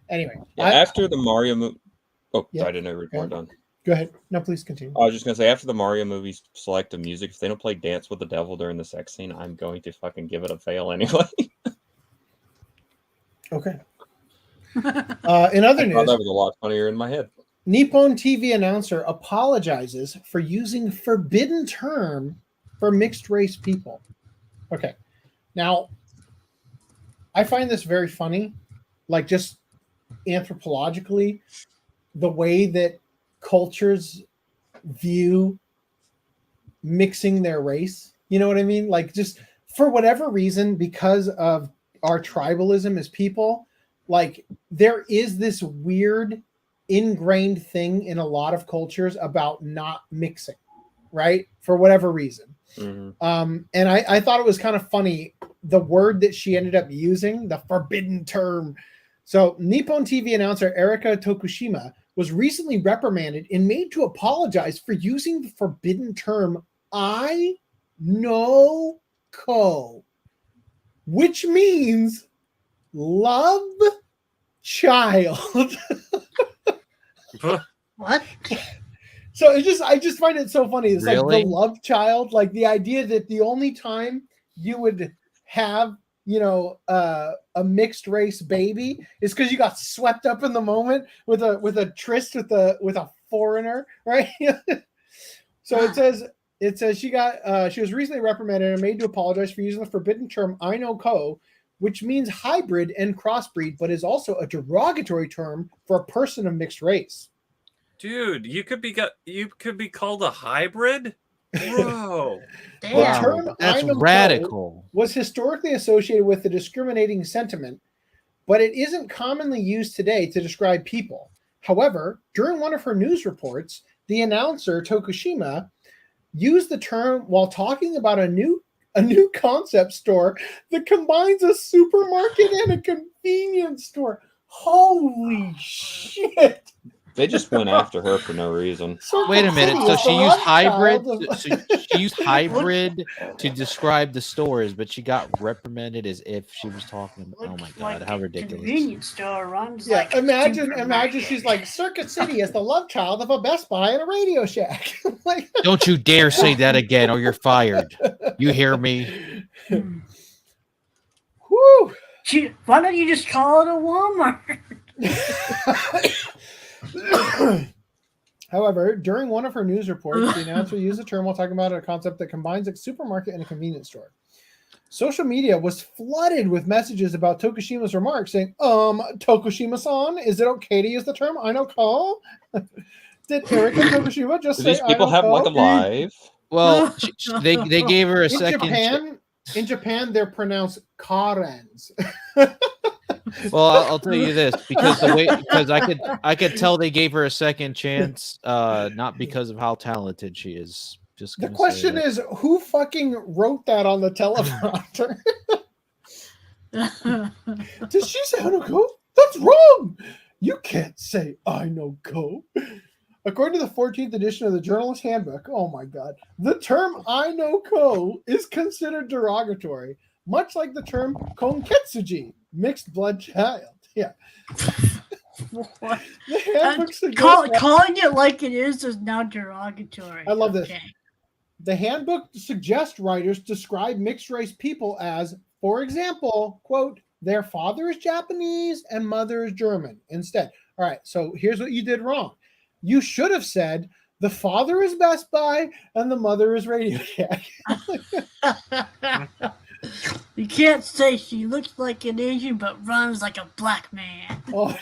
Speaker 8: Anyway,
Speaker 12: Yeah, after the Mario movie. Oh,
Speaker 8: Yeah.
Speaker 12: I didn't know we were done.
Speaker 8: Go ahead. No, please continue.
Speaker 12: I was just gonna say, after the Mario movies selective music, if they don't play Dance with the Devil during the sex scene, I'm going to fucking give it a fail anyway.
Speaker 8: Okay. In other news,
Speaker 12: that was a lot funnier in my head.
Speaker 8: Nippon TV announcer apologizes for using forbidden term for mixed race people. Okay. Now, I find this very funny, like just anthropologically, the way that cultures view mixing their race. You know what I mean? Like, just for whatever reason, because of our tribalism as people, like there is this weird ingrained thing in a lot of cultures about not mixing, right? For whatever reason.
Speaker 12: Mm-hmm.
Speaker 8: And I thought it was kind of funny, the word that she ended up using, the forbidden term. So Nippon TV announcer Erika Tokushima was recently reprimanded and made to apologize for using the forbidden term I no ko, which means love child.
Speaker 9: What?
Speaker 8: So I just find it so funny. It's
Speaker 14: Really?
Speaker 8: like the love child, like the idea that the only time you would have, you know, a mixed race baby is because you got swept up in the moment with a tryst with a foreigner, right? So it says she was recently reprimanded and made to apologize for using the forbidden term I no ko, which means hybrid and crossbreed, but is also a derogatory term for a person of mixed race.
Speaker 15: Dude, you could be called a hybrid, bro.
Speaker 8: The term
Speaker 14: That's
Speaker 8: I no ko
Speaker 14: radical.
Speaker 8: was historically associated with the discriminating sentiment, but it isn't commonly used today to describe people. However, during one of her news reports, the announcer Tokushima used the term while talking about a new concept store that combines a supermarket and a convenience store. Holy shit!
Speaker 12: They just went after her for no reason.
Speaker 14: Wait a minute. So she used hybrid. So she used hybrid to describe the stores, but she got reprimanded as if she was talking. Oh my god! How ridiculous!
Speaker 9: Convenience store runs
Speaker 8: Yeah,
Speaker 9: like
Speaker 8: imagine she's like, Circuit City is the love child of a Best Buy and a Radio Shack. Like,
Speaker 14: Don't you dare say that again, or you're fired. You hear me?
Speaker 8: Whew.
Speaker 9: Why don't you just call it a Walmart?
Speaker 8: However, during one of her news reports, the announcer used the term while talking about a concept that combines a supermarket and a convenience store. Social media was flooded with messages about Tokushima's remarks saying, Tokushima-san, is it okay to use the term I no ko? Did Erika Tokushima just
Speaker 12: Do
Speaker 8: say
Speaker 12: these people
Speaker 8: I no
Speaker 12: have
Speaker 8: ko?
Speaker 12: like a live?
Speaker 14: Well, they gave her a second.
Speaker 8: In Japan, they're pronounced Karens.
Speaker 14: Well, I'll tell you this because I could tell they gave her a second chance, not because of how talented she is. Just
Speaker 8: the question is, who fucking wrote that on the teleprompter? Did she say I no ko? That's wrong. You can't say I no ko. According to the 14th edition of the Journalist Handbook, oh my god, the term I no ko is considered derogatory, much like the term konketsuji, mixed blood child. Yeah.
Speaker 9: What?
Speaker 8: The handbook suggests
Speaker 9: calling it like it is now derogatory.
Speaker 8: I love this. The handbook suggests writers describe mixed race people as, for example, quote, their father is Japanese and mother is German instead. All right, so here's what you did wrong. You should have said the father is Best Buy and the mother is Radio Shack.
Speaker 9: You can't say she looks like an Asian but runs like a black man.
Speaker 8: Oh,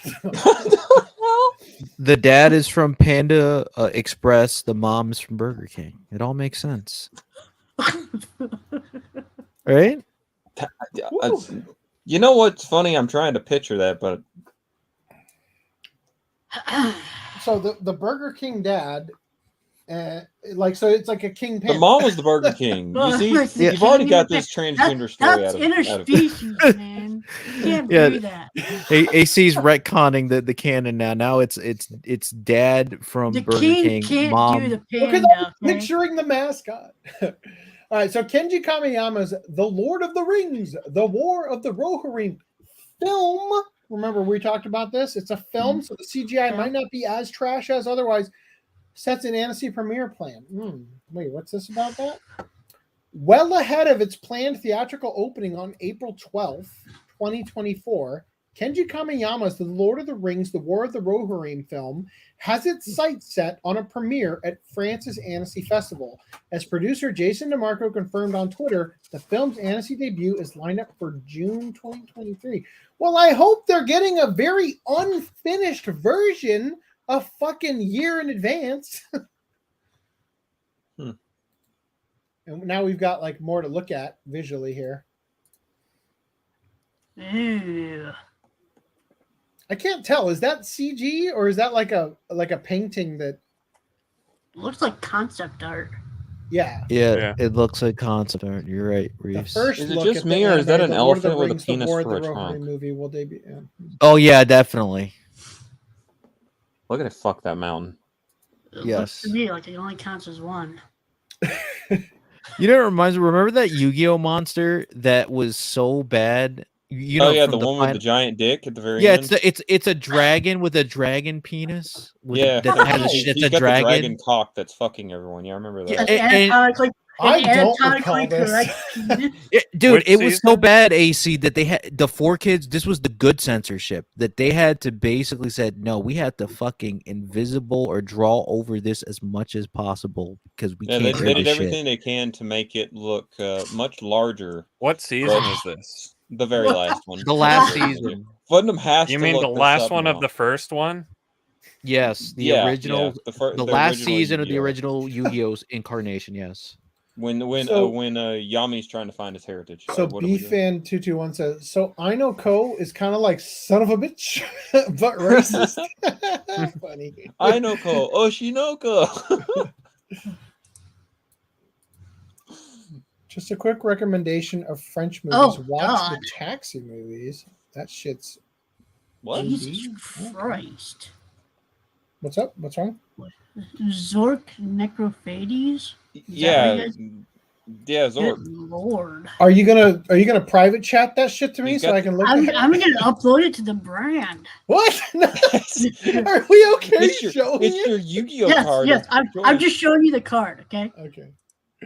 Speaker 14: the dad is from Panda Express. The mom is from Burger King. It all makes sense, right?
Speaker 12: You know what's funny? I'm trying to picture that, but
Speaker 8: so the Burger King dad, so it's like a king panda.
Speaker 12: the mom was the Burger King. You see, you've already got this transgender story out of
Speaker 9: interspecies, man. You can't do that.
Speaker 14: AC's retconning the canon now. Now it's dad from
Speaker 9: The
Speaker 14: Burger
Speaker 9: king
Speaker 14: King,
Speaker 9: can't
Speaker 14: mom.
Speaker 9: do the
Speaker 8: Look at
Speaker 9: panda.
Speaker 8: that, picturing the mascot. All right, so Kenji Kamiyama's The Lord of the Rings, The War of the Rohirrim film. Remember, we talked about this. It's a film, so the CGI might not be as trash as otherwise. sets an Annecy premiere plan. Wait, what's this about that? Well ahead of its planned theatrical opening on April 12th, 2024, Kenji Kamiyama's The Lord of the Rings, The War of the Rohirrim film has its sights set on a premiere at France's Annecy Festival. As producer Jason DeMarco confirmed on Twitter, the film's Annecy debut is lined up for June 2023. Well, I hope they're getting a very unfinished version a fucking year in advance. And now we've got like more to look at visually here.
Speaker 9: Ew.
Speaker 8: I can't tell. Is that CG or is that like a painting that
Speaker 9: looks like concept art?
Speaker 8: Yeah.
Speaker 14: Yeah, it looks like concept art. You're right, Reeves.
Speaker 12: Is it just me, or is that an elephant with a penis for a trunk?
Speaker 8: Movie will debut. Yeah.
Speaker 14: Oh yeah, definitely.
Speaker 12: Look at it. Fuck that mountain.
Speaker 9: It
Speaker 14: Yes.
Speaker 9: looks to me like it only counts as one.
Speaker 14: You know, it reminds me. Remember that Yu-Gi-Oh monster that was so bad? You know,
Speaker 12: oh yeah,
Speaker 14: from
Speaker 12: the one with the giant dick at the very
Speaker 14: yeah,
Speaker 12: end.
Speaker 14: it's a dragon with a dragon penis.
Speaker 12: Yeah,
Speaker 14: that has
Speaker 12: he's
Speaker 14: it's
Speaker 12: got
Speaker 14: a dragon.
Speaker 12: the dragon cock that's fucking everyone. Yeah, I remember that.
Speaker 8: I don't recall this.
Speaker 14: Dude, it was so
Speaker 15: season?
Speaker 14: bad, AC, that they had the 4 kids. This was the good censorship that they had to basically said, no, we had to fucking invisible or draw over this as much as possible because we can't.
Speaker 12: They did everything they can to make it look much larger.
Speaker 15: What season is this?
Speaker 12: The very last one.
Speaker 14: The last season.
Speaker 12: Gundam has
Speaker 15: You
Speaker 12: to
Speaker 15: mean
Speaker 12: look
Speaker 15: the
Speaker 12: this
Speaker 15: last
Speaker 12: up
Speaker 15: one
Speaker 12: now.
Speaker 15: of the first one?
Speaker 14: Yes, the
Speaker 12: Yeah,
Speaker 14: original,
Speaker 12: yeah,
Speaker 14: the
Speaker 12: the
Speaker 14: last
Speaker 12: original
Speaker 14: season of the
Speaker 12: Yu-Gi-Oh.
Speaker 14: original Yu-Gi-Oh's incarnation. Yes.
Speaker 12: When
Speaker 8: So-
Speaker 12: Yami's trying to find his heritage.
Speaker 8: So
Speaker 12: what do we do?
Speaker 8: BFan221 says, so I know Ko is kind of like son of a bitch, but racist. Funny.
Speaker 12: I know Ko. Oshinoko.
Speaker 8: Just a quick recommendation of French movies.
Speaker 9: Oh,
Speaker 8: Watch
Speaker 9: God.
Speaker 8: the Taxi movies. That shit's
Speaker 12: What?
Speaker 9: Jesus Christ.
Speaker 8: What's up? What's wrong?
Speaker 9: Zork Necrophades?
Speaker 12: Yeah. Yeah,
Speaker 9: Good
Speaker 12: Zork.
Speaker 9: Lord.
Speaker 8: Are you gonna private chat that shit to me
Speaker 12: He's
Speaker 8: so
Speaker 12: got-
Speaker 8: I can look
Speaker 9: I'm
Speaker 8: at it?
Speaker 9: going to upload it to the brand.
Speaker 8: What? Are we okay
Speaker 12: It's
Speaker 8: showing
Speaker 12: it's
Speaker 8: it?
Speaker 12: your Yu-Gi-Oh
Speaker 9: Yes,
Speaker 12: card.
Speaker 9: yes. I'm just showing you the card, okay?
Speaker 8: Okay.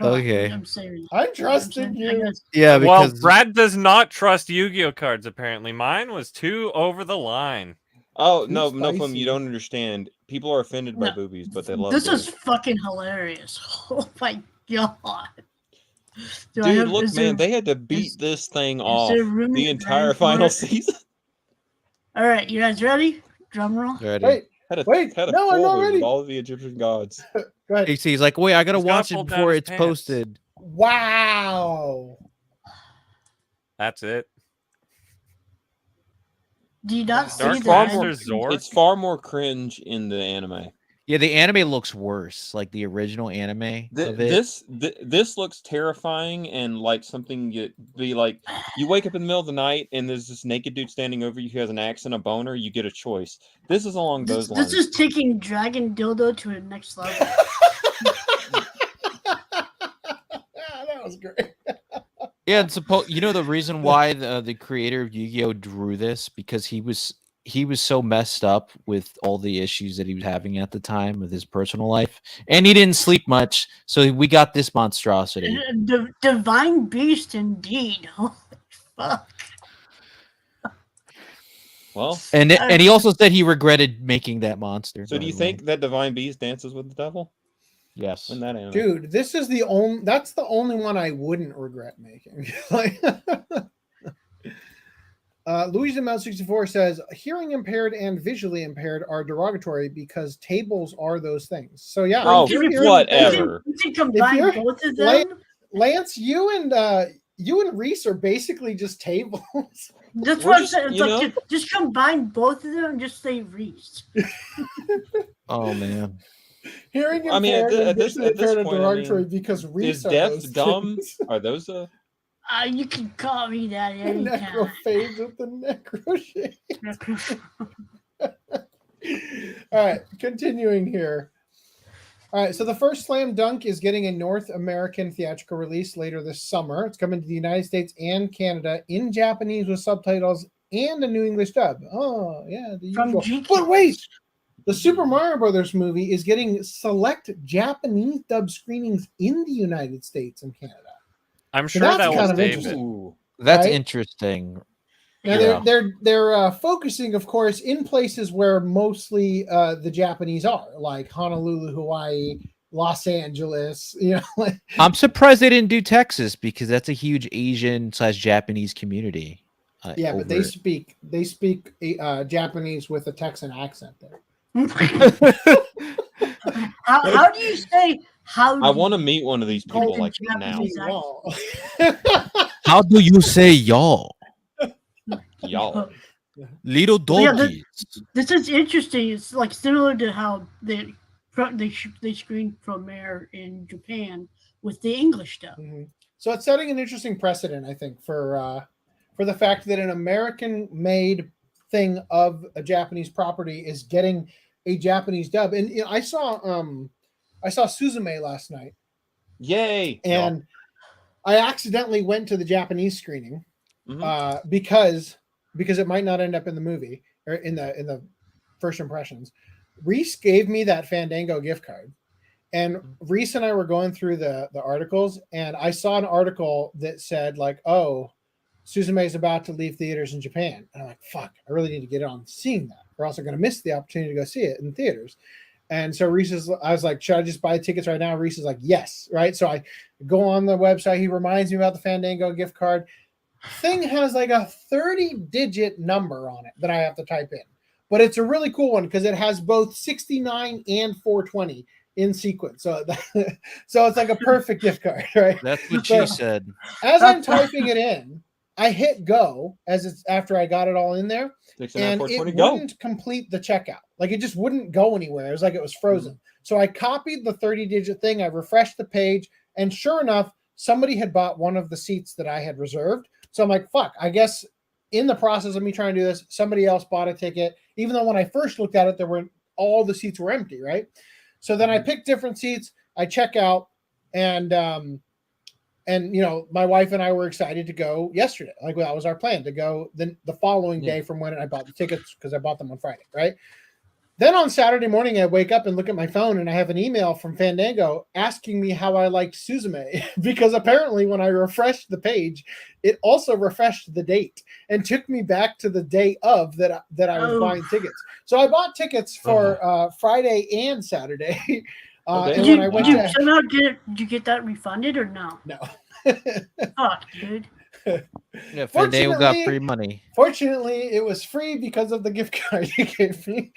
Speaker 14: Okay.
Speaker 9: I'm serious.
Speaker 8: I trusted you.
Speaker 14: Yeah,
Speaker 15: Well,
Speaker 14: because
Speaker 15: Brad does not trust Yu-Gi-Oh cards. Apparently, mine was too over the line.
Speaker 12: Oh no,
Speaker 8: Too
Speaker 12: no, Plum,
Speaker 8: spicy.
Speaker 12: you don't understand. People are offended by
Speaker 9: No.
Speaker 12: boobies, but they love
Speaker 9: This
Speaker 12: it.
Speaker 9: is fucking hilarious. Oh my god. Do I
Speaker 12: Dude,
Speaker 9: have-
Speaker 12: look,
Speaker 9: is
Speaker 12: man,
Speaker 9: there-
Speaker 12: they had to beat this thing off
Speaker 9: there room
Speaker 12: the
Speaker 9: in
Speaker 12: entire
Speaker 9: Grand
Speaker 12: final
Speaker 9: for it?
Speaker 12: season.
Speaker 9: All right, you guys ready? Drum roll.
Speaker 14: Ready.
Speaker 8: Wait,
Speaker 12: Had a
Speaker 8: wait.
Speaker 12: had a
Speaker 8: No, I'm
Speaker 12: full
Speaker 8: not
Speaker 12: with
Speaker 8: ready.
Speaker 12: all of the Egyptian gods.
Speaker 8: Go ahead.
Speaker 14: AC's like, wait, I gotta
Speaker 15: He's gotta
Speaker 14: watch
Speaker 15: pull
Speaker 14: it
Speaker 15: down
Speaker 14: before
Speaker 15: his
Speaker 14: it's
Speaker 15: pants.
Speaker 14: posted.
Speaker 8: Wow.
Speaker 15: That's it.
Speaker 9: Do you not see
Speaker 15: Dark
Speaker 9: the
Speaker 15: Monster
Speaker 9: end?
Speaker 15: Zork.
Speaker 12: It's far more cringe in the anime.
Speaker 14: Yeah, the anime looks worse, like the original anime of it.
Speaker 12: This looks terrifying and like something you'd be like, you wake up in the middle of the night and there's this naked dude standing over you who has an axe and a boner. You get a choice. This is along those
Speaker 9: This
Speaker 12: lines.
Speaker 9: is taking Dragon Dildo to a next level.
Speaker 8: That was great.
Speaker 14: Yeah, and you know the reason why the creator of Yu-Gi-Oh drew this because he was so messed up with all the issues that he was having at the time with his personal life, and he didn't sleep much, so we got this monstrosity.
Speaker 9: Divine Beast, indeed. Holy fuck.
Speaker 12: Well,
Speaker 14: And he also said he regretted making that monster.
Speaker 12: so do you think that Divine Beast dances with the devil?
Speaker 14: Yes.
Speaker 12: In that anime?
Speaker 8: Dude, this is that's the only one I wouldn't regret making. Like Louis Mount 64 says hearing impaired and visually impaired are derogatory because tables are those things. So yeah,
Speaker 12: Oh,
Speaker 8: if you're hearing
Speaker 12: whatever.
Speaker 9: You can combine both of them.
Speaker 8: Lance, you and Reese are basically just tables.
Speaker 9: That's
Speaker 12: We're
Speaker 9: what I'm
Speaker 12: just,
Speaker 9: saying. It's
Speaker 12: you
Speaker 9: like
Speaker 12: know-
Speaker 9: just combine both of them and just say Reese.
Speaker 14: Oh man.
Speaker 8: Hearing
Speaker 12: I mean,
Speaker 8: impaired and
Speaker 12: at this
Speaker 8: visually impaired are
Speaker 12: point, I
Speaker 8: derogatory
Speaker 12: mean,
Speaker 8: because
Speaker 12: is
Speaker 8: Reese are
Speaker 12: deaf
Speaker 8: those
Speaker 12: dumb?
Speaker 8: things.
Speaker 12: Are those
Speaker 9: You can call me that anytime.
Speaker 8: Necrophage with the necroshade. All right, continuing here. All right, so the first Slam Dunk is getting a North American theatrical release later this summer. It's coming to the United States and Canada in Japanese with subtitles and a new English dub. Oh, yeah. The
Speaker 9: From
Speaker 8: usual.
Speaker 9: GQ.
Speaker 8: But wait, the Super Mario Brothers movie is getting select Japanese dub screenings in the United States and Canada.
Speaker 15: I'm
Speaker 8: So
Speaker 15: sure
Speaker 8: that's
Speaker 15: that
Speaker 8: kind
Speaker 15: will
Speaker 8: of
Speaker 15: save
Speaker 8: interesting.
Speaker 15: it.
Speaker 14: That's
Speaker 8: Right?
Speaker 14: interesting.
Speaker 8: Now
Speaker 14: Yeah.
Speaker 8: they're focusing, of course, in places where mostly the Japanese are, like Honolulu, Hawaii, Los Angeles. You know, like,
Speaker 14: I'm surprised they didn't do Texas because that's a huge Asian/Japanese community.
Speaker 8: yeah, but they
Speaker 14: over-
Speaker 8: speak Japanese with a Texan accent there.
Speaker 9: How do you say how?
Speaker 12: I want to meet one of these people
Speaker 9: in
Speaker 12: like now.
Speaker 9: Japanese accent?
Speaker 14: How do you say y'all?
Speaker 12: Y'all.
Speaker 14: Little
Speaker 9: Yeah,
Speaker 14: doggies.
Speaker 9: this is interesting. It's like similar to how they screen premiere in Japan with the English stuff.
Speaker 8: So it's setting an interesting precedent, I think, for the fact that an American-made thing of a Japanese property is getting a Japanese dub. And you know, I saw Suzume last night.
Speaker 12: Yay!
Speaker 8: And I accidentally went to the Japanese screening because it might not end up in the movie or in the first impressions. Reese gave me that Fandango gift card, and Reese and I were going through the articles, and I saw an article that said like, "Oh, Suzume is about to leave theaters in Japan," and I'm like, "Fuck, I really need to get on seeing that, or else I'm going to miss the opportunity to go see it in theaters." And so I was like, "Should I just buy tickets right now?" Reese is like, "Yes," right? So I go on the website. He reminds me about the Fandango gift card. Thing has like a 30-digit number on it that I have to type in, but it's a really cool one because it has both 69 and 420 in sequence. So it's like a perfect gift card, right?
Speaker 14: That's what
Speaker 8: So
Speaker 14: she said.
Speaker 8: As I'm typing it in, I hit go after I got it all in there,
Speaker 12: 69,
Speaker 8: and
Speaker 12: 420,
Speaker 8: it
Speaker 12: go.
Speaker 8: wouldn't complete the checkout. Like it just wouldn't go anywhere. It was like it was frozen. So I copied the 30-digit thing. I refreshed the page, and sure enough, somebody had bought one of the seats that I had reserved. So I'm like, fuck, I guess in the process of me trying to do this, somebody else bought a ticket, even though when I first looked at it, all the seats were empty, right? So then I picked different seats, I check out, and you know, my wife and I were excited to go yesterday. Like that was our plan, to go the following day from when I bought the tickets, because I bought them on Friday, right? Then on Saturday morning, I wake up and look at my phone, and I have an email from Fandango asking me how I liked Suzume, because apparently when I refreshed the page, it also refreshed the date and took me back to the day of that I was buying tickets. So I bought tickets for Friday and Saturday. And when I went
Speaker 9: did you get that refunded or no?
Speaker 8: No.
Speaker 9: Fuck, dude.
Speaker 14: Yeah, Fandango got free money.
Speaker 8: Fortunately, it was free because of the gift card he gave me.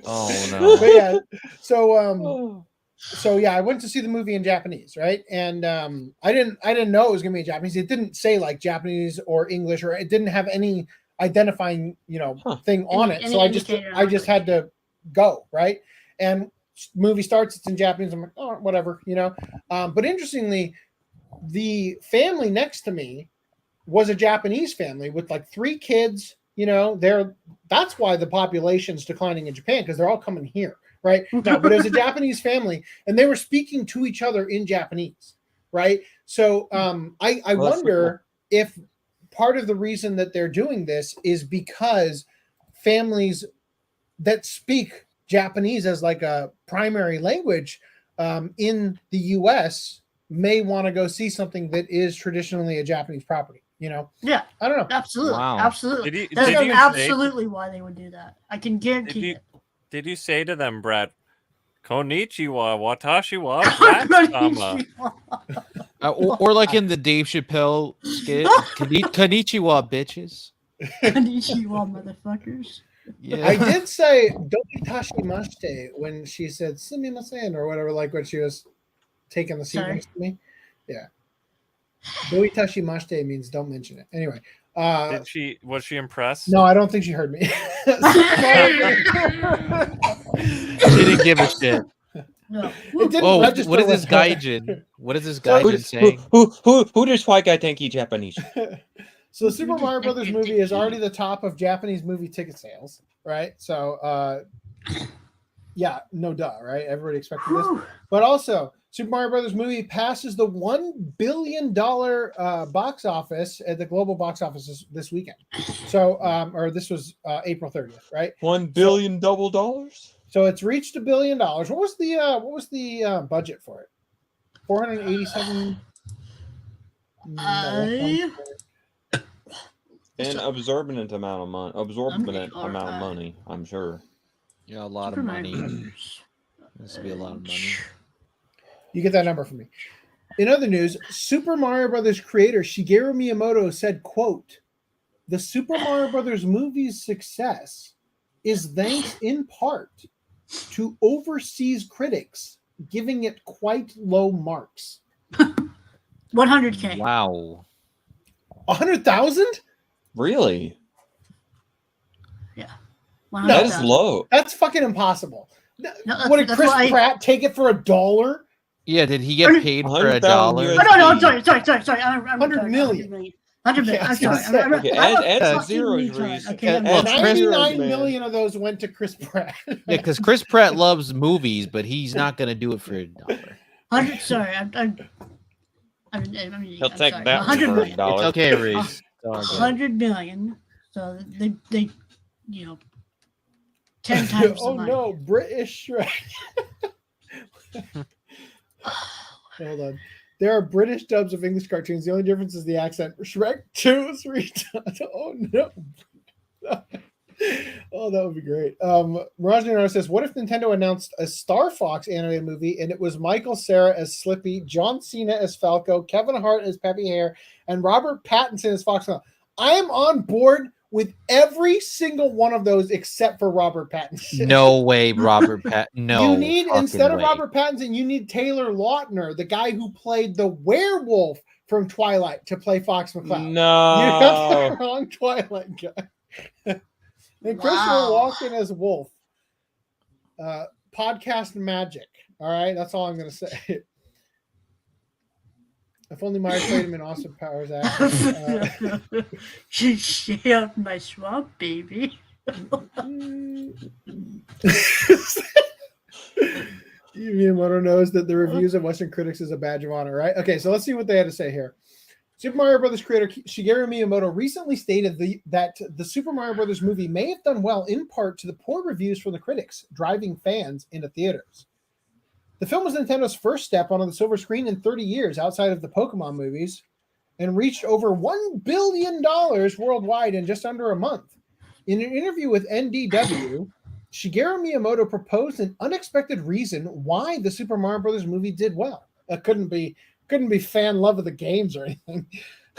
Speaker 14: Oh no!
Speaker 8: But yeah, so yeah, I went to see the movie in Japanese, right? And I didn't know it was gonna be in Japanese. It didn't say like Japanese or English, or it didn't have any identifying thing on it. So I just had to go, right? And movie starts, it's in Japanese. I'm like, oh, whatever, you know. But interestingly, the family next to me was a Japanese family with like 3 kids. You know, that's why the population's declining in Japan, because they're all coming here, right? No, but it was a Japanese family, and they were speaking to each other in Japanese, right? So I wonder if part of the reason that they're doing this is because families that speak Japanese as like a primary language in the US may want to go see something that is traditionally a Japanese property, you know?
Speaker 9: Yeah.
Speaker 8: I don't know.
Speaker 9: Absolutely.
Speaker 14: Wow.
Speaker 9: Absolutely.
Speaker 15: Did
Speaker 9: That's
Speaker 15: you
Speaker 9: absolutely why they would do that. I can guarantee it.
Speaker 15: Did you say to them, Brad, Konnichiwa, watashi wa Brad-sama?
Speaker 14: Or like in the Dave Chappelle skit, Konnichiwa, bitches.
Speaker 9: Konnichiwa, motherfuckers.
Speaker 14: Yeah.
Speaker 8: I did say "Doitashimashite" when she said "sumimasen" or whatever, like when she was taking the seat next to me. Yeah, "Doitashimashite" means don't mention it. Anyway,
Speaker 15: was she impressed?
Speaker 8: No, I don't think she heard me.
Speaker 14: She didn't give a shit.
Speaker 9: No.
Speaker 14: Oh, what is this gaijin? What is this gaijin saying?
Speaker 12: Who does white guy think he Japanese?
Speaker 8: So the Super Mario Brothers movie is already the top of Japanese movie ticket sales, right? So Yeah, no duh, right? Everybody expected this. But also, Super Mario Brothers movie passes the $1 billion box office at the global box office this weekend. So, or this was April 30th, right?
Speaker 12: $1 billion double dollars.
Speaker 8: So it's reached $1 billion. What was the budget for it? 487.
Speaker 12: An absorbent amount of money. I'm sure.
Speaker 14: Yeah, a lot of money. This would be a lot of money.
Speaker 8: You get that number for me. In other news, Super Mario Brothers creator Shigeru Miyamoto said, quote, "The Super Mario Brothers movie's success is thanks in part to overseas critics giving it quite low marks."
Speaker 9: 100K.
Speaker 14: Wow.
Speaker 8: 100,000?
Speaker 12: Really?
Speaker 9: Yeah.
Speaker 12: That is low.
Speaker 8: That's fucking impossible.
Speaker 9: No,
Speaker 8: Would Chris Pratt take it for $1?
Speaker 14: Yeah, did he get paid for $1?
Speaker 9: Oh, no, I'm sorry.
Speaker 8: 100 million.
Speaker 9: 100 million. I'm sorry.
Speaker 12: Okay, add some zeros, Reese.
Speaker 9: Okay,
Speaker 8: 99 million of those went to Chris Pratt.
Speaker 14: Yeah, because Chris Pratt loves movies, but he's not going to do it for $1.
Speaker 9: 100. Sorry,
Speaker 12: He'll take
Speaker 9: sorry.
Speaker 12: that
Speaker 9: 100
Speaker 12: for
Speaker 9: million.
Speaker 12: $1.
Speaker 14: It's okay, Reese.
Speaker 9: 100 million. So they 10 times the money.
Speaker 8: No, British Shrek. Hold on. There are British dubs of English cartoons. The only difference is the accent. Shrek 2 is redone. Oh no. Oh, that would be great. Mirage Leonardo says, what if Nintendo announced a Star Fox anime movie and it was Michael Cera as Slippy, John Cena as Falco, Kevin Hart as Peppy Hare, and Robert Pattinson as Fox? I am on board with every single one of those except for Robert Pattinson.
Speaker 14: No way, Robert Pattinson. No.
Speaker 8: You need, instead of
Speaker 14: way.
Speaker 8: Robert Pattinson, you need Taylor Lautner, the guy who played the werewolf from Twilight, to play Fox McCloud.
Speaker 12: No.
Speaker 8: You got the wrong Twilight guy. And Christopher Walken as Wolf. Podcast magic. All right, that's all I'm going to say. If only Myers played him in Austin Powers action.
Speaker 9: Stay out my swamp, baby.
Speaker 8: Miyamoto knows that the reviews of Western critics is a badge of honor, right? Okay, so let's see what they had to say here. Super Mario Brothers creator Shigeru Miyamoto recently stated that the Super Mario Brothers movie may have done well in part to the poor reviews from the critics, driving fans into theaters. The film was Nintendo's first step onto the silver screen in 30 years outside of the Pokemon movies and reached over $1 billion worldwide in just under a month. In an interview with NDW, Shigeru Miyamoto proposed an unexpected reason why the Super Mario Brothers movie did well. Couldn't be fan love of the games or anything.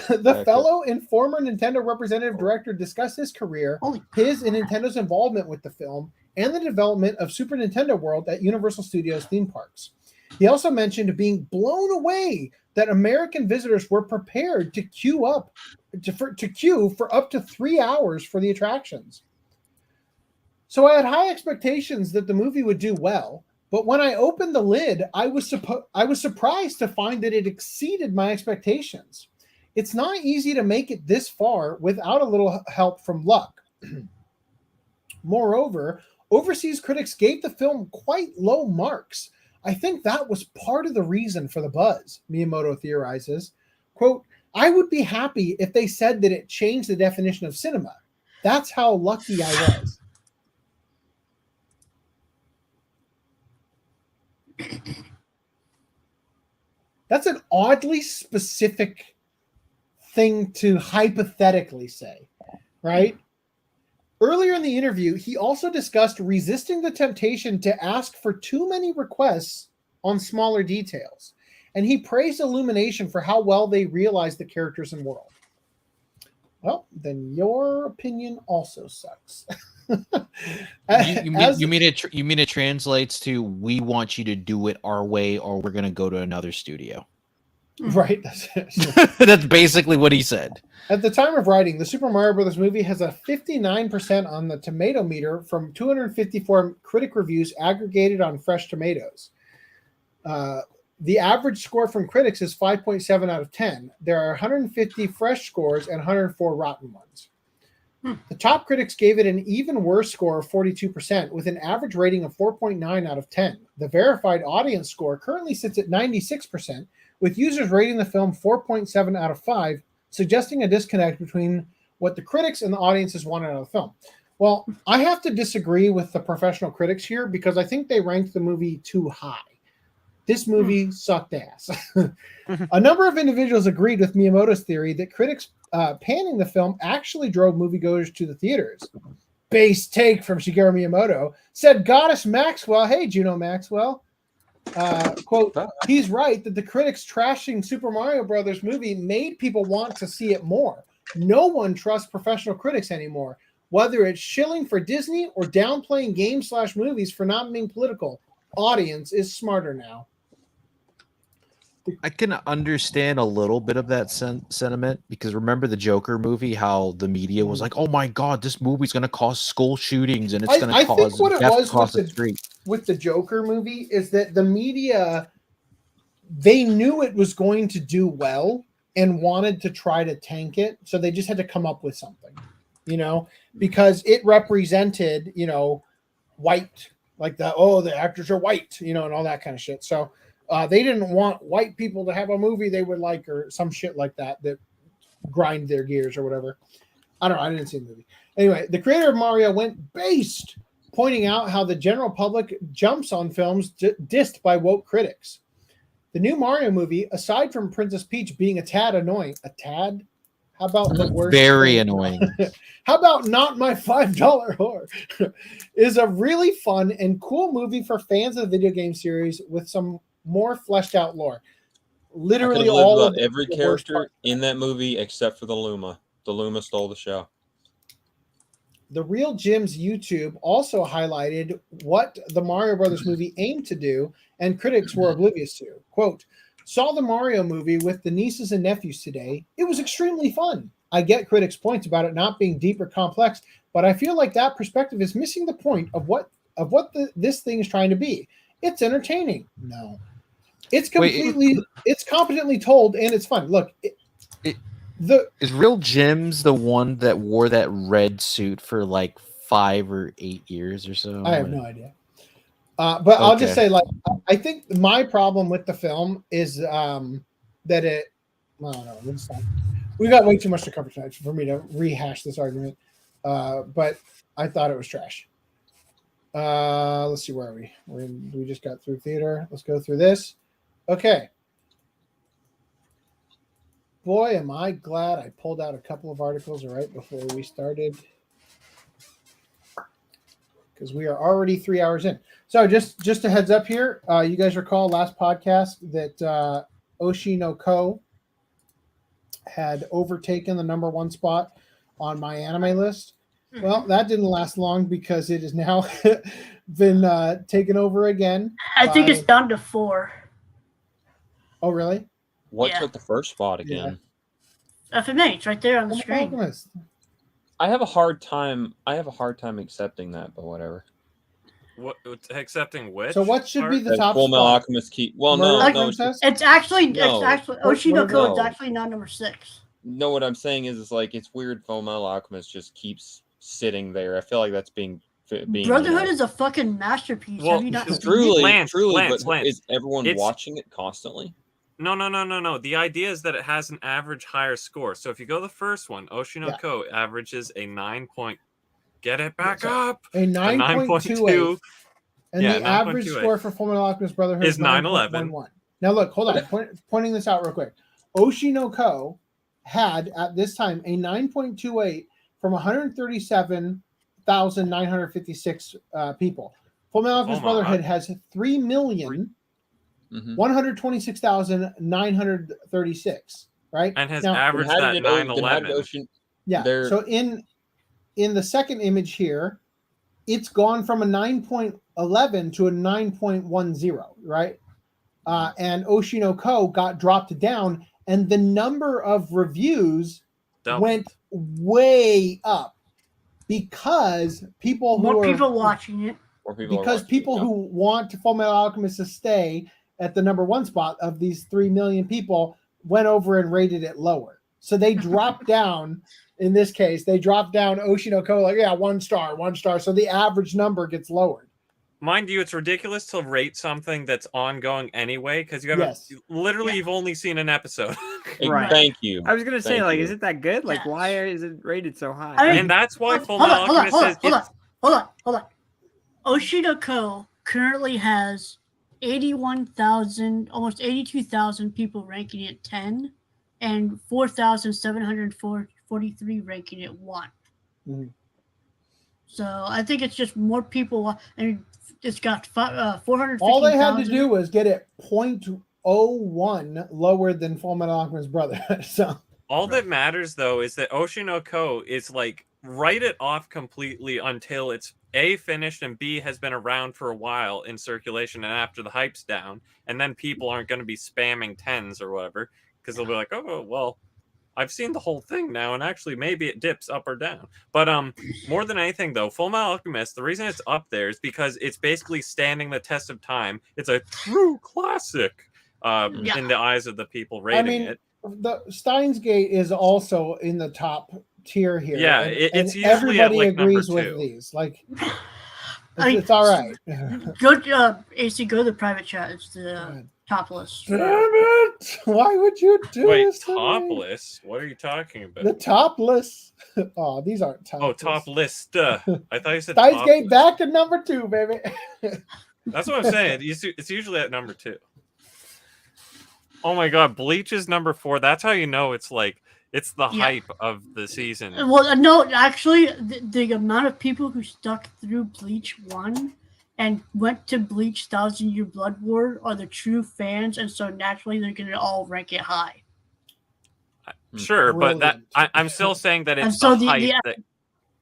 Speaker 8: The fellow and former Nintendo representative director discussed his career, his and Nintendo's involvement with the film, and the development of Super Nintendo World at Universal Studios theme parks. He also mentioned being blown away that American visitors were prepared to queue for up to 3 hours for the attractions. So I had high expectations that the movie would do well, but when I opened the lid, I was surprised to find that it exceeded my expectations. It's not easy to make it this far without a little help from luck. Moreover, overseas critics gave the film quite low marks. I think that was part of the reason for the buzz, Miyamoto theorizes. Quote, I would be happy if they said that it changed the definition of cinema. That's how lucky I was. That's an oddly specific thing to hypothetically say, right? Earlier in the interview, he also discussed resisting the temptation to ask for too many requests on smaller details, and he praised Illumination for how well they realized the characters and world. Well, then your opinion also sucks.
Speaker 14: You mean it translates to we want you to do it our way or we're going to go to another studio.
Speaker 8: Right. That's it.
Speaker 14: That's basically what he said.
Speaker 8: At the time of writing, the Super Mario Brothers movie has a 59% on the tomato meter from 254 critic reviews aggregated on Fresh Tomatoes. The average score from critics is 5.7 out of 10. There are 150 fresh scores and 104 rotten ones. The top critics gave it an even worse score of 42%, with an average rating of 4.9 out of 10. The verified audience score currently sits at 96%, with users rating the film 4.7 out of 5, suggesting a disconnect between what the critics and the audiences wanted out of the film. Well, I have to disagree with the professional critics here because I think they ranked the movie too high. This movie sucked ass. A number of individuals agreed with Miyamoto's theory that critics panning the film actually drove moviegoers to the theaters. Base take from Shigeru Miyamoto, said Goddess Maxwell. Hey, Juno Maxwell. Quote, he's right that the critics trashing Super Mario Brothers movie made people want to see it more. No one trusts professional critics anymore, whether it's shilling for Disney or downplaying games/movies for not being political. Audience is smarter now.
Speaker 14: I can understand a little bit of that sentiment because remember the Joker movie, how the media was like, "Oh my God, this movie's going to cause school shootings and it's going to cause
Speaker 8: think what it was
Speaker 14: across the street."
Speaker 8: With the Joker movie is that the media, they knew it was going to do well and wanted to try to tank it, so they just had to come up with something, because it represented, white, like the actors are white, and all that kind of shit. So. They didn't want white people to have a movie they would like or some shit like that grind their gears or whatever. I don't know. I didn't see the movie. Anyway, the creator of Mario went based, pointing out how the general public jumps on films dissed by woke critics. The new Mario movie, aside from Princess Peach being a tad annoying, how about the worst?
Speaker 14: Very annoying.
Speaker 8: How about Not My $5 Whore? Is a really fun and cool movie for fans of the video game series with some more fleshed out lore. Literally all of
Speaker 12: every character in that movie except for the Luma. The Luma stole the show.
Speaker 8: The Real Jim's YouTube also highlighted what the Mario Brothers movie aimed to do, and critics were oblivious to. Quote, saw the Mario movie with the nieces and nephews today. It was extremely fun. I get critics' points about it not being deep or complex, but I feel like that perspective is missing the point of what this thing is trying to be. It's entertaining. No. It's it's competently told and it's fun. Look,
Speaker 14: is Real Jim's the one that wore that red suit for like 5 or 8 years or so?
Speaker 8: I have no idea. But I'll just say, I think my problem with the film is that it. I don't know. We got way too much to cover tonight for me to rehash this argument. But I thought it was trash. Let's see, where are we? We just got through theater. Let's go through this. Okay. Boy, am I glad I pulled out a couple of articles right before we started, because we are already 3 hours in. So just a heads up here. You guys recall last podcast that Oshi no Ko had overtaken the #1 spot on my anime list. Well, that didn't last long because it has now been taken over again.
Speaker 9: I think it's down to 4.
Speaker 8: Oh, really?
Speaker 12: What took the first spot again?
Speaker 9: FMA, it's right there on the screen.
Speaker 8: Alchemist.
Speaker 12: I have a hard time accepting that, but whatever.
Speaker 15: What accepting which?
Speaker 8: So what should be the top
Speaker 12: Full Metal
Speaker 8: spot?
Speaker 12: Alchemist key. Well, no,
Speaker 9: it's actually Oshinoko is actually not number 6.
Speaker 12: No, what I'm saying is like it's weird. Full Metal Alchemist just keeps sitting there. I feel like that's being
Speaker 9: Brotherhood is a fucking masterpiece.
Speaker 15: Well,
Speaker 9: have you not
Speaker 12: truly,
Speaker 15: Lance,
Speaker 12: but is everyone watching it constantly?
Speaker 15: No. The idea is that it has an average higher score. So if you go the first one, Oshinoko averages a 9 point. Get it back up.
Speaker 8: A 9.28. And the average score for Full Metal Alchemist Brotherhood
Speaker 15: is 9.11.
Speaker 8: Now look, hold on. Pointing this out real quick. Oshinoko had at this time a 9.28 from 137,956 people. Full Metal Alchemist Brotherhood has 3,126,936, right?
Speaker 15: And has averaged that 9.11.
Speaker 8: Yeah. So in the second image here, it's gone from a 9.11 to a 9.10, right? And Oshinoko got dropped down, and the number of reviews went way up because people who
Speaker 9: people watching it.
Speaker 8: People who want Full Metal Alchemist to stay at the #1 spot of these 3 million people went over and rated it lower. So they drop down. In this case, they drop down Oshinoko like, yeah, 1 star, 1 star. So the average number gets lowered.
Speaker 15: Mind you, it's ridiculous to rate something that's ongoing anyway, because you haven't you've only seen an episode.
Speaker 17: Right.
Speaker 12: Thank you.
Speaker 17: I was gonna say,
Speaker 12: Thank
Speaker 17: like,
Speaker 12: you.
Speaker 17: is it that good? Like, why is it rated so high?
Speaker 9: I mean-
Speaker 15: And that's why Full
Speaker 9: Hold
Speaker 15: Metal
Speaker 9: on,
Speaker 15: Alchemist says
Speaker 9: hold on. Oshinoko currently has 81,000, almost 82,000 people ranking it 10, and 4,743 ranking it 1.
Speaker 8: Mhm.
Speaker 9: So I think it's just more people, and it's got 450,000.
Speaker 8: All they had to do was get it 0.01 lower than Full Metal Alchemist Brother. So
Speaker 15: all that matters though is that Oshinoko is like write it off completely until it's A, finished, and B, has been around for a while in circulation, and after the hype's down, and then people aren't going to be spamming 10s or whatever, because they'll be like, oh well, I've seen the whole thing now, and actually maybe it dips up or down. But more than anything, though, Full Metal Alchemist, the reason it's up there is because it's basically standing the test of time. It's a true classic in the eyes of the people rating it.
Speaker 8: The Steins Gate is also in the top tier here.
Speaker 15: Yeah, it's usually
Speaker 8: everybody
Speaker 15: at, like,
Speaker 8: agrees
Speaker 15: number
Speaker 8: with
Speaker 15: 2.
Speaker 8: these. Like, it's all right.
Speaker 9: Go AC, go to the private chat. It's the top list.
Speaker 8: Damn it! Why would you do
Speaker 15: Wait,
Speaker 8: this? to me?
Speaker 15: topless? What are you talking about?
Speaker 8: The top list. Oh, these aren't top.
Speaker 15: Oh, top list. I thought you said
Speaker 8: Steins
Speaker 15: top
Speaker 8: Gate
Speaker 15: list.
Speaker 8: back to number 2, baby.
Speaker 15: That's what I'm saying. It's usually at number 2. Oh my god, Bleach is number 4. That's how you know it's like it's the hype of the season.
Speaker 9: Well, no, actually, the amount of people who stuck through Bleach 1 and went to Bleach 1,000 Year Blood War are the true fans, and so naturally they're going to all rank it high.
Speaker 15: Sure, but that I'm still saying that it's
Speaker 9: And so
Speaker 15: the hype that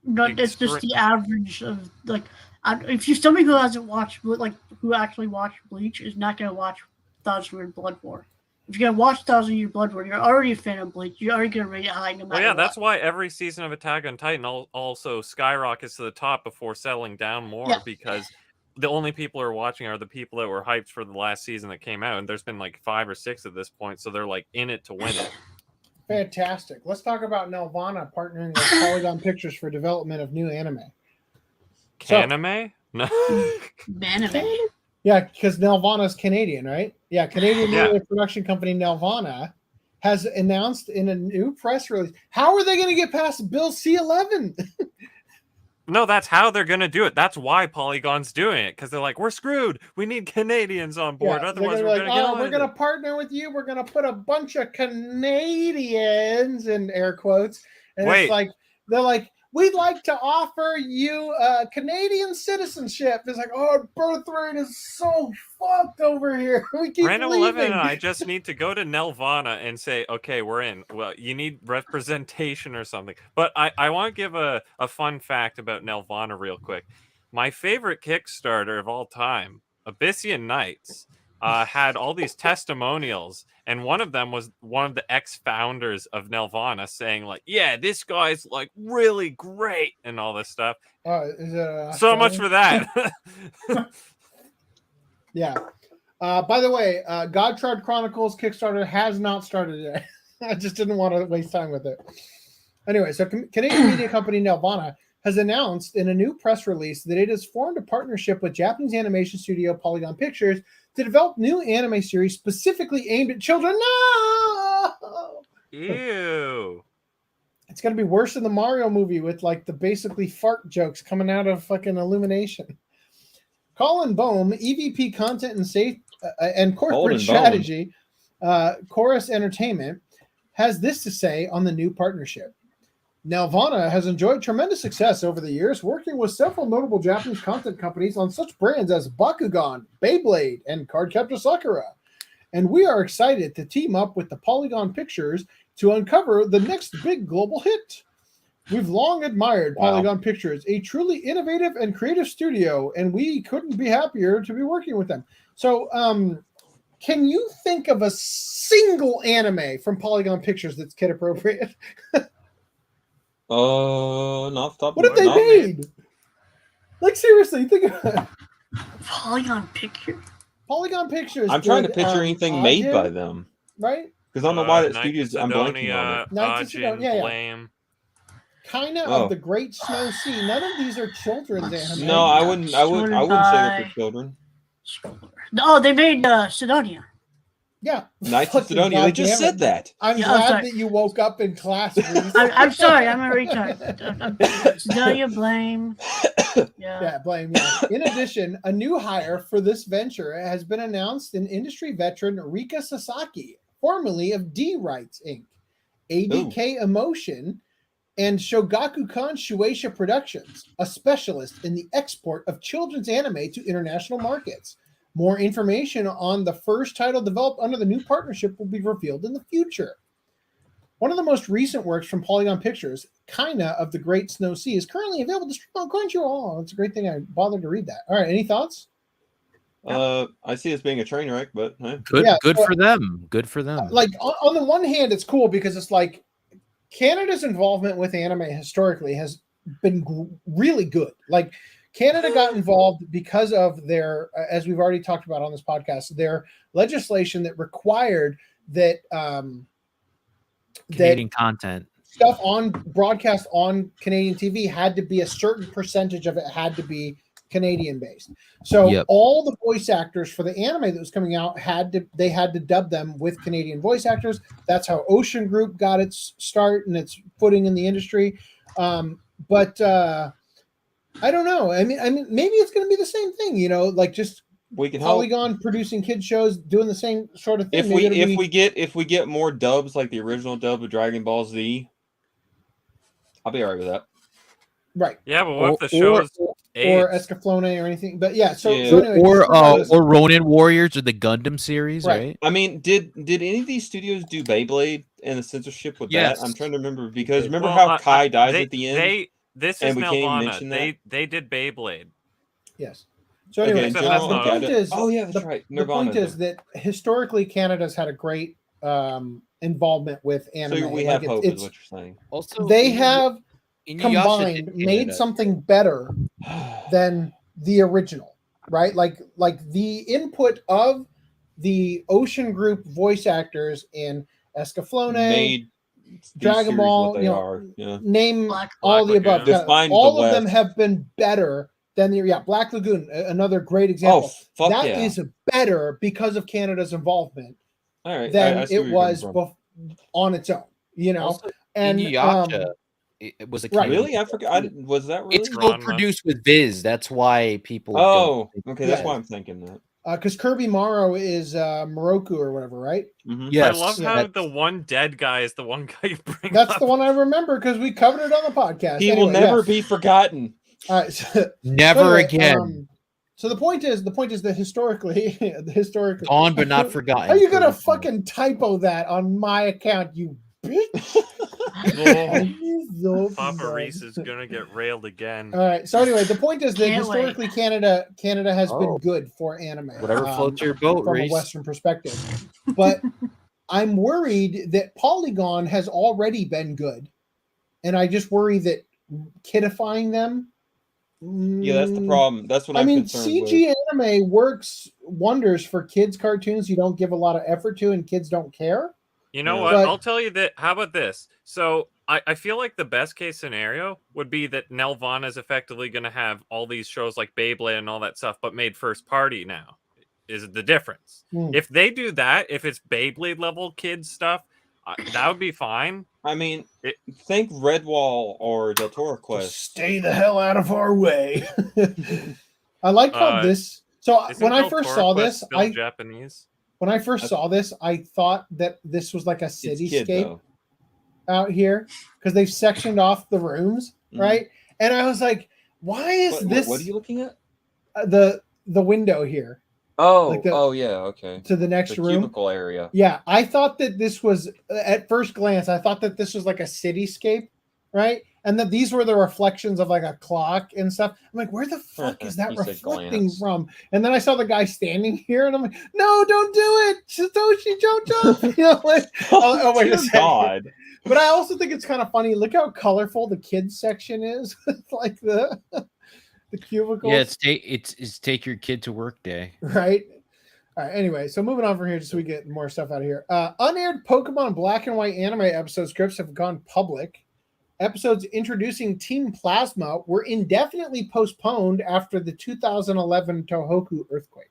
Speaker 9: no, it's just the average of like, if you somebody who hasn't watched, like, who actually watched Bleach is not going to watch 1,000 Year Blood War. If you're gonna watch 1,000 Year Blood War, you're already a fan of Bleach. You're already gonna rate it high, no matter.
Speaker 15: Well, yeah,
Speaker 9: what.
Speaker 15: that's why every season of Attack on Titan also skyrockets to the top before settling down more, because the only people who are watching are the people that were hyped for the last season that came out, and there's been like 5 or 6 at this point, so they're like in it to win it.
Speaker 8: Fantastic. Let's talk about Nelvana partnering with Polygon Pictures for development of new anime.
Speaker 15: Anime? No.
Speaker 9: Anime.
Speaker 8: Yeah, because Nelvana's Canadian, right? Yeah, Canadian media production company Nelvana has announced in a new press release. How are they going to get past Bill C-11?
Speaker 15: No, that's how they're going to do it. That's why Polygon's doing it, because they're like, we're screwed. We need Canadians on board.
Speaker 8: Yeah,
Speaker 15: Otherwise,
Speaker 8: they're
Speaker 15: we're
Speaker 8: gonna
Speaker 15: going to get
Speaker 8: we're going to partner with you. We're going to put a bunch of Canadians in air quotes. And it's like, they're like, we'd like to offer you Canadian citizenship. It's like, oh, our birth rate is so fucked over here. We keep
Speaker 15: Random
Speaker 8: leaving.
Speaker 15: 11 and I just need to go to Nelvana and say, okay, we're in. Well, you need representation or something. But I want to give a fun fact about Nelvana real quick. My favorite Kickstarter of all time, Abyssian Knights, had all these testimonials, and one of them was one of the ex-founders of Nelvana saying, like, yeah, this guy's like really great and all this stuff.
Speaker 8: Is it
Speaker 15: so much for that.
Speaker 8: Yeah. By the way, Godchild Chronicles Kickstarter has not started yet. I just didn't want to waste time with it. Anyway, so Canadian media company Nelvana has announced in a new press release that it has formed a partnership with Japanese animation studio Polygon Pictures to develop new anime series specifically aimed at children. No!
Speaker 15: Ew.
Speaker 8: It's going to be worse than the Mario movie with like the basically fart jokes coming out of fucking Illumination. Colin Bohm, EVP Content and Safe and Corporate Strategy, Chorus Entertainment, has this to say on the new partnership. Nelvana has enjoyed tremendous success over the years, working with several notable Japanese content companies on such brands as Bakugan, Beyblade, and Cardcaptor Sakura. And we are excited to team up with the Polygon Pictures to uncover the next big global hit. We've long admired Polygon Pictures, a truly innovative and creative studio, and we couldn't be happier to be working with them. So, can you think of a single anime from Polygon Pictures that's kid appropriate?
Speaker 12: Not the top.
Speaker 8: What have they made? Like, seriously, think about it.
Speaker 9: Polygon Pictures.
Speaker 8: Polygon Pictures.
Speaker 12: I'm trying to
Speaker 8: did,
Speaker 12: picture anything made by them.
Speaker 8: Right?
Speaker 12: Because I don't know why that studio's. I'm blanking on it.
Speaker 8: Knights of
Speaker 15: Ajin,
Speaker 8: Sidonia, yeah.
Speaker 15: Blame.
Speaker 8: Kaina
Speaker 12: Oh.
Speaker 8: of the Great Snow Sea. None of these are children's anime.
Speaker 12: No, I wouldn't say they're for children.
Speaker 9: Oh, they made Sidonia.
Speaker 8: Yeah.
Speaker 12: Knights of Sidonia. They just said that.
Speaker 8: I'm glad that you woke up in class.
Speaker 9: I'm sorry. I'm a retard. Sidonia, Blame.
Speaker 8: Yeah, Blame. Yeah. In addition, a new hire for this venture has been announced in industry veteran Rika Sasaki, formerly of D Rights Inc., ADK Emotion, and Shogakukan Shueisha Productions, a specialist in the export of children's anime to international markets. More information on the first title developed under the new partnership will be revealed in the future. One of the most recent works from Polygon Pictures, Kaina of the Great Snow Sea, is currently available to stream on Crunchyroll. It's a great thing I bothered to read that. All right, any thoughts?
Speaker 12: I see it as being a train wreck, but
Speaker 14: Good for them. Good for them.
Speaker 8: Like on the one hand, it's cool because it's like Canada's involvement with anime historically has been really good. Like Canada got involved because of their, as we've already talked about on this podcast, their legislation that required that
Speaker 14: Canadian content
Speaker 8: stuff on broadcast on Canadian TV had to be a certain percentage of it had to be Canadian based. So all the voice actors for the anime that was coming out had to dub them with Canadian voice actors. That's how Ocean Group got its start and its footing in the industry. But I don't know. I mean, maybe it's going to be the same thing. You know, like just
Speaker 12: we can
Speaker 8: Polygon producing kids shows doing the same sort of thing.
Speaker 12: If we get more dubs like the original dub of Dragon Ball Z, I'll be alright with that.
Speaker 8: Right.
Speaker 15: Yeah, but what if the show's
Speaker 8: or Escaflowne or anything? But yeah. So anyway,
Speaker 14: or Ronin Warriors or the Gundam series, right?
Speaker 12: I mean, did any of these studios do Beyblade and the censorship with that? I'm trying to remember because remember how Kai dies at the end.
Speaker 15: This is Nelvana. They did Beyblade.
Speaker 8: Yes. So anyway,
Speaker 12: the
Speaker 8: point is,
Speaker 12: that's right.
Speaker 8: The point is that historically Canada's had a great involvement with anime.
Speaker 12: So we have hope, is what you're saying.
Speaker 14: Also,
Speaker 8: they have combined made something better than the original, right? Like the input of the Ocean Group voice actors in Escaflowne,
Speaker 12: made
Speaker 8: Dragon Ball, name all the above. All of them have been better than the Black Lagoon, another great example. That is better because of Canada's involvement than it was on its own. You know,
Speaker 14: also,
Speaker 8: and
Speaker 14: it was a
Speaker 12: really? I forgot. Was that really?
Speaker 14: It's co-produced with Viz. That's why people.
Speaker 12: Okay, that's why I'm thinking that.
Speaker 8: Because Kirby Morrow is Moroku or whatever, right?
Speaker 12: Mm-hmm.
Speaker 14: Yes.
Speaker 15: I love how the one dead guy is the one guy you bring
Speaker 8: That's
Speaker 15: up.
Speaker 8: the one I remember because we covered it on the podcast.
Speaker 12: He will never be forgotten.
Speaker 8: All right, so,
Speaker 14: never again.
Speaker 8: So the point is that historically,
Speaker 14: gone but not forgotten.
Speaker 8: How are you gonna fucking typo that on my account, you bitch?
Speaker 15: Papa Reese is gonna get railed again.
Speaker 8: All right. So anyway, the point is that historically Canada has been good for anime.
Speaker 14: Whatever floats your boat,
Speaker 8: from
Speaker 14: Reese.
Speaker 8: a Western perspective. But I'm worried that Polygon has already been good, and I just worry that kidifying them.
Speaker 12: Yeah, that's the problem. That's what I'm concerned
Speaker 8: CG
Speaker 12: with.
Speaker 8: anime works wonders for kids' cartoons you don't give a lot of effort to, and kids don't care.
Speaker 15: You know what? I'll tell you that. How about this? So I feel like the best case scenario would be that Nelvana is effectively going to have all these shows like Beyblade and all that stuff, but made first party now. Is the difference? If they do that, if it's Beyblade level kids stuff, that would be fine.
Speaker 12: I mean, think Redwall or Del Toro Quest.
Speaker 8: Stay the hell out of our way. I like how this. So when I first saw this,
Speaker 15: Japanese.
Speaker 8: When I first saw this, I thought that this was like a cityscape out here because they've sectioned off the rooms, right? And I was like, "Why is this?"
Speaker 12: What are you looking at?
Speaker 8: The window here.
Speaker 12: Oh, yeah, okay.
Speaker 8: To the next room,
Speaker 12: cubicle area.
Speaker 8: Yeah, I thought that this was at first glance. I thought that this was like a cityscape, right? And that these were the reflections of like a clock and stuff. I'm like, where the fuck is that reflecting from? And then I saw the guy standing here, and I'm like, no, don't do it, Satoshi, don't jump. You know, like, oh wait a second. God. But I also think it's kind of funny. Look how colorful the kids section is. Like the cubicles.
Speaker 14: Yeah, it's take your kid to work day.
Speaker 8: Right. All right, anyway, so moving on from here just so we get more stuff out of here. Unaired Pokemon Black and White anime episode scripts have gone public. Episodes introducing Team Plasma were indefinitely postponed after the 2011 Tohoku earthquake.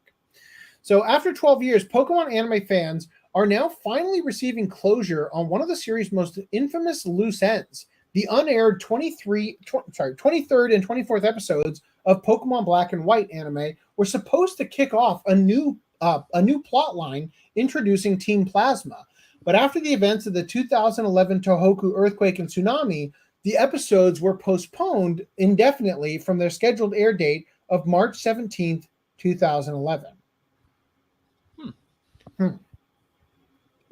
Speaker 8: So after 12 years, Pokemon anime fans are now finally receiving closure on one of the series' most infamous loose ends. The unaired 23rd and 24th episodes of Pokemon Black and White anime were supposed to kick off a new plot line introducing Team Plasma. But after the events of the 2011 Tohoku earthquake and tsunami, the episodes were postponed indefinitely from their scheduled air date of March 17th, 2011.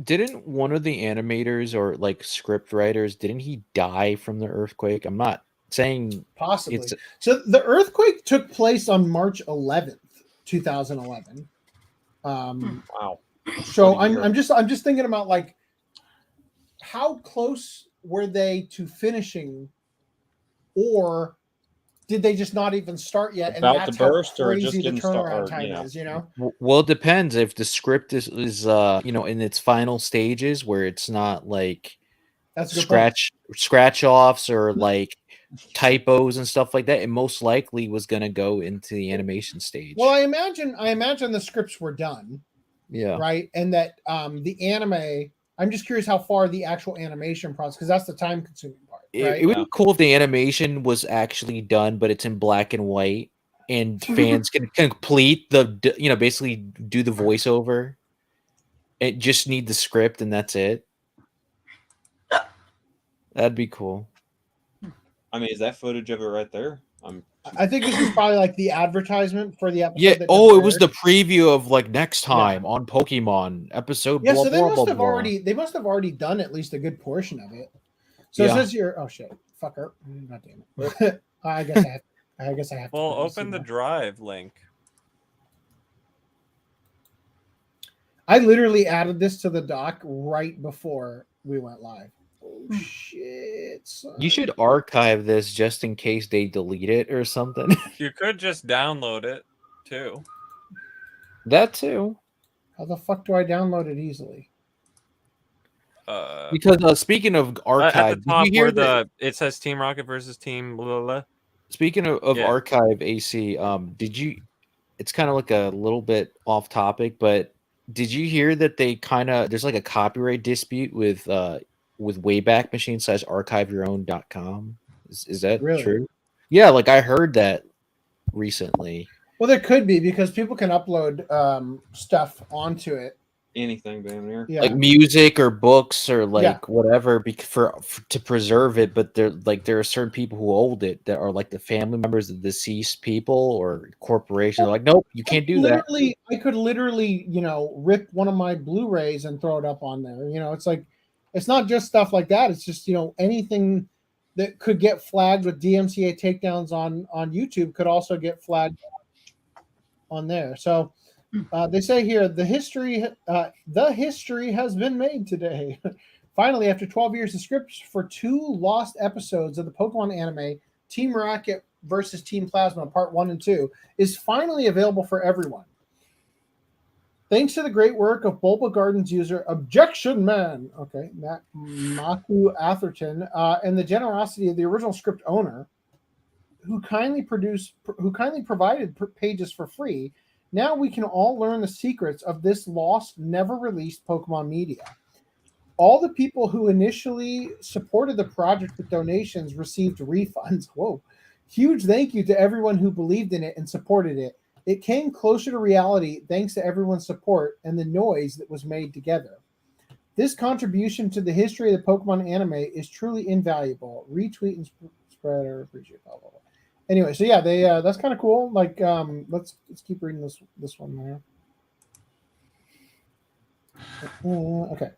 Speaker 14: Didn't one of the animators or like script writers, didn't he die from the earthquake? I'm not saying
Speaker 8: possibly. So the earthquake took place on March 11th, 2011.
Speaker 12: Wow.
Speaker 8: So I'm just thinking about like how close were they to finishing, or did they just not even start yet?
Speaker 12: About
Speaker 8: and that's
Speaker 12: to burst,
Speaker 8: how
Speaker 12: or
Speaker 8: crazy
Speaker 12: just
Speaker 8: the
Speaker 12: didn't
Speaker 8: turnaround
Speaker 12: start,
Speaker 8: time
Speaker 12: yeah.
Speaker 8: is, you know?
Speaker 14: Well, it depends if the script is in its final stages where it's not like
Speaker 8: That's a good
Speaker 14: scratch offs or like typos and stuff like that. It most likely was going to go into the animation stage.
Speaker 8: Well, I imagine the scripts were done.
Speaker 14: Yeah.
Speaker 8: Right. And that the anime, I'm just curious how far the actual animation process, because that's the time consuming part. Right?
Speaker 14: It would be cool if the animation was actually done, but it's in black and white, and fans can complete basically do the voiceover. It just need the script, and that's it. That'd be cool.
Speaker 12: I mean, is that footage of it right there?
Speaker 8: I think this is probably like the advertisement for the episode.
Speaker 14: Yeah.
Speaker 8: that
Speaker 14: Oh,
Speaker 8: just
Speaker 14: it was
Speaker 8: aired.
Speaker 14: the preview of like next time on Pokemon episode.
Speaker 8: Yeah,
Speaker 14: blah,
Speaker 8: so they
Speaker 14: blah,
Speaker 8: must
Speaker 14: blah,
Speaker 8: have
Speaker 14: blah.
Speaker 8: already done at least a good portion of it. So it says here, oh shit, fucker, god damn it. I guess I have.
Speaker 15: Well,
Speaker 8: to
Speaker 15: open the drive link.
Speaker 8: I literally added this to the doc right before we went live. Oh shit! Son.
Speaker 14: You should archive this just in case they delete it or something.
Speaker 15: You could just download it too.
Speaker 14: That too.
Speaker 8: How the fuck do I download it easily?
Speaker 14: Because speaking of archive,
Speaker 15: at the top
Speaker 14: did you hear
Speaker 15: where
Speaker 14: that?
Speaker 15: it says Team Rocket versus Team blah, blah, blah.
Speaker 14: Speaking of
Speaker 15: Yeah.
Speaker 14: archive, AC, did you? It's kind of like a little bit off topic, but did you hear that there's like a copyright dispute with Wayback Machine / archiveyourown.com? Is that
Speaker 8: Really?
Speaker 14: true? Yeah, like I heard that recently.
Speaker 8: Well, there could be because people can upload stuff onto it.
Speaker 12: Anything down there,
Speaker 14: Like music or books or like
Speaker 8: Yeah.
Speaker 14: whatever, for to preserve it. But there are certain people who hold it that are like the family members of deceased people or corporations. They're like, nope, you can't do that.
Speaker 8: I could literally, rip one of my Blu-rays and throw it up on there. It's like, it's not just stuff like that. It's just, anything that could get flagged with DMCA takedowns on YouTube could also get flagged on there. So they say here, the history has been made today. Finally, after 12 years, the scripts for 2 lost episodes of the Pokemon anime, Team Rocket versus Team Plasma, Part 1 and 2, is finally available for everyone. Thanks to the great work of Bulba Gardens user Objection Man, Maku Atherton, and the generosity of the original script owner, who kindly provided pages for free, now we can all learn the secrets of this lost, never released Pokemon media. All the people who initially supported the project with donations received refunds. Whoa. Huge thank you to everyone who believed in it and supported it. It came closer to reality thanks to everyone's support and the noise that was made together. This contribution to the history of the Pokemon anime is truly invaluable. Retweet and spread or appreciate. Blah, blah, blah. Anyway, so yeah, they that's kind of cool. Like, let's keep reading this one there. Okay.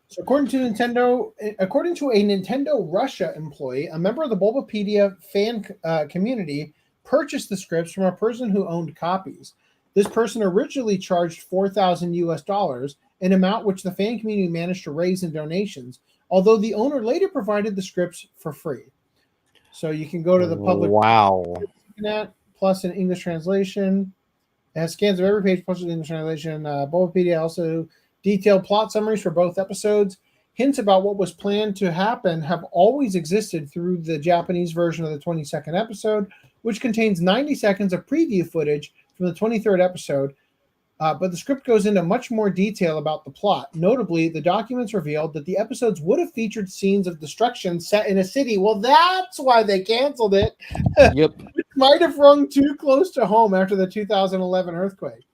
Speaker 8: So according to a Nintendo Russia employee, a member of the Bulbapedia fan community purchased the scripts from a person who owned copies. This person originally charged $4,000, an amount which the fan community managed to raise in donations, although the owner later provided the scripts for free. So you can go to the public
Speaker 14: Wow.
Speaker 8: internet, plus an English translation, has scans of every page posted in the translation. Bulbapedia also detailed plot summaries for both episodes. Hints about what was planned to happen have always existed through the Japanese version of the 22nd episode, which contains 90 seconds of preview footage from the 23rd episode. But the script goes into much more detail about the plot. Notably, the documents revealed that the episodes would have featured scenes of destruction set in a city. Well, that's why they canceled it.
Speaker 14: Yep.
Speaker 8: It might have rung too close to home after the 2011 earthquake.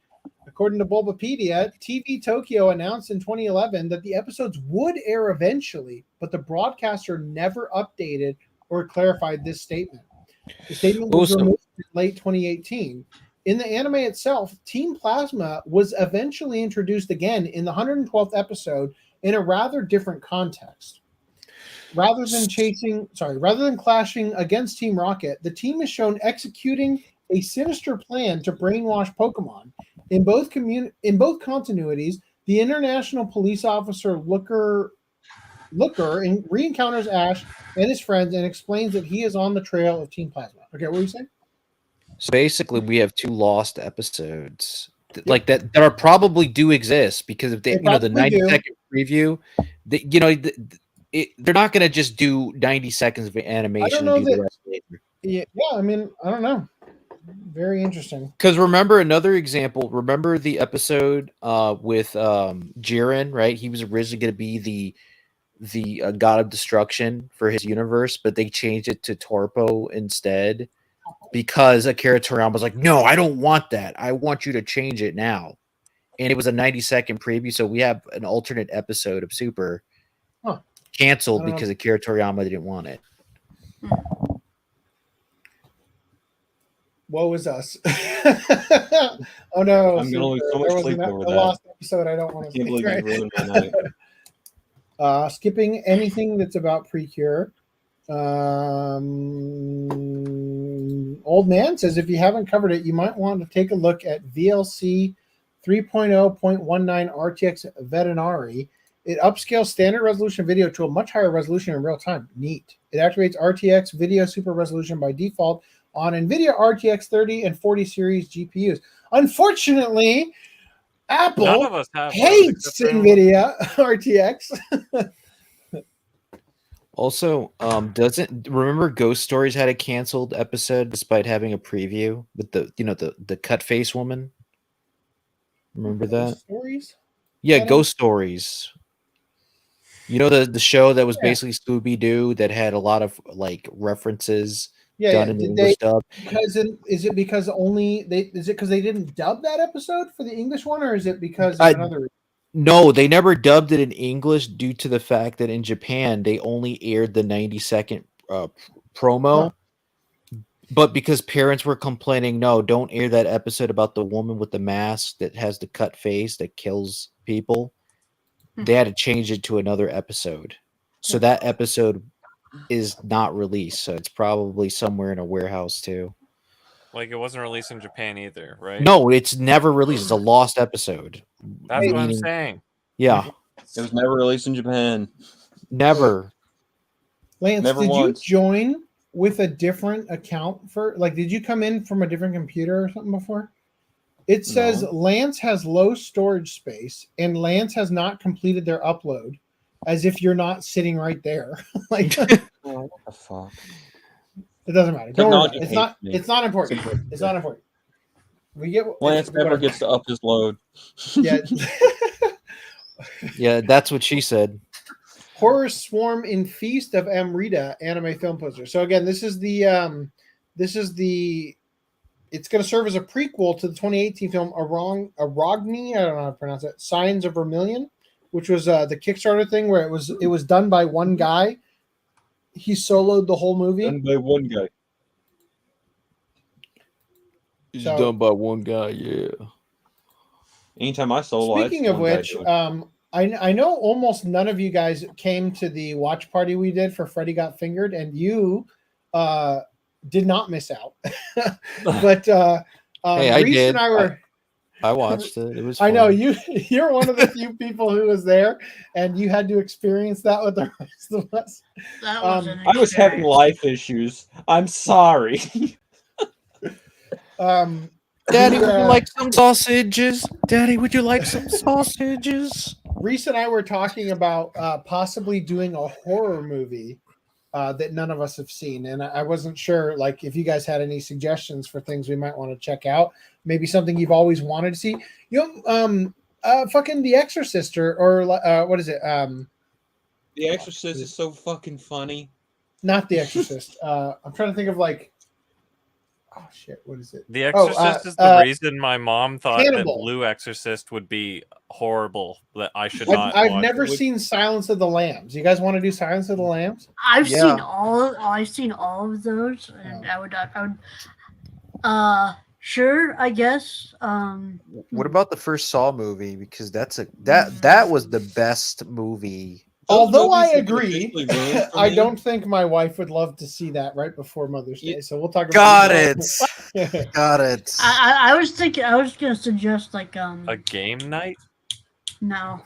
Speaker 8: According to Bulbapedia, TV Tokyo announced in 2011 that the episodes would air eventually, but the broadcaster never updated or clarified this statement. The statement was removed in late 2018. In the anime itself, Team Plasma was eventually introduced again in the 112th episode in a rather different context. Rather than clashing against Team Rocket, the team is shown executing a sinister plan to brainwash Pokemon. In both continuities, the international police officer Looker re-encounters Ash and his friends and explains that he is on the trail of Team Plasma. Okay, what were you saying?
Speaker 14: So basically, we have 2 lost episodes like that are probably do exist because if they the 90-second preview, they're not going to just do 90 seconds of animation and do the rest later.
Speaker 8: Yeah, I mean, I don't know. Very interesting.
Speaker 14: Because remember another example. Remember the episode with Jiren, right? He was originally going to be the god of destruction for his universe, but they changed it to Torpo instead because Akira Toriyama was like, "No, I don't want that. I want you to change it now." And it was a 90-second preview, so we have an alternate episode of Super canceled because Akira Toriyama didn't want it.
Speaker 8: Woe is us. Oh no.
Speaker 12: I'm gonna lose so much sleep over that.
Speaker 8: Lost episode I don't want to
Speaker 12: Can't believe
Speaker 8: right?
Speaker 12: you ruined my night.
Speaker 8: Skipping anything that's about Precure. Old Man says if you haven't covered it, you might want to take a look at VLC 3.0.19 RTX Veterinary. It upscales standard resolution video to a much higher resolution in real time. Neat. It activates RTX video super resolution by default on NVIDIA RTX 30 and 40 series GPUs. Unfortunately, Apple hates NVIDIA RTX.
Speaker 14: Also, doesn't remember Ghost Stories had a canceled episode despite having a preview with the cut face woman. Remember that?
Speaker 8: Stories?
Speaker 14: Yeah, Ghost Stories. You know the show that was basically Scooby Doo that had a lot of like references done in the English dub.
Speaker 8: Is it because they didn't dub that episode for the English one, or is it because of another reason?
Speaker 14: No, they never dubbed it in English due to the fact that in Japan they only aired the 90-second promo. But because parents were complaining, no, don't air that episode about the woman with the mask that has the cut face that kills people. They had to change it to another episode. So that episode is not released. So it's probably somewhere in a warehouse too.
Speaker 15: Like it wasn't released in Japan either, right?
Speaker 14: No, it's never released. It's a lost episode.
Speaker 15: That's what I'm saying.
Speaker 14: Yeah.
Speaker 12: It was never released in Japan.
Speaker 14: Never.
Speaker 8: Lance,
Speaker 12: Never
Speaker 8: did
Speaker 12: once.
Speaker 8: you join with a different account did you come in from a different computer or something before? It says Lance has low storage space and Lance has not completed their upload, as if you're not sitting right there. Like
Speaker 12: what the fuck?
Speaker 8: It doesn't matter. Don't worry. It's not important. It's not important. We get
Speaker 12: Lance never gets to up his load.
Speaker 8: Yeah.
Speaker 14: Yeah, that's what she said.
Speaker 8: Horror Swarm in Feast of Amrita anime film poster. So again, this is the it's going to serve as a prequel to the 2018 film Aragni, I don't know how to pronounce it, Signs of Vermilion, which was the Kickstarter thing where it was done by one guy. He soloed the whole movie.
Speaker 12: Done by one guy.
Speaker 14: It's done by one guy, yeah.
Speaker 12: Anytime I solo,
Speaker 8: speaking of which, I know almost none of you guys came to the watch party we did for Freddy Got Fingered, and you did not miss out. But
Speaker 14: hey, I
Speaker 8: Reese
Speaker 14: did.
Speaker 8: and I were.
Speaker 14: I watched it. It was.
Speaker 8: I know
Speaker 14: fun.
Speaker 8: you're one of the few people who was there, and you had to experience that with the rest of us.
Speaker 12: I was having life issues. I'm sorry.
Speaker 14: Daddy, would you like some sausages? Daddy, would you like some sausages?
Speaker 8: Reese and I were talking about possibly doing a horror movie that none of us have seen, and I wasn't sure, like, if you guys had any suggestions for things we might want to check out. Maybe something you've always wanted to see. Fucking The Exorcist or what is it?
Speaker 12: The Exorcist is so fucking funny.
Speaker 8: Not The Exorcist. I'm trying to think of like. Oh shit! What is it?
Speaker 15: The Exorcist is the reason my mom thought
Speaker 8: Hannibal.
Speaker 15: that Blue Exorcist would be horrible. That I should not.
Speaker 8: I've never seen Silence of the Lambs. You guys want to do Silence of the Lambs?
Speaker 9: I've seen all of those, and I would sure, I guess.
Speaker 14: What about the first Saw movie? Because that was the best movie.
Speaker 8: Although I agree, I don't think my wife would love to see that right before Mother's Day. So we'll talk about
Speaker 14: it. Got it.
Speaker 9: I was thinking. I was gonna suggest like
Speaker 15: a game night.
Speaker 9: No,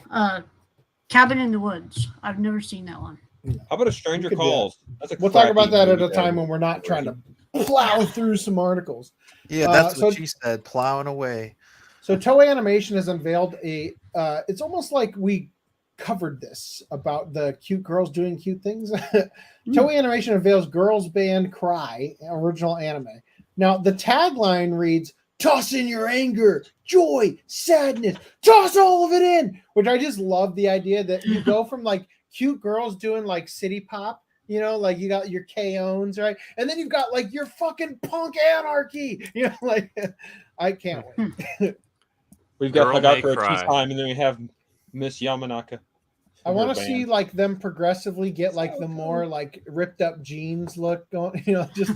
Speaker 9: Cabin in the Woods. I've never seen that one.
Speaker 12: How about A Stranger Calls? That's a
Speaker 8: we'll talk about that at
Speaker 12: movie
Speaker 8: a time when we're not trying to plow through some articles.
Speaker 14: Yeah, that's what she said. Plowing away.
Speaker 8: So Toei Animation has unveiled a. It's almost like we covered this about the cute girls doing cute things. Toei Animation unveils Girls Band Cry original anime. Now the tagline reads, "Toss in your anger, joy, sadness, toss all of it in," which I just love the idea that you go from like cute girls doing like city pop, like you got your K-Ons, right? And then you've got like your fucking punk anarchy, like I can't wait.
Speaker 12: We've got Hagakure Tea Time, and then we have Miss Yamanaka.
Speaker 8: I want to see like them progressively get like the more like ripped up jeans look going, just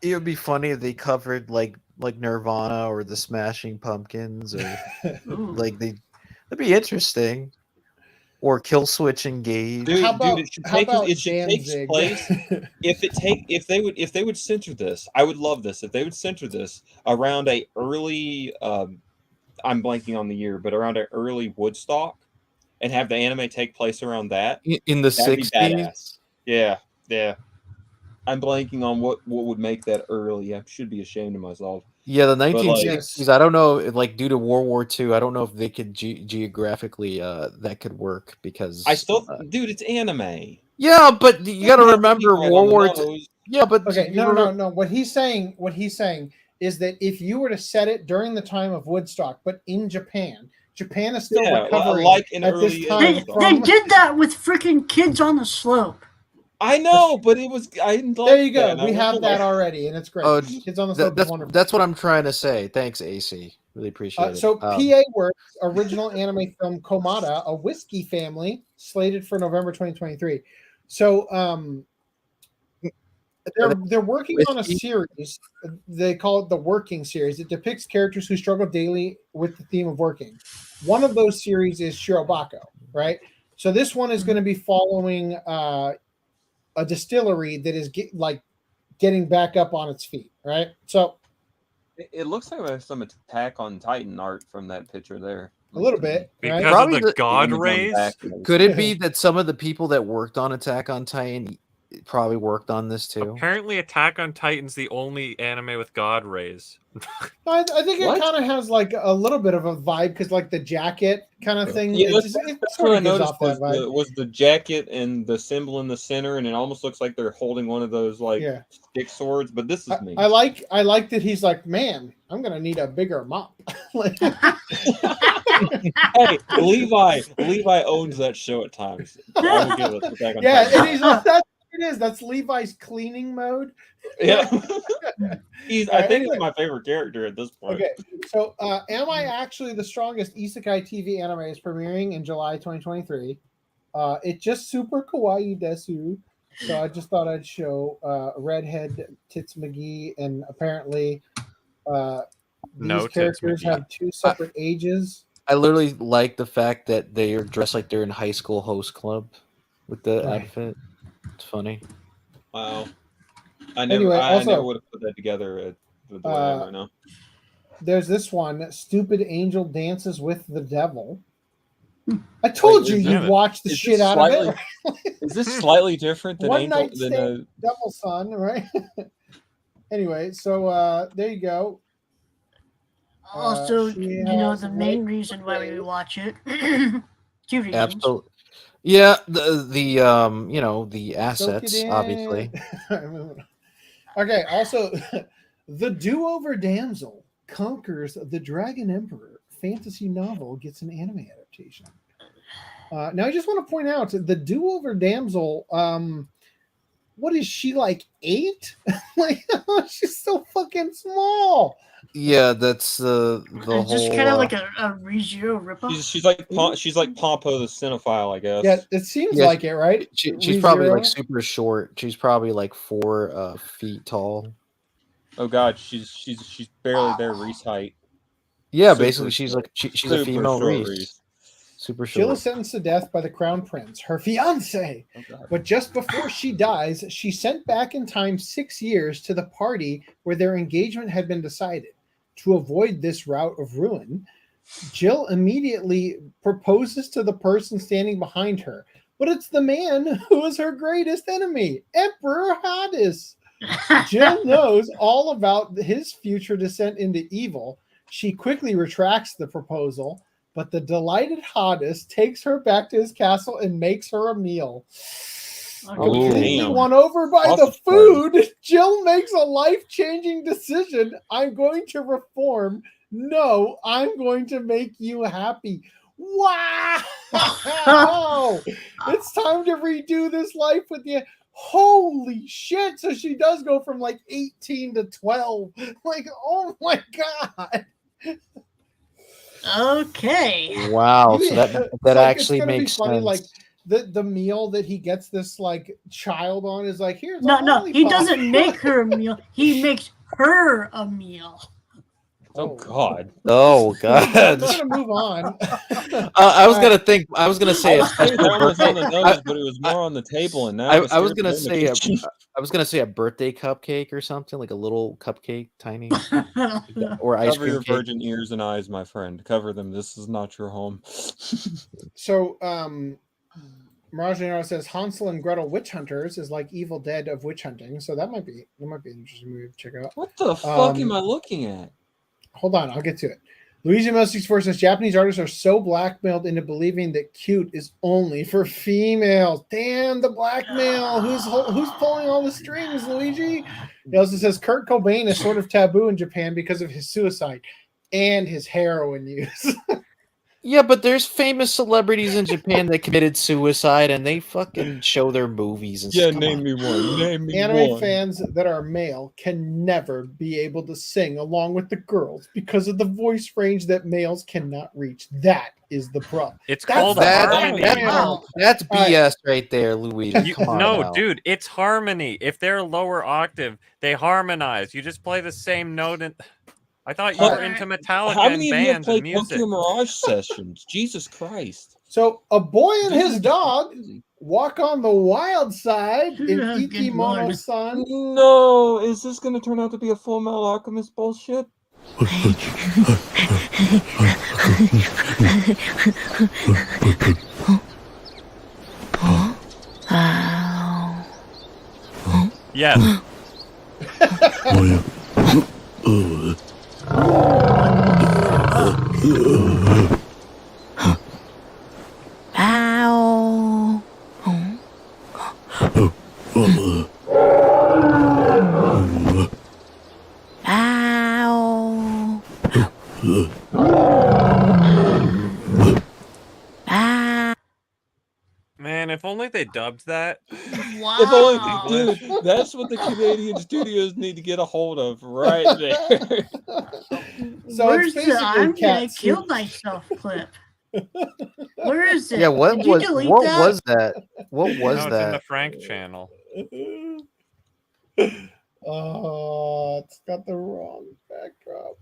Speaker 14: it would be funny if they covered like Nirvana or the Smashing Pumpkins or that'd be interesting. Or Kill Switch Engage.
Speaker 12: Dude, it should take place. If they would censor this, I would love this. If they would censor this around a early I'm blanking on the year, but around an early Woodstock, and have the anime take place around that
Speaker 14: in the 60s.
Speaker 12: Yeah. I'm blanking on what would make that early. I should be ashamed of myself.
Speaker 14: Yeah, the 1960s. I don't know, like due to World War II, I don't know if they could geographically that could work because
Speaker 12: I still, dude, it's anime.
Speaker 14: Yeah, but you got to remember World War II. Yeah, but
Speaker 8: okay, no. What he's saying is that if you were to set it during the time of Woodstock, but in Japan is still recovering at this time.
Speaker 9: They did that with freaking Kids on the Slope.
Speaker 12: I know, but it was.
Speaker 8: There you go. We have that already, and it's great. Kids on the Slope is wonderful.
Speaker 14: That's what I'm trying to say. Thanks, AC. Really appreciate it.
Speaker 8: So PA Works original anime film Komata, a whiskey family, slated for November 2023. So they're working on a series. They call it the Working Series. It depicts characters who struggle daily with the theme of working. One of those series is Shirobako, right? So this one is going to be following a distillery that is getting back up on its feet, right? So
Speaker 12: it looks like there's some Attack on Titan art from that picture there.
Speaker 8: A little bit.
Speaker 15: Because
Speaker 8: right?
Speaker 15: of the God rays?
Speaker 14: Could it be that some of the people that worked on Attack on Titan probably worked on this too?
Speaker 15: Apparently Attack on Titan's the only anime with God rays.
Speaker 8: I think it kind of has like a little bit of a vibe because like the jacket kind of thing.
Speaker 12: Yeah,
Speaker 8: it
Speaker 12: what I noticed was the jacket and the symbol in the center, and it almost looks like they're holding one of those like stick swords. But this is me.
Speaker 8: I like that he's like, man, I'm gonna need a bigger mop.
Speaker 12: Hey, Levi owns that show at times. I will give it Attack on Titan.
Speaker 8: And he's that's it is. That's Levi's cleaning mode.
Speaker 12: Yeah. I think he's my favorite character at this point.
Speaker 8: Okay. So Am I Actually the Strongest Isekai TV anime is premiering in July 2023. It's just super kawaii desu. So I just thought I'd show redhead Tits McGee, and apparently these characters have two separate ages.
Speaker 14: I literally like the fact that they are dressed like they're in high school host club with the outfit. It's funny.
Speaker 12: Wow. I never would have put that together the way I am right now.
Speaker 8: There's this one, Stupid Angel Dances with the Devil. I told you'd watch the shit out of it.
Speaker 12: Is this slightly different than
Speaker 8: One Night Stand Devil Son, right? Anyway, so there you go.
Speaker 9: Also,
Speaker 8: she
Speaker 9: you know,
Speaker 8: has
Speaker 9: the main
Speaker 8: white
Speaker 9: reason why we watch it. 2 reasons.
Speaker 14: Absolutely. Yeah, the you know, the
Speaker 8: Soak it
Speaker 14: assets,
Speaker 8: in.
Speaker 14: obviously.
Speaker 8: Okay, also, the Do-Over Damsel Conquers the Dragon Emperor fantasy novel gets an anime adaptation. Now, I just want to point out the Do-Over Damsel, what is she, like 8? Like, she's so fucking small.
Speaker 14: Yeah, that's the whole.
Speaker 9: Just kind of like a ReZero ripoff.
Speaker 12: She's like Pompo the cinephile, I guess.
Speaker 8: Yeah, it seems like it, right?
Speaker 14: She's probably like super short. She's probably like 4 feet tall.
Speaker 12: Oh god, she's barely their Reese height.
Speaker 14: Yeah,
Speaker 12: Super
Speaker 14: basically she's
Speaker 12: short.
Speaker 14: like she's
Speaker 12: Super
Speaker 14: a female
Speaker 12: short
Speaker 14: Reese. Super
Speaker 8: Jill
Speaker 14: short.
Speaker 8: is sentenced to death by the Crown Prince, her fiance. But just before she dies, she's sent back in time 6 years to the party where their engagement had been decided. To avoid this route of ruin, Jill immediately proposes to the person standing behind her. But it's the man who is her greatest enemy, Emperor Hades. Jill knows all about his future descent into evil. She quickly retracts the proposal, but the delighted Hades takes her back to his castle and makes her a meal. Completely won over by the food, Jill makes a life-changing decision. I'm going to reform. No, I'm going to make you happy. Wow! It's time to redo this life with you. Holy shit! So she does go from like 18 to 12. Like, oh my god!
Speaker 9: Okay.
Speaker 14: Wow, so that
Speaker 8: like,
Speaker 14: actually makes
Speaker 8: funny,
Speaker 14: sense.
Speaker 8: Like the meal that he gets this like child on is like, here's
Speaker 9: No, he doesn't make her a meal. He makes her a meal.
Speaker 12: Oh God!
Speaker 14: Oh God!
Speaker 8: I'm gonna move on.
Speaker 14: I was gonna say a
Speaker 12: was on the nose, but it was more on the table, and now
Speaker 14: I was gonna say a birthday cupcake or something, like a little cupcake, tiny, or ice
Speaker 12: Cover
Speaker 14: cream
Speaker 12: your
Speaker 14: cake.
Speaker 12: virgin ears and eyes, my friend. Cover them. This is not your home.
Speaker 8: So, Mirage Nero says Hansel and Gretel Witch Hunters is like Evil Dead of witch hunting. So that might be an interesting movie to check out.
Speaker 12: What the fuck am I looking at?
Speaker 8: Hold on, I'll get to it. Luigi Mo64 says Japanese artists are so blackmailed into believing that cute is only for females. Damn the blackmail! Who's pulling all the strings, Luigi? He also says Kurt Cobain is sort of taboo in Japan because of his suicide and his heroin use.
Speaker 14: Yeah, but there's famous celebrities in Japan that committed suicide, and they fucking show their movies and stuff.
Speaker 12: Name me one. Name me
Speaker 8: Anime
Speaker 12: one.
Speaker 8: fans that are male can never be able to sing along with the girls because of the voice range that males cannot reach. That is the problem.
Speaker 15: It's called harmony.
Speaker 14: That's BS right there, Luigi. Come on
Speaker 15: No,
Speaker 14: now.
Speaker 15: dude, it's harmony. If they're lower octave, they harmonize. You just play the same note and I thought you were into Metallica
Speaker 12: How many
Speaker 15: and
Speaker 12: of you have
Speaker 15: bands
Speaker 12: played
Speaker 15: and music.
Speaker 12: Tokyo Mirage sessions? Jesus Christ!
Speaker 8: So a boy and his dog walk on the wild side in Ikimono-san.
Speaker 12: No, is this going to turn out to be a Full Metal Alchemist bullshit?
Speaker 15: Yes.
Speaker 19: Ow. Ow.
Speaker 15: Man, if only they dubbed that.
Speaker 9: Wow.
Speaker 12: If only, dude, that's what the Canadian studios need to get a hold of right there.
Speaker 8: So
Speaker 9: Where's
Speaker 8: it's
Speaker 9: the
Speaker 8: basically
Speaker 9: I'm gonna
Speaker 8: cat
Speaker 9: kill
Speaker 8: soup.
Speaker 9: myself clip? Where is it?
Speaker 14: Yeah, what
Speaker 9: Did you
Speaker 14: was
Speaker 9: delete
Speaker 14: what
Speaker 9: that?
Speaker 14: was that? What was
Speaker 15: No, it's in the
Speaker 14: that?
Speaker 15: Frank channel.
Speaker 8: Oh, it's got the wrong backdrop.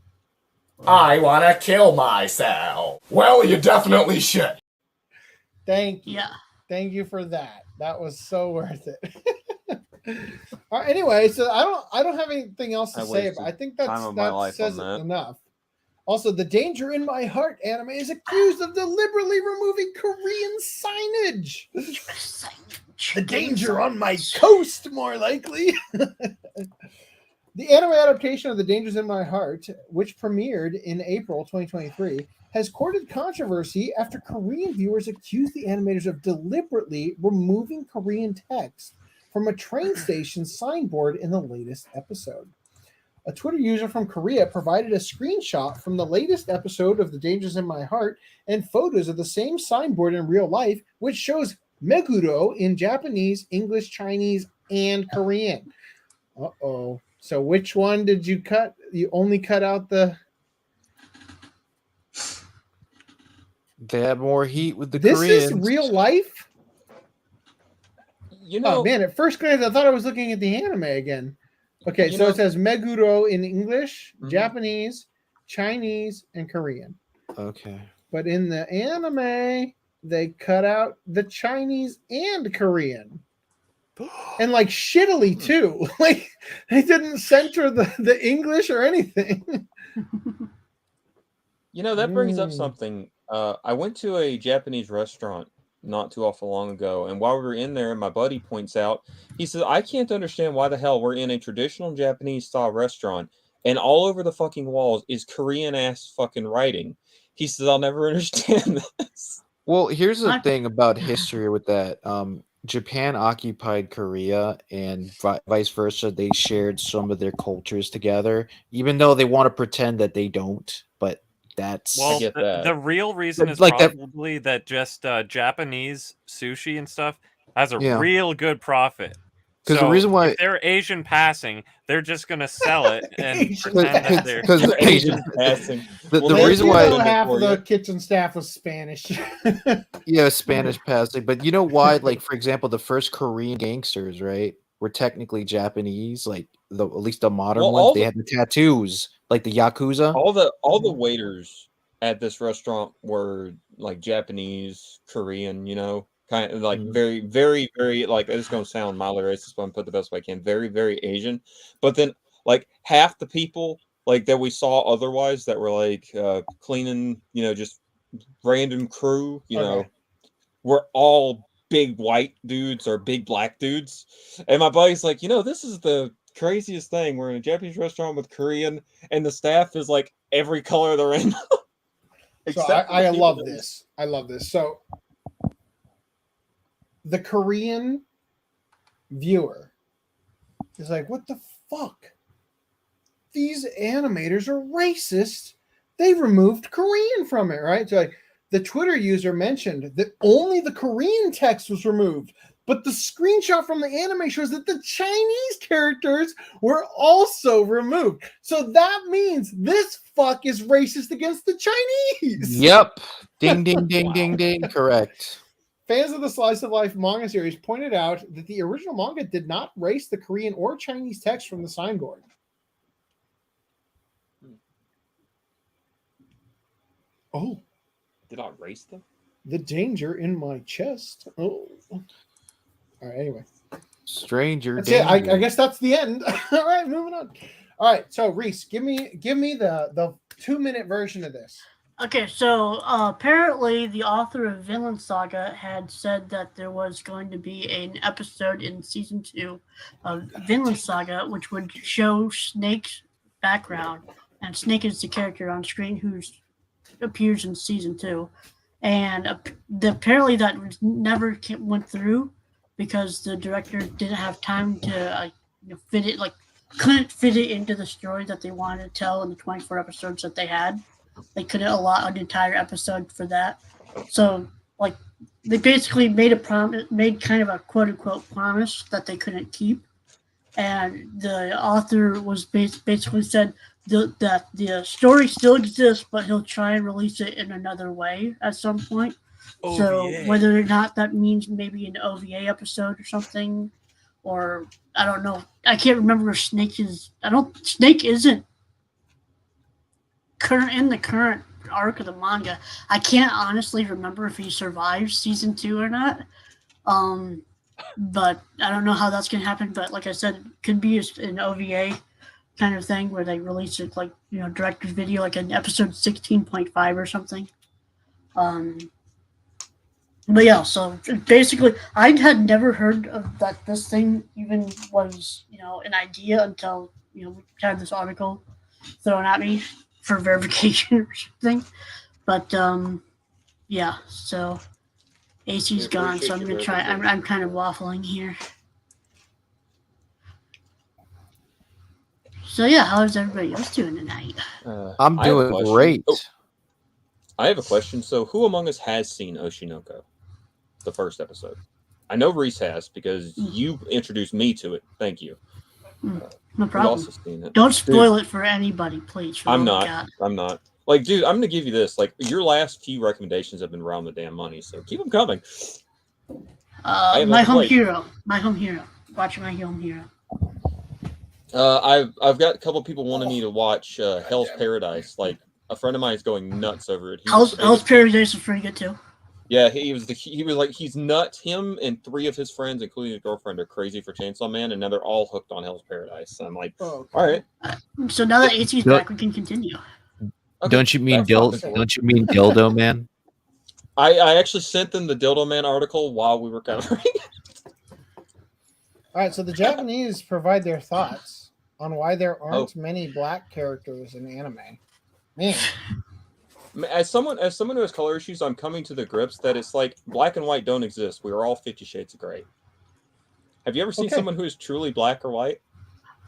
Speaker 6: I want to kill myself. Well, you definitely should.
Speaker 8: Thank you.
Speaker 9: Yeah.
Speaker 8: Thank you for that. That was so worth it. All right, anyway, so I don't have anything else to
Speaker 12: I
Speaker 8: say,
Speaker 12: wasted
Speaker 8: but I think
Speaker 12: time
Speaker 8: that
Speaker 12: of my life
Speaker 8: says
Speaker 12: on
Speaker 8: it
Speaker 12: that.
Speaker 8: enough. Also, the Danger in My Heart anime is accused of deliberately removing Korean signage. The danger on my coast, more likely. The anime adaptation of The Dangers in My Heart, which premiered in April 2023, has courted controversy after Korean viewers accused the animators of deliberately removing Korean text from a train station signboard in the latest episode. A Twitter user from Korea provided a screenshot from the latest episode of The Dangers in My Heart and photos of the same signboard in real life, which shows Meguro in Japanese, English, Chinese, and Korean. Uh-oh. So which one did you cut? You only cut out the...
Speaker 14: They had more heat with the
Speaker 8: This
Speaker 14: Koreans.
Speaker 8: is real life?
Speaker 12: You know...
Speaker 8: Oh, man, at first glance, I thought I was looking at the anime again. Okay, so it says Meguro in English, Japanese, Chinese, and Korean.
Speaker 14: Okay.
Speaker 8: But in the anime, they cut out the Chinese and Korean. And like shittily too. Like they didn't center the English or anything.
Speaker 12: You know, that brings up something. I went to a Japanese restaurant not too awful long ago, and while we were in there, my buddy points out, he says, I can't understand why the hell we're in a traditional Japanese style restaurant and all over the fucking walls is Korean ass fucking writing. He says, I'll never understand this.
Speaker 14: Well, here's the thing about history with that. Japan occupied Korea and vice versa. They shared some of their cultures together, even though they want to pretend that they don't. But that's
Speaker 15: well, the real reason is
Speaker 14: like
Speaker 15: probably that just Japanese sushi and stuff has a real good profit.
Speaker 14: Because
Speaker 15: so
Speaker 14: the reason why
Speaker 15: if they're Asian passing, they're just gonna sell it and pretend that they're
Speaker 14: Asian
Speaker 12: passing.
Speaker 14: The reason why
Speaker 8: half of the kitchen staff was Spanish.
Speaker 14: Yeah, Spanish passing. But you know why? Like, for example, the first Korean gangsters, right, were technically Japanese. Like at least the modern ones, they had the tattoos, like the Yakuza.
Speaker 12: All the waiters at this restaurant were like Japanese, Korean, you know. Kind of like very, very, very like it's gonna sound mildly racist, but I'm put the best way I can. Very, very Asian. But then like half the people like that we saw otherwise that were like cleaning, you know, just random crew, you know, were all big white dudes or big black dudes. And my buddy's like, you know, this is the craziest thing. We're in a Japanese restaurant with Korean, and the staff is like every color of the rainbow.
Speaker 8: So I love this. I love this. So the Korean viewer is like, what the fuck? These animators are racist. They removed Korean from it, right? So like the Twitter user mentioned that only the Korean text was removed, but the screenshot from the anime shows that the Chinese characters were also removed. So that means this fuck is racist against the Chinese.
Speaker 14: Yep. Ding, ding, ding, ding, ding. Correct.
Speaker 8: Fans of the Slice of Life manga series pointed out that the original manga did not erase the Korean or Chinese text from the signboard. Oh.
Speaker 12: Did I erase them?
Speaker 8: The danger in my chest. Oh. All right, anyway.
Speaker 14: Stranger
Speaker 8: That's
Speaker 14: danger.
Speaker 8: it. I guess that's the end. All right, moving on. All right, so Reese, give me the 2-minute version of this.
Speaker 9: Okay, so apparently the author of Vinland Saga had said that there was going to be an episode in season 2 of Vinland Saga which would show Snake's background, and Snake is the character on screen who appears in season 2, and apparently that never went through because the director didn't have time to fit it, like couldn't fit it into the story that they wanted to tell in the 24 episodes that they had. They couldn't allot an entire episode for that. So, like, they basically made kind of a quote-unquote promise that they couldn't keep. And the author was basically said that the story still exists, but he'll try and release it in another way at some point. OVA. So, whether or not that means maybe an OVA episode or something, or I don't know. I can't remember if Snake isn't in the current arc of the manga. I can't honestly remember if he survives season 2 or not. But I don't know how that's going to happen. But like I said, it could be an OVA kind of thing where they release it like, director's video, like an episode 16.5 or something. But yeah, so basically, I had never heard of that this thing even was, an idea until had this article thrown at me for verification or something. But yeah, so AC's gone, so I'm gonna try. I'm kind of waffling here. So yeah, how is everybody else doing tonight?
Speaker 14: I'm doing great.
Speaker 12: Oh, I have a question. So, who among us has seen Oshinoko, the first episode? I know Reese has because you introduced me to it. Thank you.
Speaker 9: No problem. Don't spoil it for anybody, please.
Speaker 12: I'm not. Like, dude, I'm gonna give you this. Like, your last few recommendations have been around the damn money, so keep them coming.
Speaker 9: My Home Hero. Watch My Home Hero.
Speaker 12: I've got a couple people wanting me to watch Hell's Paradise. Like, a friend of mine is going nuts over it.
Speaker 9: Hell's Paradise is pretty good too.
Speaker 12: Yeah, he was like, he's nuts. Him and 3 of his friends, including his girlfriend, are crazy for Chainsaw Man, and now they're all hooked on Hell's Paradise. So I'm like, all right.
Speaker 9: So now that AC's back, we can continue.
Speaker 14: Okay, don't you mean dildo man?
Speaker 12: I actually sent them the Dildo Man article while we were covering.
Speaker 8: All right, so the Japanese provide their thoughts on why there aren't many black characters in anime. Man.
Speaker 12: As someone who has color issues, I'm coming to the grips that it's like black and white don't exist. We are all 50 Shades of Grey. Have you ever seen someone who is truly black or white?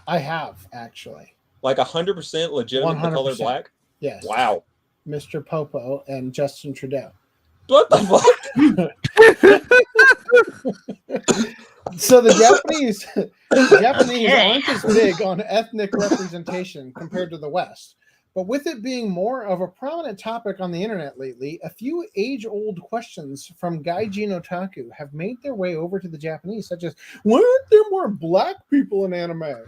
Speaker 8: I have, actually.
Speaker 12: Like 100% legitimate
Speaker 8: 100%.
Speaker 12: color black?
Speaker 8: Yes.
Speaker 12: Wow.
Speaker 8: Mr. Popo and Justin Trudeau.
Speaker 12: What the
Speaker 8: fuck? So the Japanese aren't as big on ethnic representation compared to the West. But with it being more of a prominent topic on the internet lately, a few age-old questions from Gaijin Otaku have made their way over to the Japanese, such as, why aren't there more black people in anime?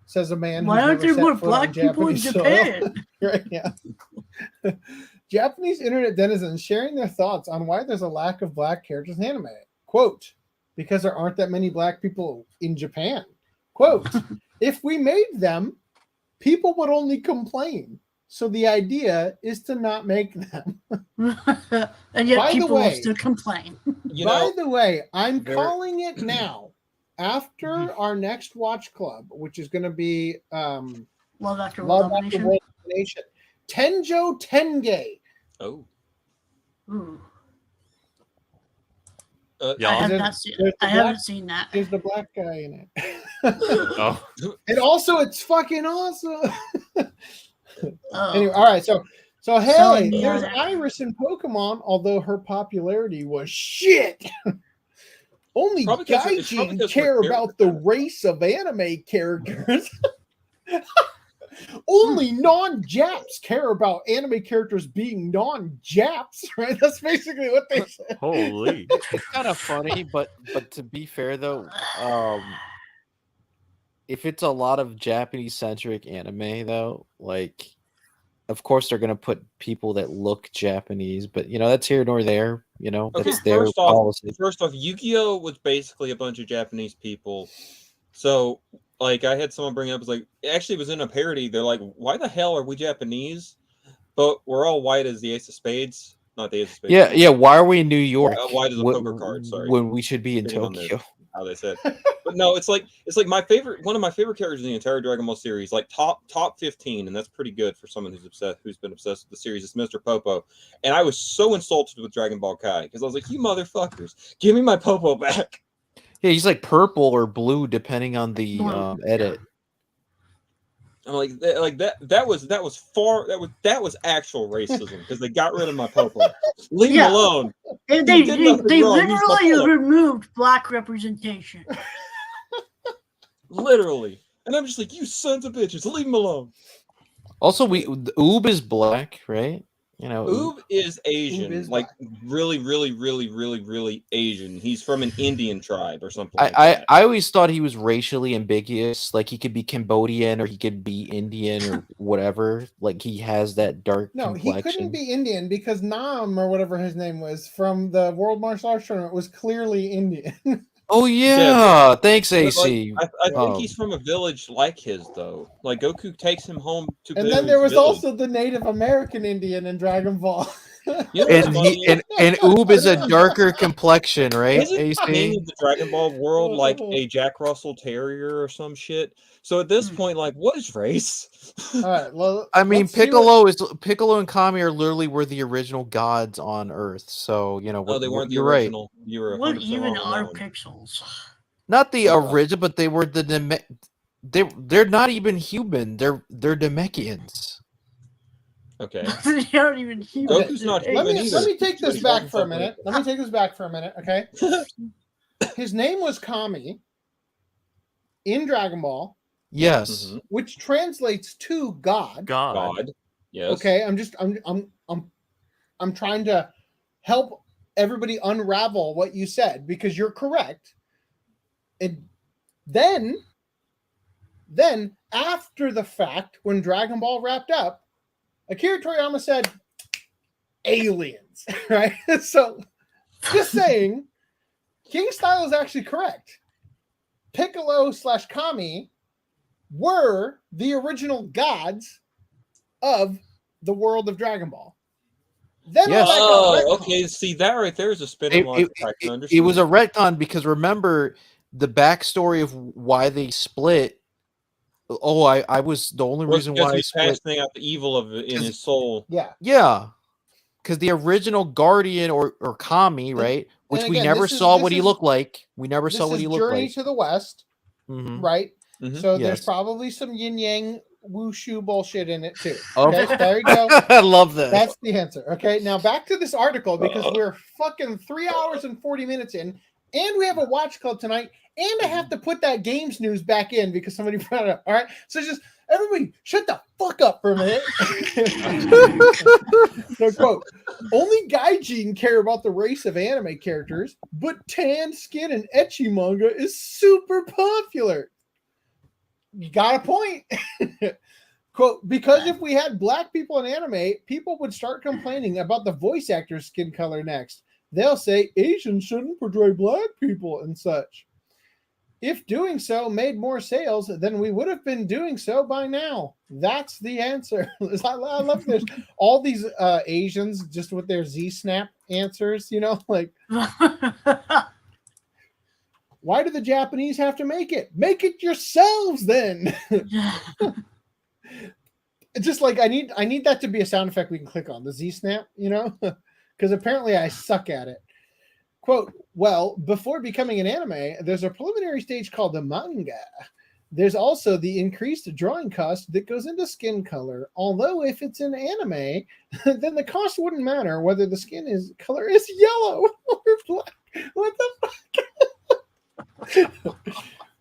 Speaker 8: Says a man.
Speaker 9: Why aren't there more black people in Japan?
Speaker 8: Right, yeah. Japanese internet denizens sharing their thoughts on why there's a lack of black characters in anime. Quote, because there aren't that many black people in Japan. Quote, if we made them, people would only complain. So the idea is to not make them.
Speaker 9: And yet people will still complain.
Speaker 8: By the way, I'm calling it now. After our next watch club, which is going to be
Speaker 9: Love After World Domination.
Speaker 8: Tenjo Tenge.
Speaker 12: Oh.
Speaker 9: Ooh.
Speaker 8: I
Speaker 9: haven't seen that.
Speaker 8: There's the black guy in it.
Speaker 15: Oh.
Speaker 8: And also, it's fucking awesome. Anyway, all right. So hey, there's Iris in Pokemon, although her popularity was shit. Only gaijin care about the race of anime characters. Only non-Japs care about anime characters being non-Japs, right? That's basically what they said.
Speaker 15: Holy.
Speaker 14: It's kind of funny, but to be fair though, if it's a lot of Japanese-centric anime though, like, of course they're gonna put people that look Japanese, but that's here nor there. That's their policy.
Speaker 12: First off, Yu-Gi-Oh was basically a bunch of Japanese people. So, like, I had someone bring up, it was in a parody. They're like, why the hell are we Japanese? But we're all white as the Ace of Spades. Not the Ace of Spades.
Speaker 14: Yeah. Why are we in New York?
Speaker 12: White as a poker card, sorry.
Speaker 14: When we should be in Tokyo.
Speaker 12: How they said. But no, it's like one of my favorite characters in the entire Dragon Ball series, like top 15, and that's pretty good for someone who's been obsessed with the series. It's Mr. Popo. And I was so insulted with Dragon Ball Kai because I was like, you motherfuckers, give me my Popo back.
Speaker 14: Yeah, he's like purple or blue depending on the edit.
Speaker 12: I'm like that was actual racism because they got rid of my Popo. Leave me alone.
Speaker 9: They literally removed black representation.
Speaker 12: Literally. And I'm just like, you sons of bitches, leave him alone.
Speaker 14: Also, Oob is black, right?
Speaker 12: Oob is Asian, like really, really, really, really, really Asian. He's from an Indian tribe or something.
Speaker 14: I always thought he was racially ambiguous. Like he could be Cambodian or he could be Indian or whatever. Like he has that dark complexion.
Speaker 8: He couldn't be Indian because Nam or whatever his name was from the World Martial Arts Tournament was clearly Indian.
Speaker 14: Oh yeah, thanks AC.
Speaker 12: I think he's from a village like his though. Like Goku takes him home to.
Speaker 8: And then there was also the Native American Indian in Dragon Ball.
Speaker 14: and Oob is a darker complexion, right?
Speaker 12: Isn't the king of the Dragon Ball world like a Jack Russell Terrier or some shit? So at this point, like, what is race?
Speaker 8: All right. Well,
Speaker 14: I mean, Piccolo and Kami are literally were the original gods on Earth. So
Speaker 12: No, they weren't the
Speaker 14: you're
Speaker 12: original.
Speaker 14: right.
Speaker 12: You were
Speaker 9: What
Speaker 12: 100%
Speaker 9: even
Speaker 12: wrong on
Speaker 9: are
Speaker 12: that one.
Speaker 9: pixels?
Speaker 14: Not the original, but they were they're not even human. They're Namekians.
Speaker 12: Okay.
Speaker 9: They aren't even human.
Speaker 12: Goku's not
Speaker 8: Let
Speaker 12: human
Speaker 8: me
Speaker 12: either.
Speaker 8: take this back for a minute. Okay. His name was Kami in Dragon Ball.
Speaker 14: Yes.
Speaker 8: Which translates to God.
Speaker 12: God. Yes.
Speaker 8: Okay. I'm trying to help everybody unravel what you said because you're correct. And then after the fact, when Dragon Ball wrapped up, Akira Toriyama said aliens, right? So just saying, King Style is actually correct. Piccolo / Kami were the original gods of the world of Dragon Ball. Then
Speaker 12: okay. See, that right there is a spin on logic. I can understand.
Speaker 14: It was a retcon because remember the backstory of why they split. Oh, I was the only reason why
Speaker 12: he's passing out the evil in his soul.
Speaker 8: Yeah.
Speaker 14: Because the original Guardian or Kami, right? Which we never saw what he looked like. We never saw what he looked
Speaker 8: Journey
Speaker 14: like.
Speaker 8: to the West, right?
Speaker 12: Mm-hmm.
Speaker 8: So there's probably some yin yang wushu bullshit in it too.
Speaker 14: Okay.
Speaker 8: Okay, there you go.
Speaker 14: I love that.
Speaker 8: That's the answer. Okay, now back to this article because we're fucking 3 hours and 40 minutes in, and we have a watch club tonight, and I have to put that games news back in because somebody brought it up. All right, so just everybody shut the fuck up for a minute. So, quote, only gaijin care about the race of anime characters, but tan skin and ecchi manga is super popular. You got a point. Quote, because if we had black people in anime, people would start complaining about the voice actor's skin color next. They'll say Asians shouldn't portray black people and such. If doing so made more sales, then we would have been doing so by now. That's the answer. I love this. All these Asians just with their Z-Snap answers, you know, like, why do the Japanese have to make it? Make it yourselves then. Just like I need that to be a sound effect we can click on, the Z-Snap, you know, because apparently I suck at it. Quote, well, before becoming an anime, there's a preliminary stage called the manga. There's also the increased drawing cost that goes into skin color. Although if it's an anime, then the cost wouldn't matter whether the skin color is yellow or black. What the fuck?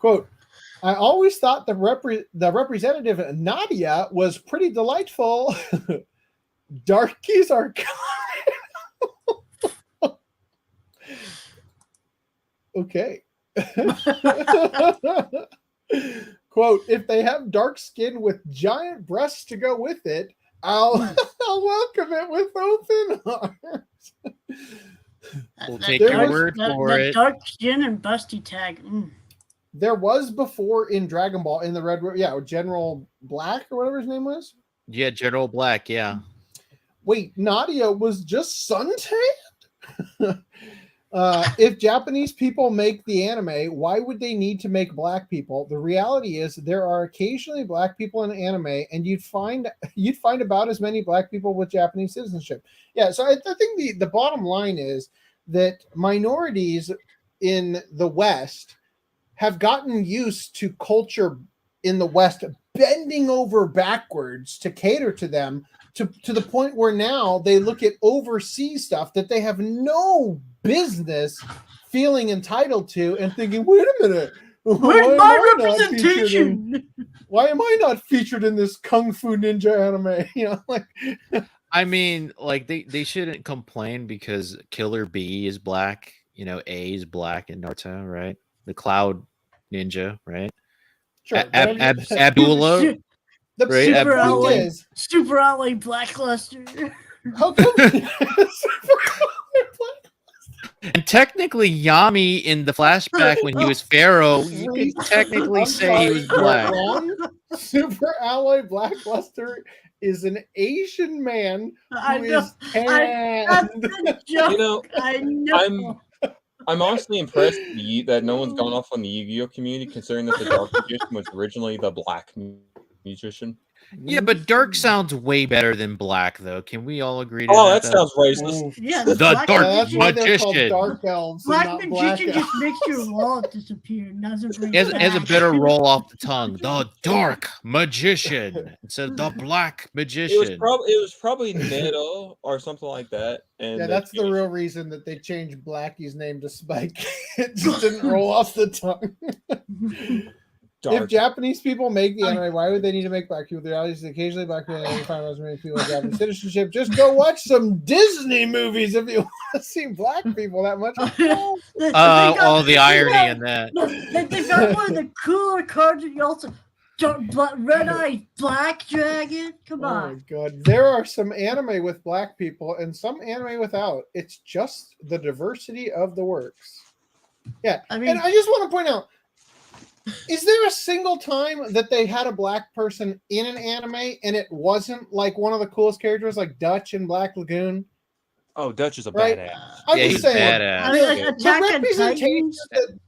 Speaker 8: Quote, I always thought the representative Nadia was pretty delightful. Darkies are okay. Quote, if they have dark skin with giant breasts to go with it, I'll welcome it with open arms.
Speaker 14: We'll take your word for it.
Speaker 9: Dark skin and busty tag.
Speaker 8: There was before in Dragon Ball in the Red, General Black or whatever his name was.
Speaker 14: Yeah, General Black. Yeah.
Speaker 8: Wait, Nadia was just suntanned? If Japanese people make the anime, why would they need to make black people? The reality is there are occasionally black people in anime, and you'd find about as many black people with Japanese citizenship. Yeah, so I think the bottom line is that minorities in the West have gotten used to culture in the West bending over backwards to cater to them to the point where now they look at overseas stuff that they have no business feeling entitled to and thinking, wait a minute,
Speaker 9: where's my representation?
Speaker 8: Why am I not featured in this Kung Fu Ninja anime? You know, like
Speaker 14: I mean, like they shouldn't complain because Killer B is black, you know, A is black in Naruto, right? The Cloud Ninja, right?
Speaker 8: Sure.
Speaker 14: Abdullah.
Speaker 8: The
Speaker 14: right?
Speaker 9: Super
Speaker 14: Abdullah.
Speaker 9: Ally, Super Ally Blackluster.
Speaker 8: How come?
Speaker 14: And technically, Yami in the flashback when he was Pharaoh, you could technically say he was black.
Speaker 8: Super Ally Blackluster is an Asian man
Speaker 9: I
Speaker 8: who
Speaker 9: know.
Speaker 8: is tanned.
Speaker 12: You know,
Speaker 9: I know.
Speaker 12: I'm honestly impressed that no one's gone off on the Yu-Gi-Oh community, considering that the Dark Magician was originally the Black Magician.
Speaker 14: Yeah, but dark sounds way better than black, though. Can we all agree to
Speaker 12: Oh,
Speaker 14: that?
Speaker 12: that sounds racist.
Speaker 9: Yeah,
Speaker 14: The
Speaker 9: Black
Speaker 14: Dark
Speaker 8: That's why they're called
Speaker 14: Magician.
Speaker 8: dark elves. and
Speaker 9: Black
Speaker 8: not black
Speaker 9: Magician
Speaker 8: elves.
Speaker 9: just makes your wallet disappear. Doesn't bring
Speaker 14: It
Speaker 9: it
Speaker 14: has a
Speaker 9: back.
Speaker 14: better roll off the tongue. The Dark Magician instead of the Black Magician.
Speaker 12: It was probably Neda or something like that. And
Speaker 8: Yeah,
Speaker 12: they
Speaker 8: that's the real reason that they changed Blackie's name to Spike. It just didn't roll off the tongue. If Japanese people make the anime, why would they need to make black people? The reality is occasionally black people find as many people with Japanese citizenship. Just go watch some Disney movies if you want to see black people that much.
Speaker 14: All the irony in that.
Speaker 9: No, they got one of the cooler cards. You also Red Eye Black Dragon. Come
Speaker 8: Oh
Speaker 9: on.
Speaker 8: my god. There are some anime with black people and some anime without. It's just the diversity of the works. Yeah.
Speaker 9: I mean,
Speaker 8: and I just want to point out, is there a single time that they had a black person in an anime and it wasn't like one of the coolest characters like Dutch in Black Lagoon?
Speaker 12: Oh, Dutch is a
Speaker 8: Right?
Speaker 12: badass.
Speaker 8: I'm
Speaker 14: Yeah,
Speaker 8: just
Speaker 14: he's
Speaker 8: saying,
Speaker 14: badass.
Speaker 9: I mean, like,
Speaker 8: the
Speaker 9: Attack on
Speaker 8: representation
Speaker 9: Titans.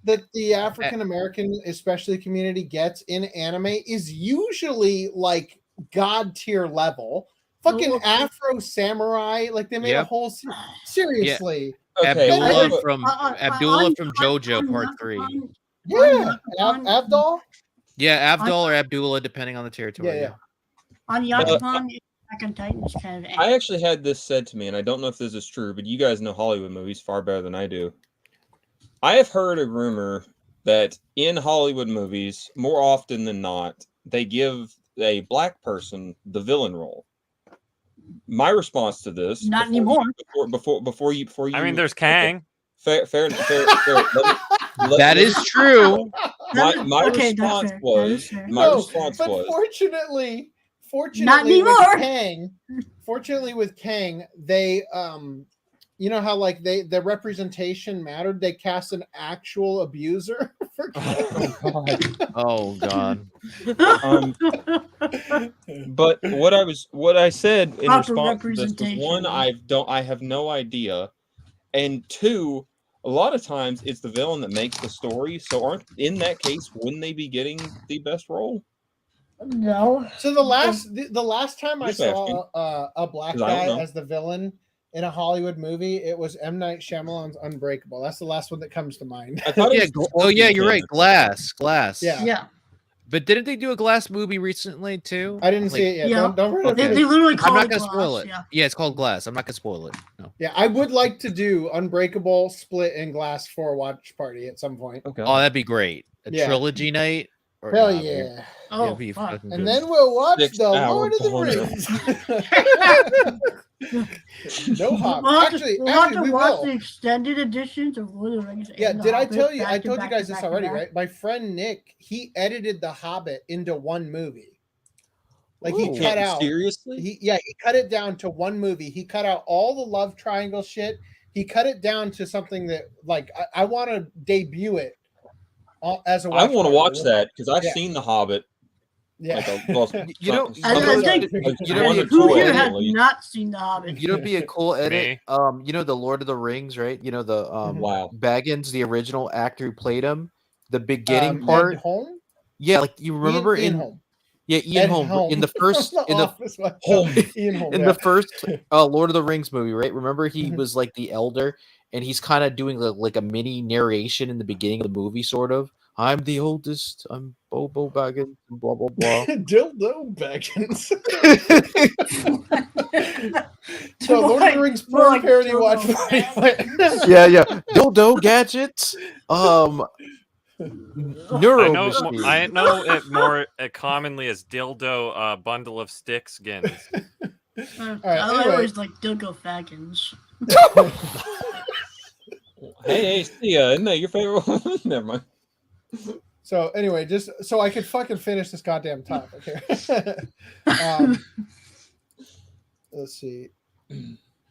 Speaker 8: that the African American, especially community, gets in anime is usually like god tier level. Fucking Afro Samurai, like they made a
Speaker 14: Yep.
Speaker 8: whole seriously.
Speaker 12: Okay,
Speaker 14: Abdullah from
Speaker 9: on
Speaker 14: JoJo Part 3.
Speaker 8: Yeah, Abdul.
Speaker 14: Yeah, Abdul or Abdullah, depending on the territory.
Speaker 8: Yeah.
Speaker 9: On Yakupon, Attack on Titans kind of.
Speaker 12: I actually had this said to me, and I don't know if this is true, but you guys know Hollywood movies far better than I do. I have heard a rumor that in Hollywood movies, more often than not, they give a black person the villain role. My response to this,
Speaker 9: Not anymore.
Speaker 12: Before you.
Speaker 15: I mean, there's Kang.
Speaker 12: Fair.
Speaker 14: That is true.
Speaker 12: My
Speaker 9: Okay,
Speaker 12: response
Speaker 9: that's fair. That is
Speaker 12: was.
Speaker 9: fair.
Speaker 12: My
Speaker 8: No,
Speaker 12: response
Speaker 8: but
Speaker 12: was.
Speaker 8: fortunately
Speaker 9: Not anymore.
Speaker 8: with Kang, they you know how like the representation mattered. They cast an actual abuser for Kang.
Speaker 14: Oh god.
Speaker 12: But what I said in
Speaker 9: Proper
Speaker 12: response to this was,
Speaker 9: representation.
Speaker 12: one, I have no idea, and two, a lot of times it's the villain that makes the story. So in that case, wouldn't they be getting the best role?
Speaker 9: No.
Speaker 8: So the last time I
Speaker 12: Just
Speaker 8: saw a black
Speaker 12: 'Cause I don't
Speaker 8: guy
Speaker 12: know.
Speaker 8: as the villain in a Hollywood movie, it was M. Night Shyamalan's Unbreakable. That's the last one that comes to mind.
Speaker 12: I thought
Speaker 14: Yeah, oh yeah, you're right. Glass.
Speaker 8: Yeah.
Speaker 9: Yeah.
Speaker 14: But didn't they do a Glass movie recently too?
Speaker 8: I didn't see it yet.
Speaker 9: Yeah.
Speaker 8: Don't ruin it.
Speaker 14: Okay.
Speaker 9: They literally call
Speaker 14: I'm not
Speaker 9: it
Speaker 14: gonna
Speaker 9: Glass,
Speaker 14: spoil it.
Speaker 9: yeah.
Speaker 14: Yeah, it's called Glass. I'm not gonna spoil it. No.
Speaker 8: Yeah, I would like to do Unbreakable, Split, and Glass for a watch party at some point.
Speaker 12: Okay.
Speaker 14: Oh, that'd be great. A
Speaker 8: Yeah.
Speaker 14: trilogy night. Or
Speaker 8: Hell
Speaker 14: nah,
Speaker 8: yeah.
Speaker 9: Oh,
Speaker 14: it'd be
Speaker 9: fuck.
Speaker 14: fucking
Speaker 8: And
Speaker 14: good.
Speaker 8: then we'll watch
Speaker 12: 6
Speaker 8: the
Speaker 12: hour
Speaker 8: Lord of the
Speaker 12: boner.
Speaker 8: Rings. No hop.
Speaker 9: We'll have
Speaker 8: Actually,
Speaker 9: to, we'll have
Speaker 8: actually,
Speaker 9: to
Speaker 8: we
Speaker 9: watch
Speaker 8: will.
Speaker 9: the extended editions of Lord of the Rings.
Speaker 8: Yeah,
Speaker 9: and The
Speaker 8: did I
Speaker 9: Hobbit
Speaker 8: tell you?
Speaker 9: back
Speaker 8: I
Speaker 9: to
Speaker 8: told you
Speaker 9: back
Speaker 8: guys
Speaker 9: to
Speaker 8: this
Speaker 9: back to
Speaker 8: already,
Speaker 9: back.
Speaker 8: right? My friend Nick, he edited The Hobbit into one movie. Like he
Speaker 12: Ooh.
Speaker 8: cut out.
Speaker 12: Seriously?
Speaker 8: He cut it down to one movie. He cut out all the love triangle shit. He cut it down to something that, like, I want to debut it as a.
Speaker 12: I want to watch that because I've
Speaker 8: Yeah.
Speaker 12: seen The Hobbit.
Speaker 8: Yeah.
Speaker 12: Like well,
Speaker 14: You know-
Speaker 9: I think
Speaker 14: you know,
Speaker 9: who here
Speaker 12: at
Speaker 9: has
Speaker 12: least.
Speaker 9: not seen The Hobbit?
Speaker 14: You know, it'd be a cool edit.
Speaker 15: Me.
Speaker 14: You know the Lord of the Rings, right? You know the
Speaker 12: Wow.
Speaker 14: Baggins, the original actor who played him. The beginning
Speaker 8: Ed
Speaker 14: part.
Speaker 8: Holm?
Speaker 14: Yeah, like you remember
Speaker 8: Ian
Speaker 14: in
Speaker 8: Holm.
Speaker 14: yeah, Ian
Speaker 8: Ed
Speaker 14: Holm in the first
Speaker 8: From
Speaker 14: in the
Speaker 8: Office, what?
Speaker 12: Holm.
Speaker 8: Ian Holm.
Speaker 14: in
Speaker 8: yeah.
Speaker 14: the first Lord of the Rings movie, right? Remember he
Speaker 8: Mhm.
Speaker 14: was like the elder, and he's kind of doing like a mini narration in the beginning of the movie, sort of. I'm the oldest. I'm Bobo Baggins. Blah blah blah.
Speaker 8: Dildo Baggins. So Lord of the Rings
Speaker 9: More
Speaker 8: porn
Speaker 9: like
Speaker 8: parody
Speaker 9: dildo
Speaker 8: watch party.
Speaker 14: Yeah, yeah. Dildo gadgets. Neuro machine.
Speaker 15: I know it more commonly as dildo bundle of stick skins.
Speaker 9: I
Speaker 8: anyway.
Speaker 9: always like Dilgo Faggins.
Speaker 12: Hey, Seiya, isn't that your favorite one? Never mind.
Speaker 8: So anyway, just so I could fucking finish this goddamn topic here. Let's see.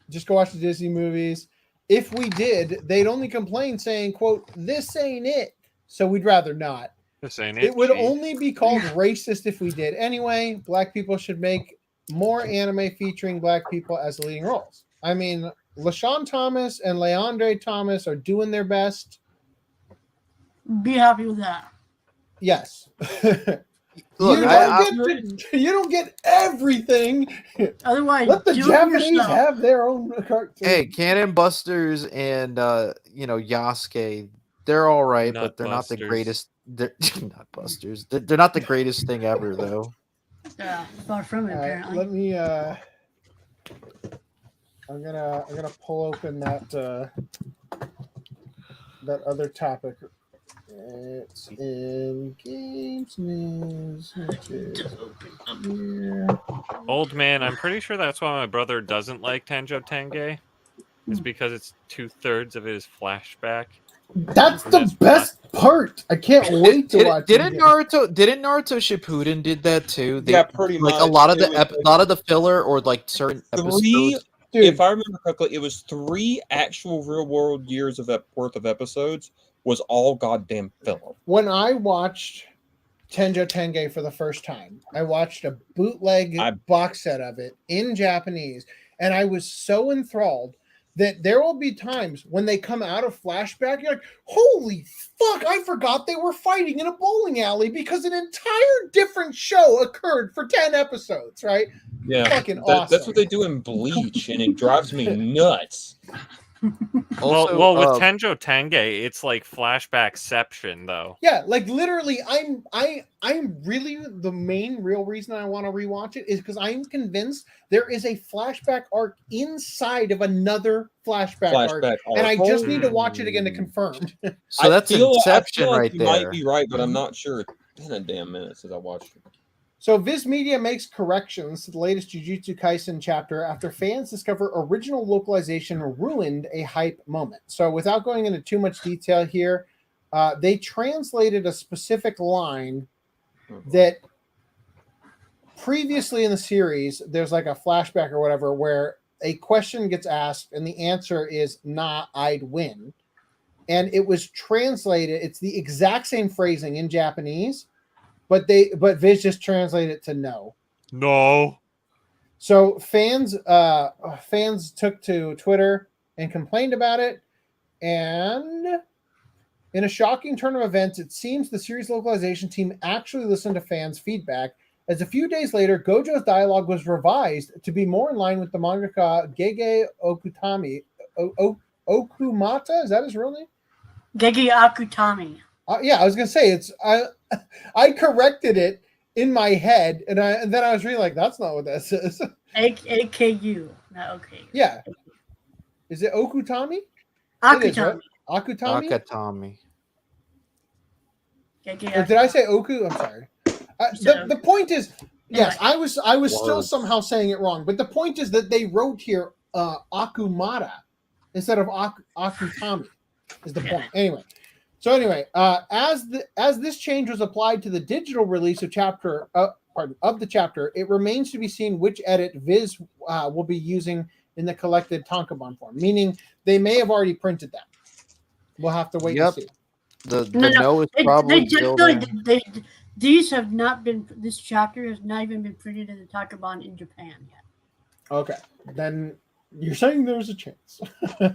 Speaker 8: Just go watch the Disney movies. If we did, they'd only complain saying, quote, this ain't it. So we'd rather not.
Speaker 15: This ain't it.
Speaker 8: It would
Speaker 15: Chief.
Speaker 8: only be called racist if we did. Anyway, black people should make more anime featuring black people as the leading roles. I mean, LaShawn Thomas and Leandre Thomas are doing their best.
Speaker 9: Be happy with that.
Speaker 8: Yes.
Speaker 14: Look,
Speaker 8: you don't get everything.
Speaker 9: Otherwise,
Speaker 8: let the
Speaker 9: do it
Speaker 8: Japanese
Speaker 9: yourself.
Speaker 8: have their own cartoon.
Speaker 14: Hey, Cannon Busters and Yasuke, they're all right, but they're not the
Speaker 15: Nutbusters.
Speaker 14: greatest. They're not busters. They're not the greatest thing ever, though.
Speaker 9: Yeah, far from it. Apparently.
Speaker 8: Let me. I'm gonna pull open that other topic. It's in games news.
Speaker 15: Old man, I'm pretty sure that's why my brother doesn't like Tenjo Tenge. Is because it's 2/3 of it is flashback.
Speaker 8: That's the best part. I can't wait to watch.
Speaker 14: Didn't Naruto Shippuden did that too?
Speaker 12: Yeah, pretty
Speaker 14: like
Speaker 12: much.
Speaker 14: a lot of
Speaker 12: It
Speaker 14: the
Speaker 12: was
Speaker 14: lot of the filler or like certain
Speaker 12: three.
Speaker 14: episodes.
Speaker 12: If I remember correctly, it was 3 actual real world years of worth of episodes. Was all goddamn filler.
Speaker 8: When I watched Tenjo Tenge for the first time, I watched a bootleg box set of it in Japanese, and I was so enthralled that there will be times when they come out of flashback, you're like, holy fuck, I forgot they were fighting in a bowling alley because an entire different show occurred for 10 episodes, right?
Speaker 12: Yeah,
Speaker 8: fucking awesome.
Speaker 12: That's what they do in Bleach, and it drives me nuts.
Speaker 15: Well, with Tenjo Tenge, it's like flashbackception, though.
Speaker 8: Yeah, like literally, I'm really the main real reason I want to rewatch it is because I'm convinced there is a flashback arc inside of another flashback arc, and I just need to watch it again to confirm.
Speaker 14: So that's Inception
Speaker 12: like
Speaker 14: right
Speaker 12: you
Speaker 14: there.
Speaker 12: Might be right, but I'm not sure. It's been a damn minute since I watched it.
Speaker 8: So Viz Media makes corrections to the latest Jujutsu Kaisen chapter after fans discover original localization ruined a hype moment. So without going into too much detail here, they translated a specific line that previously in the series, there's like a flashback or whatever where a question gets asked and the answer is, nah, I'd win. And it was translated, it's the exact same phrasing in Japanese, but Viz just translated it to no.
Speaker 15: No.
Speaker 8: So fans took to Twitter and complained about it. And in a shocking turn of events, it seems the series localization team actually listened to fans' feedback, as a few days later, Gojo's dialogue was revised to be more in line with the mangaka Gege Okumata. Is that his real name?
Speaker 9: Gege Akutami.
Speaker 8: Yeah, I was gonna say I corrected it in my head, and then I was really like, that's not what that says.
Speaker 9: AKU, not okay.
Speaker 8: Yeah, is it Okutami?
Speaker 9: Akutami.
Speaker 8: It is, right? Akutami.
Speaker 14: Akutami.
Speaker 8: Or did I say Oku? I'm sorry. The point is, yes, I was still somehow saying it wrong, but the point is that they wrote here Akumata instead of Akutami. Is the point anyway? So anyway, as this change was applied to the digital release of the chapter, it remains to be seen which edit Viz will be using in the collected tankobon form. Meaning they may have already printed that. We'll have to wait and see.
Speaker 14: The no is probably still there.
Speaker 9: These have not been. This chapter has not even been printed in the tankobon in Japan yet.
Speaker 8: Okay, then you're saying there's a chance. All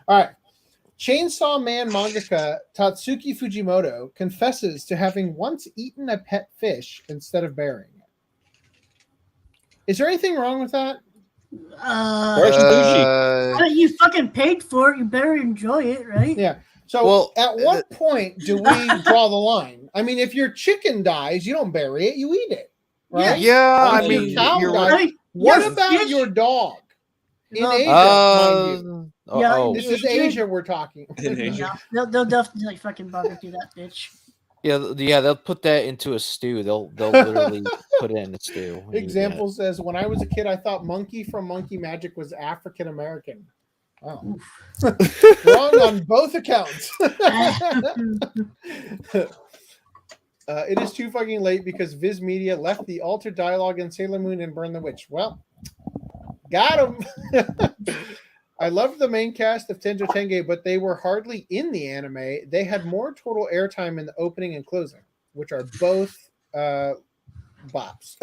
Speaker 8: right. Chainsaw Man mangaka Tatsuki Fujimoto confesses to having once eaten a pet fish instead of burying it. Is there anything wrong with that?
Speaker 9: You fucking paid for it. You better enjoy it, right?
Speaker 8: Yeah. So at what point do we draw the line? I mean, if your chicken dies, you don't bury it, you eat it. Right?
Speaker 14: Yeah,
Speaker 8: I
Speaker 14: mean,
Speaker 8: you're right. What about your dog? In Asia, mind you. This is Asia we're talking.
Speaker 9: Yeah, they'll definitely fucking barbecue that bitch.
Speaker 14: Yeah, they'll put that into a stew. They'll literally put it in a stew.
Speaker 8: Example says, when I was a kid, I thought Monkey from Monkey Magic was African American. Oh, wrong on both accounts. It is too fucking late because Viz Media left the altered dialogue in Sailor Moon and Burn the Witch. Well, got him. I loved the main cast of Tenjo Tenge, but they were hardly in the anime. They had more total airtime in the opening and closing, which are both bops.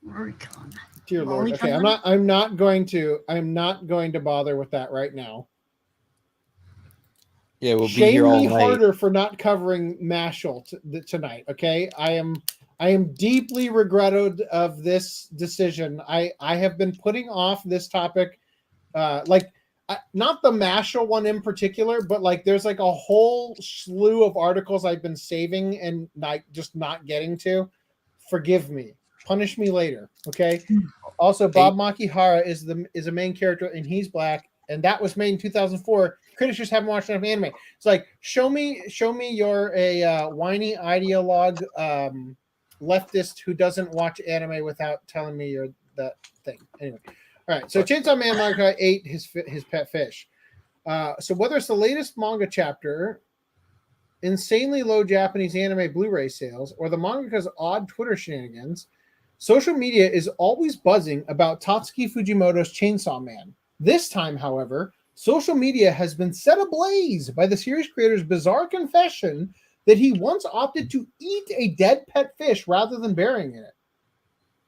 Speaker 9: Rurikon.
Speaker 8: Dear Lord. Okay, I'm not going to bother with that right now.
Speaker 14: Yeah, we'll be
Speaker 8: Shame
Speaker 14: here all
Speaker 8: me
Speaker 14: night.
Speaker 8: harder for not covering Mashal tonight. Okay, I am deeply regretted of this decision. I have been putting off this topic, not the Mashal one in particular, but like there's like a whole slew of articles I've been saving and just not getting to. Forgive me. Punish me later. Okay. Also, Bob Makihara is a main character and he's black, and that was made in 2004. Critics just haven't watched enough anime. It's like show me you're a whiny ideologue leftist who doesn't watch anime without telling me you're that thing. Anyway, all right. So Chainsaw Man manga ate his pet fish. So whether it's the latest manga chapter, insanely low Japanese anime Blu-ray sales, or the mangaka's odd Twitter shenanigans, social media is always buzzing about Tatsuki Fujimoto's Chainsaw Man. This time, however, social media has been set ablaze by the series creator's bizarre confession that he once opted to eat a dead pet fish rather than burying it.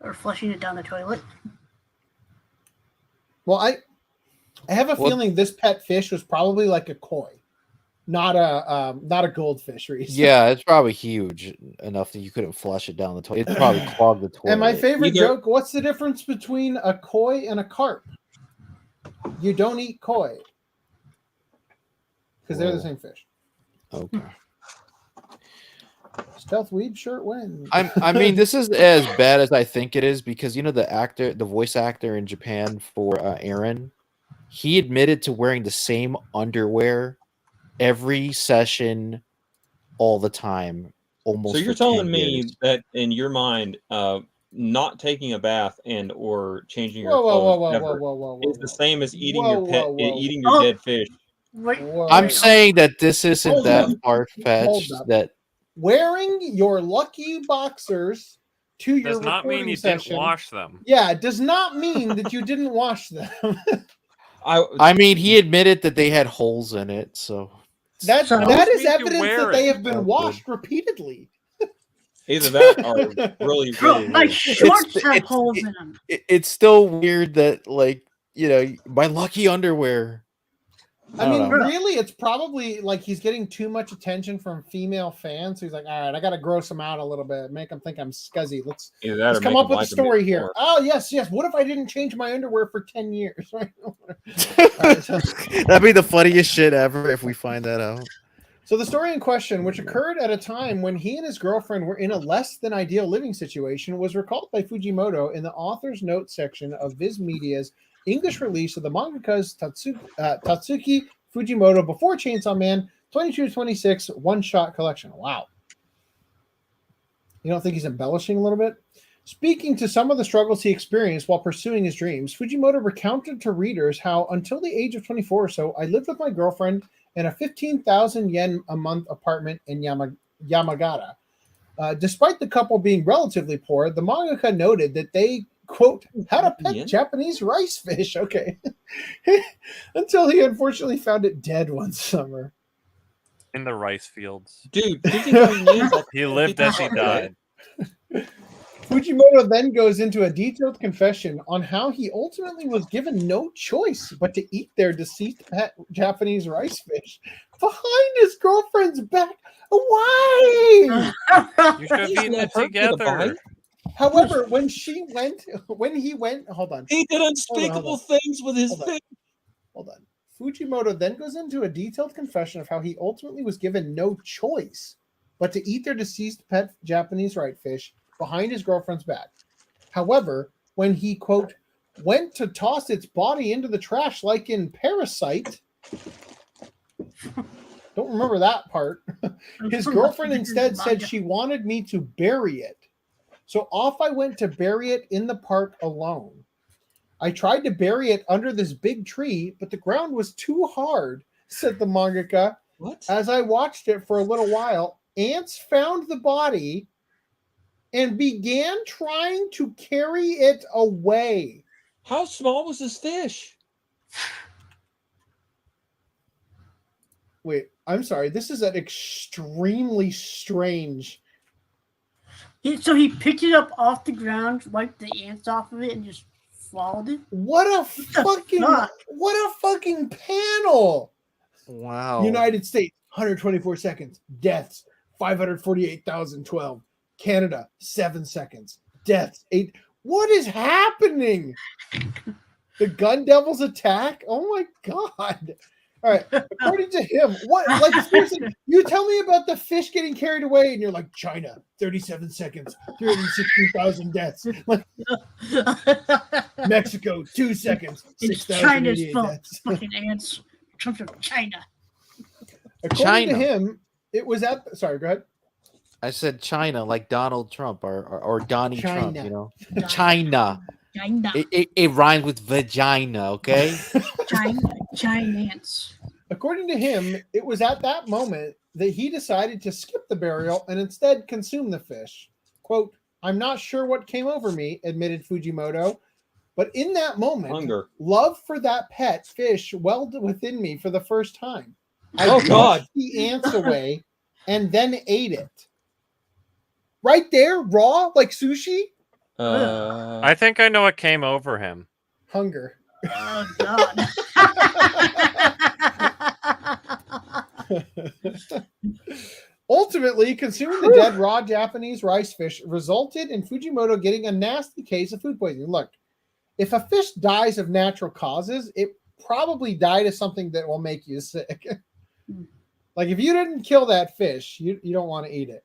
Speaker 9: Or flushing it down the toilet.
Speaker 8: Well, I have a feeling this pet fish was probably like a koi, not a goldfish.
Speaker 14: Yeah, it's probably huge enough that you couldn't flush it down the toilet. It probably clogged the toilet.
Speaker 8: And my favorite joke: what's the difference between a koi and a carp? You don't eat koi because they're the same fish.
Speaker 14: Okay.
Speaker 8: Stealth weed shirt wins.
Speaker 14: I mean, this is as bad as I think it is because the voice actor in Japan for Aaron, he admitted to wearing the same underwear every session, all the time, almost.
Speaker 12: So you're telling me that in your mind, not taking a bath and or changing your clothes is the same as eating eating your dead fish.
Speaker 14: I'm saying that this isn't that far-fetched. That
Speaker 8: wearing your lucky boxers to your
Speaker 15: does not mean you
Speaker 8: session,
Speaker 15: didn't wash them.
Speaker 8: Yeah, it does not mean that you didn't wash them.
Speaker 14: I mean, he admitted that they had holes in it, so
Speaker 8: that is evidence that they have been washed repeatedly.
Speaker 12: Either that or really, really
Speaker 9: my shorts have holes in them.
Speaker 14: It's still weird that, like, my lucky underwear.
Speaker 8: I mean, really, it's probably like he's getting too much attention from female fans. So he's like, all right, I got to gross him out a little bit, make him think I'm scuzzy. Let's come up with a story here. Oh, yes. What if I didn't change my underwear for 10 years?
Speaker 14: That'd be the funniest shit ever if we find that out.
Speaker 8: So the story in question, which occurred at a time when he and his girlfriend were in a less than ideal living situation, was recalled by Fujimoto in the author's notes section of Viz Media's English release of the mangaka's Tatsuki Fujimoto before Chainsaw Man 22-26 one-shot collection. Wow. You don't think he's embellishing a little bit? Speaking to some of the struggles he experienced while pursuing his dreams, Fujimoto recounted to readers how, until the age of 24 or so, I lived with my girlfriend in a 15,000 yen a month apartment in Yamagata. Despite the couple being relatively poor, the mangaka noted that they, quote, had a pet Japanese rice fish. Okay. Until he unfortunately found it dead one summer.
Speaker 15: In the rice fields.
Speaker 12: Dude,
Speaker 15: he lived as he died.
Speaker 8: Fujimoto then goes into a detailed confession on how he ultimately was given no choice but to eat their deceased pet Japanese rice fish behind his girlfriend's back. Why?
Speaker 15: You should have eaten it together.
Speaker 8: However, when he went, hold on.
Speaker 12: He did unspeakable things with his fish.
Speaker 8: Hold on. Fujimoto then goes into a detailed confession of how he ultimately was given no choice but to eat their deceased pet Japanese rice fish behind his girlfriend's back. However, when he, quote, went to toss its body into the trash like in Parasite, don't remember that part, his girlfriend instead said she wanted me to bury it. So off I went to bury it in the park alone. I tried to bury it under this big tree, but the ground was too hard, said the mangaka.
Speaker 12: What?
Speaker 8: As I watched it for a little while, ants found the body and began trying to carry it away.
Speaker 12: How small was this fish?
Speaker 8: Wait, I'm sorry. This is an extremely strange
Speaker 9: So he picked it up off the ground, wiped the ants off of it, and just swallowed it.
Speaker 8: What a fucking panel!
Speaker 14: Wow.
Speaker 8: United States, 124 seconds. Deaths, 548,012. Canada, 7 seconds. Deaths, 8. What is happening? The gun devils attack? Oh my god. All right. According to him, what, like, seriously, you tell me about the fish getting carried away, and you're like, China, 37 seconds, 316,000 deaths. Like, Mexico, 2 seconds,
Speaker 9: It's
Speaker 8: 6,000
Speaker 9: China's fault.
Speaker 8: deaths.
Speaker 9: Fucking ants. Comes from China.
Speaker 8: According to
Speaker 14: China.
Speaker 8: him, it was at. Sorry, go ahead.
Speaker 14: I said China, like Donald Trump or Donnie Trump,
Speaker 8: China.
Speaker 14: you know? China.
Speaker 9: China.
Speaker 14: It rhymes with vagina, okay?
Speaker 9: China ants.
Speaker 8: According to him, it was at that moment that he decided to skip the burial and instead consume the fish. Quote, I'm not sure what came over me, admitted Fujimoto, but in that moment,
Speaker 12: Hunger.
Speaker 8: love for that pet fish welled within me for the first time. I
Speaker 12: Oh, God.
Speaker 8: pushed the ants away and then ate it. Right there, raw, like sushi?
Speaker 15: I think I know what came over him.
Speaker 8: Hunger.
Speaker 9: Oh, God.
Speaker 8: Ultimately, consuming the dead raw Japanese rice fish resulted in Fujimoto getting a nasty case of food poisoning. Look, if a fish dies of natural causes, it probably died of something that will make you sick. Like, if you didn't kill that fish, you don't want to eat it.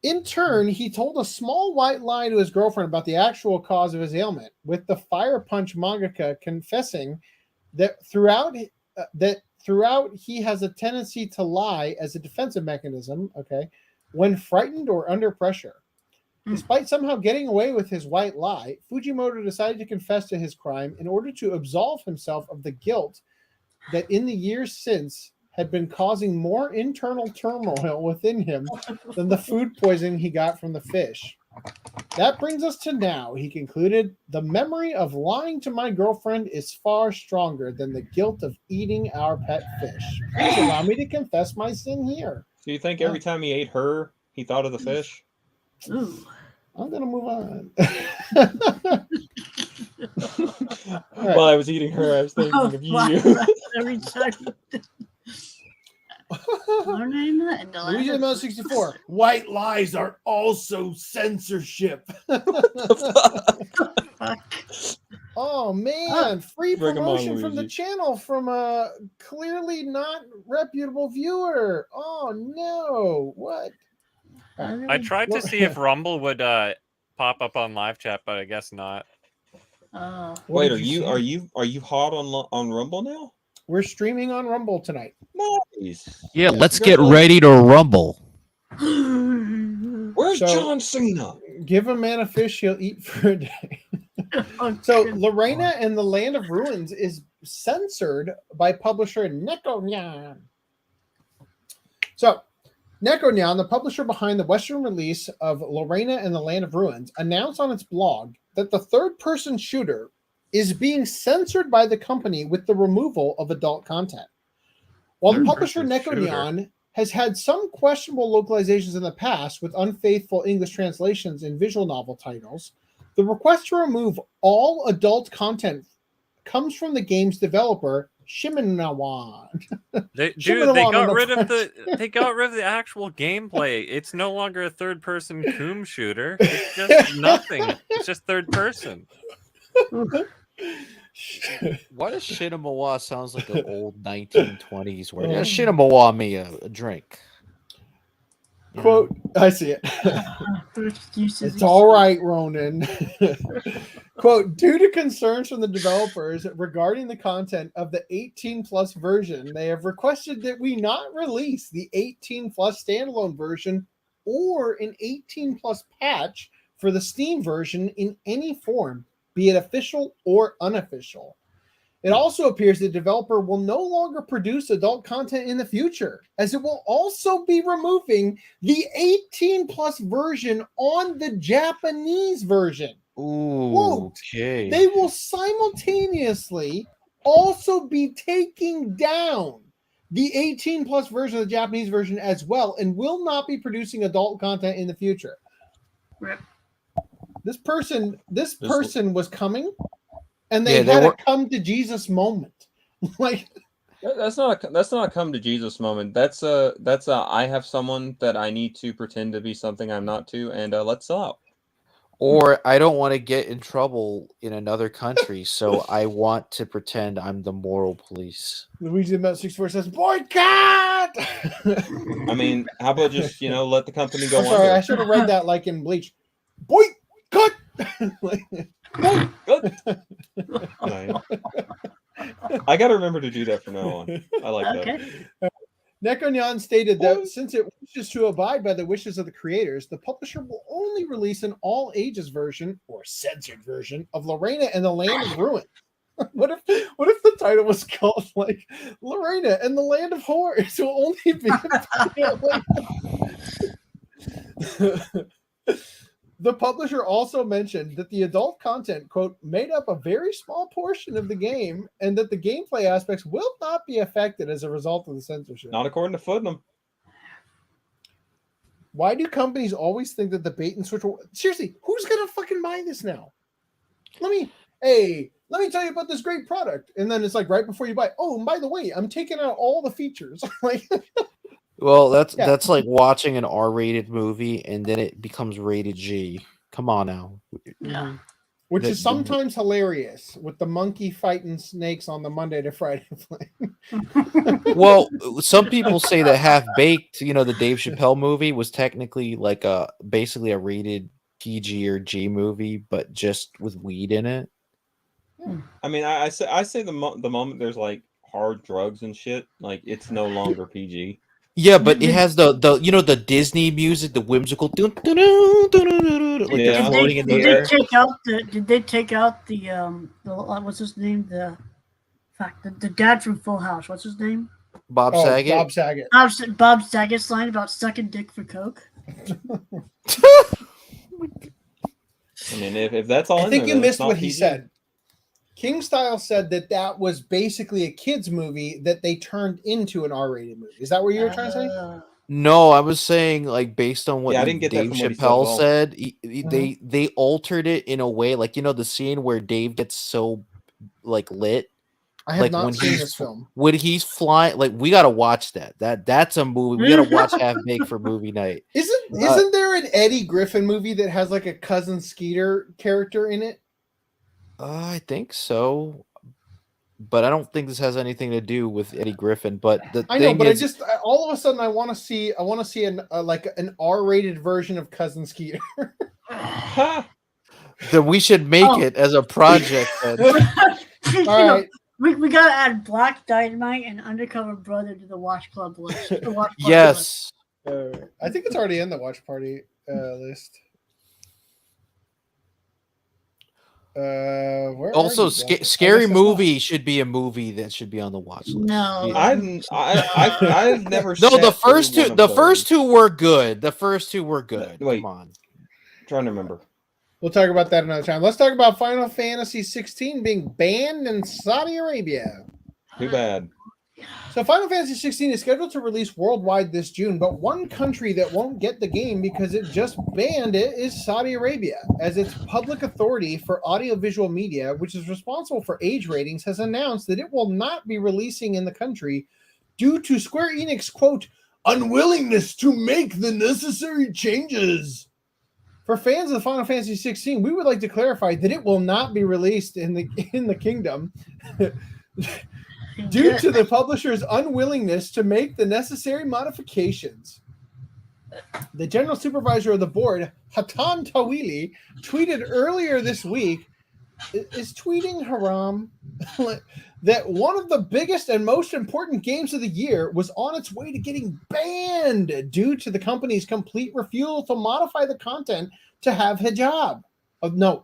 Speaker 8: In turn, he told a small white lie to his girlfriend about the actual cause of his ailment, with the Fire Punch mangaka confessing that throughout he has a tendency to lie as a defensive mechanism, okay, when frightened or under pressure. Despite somehow getting away with his white lie, Fujimoto decided to confess to his crime in order to absolve himself of the guilt that in the years since had been causing more internal turmoil within him than the food poisoning he got from the fish. That brings us to now, he concluded. The memory of lying to my girlfriend is far stronger than the guilt of eating our pet fish. Please allow me to confess my sin here.
Speaker 12: Do you think every time he ate her, he thought of the fish?
Speaker 9: Ooh.
Speaker 8: I'm going to move on.
Speaker 12: While I was eating her, I was thinking of you.
Speaker 9: Every time.
Speaker 8: Luigi Mouse 64. White lies are also censorship. Oh man, free
Speaker 12: Bring 'em on,
Speaker 8: promotion from the
Speaker 12: Luigi.
Speaker 8: channel from a clearly not reputable viewer. Oh no, what?
Speaker 15: I tried to see if Rumble would pop up on live chat, but I guess not.
Speaker 12: Wait, are you hot on Rumble now?
Speaker 8: We're streaming on Rumble tonight.
Speaker 12: Nice.
Speaker 14: Yeah, let's get ready to rumble.
Speaker 12: Where's John Cena?
Speaker 8: Give a man a fish, he'll eat for a day. So Lorena and the Land of Ruins is censored by publisher Nekonyan. So Nekonyan, the publisher behind the Western release of Lorena and the Land of Ruins, announced on its blog that the third-person shooter is being censored by the company with the removal of adult content. While the publisher Nekonyan has had some questionable localizations in the past with unfaithful English translations in visual novel titles, the request to remove all adult content comes from the game's developer, Shimenawan.
Speaker 15: They got rid of the actual gameplay. It's no longer a third-person Coom shooter. It's just nothing. It's just third person.
Speaker 14: Why does Shinamawa sounds like an old 1920s word? Yeah, Shinamawa me a drink.
Speaker 8: Quote, I see it. It's all right, Ronan. Quote, due to concerns from the developers regarding the content of the 18-plus version, they have requested that we not release the 18-plus standalone version or an 18-plus patch for the Steam version in any form, be it official or unofficial. It also appears the developer will no longer produce adult content in the future, as it will also be removing the 18-plus version on the Japanese version.
Speaker 14: Ooh,
Speaker 8: Quote,
Speaker 14: okay.
Speaker 8: they will simultaneously also be taking down the 18-plus version of the Japanese version as well, and will not be producing adult content in the future. This person was coming, and they had a come to Jesus moment. Like
Speaker 12: that's not a come to Jesus moment. That's a I have someone that I need to pretend to be something I'm not to, and let's sell out.
Speaker 14: Or I don't want to get in trouble in another country, so I want to pretend I'm the moral police.
Speaker 8: Luigi about 64 says, boycott!
Speaker 12: I mean, how about just, let the company go on?
Speaker 8: Sorry, I should have read that like in Bleach. Boycott!
Speaker 12: I got to remember to do that from now on. I like that.
Speaker 8: Nekonyan stated that since it wishes to abide by the wishes of the creators, the publisher will only release an all-ages version or censored version of Lorena and the Land of Ruin. What if the title was called like Lorena and the Land of Horrors? It will only be The publisher also mentioned that the adult content, quote, made up a very small portion of the game and that the gameplay aspects will not be affected as a result of the censorship.
Speaker 12: Not according to Footnum.
Speaker 8: Why do companies always think that the bait and switch will... Seriously, who's going to fucking buy this now? Let me tell you about this great product. And then it's like right before you buy, oh, and by the way, I'm taking out all the features. Like...
Speaker 14: Well, that's like watching an R-rated movie and then it becomes rated G. Come on now.
Speaker 8: Yeah. Which is sometimes hilarious with the monkey fighting snakes on the Monday to Friday flight.
Speaker 14: Well, some people say that Half Baked, the Dave Chappelle movie, was technically like basically a rated PG or G movie, but just with weed in it.
Speaker 12: I mean, I say the moment there's like hard drugs and shit, like it's no longer PG.
Speaker 14: Yeah, but it has the Disney music, the whimsical like they're floating in the air.
Speaker 9: Did they take out the what's his name? The dad from Full House. What's his name?
Speaker 14: Bob Saget.
Speaker 8: Bob Saget.
Speaker 9: Bob Saget's line about sucking dick for coke.
Speaker 12: I mean, if that's all,
Speaker 8: I think you missed what he said. King Style said that was basically a kids movie that they turned into an R-rated movie. Is that what you were trying to say?
Speaker 14: No, I was saying like based on what
Speaker 12: I didn't get
Speaker 14: Dave Chappelle said, they altered it in a way like the scene where Dave gets so like lit.
Speaker 8: I have not seen this film.
Speaker 14: When he's flying, like we gotta watch that. That's a movie. We gotta watch Half Baked for movie night.
Speaker 8: Isn't there an Eddie Griffin movie that has like a Cousin Skeeter character in it?
Speaker 14: I think so, but I don't think this has anything to do with Eddie Griffin. But
Speaker 8: all of a sudden I want to see an R-rated version of Cousin Skeeter.
Speaker 14: Then we should make it as a project.
Speaker 8: All right.
Speaker 9: We gotta add Black Dynamite and Undercover Brother to the Watch Club list.
Speaker 14: Yes,
Speaker 8: I think it's already in the Watch Party list.
Speaker 14: Also, Scary Movie should be a movie that should be on the watch list.
Speaker 9: No,
Speaker 12: I've never.
Speaker 14: No, the first two were good. The first two were good.
Speaker 12: Wait,
Speaker 14: come on.
Speaker 12: I'm trying to remember.
Speaker 8: We'll talk about that another time. Let's talk about Final Fantasy 16 being banned in Saudi Arabia.
Speaker 12: Too bad.
Speaker 8: So Final Fantasy 16 is scheduled to release worldwide this June, but one country that won't get the game because it just banned it is Saudi Arabia, as its public authority for audiovisual media, which is responsible for age ratings, has announced that it will not be releasing in the country due to Square Enix, quote, unwillingness to make the necessary changes. For fans of Final Fantasy 16, we would like to clarify that it will not be released in the kingdom. Due to the publisher's unwillingness to make the necessary modifications. The general supervisor of the board, Hatan Tawili, tweeted earlier this week, is tweeting haram, that one of the biggest and most important games of the year was on its way to getting banned due to the company's complete refusal to modify the content to have hijab.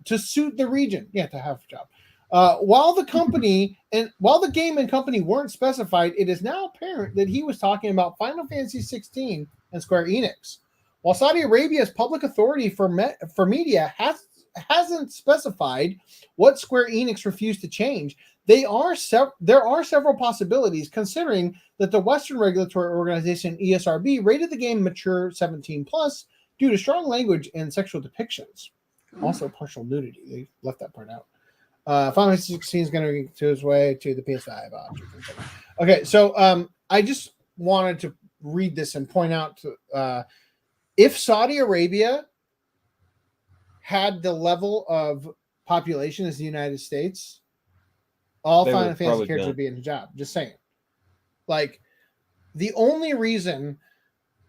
Speaker 8: To suit the region. Yeah, to have hijab. While the game and company weren't specified, it is now apparent that he was talking about Final Fantasy 16 and Square Enix. While Saudi Arabia's public authority for media hasn't specified what Square Enix refused to change, there are several possibilities, considering that the Western regulatory organization ESRB rated the game mature 17+, due to strong language and sexual depictions. Also partial nudity. They left that part out. Final Fantasy 16 is going to be to his way to the PS5 object. Okay, so I just wanted to read this and point out if Saudi Arabia had the level of population as the United States, all Final Fantasy characters would be in hijab. Just saying. Like, the only reason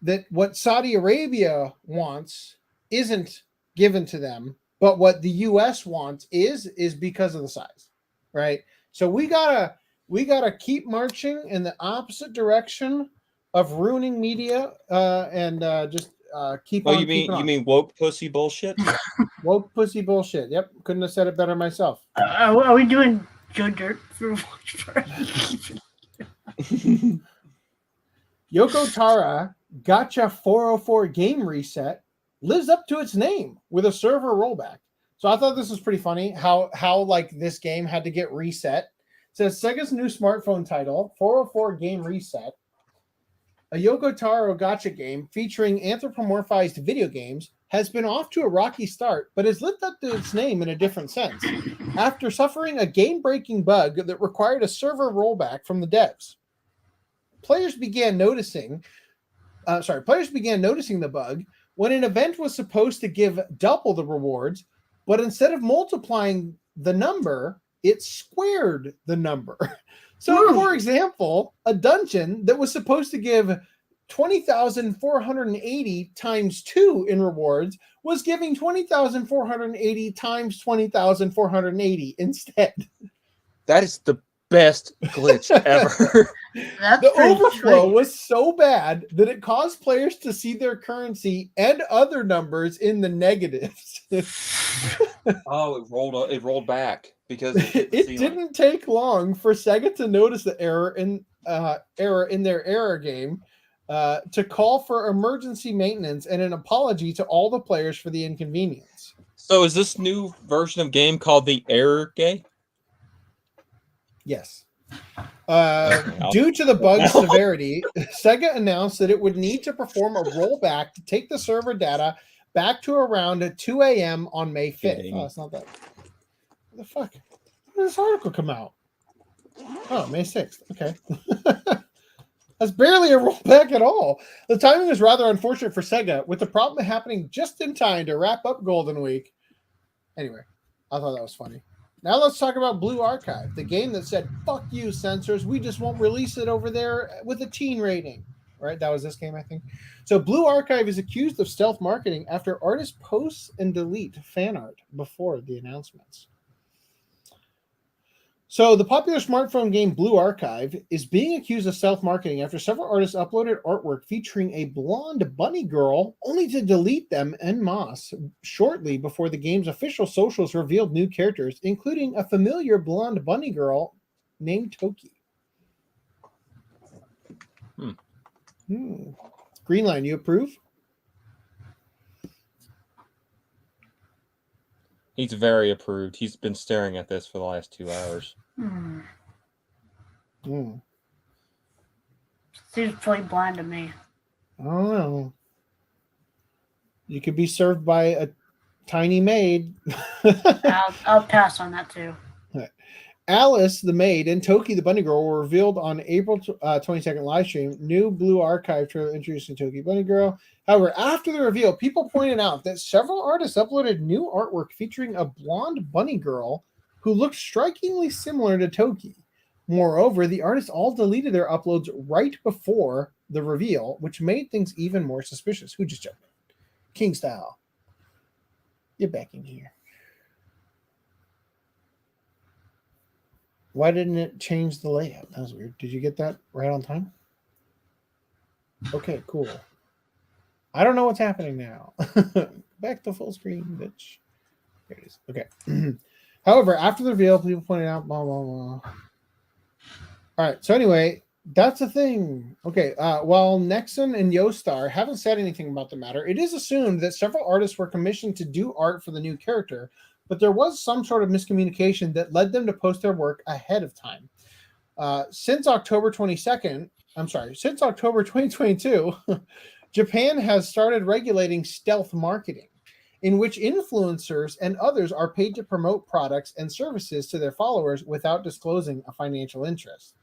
Speaker 8: that what Saudi Arabia wants isn't given to them, but what the US wants is because of the size, right? So we gotta keep marching in the opposite direction of ruining media and just keep on.
Speaker 12: You mean woke pussy bullshit?
Speaker 8: Woke pussy bullshit. Yep, couldn't have said it better myself.
Speaker 9: Are we doing good dirt for watch party?
Speaker 8: Yoko Tara Gacha 404 game reset lives up to its name with a server rollback. So I thought this was pretty funny how like this game had to get reset. It says Sega's new smartphone title, 404 game reset, a Yoko Taro gacha game featuring anthropomorphized video games, has been off to a rocky start, but has lived up to its name in a different sense. After suffering a game-breaking bug that required a server rollback from the devs, players began noticing the bug when an event was supposed to give double the rewards, but instead of multiplying the number, it squared the number. So, for example, a dungeon that was supposed to give 20,480 times 2 in rewards was giving 20,480 times 20,480 instead.
Speaker 12: That is the best glitch ever.
Speaker 8: The overflow was so bad that it caused players to see their currency and other numbers in the negatives.
Speaker 12: Oh, it rolled back because
Speaker 8: it didn't take long for Sega to notice the error in their error game, to call for emergency maintenance and an apology to all the players for the inconvenience.
Speaker 12: So is this new version of game called the Error Gay?
Speaker 8: Yes. Due to the bug's severity, Sega announced that it would need to perform a rollback to take the server data back to around 2 a.m. on May 5th. Oh, it's not that. What the fuck? When did this article come out? Oh, May 6th. Okay. That's barely a rollback at all. The timing is rather unfortunate for Sega, with the problem happening just in time to wrap up Golden Week. Anyway, I thought that was funny. Now let's talk about Blue Archive, the game that said, fuck you, censors. We just won't release it over there with a teen rating. Right? That was this game, I think. So Blue Archive is accused of stealth marketing after artists post and delete fan art before the announcements. So the popular smartphone game Blue Archive is being accused of stealth marketing after several artists uploaded artwork featuring a blonde bunny girl, only to delete them en masse shortly before the game's official socials revealed new characters, including a familiar blonde bunny girl named Toki. Greenline, you approve?
Speaker 12: He's very approved. He's been staring at this for the last 2 hours.
Speaker 9: Seems pretty blind to me.
Speaker 8: I don't know. You could be served by a tiny maid.
Speaker 9: I'll pass on that too.
Speaker 8: Alice, the maid, and Toki, the bunny girl, were revealed on April 22nd live stream. New Blue Archive trailer introducing Toki, bunny girl. However, after the reveal, people pointed out that several artists uploaded new artwork featuring a blonde bunny girl who looked strikingly similar to Toki. Moreover, the artists all deleted their uploads right before the reveal, which made things even more suspicious. Who just jumped in? King style. You're back in here. Why didn't it change the layout? That was weird. Did you get that right on time? Okay, cool. I don't know what's happening now. Back to full screen, bitch. There it is. Okay. However, after the reveal, people pointed out, blah, blah, blah. All right. So anyway, that's a thing. Okay. While Nexon and Yostar haven't said anything about the matter, it is assumed that several artists were commissioned to do art for the new character, but there was some sort of miscommunication that led them to post their work ahead of time. Since October 2022, Japan has started regulating stealth marketing, in which influencers and others are paid to promote products and services to their followers without disclosing a financial interest.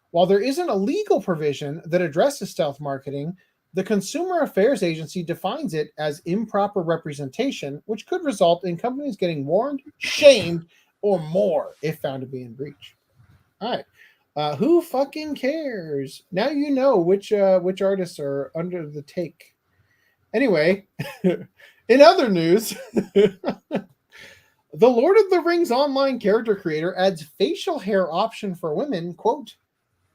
Speaker 8: While there isn't a legal provision that addresses stealth marketing, the Consumer Affairs Agency defines it as improper representation, which could result in companies getting warned, shamed, or more if found to be in breach. All right. Who fucking cares? Now you know which artists are under the take. Anyway, in other news, the Lord of the Rings online character creator adds facial hair option for women. Quote,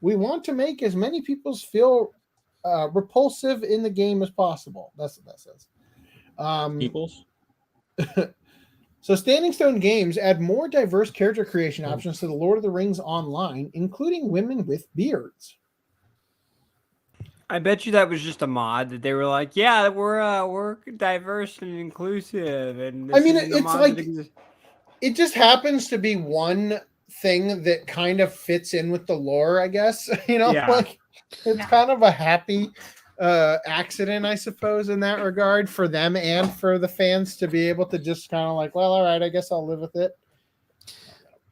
Speaker 8: "We want to make as many people feel repulsive in the game as possible." That's what that says.
Speaker 12: Peoples?
Speaker 8: So Standing Stone Games add more diverse character creation options to the Lord of the Rings online, including women with beards.
Speaker 17: I bet you that was just a mod that they were like, yeah, we're diverse and inclusive. And
Speaker 8: I mean, it's like it just happens to be one thing that kind of fits in with the lore, I guess. You know, like it's kind of a happy accident, I suppose, in that regard for them and for the fans to be able to just kind of like, well, all right, I guess I'll live with it.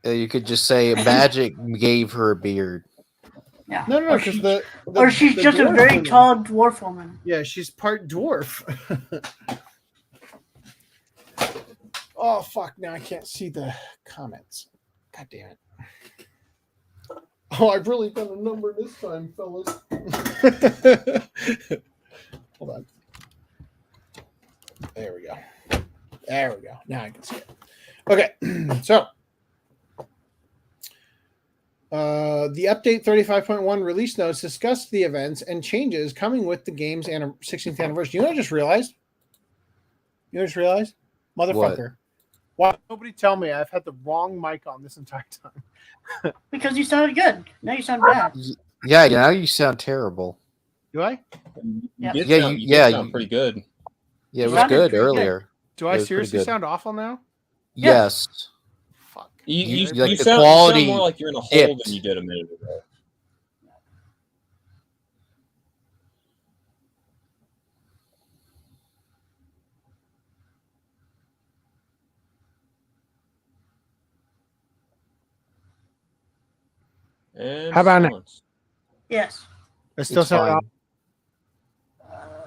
Speaker 14: You could just say Magic gave her a beard.
Speaker 9: Yeah.
Speaker 8: No, because
Speaker 9: or she's just a very tall dwarf woman.
Speaker 8: Yeah, she's part dwarf. Oh fuck! Now I can't see the comments. God damn it! Oh, I've really done a number this time, fellas. Hold on. There we go. There we go. Now I can see it. Okay, so the update 35.1 release notes discussed the events and changes coming with the game's 16th anniversary. You know what I just realized? Motherfucker. Why did nobody tell me I've had the wrong mic on this entire time?
Speaker 9: Because you sounded good. Now you sound bad.
Speaker 14: Yeah, now you sound terrible.
Speaker 8: Do I?
Speaker 12: You sound pretty good.
Speaker 14: Yeah, it was good earlier.
Speaker 8: Do I seriously sound awful now?
Speaker 14: Yes.
Speaker 8: Fuck.
Speaker 12: You
Speaker 14: like
Speaker 12: sound more like you're in a hole than you did a minute ago. And
Speaker 8: how about now?
Speaker 9: Yes.
Speaker 8: I still sound off.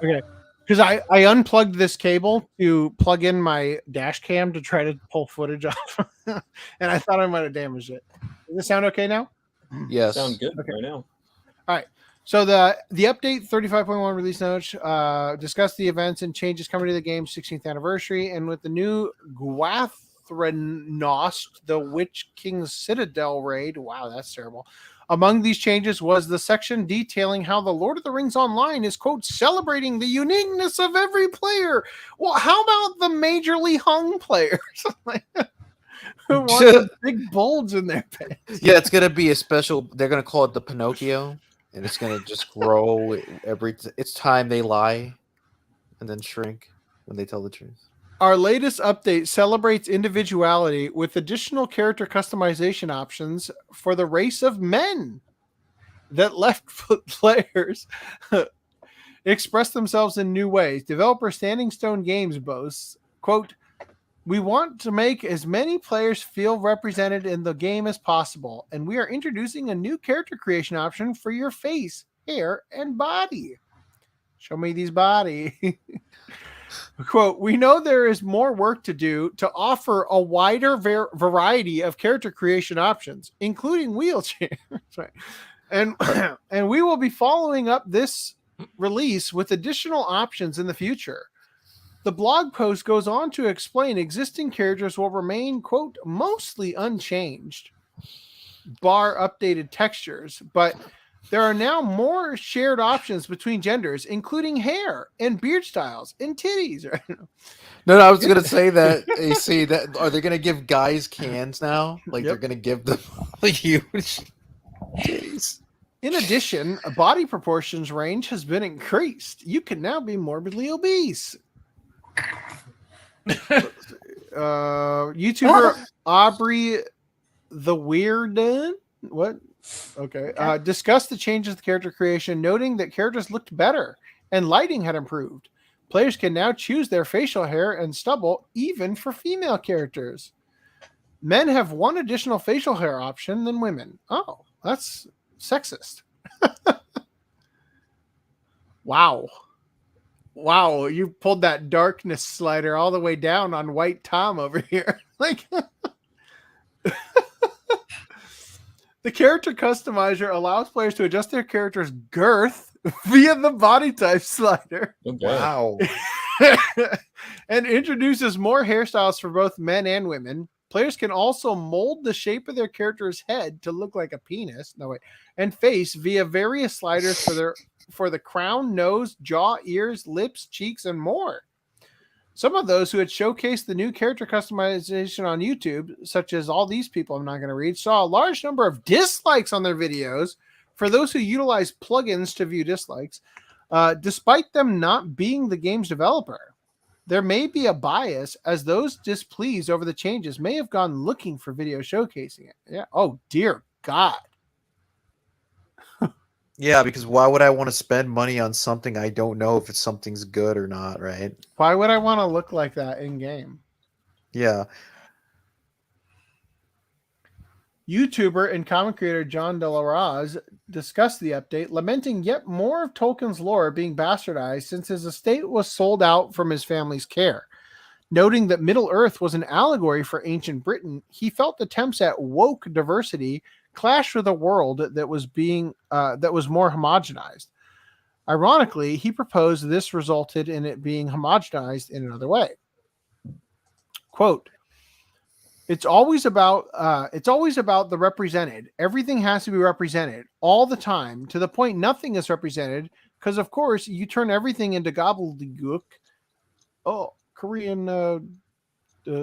Speaker 8: Okay. Because I unplugged this cable to plug in my dash cam to try to pull footage off. And I thought I might have damaged it. Does this sound okay now?
Speaker 14: Yes.
Speaker 12: Sound good right now.
Speaker 8: All right. So the update 35.1 release notes discussed the events and changes coming to the game's 16th anniversary. And with the new Gwathrenost, the Witch King's Citadel raid. Wow, that's terrible. Among these changes was the section detailing how the Lord of the Rings Online is, quote, celebrating the uniqueness of every player. Well, how about the majorly hung players? Who want big bulge in their pants?
Speaker 14: Yeah, it's gonna be a special. They're gonna call it the Pinocchio, and it's gonna just grow it's time they lie, and then shrink when they tell the truth.
Speaker 8: Our latest update celebrates individuality with additional character customization options for the race of men that left-foot players express themselves in new ways. Developer Standing Stone Games boasts, quote, "We want to make as many players feel represented in the game as possible, and we are introducing a new character creation option for your face, hair, and body." Show me these body. Quote, "We know there is more work to do to offer a wider variety of character creation options, including wheelchairs." Right. And we will be following up this release with additional options in the future. The blog post goes on to explain existing characters will remain, quote, mostly unchanged, bar updated textures, but there are now more shared options between genders, including hair and beard styles and titties.
Speaker 14: No, I was gonna say that. You see that? Are they gonna give guys cans now? Like they're gonna give them huge titties.
Speaker 8: In addition, a body proportions range has been increased. You can now be morbidly obese. YouTuber Aubrey the Weird. What? Okay. Discussed the changes to character creation, noting that characters looked better and lighting had improved. Players can now choose their facial hair and stubble even for female characters. Men have one additional facial hair option than women. Oh, that's sexist. Wow. Wow, you pulled that darkness slider all the way down on White Tom over here. Like the character customizer allows players to adjust their character's girth via the body type slider.
Speaker 12: Okay.
Speaker 14: Wow.
Speaker 8: And introduces more hairstyles for both men and women. Players can also mold the shape of their character's head to look like a penis. No wait, and face via various sliders for the crown, nose, jaw, ears, lips, cheeks, and more. Some of those who had showcased the new character customization on YouTube, such as all these people I'm not going to read, saw a large number of dislikes on their videos for those who utilize plugins to view dislikes, despite them not being the game's developer. There may be a bias, as those displeased over the changes may have gone looking for video showcasing it. Yeah. Oh, dear God.
Speaker 14: Yeah, because why would I want to spend money on something I don't know if something's good or not, right?
Speaker 8: Why would I want to look like that in game?
Speaker 14: Yeah.
Speaker 8: YouTuber and comic creator John De La Raz discussed the update, lamenting yet more of Tolkien's lore being bastardized since his estate was sold out from his family's care. Noting that Middle-earth was an allegory for ancient Britain, he felt attempts at woke diversity clashed with a world that was more homogenized. Ironically, he proposed this resulted in it being homogenized in another way. Quote, It's always about the represented. Everything has to be represented all the time, to the point nothing is represented, because of course you turn everything into gobbledygook. Oh, Korean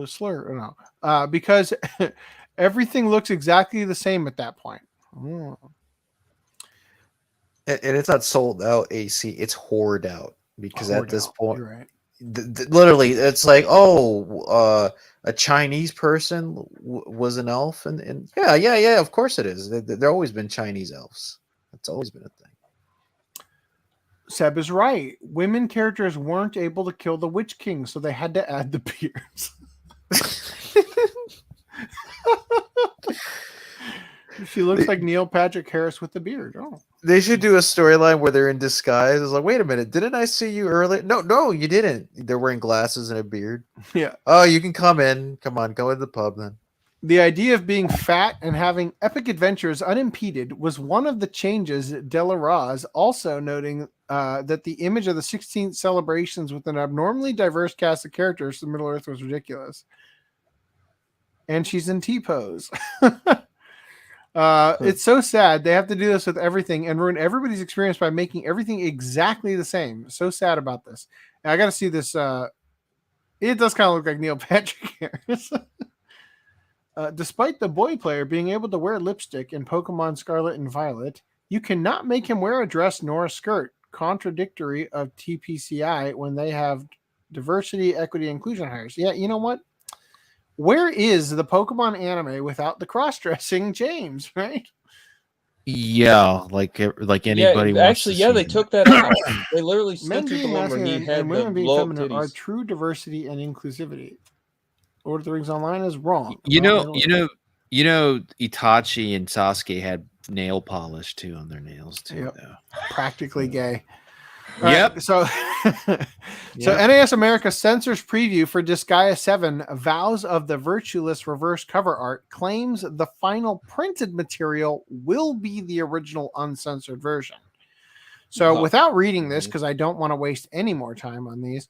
Speaker 8: slur. No. Because everything looks exactly the same at that point.
Speaker 14: And it's not sold out, AC. It's hoard out, because at this point,
Speaker 8: you're right.
Speaker 14: Literally, it's like, a Chinese person was an elf, and yeah, of course it is. There always been Chinese elves. It's always been a thing.
Speaker 8: Seb is right. Women characters weren't able to kill the Witch King, so they had to add the beards. She looks like Neil Patrick Harris with the beard. Oh.
Speaker 14: They should do a storyline where they're in disguise. It's like, wait a minute, didn't I see you earlier? No, you didn't. They're wearing glasses and a beard.
Speaker 8: Yeah.
Speaker 14: Oh, you can come in. Come on, go to the pub then.
Speaker 8: The idea of being fat and having epic adventures unimpeded was one of the changes. De La Raz also noting that the image of the 16th celebrations with an abnormally diverse cast of characters in Middle-earth was ridiculous. And she's in T-pose. It's so sad. They have to do this with everything and ruin everybody's experience by making everything exactly the same. So sad about this. And I got to see this. It does kind of look like Neil Patrick Harris. Despite the boy player being able to wear lipstick in Pokemon Scarlet and Violet, you cannot make him wear a dress nor a skirt, contradictory of TPCI when they have diversity, equity, inclusion hires. Yeah, you know what? Where is the Pokemon anime without the cross-dressing James, right?
Speaker 14: Yeah, like anybody wants
Speaker 12: actually,
Speaker 14: to see
Speaker 12: they took that out. They literally
Speaker 8: Men
Speaker 12: censored the
Speaker 8: being
Speaker 12: one where he
Speaker 8: masculine
Speaker 12: had
Speaker 8: and
Speaker 12: the
Speaker 8: women being
Speaker 12: blow up
Speaker 8: feminine are
Speaker 12: titties.
Speaker 8: true diversity and inclusivity. Lord of the Rings Online is wrong.
Speaker 14: You know, Itachi and Sasuke had nail polish too on their nails too.
Speaker 8: Yep.
Speaker 14: Though.
Speaker 8: Practically gay.
Speaker 14: Yep.
Speaker 8: Right, so NIS America censors preview for Disgaea 7 Vows of the Virtueless reverse cover art, claims the final printed material will be the original uncensored version. So without reading this, because I don't want to waste any more time on these,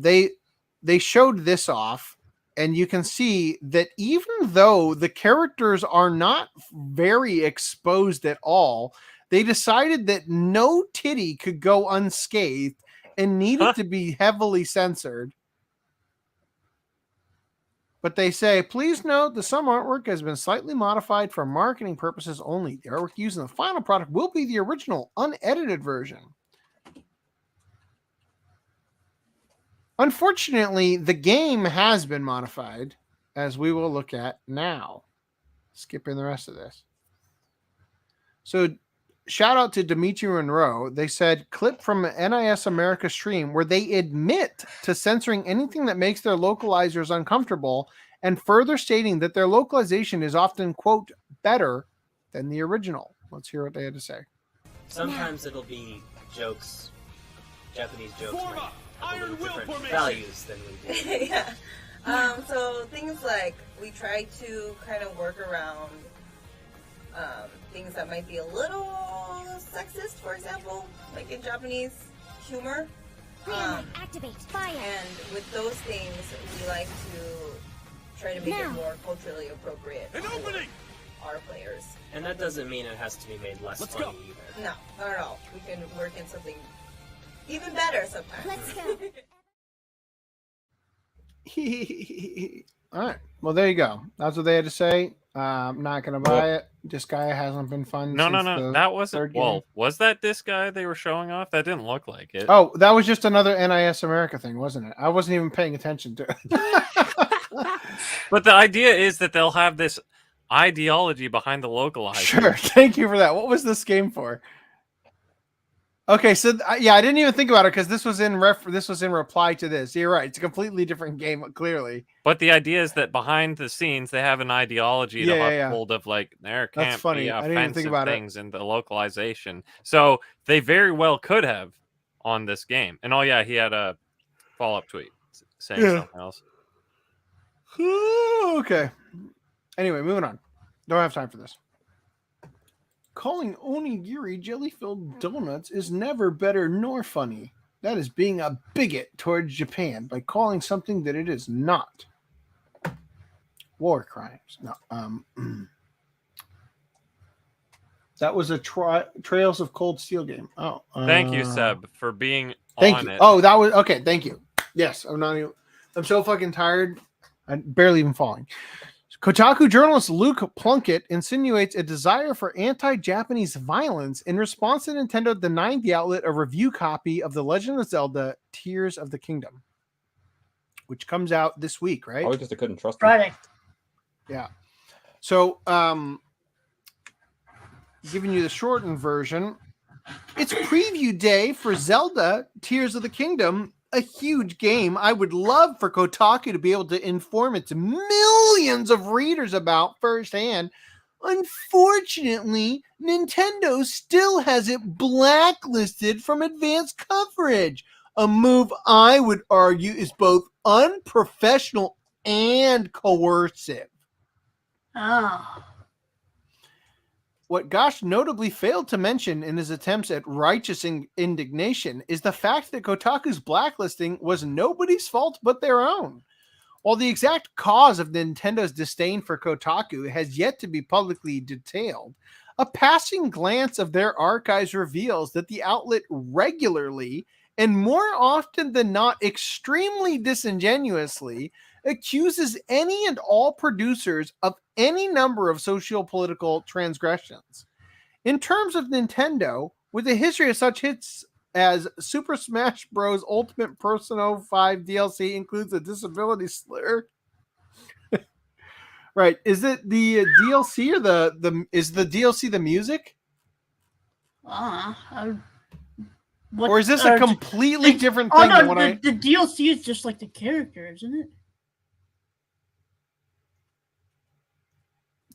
Speaker 8: they showed this off, and you can see that even though the characters are not very exposed at all, they decided that no titty could go unscathed and needed to be heavily censored. But they say, please note that some artwork has been slightly modified for marketing purposes only. The artwork used in the final product will be the original, unedited version. Unfortunately, the game has been modified, as we will look at now. Skipping the rest of this. So shout out to Dimitri Monroe. They said clip from an NIS America stream where they admit to censoring anything that makes their localizers uncomfortable and further stating that their localization is often, quote, better than the original. Let's hear what they had to say.
Speaker 20: Sometimes it'll be jokes, Japanese jokes might have a little different values than we do.
Speaker 21: Yeah. So things like we try to kind of work around things that might be a little sexist, for example, like in Japanese humor.
Speaker 4: Activate fire.
Speaker 21: And with those things, we like to try to make it more culturally appropriate for our players.
Speaker 20: And that doesn't mean it has to be made less funny either.
Speaker 21: No, not at all. We can work in something even better sometimes.
Speaker 4: Let's go.
Speaker 8: All right. Well, there you go. That's what they had to say. I'm not going to buy it. This guy hasn't been fun.
Speaker 15: No. That wasn't. Well, was that this guy they were showing off? That didn't look like it.
Speaker 8: Oh, that was just another NIS America thing, wasn't it? I wasn't even paying attention to it.
Speaker 15: But the idea is that they'll have this ideology behind the localizer.
Speaker 8: Sure. Thank you for that. What was this game for? Okay, so yeah, I didn't even think about it because this was in reply to this. You're right; it's a completely different game, clearly.
Speaker 15: But the idea is that behind the scenes, they have an ideology to uphold of like there can't be offensive things in the localization. So they very well could have on this game. And he had a follow-up tweet saying something else.
Speaker 8: Okay. Anyway, moving on. Don't have time for this. Calling onigiri jelly-filled donuts is never better nor funny. That is being a bigot towards Japan by calling something that it is not. War crimes. No. That was a Trails of Cold Steel game. Oh.
Speaker 15: Thank you, Seb, for being
Speaker 8: thank
Speaker 15: on
Speaker 8: you.
Speaker 15: it.
Speaker 8: Oh, that was okay. Thank you. Yes, I'm so fucking tired. I'm barely even falling. Kotaku journalist Luke Plunkett insinuates a desire for anti-Japanese violence in response to Nintendo denying the outlet a review copy of The Legend of Zelda Tears of the Kingdom, which comes out this week, right?
Speaker 12: I just couldn't trust
Speaker 9: Friday.
Speaker 8: Yeah. So, giving you the shortened version, it's preview day for Zelda Tears of the Kingdom, a huge game I would love for Kotaku to be able to inform its millions of readers about firsthand. Unfortunately, Nintendo still has it blacklisted from advanced coverage, a move I would argue is both unprofessional and coercive.
Speaker 9: Oh.
Speaker 8: What Gosh notably failed to mention in his attempts at righteous indignation is the fact that Kotaku's blacklisting was nobody's fault but their own. While the exact cause of Nintendo's disdain for Kotaku has yet to be publicly detailed, a passing glance of their archives reveals that the outlet regularly, and more often than not extremely disingenuously, accuses any and all producers of any number of socio-political transgressions. In terms of Nintendo, with a history of such hits as Super Smash Bros. Ultimate Persona 5 DLC includes a disability slur. Right. Is it the DLC or is the DLC the music? Or is this a completely different thing than what
Speaker 9: the DLC is just like the character, isn't it?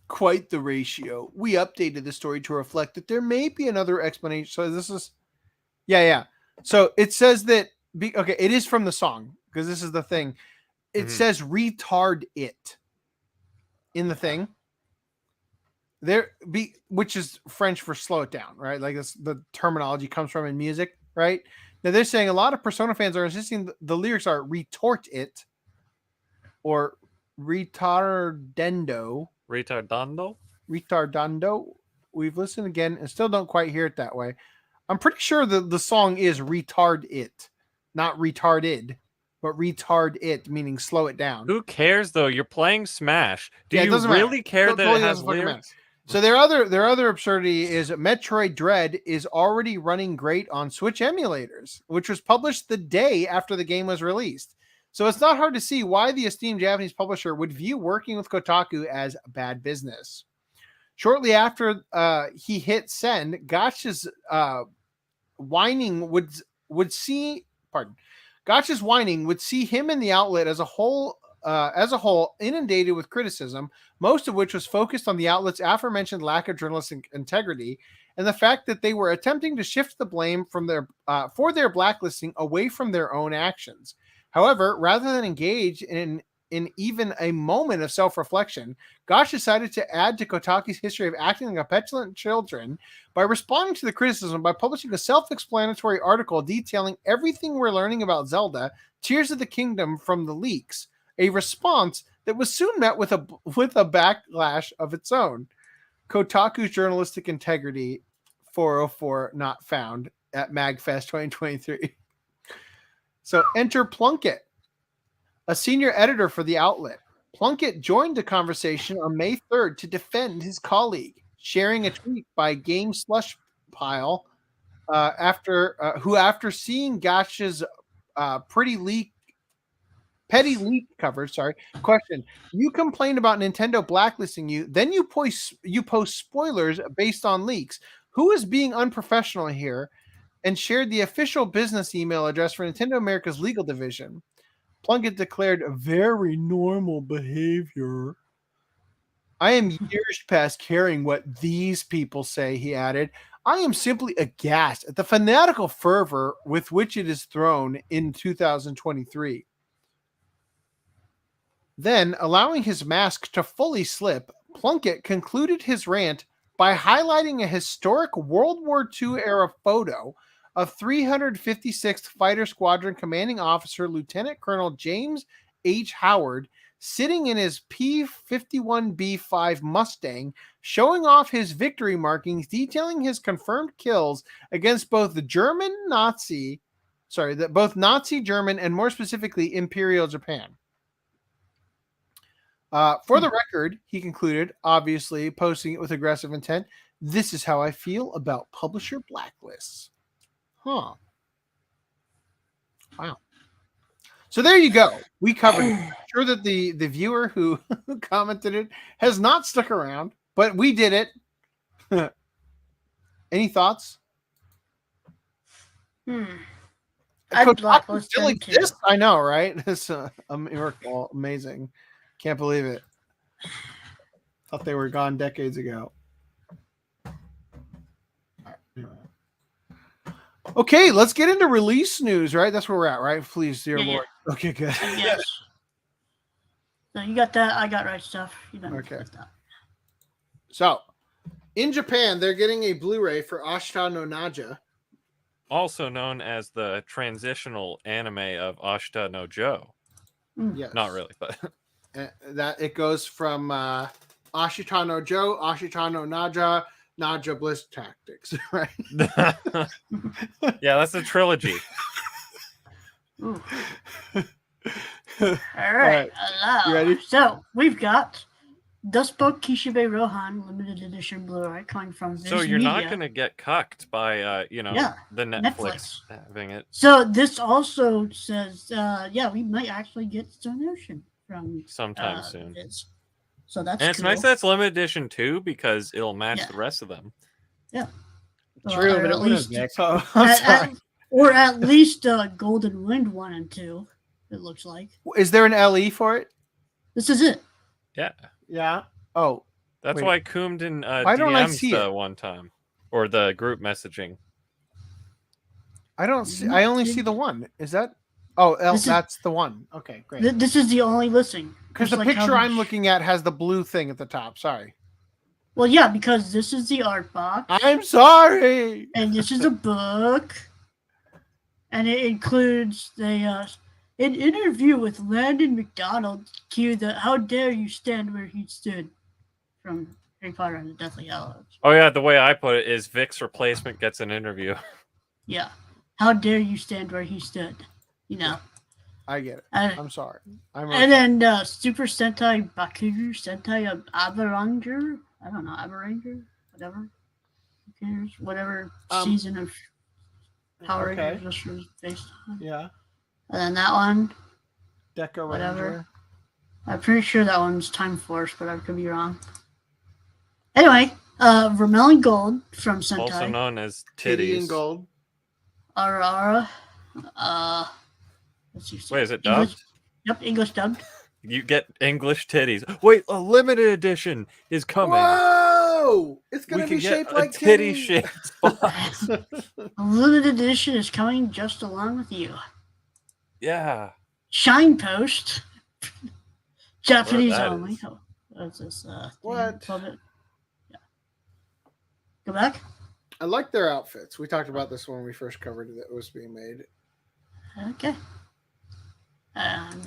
Speaker 8: Quite the ratio. We updated the story to reflect that there may be another explanation. So this is, yeah. So it says that, okay, it is from the song because this is the thing. It says retard it in the thing. Which is French for slow it down, right? Like this, the terminology comes from in music, right? Now they're saying a lot of Persona fans are insisting the lyrics are retort it or retardendo. Retardando. We've listened again and still don't quite hear it that way. I'm pretty sure the song is retard it, not retarded, but retard it, meaning slow it down.
Speaker 15: Who cares though? You're playing Smash. Do you really care that it has lyrics?
Speaker 8: So their other absurdity is Metroid Dread is already running great on Switch emulators, which was published the day after the game was released. So it's not hard to see why the esteemed Japanese publisher would view working with Kotaku as bad business. Shortly after he hit send, Gotch's whining would see him in the outlet as a whole inundated with criticism, most of which was focused on the outlet's aforementioned lack of journalistic integrity and the fact that they were attempting to shift the blame from for their blacklisting away from their own actions. However, rather than engage in even a moment of self-reflection, Gosh decided to add to Kotaku's history of acting like a petulant children by responding to the criticism by publishing a self-explanatory article detailing everything we're learning about Zelda, Tears of the Kingdom from the leaks, a response that was soon met with a backlash of its own. Kotaku's journalistic integrity 404 not found at MagFest 2023. So enter Plunkett, a senior editor for the outlet. Plunkett joined the conversation on May 3rd to defend his colleague, sharing a tweet by Game Slush Pile after seeing Gotch's petty leak coverage. Question: you complain about Nintendo blacklisting you, then you post spoilers based on leaks. Who is being unprofessional here? And shared the official business email address for Nintendo America's legal division. Plunkett declared very normal behavior. I am years past caring what these people say, he added. I am simply aghast at the fanatical fervor with which it is thrown in 2023. Then, allowing his mask to fully slip, Plunkett concluded his rant by highlighting a historic World War II era photo of 356th Fighter Squadron Commanding Officer Lieutenant Colonel James H. Howard sitting in his P-51B5 Mustang, showing off his victory markings, detailing his confirmed kills against both Nazi, German, and more specifically Imperial Japan. For the record, he concluded, obviously posting it with aggressive intent, this is how I feel about publisher blacklists. Huh. Wow. So there you go. We covered it. I'm sure that the viewer who commented it has not stuck around, but we did it. Any thoughts?
Speaker 9: I'd blacklist
Speaker 8: still
Speaker 9: them
Speaker 8: exists?
Speaker 9: too.
Speaker 8: I know, right? It's a miracle. Amazing. Can't believe it. Thought they were gone decades ago. Okay, let's get into release news, right? That's where we're at, right? Please, dear Lord. Okay, good.
Speaker 9: Yes. No, you got that. I got right stuff. You don't
Speaker 8: Okay.
Speaker 9: get that.
Speaker 8: So, in Japan, they're getting a Blu-ray for Ashita no Naja.
Speaker 15: Also known as the transitional anime of Ashita no Joe.
Speaker 8: Yes.
Speaker 15: Not really, but
Speaker 8: that it goes from Ashita no Joe, Ashita no Naja, Naja Bliss Tactics, right?
Speaker 15: yeah, that's a trilogy.
Speaker 9: All right. Hello.
Speaker 8: You ready?
Speaker 9: So we've got Dustbook Kishibe Rohan limited edition Blu-ray coming from Viz
Speaker 15: So you're
Speaker 9: Media.
Speaker 15: not going to get cucked by
Speaker 9: Yeah,
Speaker 15: the Netflix having it.
Speaker 9: So this also says, we might actually get donation from
Speaker 15: Sometime soon.
Speaker 9: Viz. So that's
Speaker 15: And it's
Speaker 9: cool.
Speaker 15: nice that's limited edition too, because it'll match the rest of them.
Speaker 9: Yeah.
Speaker 14: True,
Speaker 9: Or
Speaker 14: but it
Speaker 9: at
Speaker 14: would
Speaker 9: least,
Speaker 14: have
Speaker 9: or at least Golden Wind 1 and 2. It looks like
Speaker 8: Is there an LE for it?
Speaker 9: this is it.
Speaker 15: Yeah.
Speaker 8: Yeah. Oh,
Speaker 15: That's
Speaker 8: wait.
Speaker 15: why Coomden
Speaker 8: Why don't I
Speaker 15: DM'd
Speaker 8: see
Speaker 15: the
Speaker 8: it?
Speaker 15: one time. Or the group messaging.
Speaker 8: I don't see. I only see the one. Is that? Oh,
Speaker 9: This is-
Speaker 8: that's the one. Okay, great.
Speaker 9: This is the only listing.
Speaker 8: Because
Speaker 9: Just
Speaker 8: the
Speaker 9: like how
Speaker 8: picture I'm
Speaker 9: much-
Speaker 8: looking at has the blue thing at the top. Sorry.
Speaker 9: Well, yeah, because this is the art box.
Speaker 8: I'm sorry.
Speaker 9: And this is a book. And it includes an interview with Landon McDonald. Cue the "How dare you stand where he stood" from Harry Potter and the Deathly Hallows.
Speaker 15: Oh yeah, the way I put it is Vic's replacement gets an interview.
Speaker 9: Yeah. How dare you stand where he stood? You know.
Speaker 8: I get it.
Speaker 9: And-
Speaker 8: I'm sorry.
Speaker 9: And then Super Sentai Bakugo Sentai of Abaranger. I don't know, Abaranger? Whatever. Who cares? Whatever season of Power
Speaker 8: okay.
Speaker 9: Rangers this was based on.
Speaker 8: Yeah.
Speaker 9: And then that one.
Speaker 8: Deca
Speaker 9: Whatever.
Speaker 8: Ranger.
Speaker 9: I'm pretty sure that one's Time Force, but I could be wrong. Anyway, Vermilion Gold from Sentai.
Speaker 15: Also known as
Speaker 8: Titty and
Speaker 15: titties.
Speaker 8: gold.
Speaker 9: Ara. Let's see.
Speaker 15: Wait, is it
Speaker 9: English?
Speaker 15: dubbed?
Speaker 9: Yep, English dubbed.
Speaker 15: You get English titties. Wait, a limited edition is coming.
Speaker 8: Whoa! It's gonna
Speaker 15: We can
Speaker 8: be
Speaker 15: get
Speaker 8: shaped
Speaker 15: a
Speaker 8: like
Speaker 15: titty
Speaker 8: titties.
Speaker 15: shaped box.
Speaker 9: A limited edition is coming just along with you.
Speaker 15: Yeah.
Speaker 9: Shine Post. Japanese
Speaker 15: that
Speaker 9: only.
Speaker 15: is.
Speaker 9: Oh, what's this?
Speaker 8: What?
Speaker 9: Yeah. Go back.
Speaker 8: I like their outfits. We talked about this when we first covered it. It was being made.
Speaker 9: Okay. And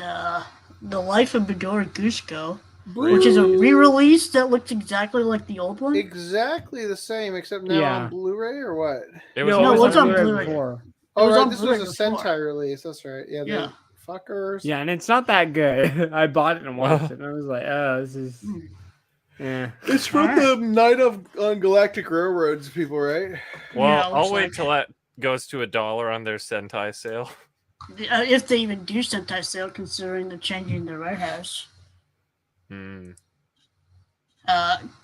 Speaker 9: The Life of Midori Gusko,
Speaker 8: Boo.
Speaker 9: which is a re-release that looks exactly like the old one.
Speaker 8: Exactly the same, except now
Speaker 9: Yeah.
Speaker 8: on Blu-ray or what?
Speaker 15: It was
Speaker 9: No,
Speaker 15: always
Speaker 9: what's on
Speaker 17: Blu-ray
Speaker 9: Blu-ray?
Speaker 17: before.
Speaker 8: Oh,
Speaker 9: was
Speaker 8: right.
Speaker 9: on
Speaker 8: This
Speaker 9: Blu-ray
Speaker 8: was a
Speaker 9: before.
Speaker 8: Sentai release. That's right. Yeah.
Speaker 9: Yeah.
Speaker 8: Fuckers.
Speaker 17: Yeah, and it's not that good. I bought it and watched it, and I was like, oh, this is. Yeah.
Speaker 8: It's from the Night of on Galactic Railroads people, right?
Speaker 15: Well,
Speaker 9: Yeah, it looks
Speaker 15: I'll wait
Speaker 9: like
Speaker 15: till that goes to $1 on their Sentai sale.
Speaker 9: If they even do Sentai sale, considering they're changing the Red House.
Speaker 15: Hmm.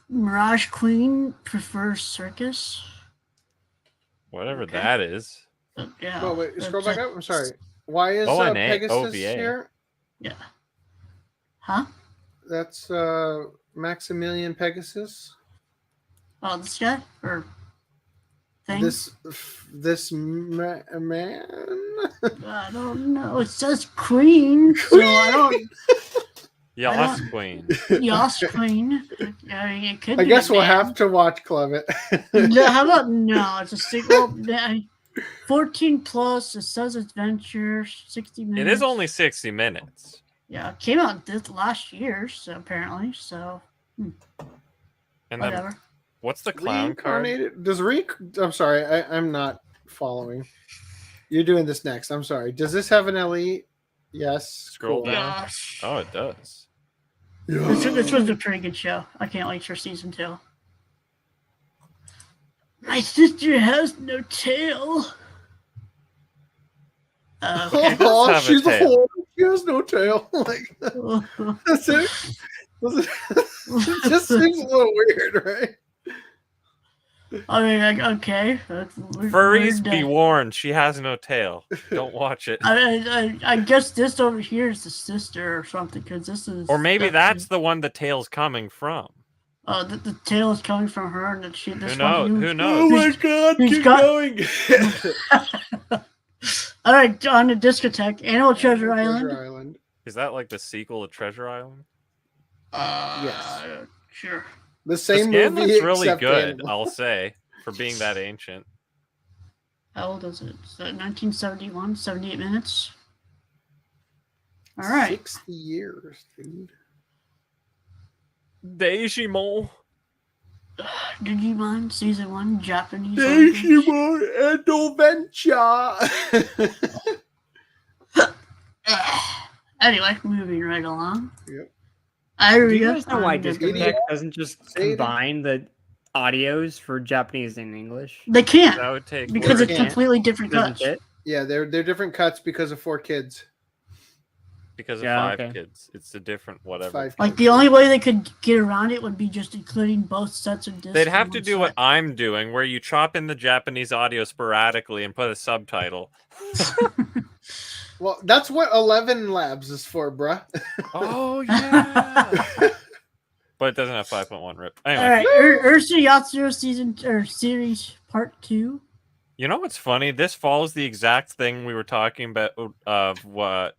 Speaker 9: Mirage Queen prefers circus.
Speaker 15: Whatever
Speaker 9: Okay.
Speaker 15: that is.
Speaker 9: Yeah.
Speaker 8: Oh wait, scroll
Speaker 9: that's
Speaker 8: back up. I'm sorry. Why is
Speaker 15: ONA,
Speaker 8: Pegasus
Speaker 15: OVA.
Speaker 8: here?
Speaker 9: Yeah. Huh?
Speaker 8: That's Maximilian Pegasus.
Speaker 9: Oh, this guy or thing?
Speaker 8: This man.
Speaker 9: I don't know. It says Queen, so I don't.
Speaker 15: Yas Queen.
Speaker 9: Yas Queen. I mean, it could
Speaker 8: I
Speaker 9: be
Speaker 8: guess
Speaker 9: a
Speaker 8: we'll
Speaker 9: man.
Speaker 8: have to watch Club It.
Speaker 9: No, how about no? It's a sequel. 14 plus. It says adventure. 60 minutes.
Speaker 15: It is only 60 minutes.
Speaker 9: Yeah, it came out this last year, so apparently. So
Speaker 15: And then,
Speaker 9: whatever.
Speaker 15: what's the clown card?
Speaker 8: Reincarnated. I'm sorry. I'm not following. You're doing this next. I'm sorry. Does this have an LE? Yes.
Speaker 15: Scroll
Speaker 8: Cool.
Speaker 15: down. Oh, it does.
Speaker 9: This was a pretty good show. I can't wait for season 2. My sister has no tail. Okay.
Speaker 8: Oh,
Speaker 15: have a
Speaker 8: she's a
Speaker 15: tail.
Speaker 8: whore. She has no tail. Like that's it. It just seems a little weird, right?
Speaker 9: I mean, like, okay.
Speaker 15: Furries, be warned. She has no tail. Don't watch it.
Speaker 9: I guess this over here is the sister or something, because this is.
Speaker 15: Or maybe that's the one the tail's coming from.
Speaker 9: The tail is coming from her, and that she. This
Speaker 15: Who knows?
Speaker 9: one,
Speaker 15: Who knows?
Speaker 8: Oh my god!
Speaker 9: he's
Speaker 8: Keep
Speaker 9: got-
Speaker 8: going.
Speaker 9: All right, on the discotheque, Animal Treasure Island.
Speaker 8: Treasure Island.
Speaker 15: Is that like the sequel to Treasure Island?
Speaker 8: Yes.
Speaker 9: Sure.
Speaker 8: The
Speaker 15: The
Speaker 8: same
Speaker 15: scan
Speaker 8: movie.
Speaker 15: looks really
Speaker 8: except
Speaker 15: good,
Speaker 8: animal.
Speaker 15: I'll say, for being that ancient.
Speaker 9: How old is it? Is that 1971? 78 minutes. All right.
Speaker 8: 60 years, dude.
Speaker 15: Digimon.
Speaker 9: Digimon Season 1, Japanese language.
Speaker 8: Digimon Adventure.
Speaker 9: Anyway, moving right along.
Speaker 8: Yep.
Speaker 9: I
Speaker 17: Do you guys know why
Speaker 9: on the-
Speaker 17: Discotech doesn't just combine the audios for Japanese and English?
Speaker 9: They can't
Speaker 15: That would take
Speaker 9: because
Speaker 15: work.
Speaker 9: it's completely different
Speaker 17: Doesn't
Speaker 9: cuts.
Speaker 17: it?
Speaker 8: Yeah, they're different cuts because of 4 kids.
Speaker 15: Because of
Speaker 17: Yeah,
Speaker 15: 5
Speaker 17: okay.
Speaker 15: kids. It's a different whatever.
Speaker 8: 5
Speaker 9: Like
Speaker 8: kids.
Speaker 9: the only way they could get around it would be just including both sets of discs.
Speaker 15: They'd
Speaker 9: in
Speaker 15: have to
Speaker 9: one
Speaker 15: do
Speaker 9: set.
Speaker 15: what I'm doing, where you chop in the Japanese audio sporadically and put a subtitle.
Speaker 8: Well, that's what 11 Labs is for, bruh.
Speaker 15: Oh, yeah. But it doesn't have 5.1 rip. Anyway,
Speaker 9: All right, Ursa Yatsuro season or series part 2.
Speaker 15: you know what's funny? This follows the exact thing we were talking about of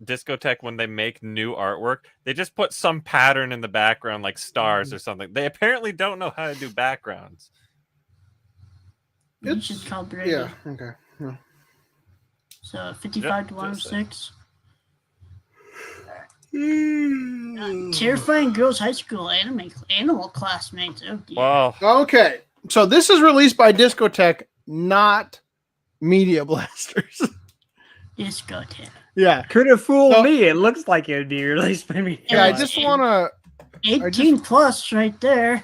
Speaker 15: Discotech when they make new artwork. They just put some pattern in the background, like stars or something. They apparently don't know how to do backgrounds.
Speaker 9: You should copyright
Speaker 8: Yeah,
Speaker 9: it.
Speaker 8: okay. Yeah.
Speaker 9: So 55 to
Speaker 15: just
Speaker 9: 106. Terrifying Girls High School animal classmates. Oh dear.
Speaker 15: Well,
Speaker 8: Okay, so this is released by Discotech, not Media Blasters.
Speaker 9: Discotheque.
Speaker 8: Yeah.
Speaker 17: Could have fooled
Speaker 8: So-
Speaker 17: me. It looks like it would be released by me.
Speaker 8: Yeah, I just want to
Speaker 9: 18 plus right there.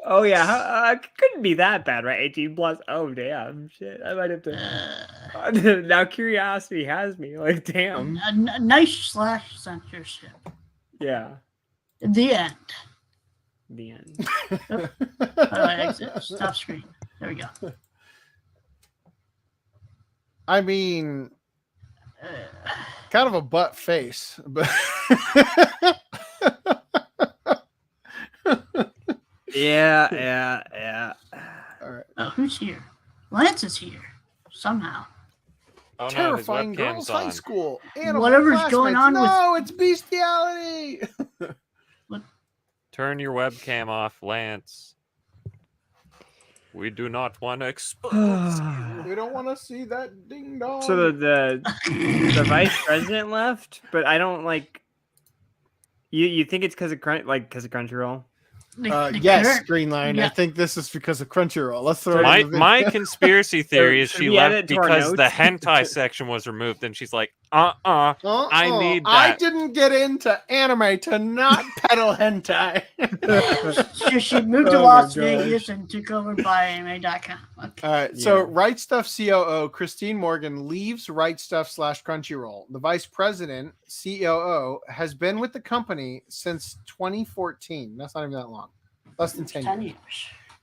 Speaker 17: Oh yeah, it couldn't be that bad, right? 18 plus. Oh damn, shit! I might have to. Now curiosity has me. Like damn.
Speaker 9: Nice / censorship.
Speaker 17: Yeah.
Speaker 9: The end.
Speaker 17: The end.
Speaker 9: Exit. Stop screen. There we go.
Speaker 8: I mean, kind of a butt face, but
Speaker 17: yeah.
Speaker 8: All right.
Speaker 9: Oh, who's here? Lance is here somehow.
Speaker 15: Oh,
Speaker 8: Terrifying
Speaker 15: no, his
Speaker 8: girls'
Speaker 15: webcam's
Speaker 8: high
Speaker 15: on.
Speaker 8: school. Animal
Speaker 9: Whatever's going
Speaker 8: classmates.
Speaker 9: on
Speaker 8: No, it's bestiality.
Speaker 15: Turn your webcam off, Lance. We do not want to expose you.
Speaker 8: We don't want to see that ding dong.
Speaker 17: So the vice president left, but I don't like. You think it's because of Crunchyroll?
Speaker 8: Yes, Green Line. I think this is because of Crunchyroll. Let's throw
Speaker 15: My
Speaker 8: it in the
Speaker 15: my conspiracy theory is she
Speaker 17: we add
Speaker 15: left
Speaker 17: it to our
Speaker 15: because the
Speaker 17: notes?
Speaker 15: hentai section was removed, and she's like, I need that.
Speaker 8: I didn't get into anime to not peddle hentai.
Speaker 9: She moved to
Speaker 8: Oh
Speaker 9: Las
Speaker 8: my gosh.
Speaker 9: Vegas and took over by anime.com. Okay.
Speaker 8: All right, so Right Stuff COO Christine Morgan leaves Right Stuff / Crunchyroll. The vice president COO has been with the company since 2014. That's not even that long, less than 10 years.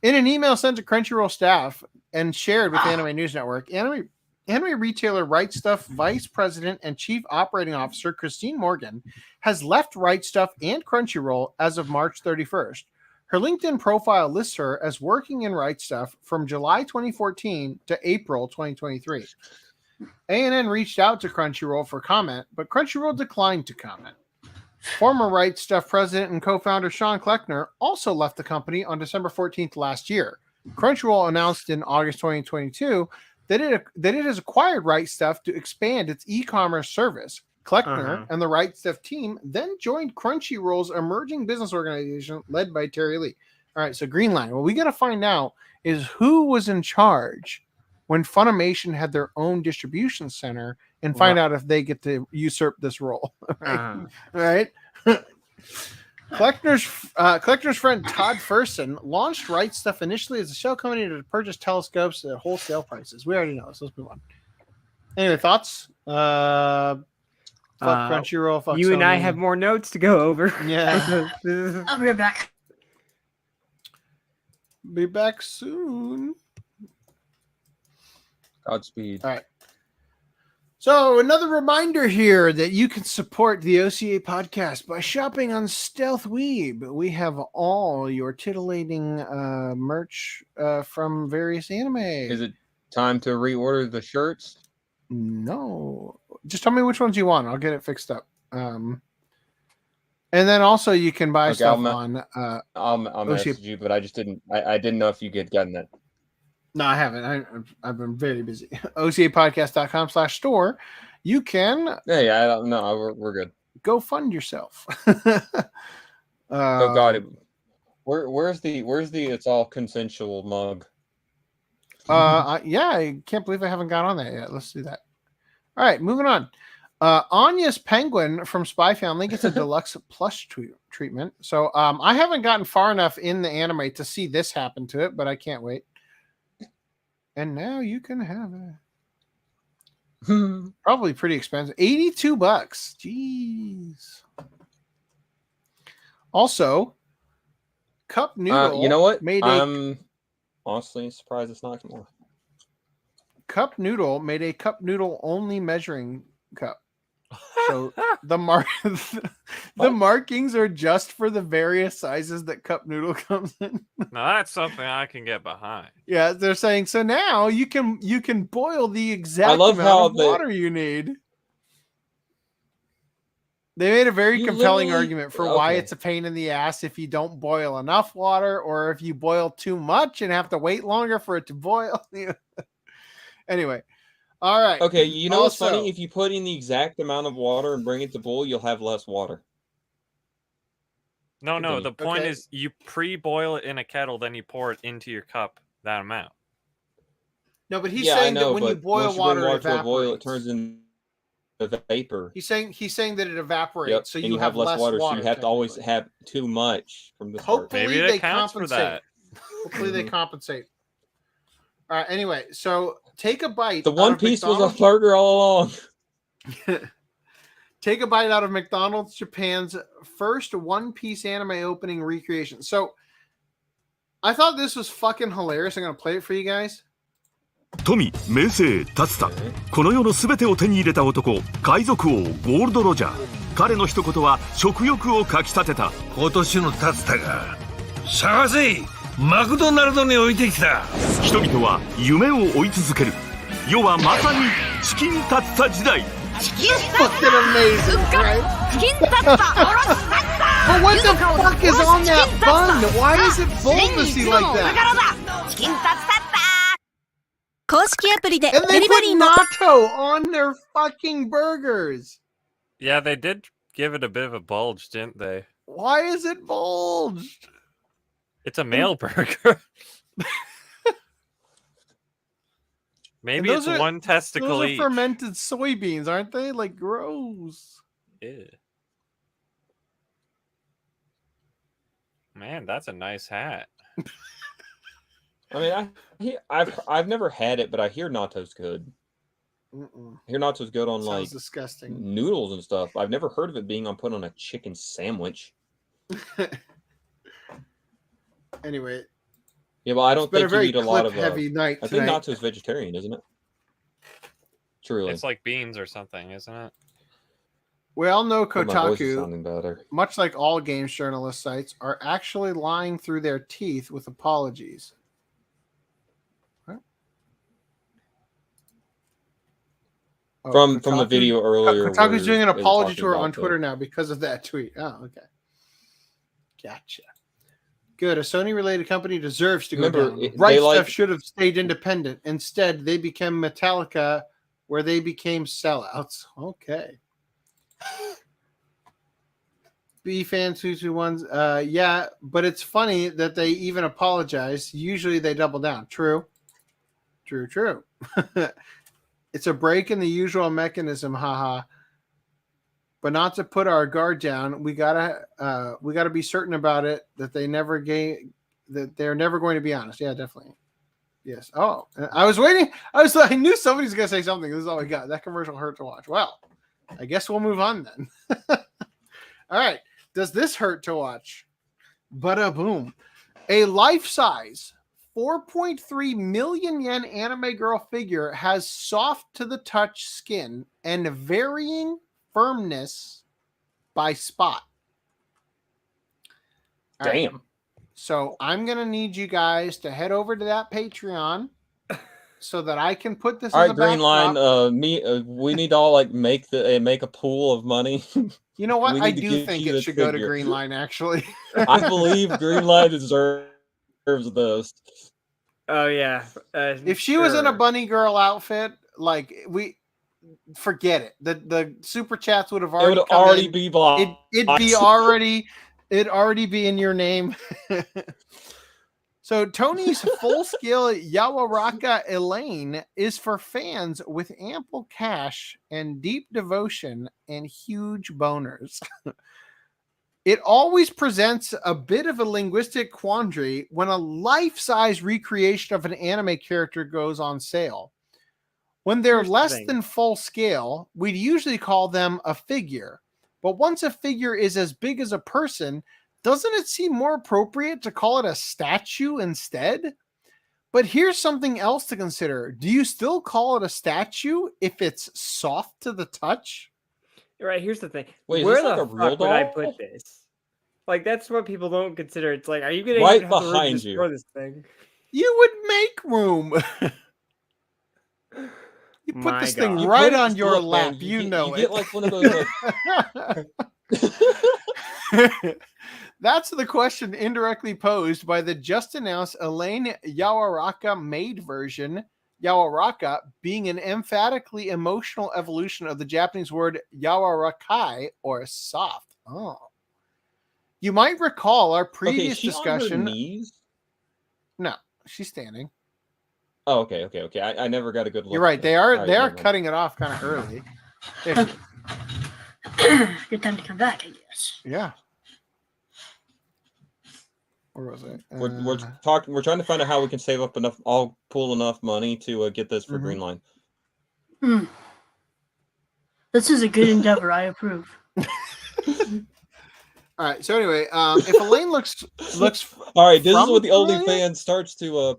Speaker 8: In an email sent to Crunchyroll staff and shared with Anime News Network, anime retailer Right Stuff vice president and chief operating officer Christine Morgan has left Right Stuff and Crunchyroll as of March 31st. Her LinkedIn profile lists her as working in Right Stuff from July 2014 to April 2023. ANN reached out to Crunchyroll for comment, but Crunchyroll declined to comment. Former Right Stuff president and co-founder Sean Kleckner also left the company on December 14th last year. Crunchyroll announced in August 2022 that it has acquired Right Stuff to expand its e-commerce service. Kleckner and the Right Stuff team then joined Crunchyroll's emerging business organization led by Terry Lee. All right, so Green Line. What we got to find out is who was in charge when Funimation had their own distribution center, and find out if they get to usurp this role. Right? Collector's friend Todd Furson launched Right Stuff initially as a shell company to purchase telescopes at wholesale prices. We already know, so let's move on. Anyway, thoughts? Fuck Crunchyroll. Fuck
Speaker 17: You
Speaker 8: Sony.
Speaker 17: and I have more notes to go over.
Speaker 8: Yeah.
Speaker 9: I'll be right back.
Speaker 8: Be back soon.
Speaker 12: Godspeed.
Speaker 8: All right. So another reminder here that you can support the OCA podcast by shopping on Stealth Weeb. We have all your titillating merch from various anime.
Speaker 12: Is it time to reorder the shirts?
Speaker 8: No. Just tell me which ones you want. I'll get it fixed up. And then also you can buy stuff on
Speaker 12: I'll message you, but I just didn't. I didn't know if you had gotten that.
Speaker 8: No, I haven't. I've been very busy. OCApodcast.com/store. You can.
Speaker 12: Yeah, I don't know. We're good.
Speaker 8: Go fund yourself.
Speaker 12: Oh God, where's the it's all consensual mug?
Speaker 8: Yeah, I can't believe I haven't got on that yet. Let's do that. All right, moving on. Anya's penguin from Spy Family gets a deluxe plush treatment. So I haven't gotten far enough in the anime to see this happen to it, but I can't wait. And now you can have it. Probably pretty expensive. $82. Jeez. Also, Cup Noodle.
Speaker 12: You know what?
Speaker 8: I'm
Speaker 12: honestly surprised it's not more.
Speaker 8: Cup Noodle made a Cup Noodle only measuring cup. So the markings are just for the various sizes that Cup Noodle comes in.
Speaker 15: Now that's something I can get behind.
Speaker 8: Yeah, they're saying so now you can boil the exact
Speaker 12: love
Speaker 8: amount
Speaker 12: how
Speaker 8: of water you need. They made a very compelling argument for why it's a pain in the ass if you don't boil enough water, or if you boil too much and have to wait longer for it to boil. Anyway. All right.
Speaker 12: Okay, you know what's funny? If you put in the exact amount of water and bring it to boil, you'll have less water.
Speaker 15: No. The point is you pre-boil it in a kettle, then you pour it into your cup, that amount.
Speaker 8: No, but he's saying that when you boil water, it evaporates.
Speaker 12: Boil, it turns into vapor.
Speaker 8: He's saying that it evaporates,
Speaker 12: Yep.
Speaker 8: so
Speaker 12: and
Speaker 8: you have less water.
Speaker 12: So you have to always have too much from the start.
Speaker 8: Hopefully they compensate. Hopefully they compensate. All right. Anyway, so take a bite.
Speaker 12: The One Piece was a burger all along.
Speaker 8: Take a bite out of McDonald's Japan's first one-piece anime opening recreation. So I thought this was fucking hilarious. I'm going to play it for you guys.
Speaker 2: 富、名声、達田、この世の全てを手に入れた男、海賊王ゴールド・ロジャー。彼の一言は食欲をかきたてた。今年の達田が探せ、マクドナルドに置いてきた。人々は夢を追い続ける。世はまさにチキンタツタ時代。チキンタツタ
Speaker 8: amazing, right?
Speaker 2: チキンタツタ、おろしタツタ。
Speaker 8: But what the fuck is on that bun? Why is it bulbousy like that?
Speaker 19: チキンタツタッタ。
Speaker 18: 公式アプリで
Speaker 8: And
Speaker 18: デ
Speaker 8: they
Speaker 18: リバ
Speaker 8: put
Speaker 18: リーの
Speaker 8: natto on their fucking burgers.
Speaker 15: Yeah, they did give it a bit of a bulge, didn't they?
Speaker 8: Why is it bulged?
Speaker 15: It's a male burger. Maybe it's one testicle
Speaker 8: those
Speaker 15: each.
Speaker 8: are fermented soybeans, aren't they? Like, gross.
Speaker 15: Ew. Man, that's a nice hat.
Speaker 12: I mean, I've never had it, but I hear natto's good. I hear natto's good on
Speaker 8: Sounds
Speaker 12: like
Speaker 8: disgusting.
Speaker 12: noodles and stuff. I've never heard of it being put on a chicken sandwich.
Speaker 8: Anyway.
Speaker 12: Yeah, well, I don't think you eat a lot of.
Speaker 8: Heavy night
Speaker 12: I think
Speaker 8: tonight.
Speaker 12: natto's vegetarian, isn't it? Truly,
Speaker 15: It's like beans or something, isn't it?
Speaker 8: We all know
Speaker 12: Oh, my voice is
Speaker 8: Kotaku,
Speaker 12: sounding better.
Speaker 8: much like all games journalist sites, are actually lying through their teeth with apologies. Oh,
Speaker 12: From the video earlier.
Speaker 8: Kotaku's doing an
Speaker 12: where they were
Speaker 8: apology
Speaker 12: talking
Speaker 8: tour
Speaker 12: about
Speaker 8: on Twitter now because of that tweet. Oh, okay. Gotcha. Good. A Sony-related company deserves to go
Speaker 12: Remember,
Speaker 8: down.
Speaker 12: they
Speaker 8: Right
Speaker 12: like-
Speaker 8: Stuff should have stayed independent. Instead, they became Metallica, where they became sellouts. Okay. B-Fans 221s. Yeah, but it's funny that they even apologize. Usually they double down. True. True. It's a break in the usual mechanism, haha. But not to put our guard down. We gotta be certain about it that they're never going to be honest. Yeah, definitely. Yes. Oh, I was waiting. I knew somebody's gonna say something. This is all we got. That commercial hurt to watch. Well, I guess we'll move on then. All right. Does this hurt to watch? Bada boom. A life-size 4.3 million yen anime girl figure has soft to the touch skin and varying firmness by spot. All right.
Speaker 12: Damn.
Speaker 8: So I'm going to need you guys to head over to that Patreon so that I can put this
Speaker 12: All
Speaker 8: as
Speaker 12: right,
Speaker 8: a
Speaker 12: Green
Speaker 8: backdrop.
Speaker 12: Line. We need to all like make a pool of money.
Speaker 8: You know what?
Speaker 12: We
Speaker 8: I
Speaker 12: need to
Speaker 8: do
Speaker 12: give
Speaker 8: think
Speaker 12: you
Speaker 8: it
Speaker 12: the
Speaker 8: should go to
Speaker 12: figure.
Speaker 8: Green Line, actually.
Speaker 12: I believe Green Line deserves this.
Speaker 17: Oh yeah.
Speaker 8: If she was in a bunny girl outfit, like forget it. The super chats would have already.
Speaker 12: It would
Speaker 8: come
Speaker 12: already
Speaker 8: in.
Speaker 12: be blocked.
Speaker 8: It'd already be in your name. So Tony's full-scale Yawaraka Elaine is for fans with ample cash and deep devotion and huge boners. It always presents a bit of a linguistic quandary when a life-size recreation of an anime character goes on sale. When they're less than full scale, we'd usually call them a figure. But once a figure is as big as a person, doesn't it seem more appropriate to call it a statue instead? But here's something else to consider. Do you still call it a statue if it's soft to the touch?
Speaker 17: Right, here's the thing.
Speaker 12: Wait, is
Speaker 17: where
Speaker 12: this
Speaker 17: the
Speaker 12: like a real
Speaker 17: fuck would I
Speaker 12: doll?
Speaker 17: put this? Like, that's what people don't consider. It's like, are you gonna
Speaker 12: Right
Speaker 17: even have the room to
Speaker 12: behind you.
Speaker 17: store this thing?
Speaker 8: You would make room. You put
Speaker 17: My
Speaker 8: this
Speaker 17: God.
Speaker 8: thing
Speaker 12: You
Speaker 8: right
Speaker 12: put it
Speaker 8: on
Speaker 12: just
Speaker 8: your
Speaker 12: look,
Speaker 8: lap.
Speaker 12: man,
Speaker 8: You
Speaker 12: get-
Speaker 8: know
Speaker 12: you
Speaker 8: it.
Speaker 12: get like one of those,
Speaker 8: That's the question indirectly posed by the just announced Elaine Yawaraka maid version. Yawaraka being an emphatically emotional evolution of the Japanese word yawarakai, or soft. Oh. You might recall our previous
Speaker 12: okay, she
Speaker 8: discussion.
Speaker 12: on her knees?
Speaker 8: No, she's standing.
Speaker 12: Oh, okay. I never got a good look.
Speaker 8: You're right.
Speaker 12: at
Speaker 8: They
Speaker 12: it.
Speaker 8: are
Speaker 12: All right,
Speaker 8: they are
Speaker 12: never mind.
Speaker 8: cutting it off kind of early.
Speaker 9: Good time to come back, I guess.
Speaker 8: Yeah. Where was it?
Speaker 12: We're talking. We're trying to find out how we can save up enough. Pool enough money to get this for
Speaker 8: Mhm.
Speaker 12: Green Line.
Speaker 9: This is a good endeavor. I approve.
Speaker 8: All right. So anyway, if Elaine looks
Speaker 12: all right, this is what the
Speaker 8: familiar?
Speaker 12: OnlyFans starts to.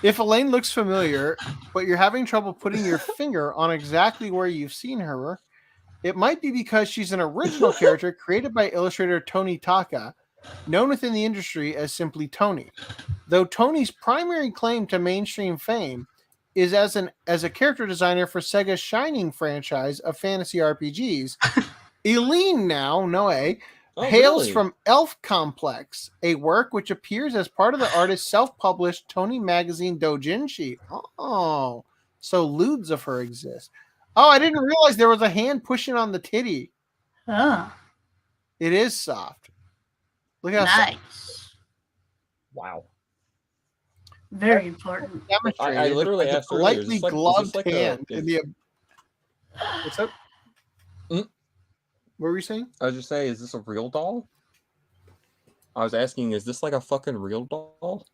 Speaker 8: If Elaine looks familiar, but you're having trouble putting your finger on exactly where you've seen her, it might be because she's an original character created by illustrator Tony Taka, known within the industry as simply Tony. Though Tony's primary claim to mainstream fame is as a character designer for Sega's Shining franchise of fantasy RPGs, Eileen hails
Speaker 12: really?
Speaker 8: from Elf Complex, a work which appears as part of the artist's self-published Tony magazine doujinshi. Oh, so lewds of her exist. Oh, I didn't realize there was a hand pushing on the titty.
Speaker 9: Oh.
Speaker 8: It is soft. Look how
Speaker 9: Nice.
Speaker 8: soft.
Speaker 12: Wow.
Speaker 9: Very important.
Speaker 12: I literally asked earlier, is
Speaker 8: lightly
Speaker 12: this like,
Speaker 8: gloved
Speaker 12: is this like
Speaker 8: hand. In the... What's up? What were you saying?
Speaker 12: I was just saying, is this a real doll? I was asking, is this like a fucking real doll?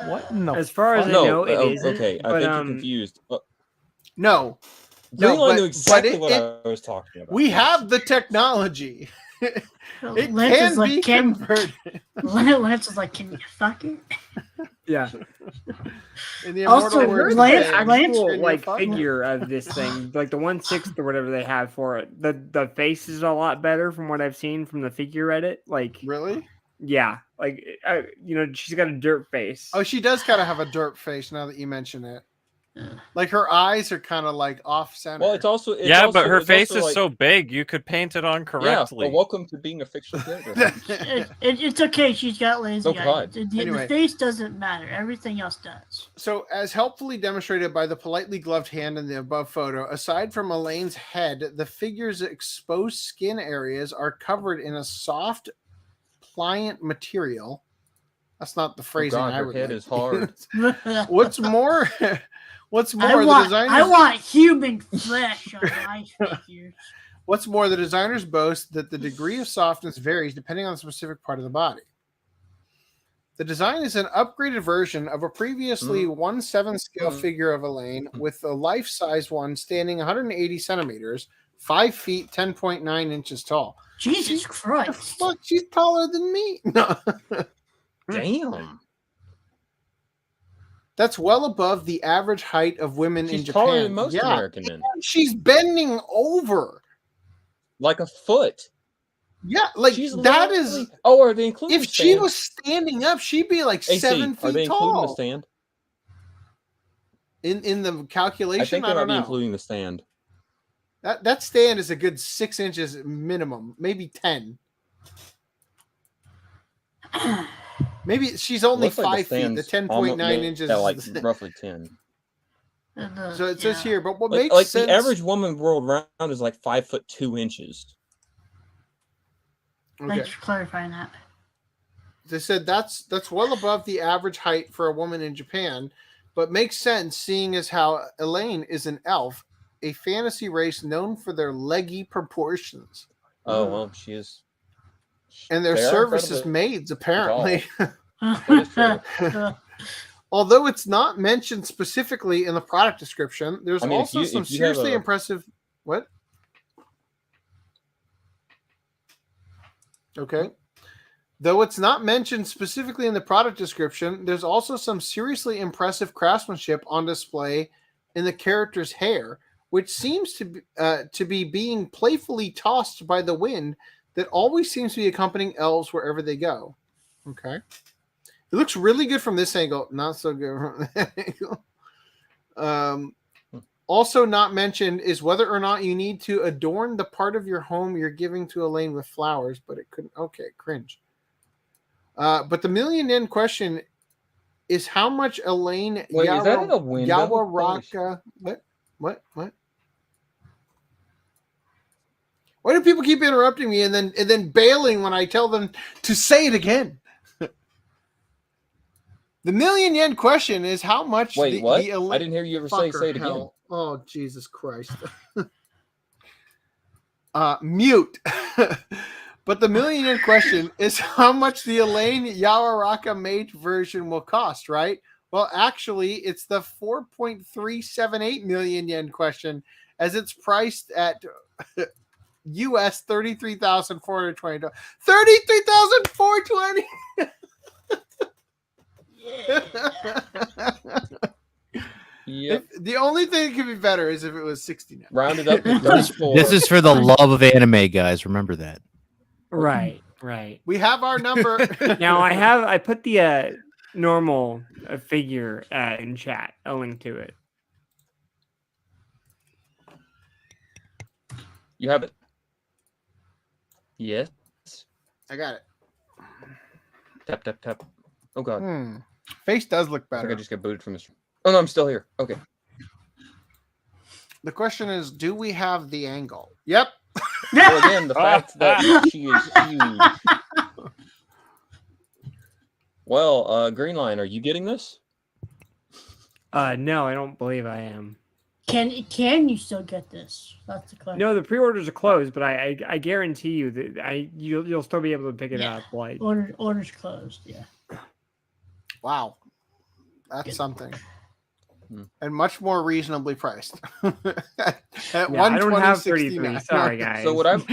Speaker 8: What in the
Speaker 17: As far as I
Speaker 12: no,
Speaker 17: know, it isn't.
Speaker 12: okay, I
Speaker 17: but,
Speaker 12: think you're confused.
Speaker 8: No.
Speaker 12: Greenland knew exactly
Speaker 8: but
Speaker 12: what I was talking about.
Speaker 8: We have the technology. It
Speaker 9: Lance
Speaker 8: can
Speaker 9: is like,
Speaker 8: be converted.
Speaker 9: Lance is like, can you fuck it?
Speaker 17: Yeah.
Speaker 8: In the
Speaker 9: Also,
Speaker 8: immortal words of
Speaker 17: Lance,
Speaker 8: James,
Speaker 17: actual
Speaker 8: can you
Speaker 17: like
Speaker 8: fuck it?
Speaker 17: figure of this thing, like the 1/6 or whatever they have for it. The face is a lot better from what I've seen from the figure Reddit. Like,
Speaker 8: really?
Speaker 17: Yeah, like she's got a dirt face.
Speaker 8: Oh, she does kind of have a derp face now that you mention it. Like her eyes are kind of like off center.
Speaker 12: Well, it's also
Speaker 15: but her face is
Speaker 12: like,
Speaker 15: so big you could paint it on correctly.
Speaker 12: Yeah, well, welcome to being a fictional character.
Speaker 9: It's okay. She's got lazy
Speaker 12: Oh, God.
Speaker 9: eyes. The
Speaker 8: Anyway.
Speaker 9: face doesn't matter. Everything else does.
Speaker 8: So, as helpfully demonstrated by the politely gloved hand in the above photo, aside from Elaine's head, the figure's exposed skin areas are covered in a soft, pliant material. That's not the phrasing
Speaker 12: God,
Speaker 8: I
Speaker 12: her
Speaker 8: would
Speaker 12: head
Speaker 8: like
Speaker 12: is hard.
Speaker 8: What's more,
Speaker 9: I want human flesh on my figures.
Speaker 8: What's more, the designers boast that the degree of softness varies depending on the specific part of the body. The design is an upgraded version of a previously 1/7 scale figure of Elaine, with a life-size one standing 180 centimeters, 5 feet 10.9 inches tall.
Speaker 9: Jesus Christ!
Speaker 8: Look, she's taller than me. No.
Speaker 12: Damn.
Speaker 8: That's well above the average height of women in
Speaker 12: She's
Speaker 8: Japan.
Speaker 12: taller than most American men.
Speaker 8: She's bending over.
Speaker 12: Like a foot.
Speaker 8: Yeah, like
Speaker 12: She's
Speaker 8: that
Speaker 12: literally-
Speaker 8: is.
Speaker 12: Oh, are they including
Speaker 8: If
Speaker 12: the
Speaker 8: she
Speaker 12: stand?
Speaker 8: was standing up, she'd be like
Speaker 12: AC,
Speaker 8: 7 feet
Speaker 12: are they including
Speaker 8: tall.
Speaker 12: the stand?
Speaker 8: In the calculation,
Speaker 12: I think they might
Speaker 8: don't
Speaker 12: be
Speaker 8: know.
Speaker 12: including the stand.
Speaker 8: That stand is a good 6 inches minimum, maybe 10. Maybe she's only
Speaker 12: Looks like
Speaker 8: 5 feet. The
Speaker 12: stand's
Speaker 8: 10.9
Speaker 12: almost-
Speaker 8: inches.
Speaker 12: yeah,
Speaker 8: is
Speaker 12: like
Speaker 8: the-
Speaker 12: roughly 10.
Speaker 8: So it says here, but what
Speaker 12: Like,
Speaker 8: makes
Speaker 12: like
Speaker 8: sense?
Speaker 12: the average woman world round is like 5'2".
Speaker 9: Thanks for clarifying that.
Speaker 8: They said that's well above the average height for a woman in Japan, but makes sense seeing as how Elaine is an elf, a fantasy race known for their leggy proportions.
Speaker 12: Oh well, she is.
Speaker 8: And their
Speaker 12: They are
Speaker 8: service as
Speaker 12: incredibly
Speaker 8: maids, apparently.
Speaker 12: That is true.
Speaker 8: Although it's not mentioned specifically in the product description, there's
Speaker 12: I mean, if
Speaker 8: also
Speaker 12: you-
Speaker 8: some
Speaker 12: if you have
Speaker 8: seriously
Speaker 12: a-
Speaker 8: impressive. What? Okay. Though it's not mentioned specifically in the product description, there's also some seriously impressive craftsmanship on display in the character's hair, which seems to be being playfully tossed by the wind that always seems to be accompanying elves wherever they go. Okay. It looks really good from this angle, not so good from that angle. Also not mentioned is whether or not you need to adorn the part of your home you're giving to Elaine with flowers, but it couldn't. Okay, cringe. But the million yen question is how much Elaine
Speaker 12: Wait, is that in a window?
Speaker 8: Yawaraka. What? Why do people keep interrupting me and then bailing when I tell them to say it again? The million yen question is how much.
Speaker 12: Wait, what? I didn't hear you ever say it again.
Speaker 8: Hell. Oh, Jesus Christ. Mute. But the million yen question is how much the Elaine Yawaraka made version will cost, right? Well, actually, it's the 4.378 million yen question, as it's priced at US $33,420. $33,420.
Speaker 12: Yep.
Speaker 8: The only thing that could be better is if it was 69.
Speaker 12: Rounded up to 34.
Speaker 14: This is for the love of anime, guys. Remember that.
Speaker 17: Right.
Speaker 8: We have our number.
Speaker 17: Now I put the normal figure in chat. A link to it.
Speaker 12: You have it? Yes.
Speaker 8: I got it.
Speaker 12: Tap, tap, tap. Oh, God.
Speaker 8: Face does look
Speaker 12: I think
Speaker 8: better.
Speaker 12: I just got booted from this. Oh, no, I'm still here. Okay.
Speaker 8: The question is, do we have the angle? Yep.
Speaker 12: Well, again, the fact that she is huge. Well, Green Line, are you getting this?
Speaker 17: No, I don't believe I am.
Speaker 9: Can you still get this? That's the question.
Speaker 17: No, the pre-orders are closed, but I guarantee you that you'll still be able to pick it up. Like
Speaker 9: orders closed. Yeah.
Speaker 8: Wow. That's something. And much more reasonably priced. At
Speaker 17: I don't have 33. Sorry, guys.
Speaker 12: So what I'm...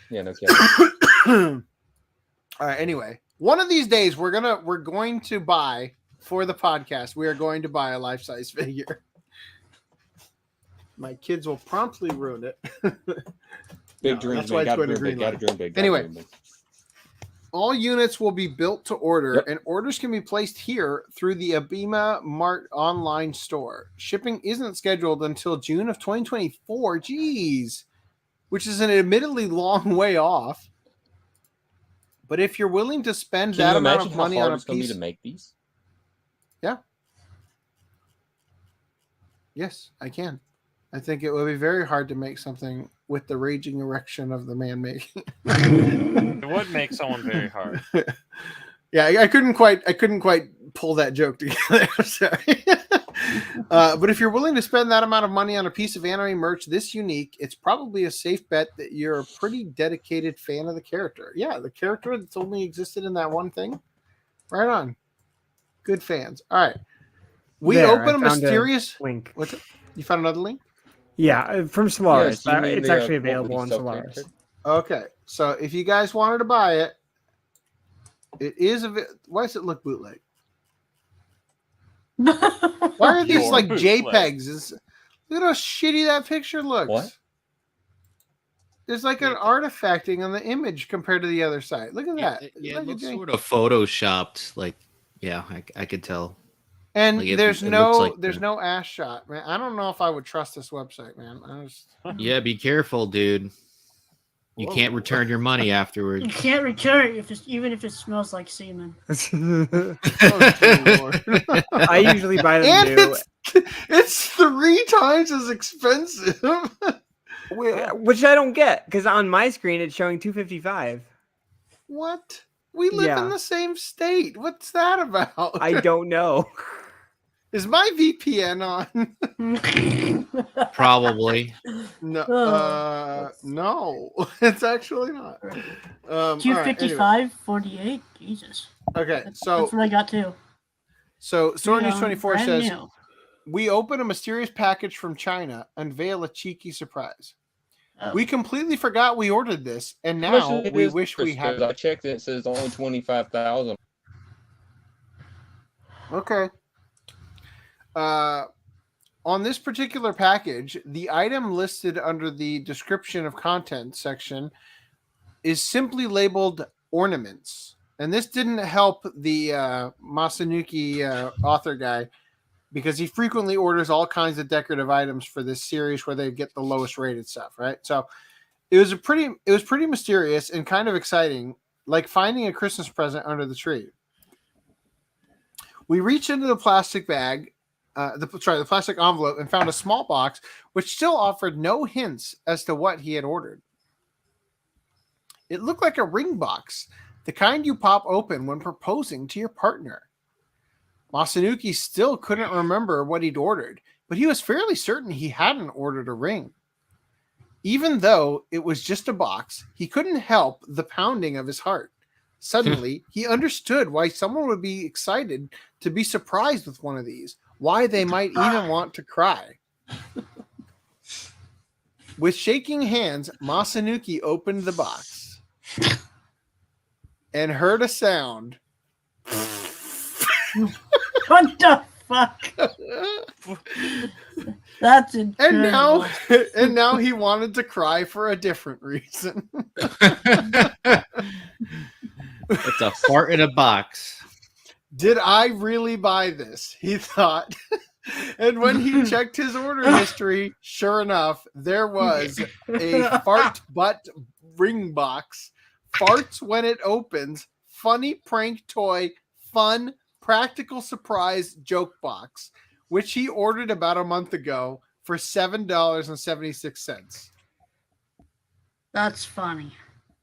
Speaker 12: Yeah, no kidding.
Speaker 8: All right, anyway. One of these days we're going to buy, for the podcast, we are going to buy a life-size figure. My kids will promptly ruin it.
Speaker 12: Big dreams, man. Gotta dream big.
Speaker 8: Anyway, all units will be built to order, and orders can be placed here through the Agrama Mart online store. Shipping isn't scheduled until June of 2024. Jeez, which is an admittedly long way off. But if you're willing to spend that amount of money on a piece,
Speaker 12: to make these?
Speaker 8: Yeah. Yes, I can. I think it would be very hard to make something with the raging erection of the man making.
Speaker 15: It would make someone very hard.
Speaker 8: Yeah, I couldn't quite pull that joke together. Sorry. But if you're willing to spend that amount of money on a piece of anime merch this unique, it's probably a safe bet that you're a pretty dedicated fan of the character. Yeah, the character that's only existed in that one thing. Right on. Good fans. All right. We open a mysterious
Speaker 17: link.
Speaker 8: What's it? You found another link?
Speaker 17: Yeah, from Solaris.
Speaker 12: Yes,
Speaker 17: It's actually available on Solaris.
Speaker 8: Okay, so if you guys wanted to buy it, it is why does it look bootleg? Why are these like JPEGs? Look at how shitty that picture looks.
Speaker 12: What?
Speaker 8: There's like an artifacting on the image compared to the other side. Look at that.
Speaker 14: It looks sort of photoshopped. Like, yeah, I could tell.
Speaker 8: And
Speaker 14: Like,
Speaker 8: there's
Speaker 14: it
Speaker 8: no
Speaker 14: looks like
Speaker 8: no ass shot, man. I don't know if I would trust this website, man.
Speaker 14: Yeah, be careful, dude. You can't return your money afterwards.
Speaker 9: You can't return it even if it smells like semen.
Speaker 17: I usually buy them
Speaker 8: and
Speaker 17: new.
Speaker 8: It's 3 times as expensive.
Speaker 17: Which I don't get, because on my screen it's showing $255.
Speaker 8: What? We live in the same state. What's that about?
Speaker 17: I don't know.
Speaker 8: Is my VPN on?
Speaker 14: Probably.
Speaker 8: No, no, it's actually not.
Speaker 9: 255.48. Jesus.
Speaker 8: Okay,
Speaker 9: That's
Speaker 8: so
Speaker 9: what I got too.
Speaker 8: So Sword News 24
Speaker 9: brand
Speaker 8: says,
Speaker 9: new.
Speaker 8: we open a mysterious package from China, unveil a cheeky surprise. We completely forgot we ordered this, and now we wish we had.
Speaker 12: I checked it. It says only 25,000.
Speaker 8: Okay. On this particular package, the item listed under the description of content section is simply labeled ornaments. And this didn't help the Masanuki author guy, because he frequently orders all kinds of decorative items for this series where they get the lowest rated stuff, right? So it was pretty mysterious and kind of exciting, like finding a Christmas present under the tree. We reached into the plastic bag, the plastic envelope, and found a small box which still offered no hints as to what he had ordered. It looked like a ring box, the kind you pop open when proposing to your partner. Masanuki still couldn't remember what he'd ordered, but he was fairly certain he hadn't ordered a ring. Even though it was just a box, he couldn't help the pounding of his heart. Suddenly, he understood why someone would be excited to be surprised with one of these, why they might even want to cry. With shaking hands, Masanuki opened the box and heard a sound.
Speaker 9: What the fuck? That's incredible.
Speaker 8: And now he wanted to cry for a different reason.
Speaker 14: It's a fart in a box.
Speaker 8: Did I really buy this? He thought. And when he checked his order history, sure enough, there was a fart butt ring box. Farts when it opens. Funny prank toy. Fun practical surprise joke box, which he ordered about a month ago for $7.76.
Speaker 9: That's funny.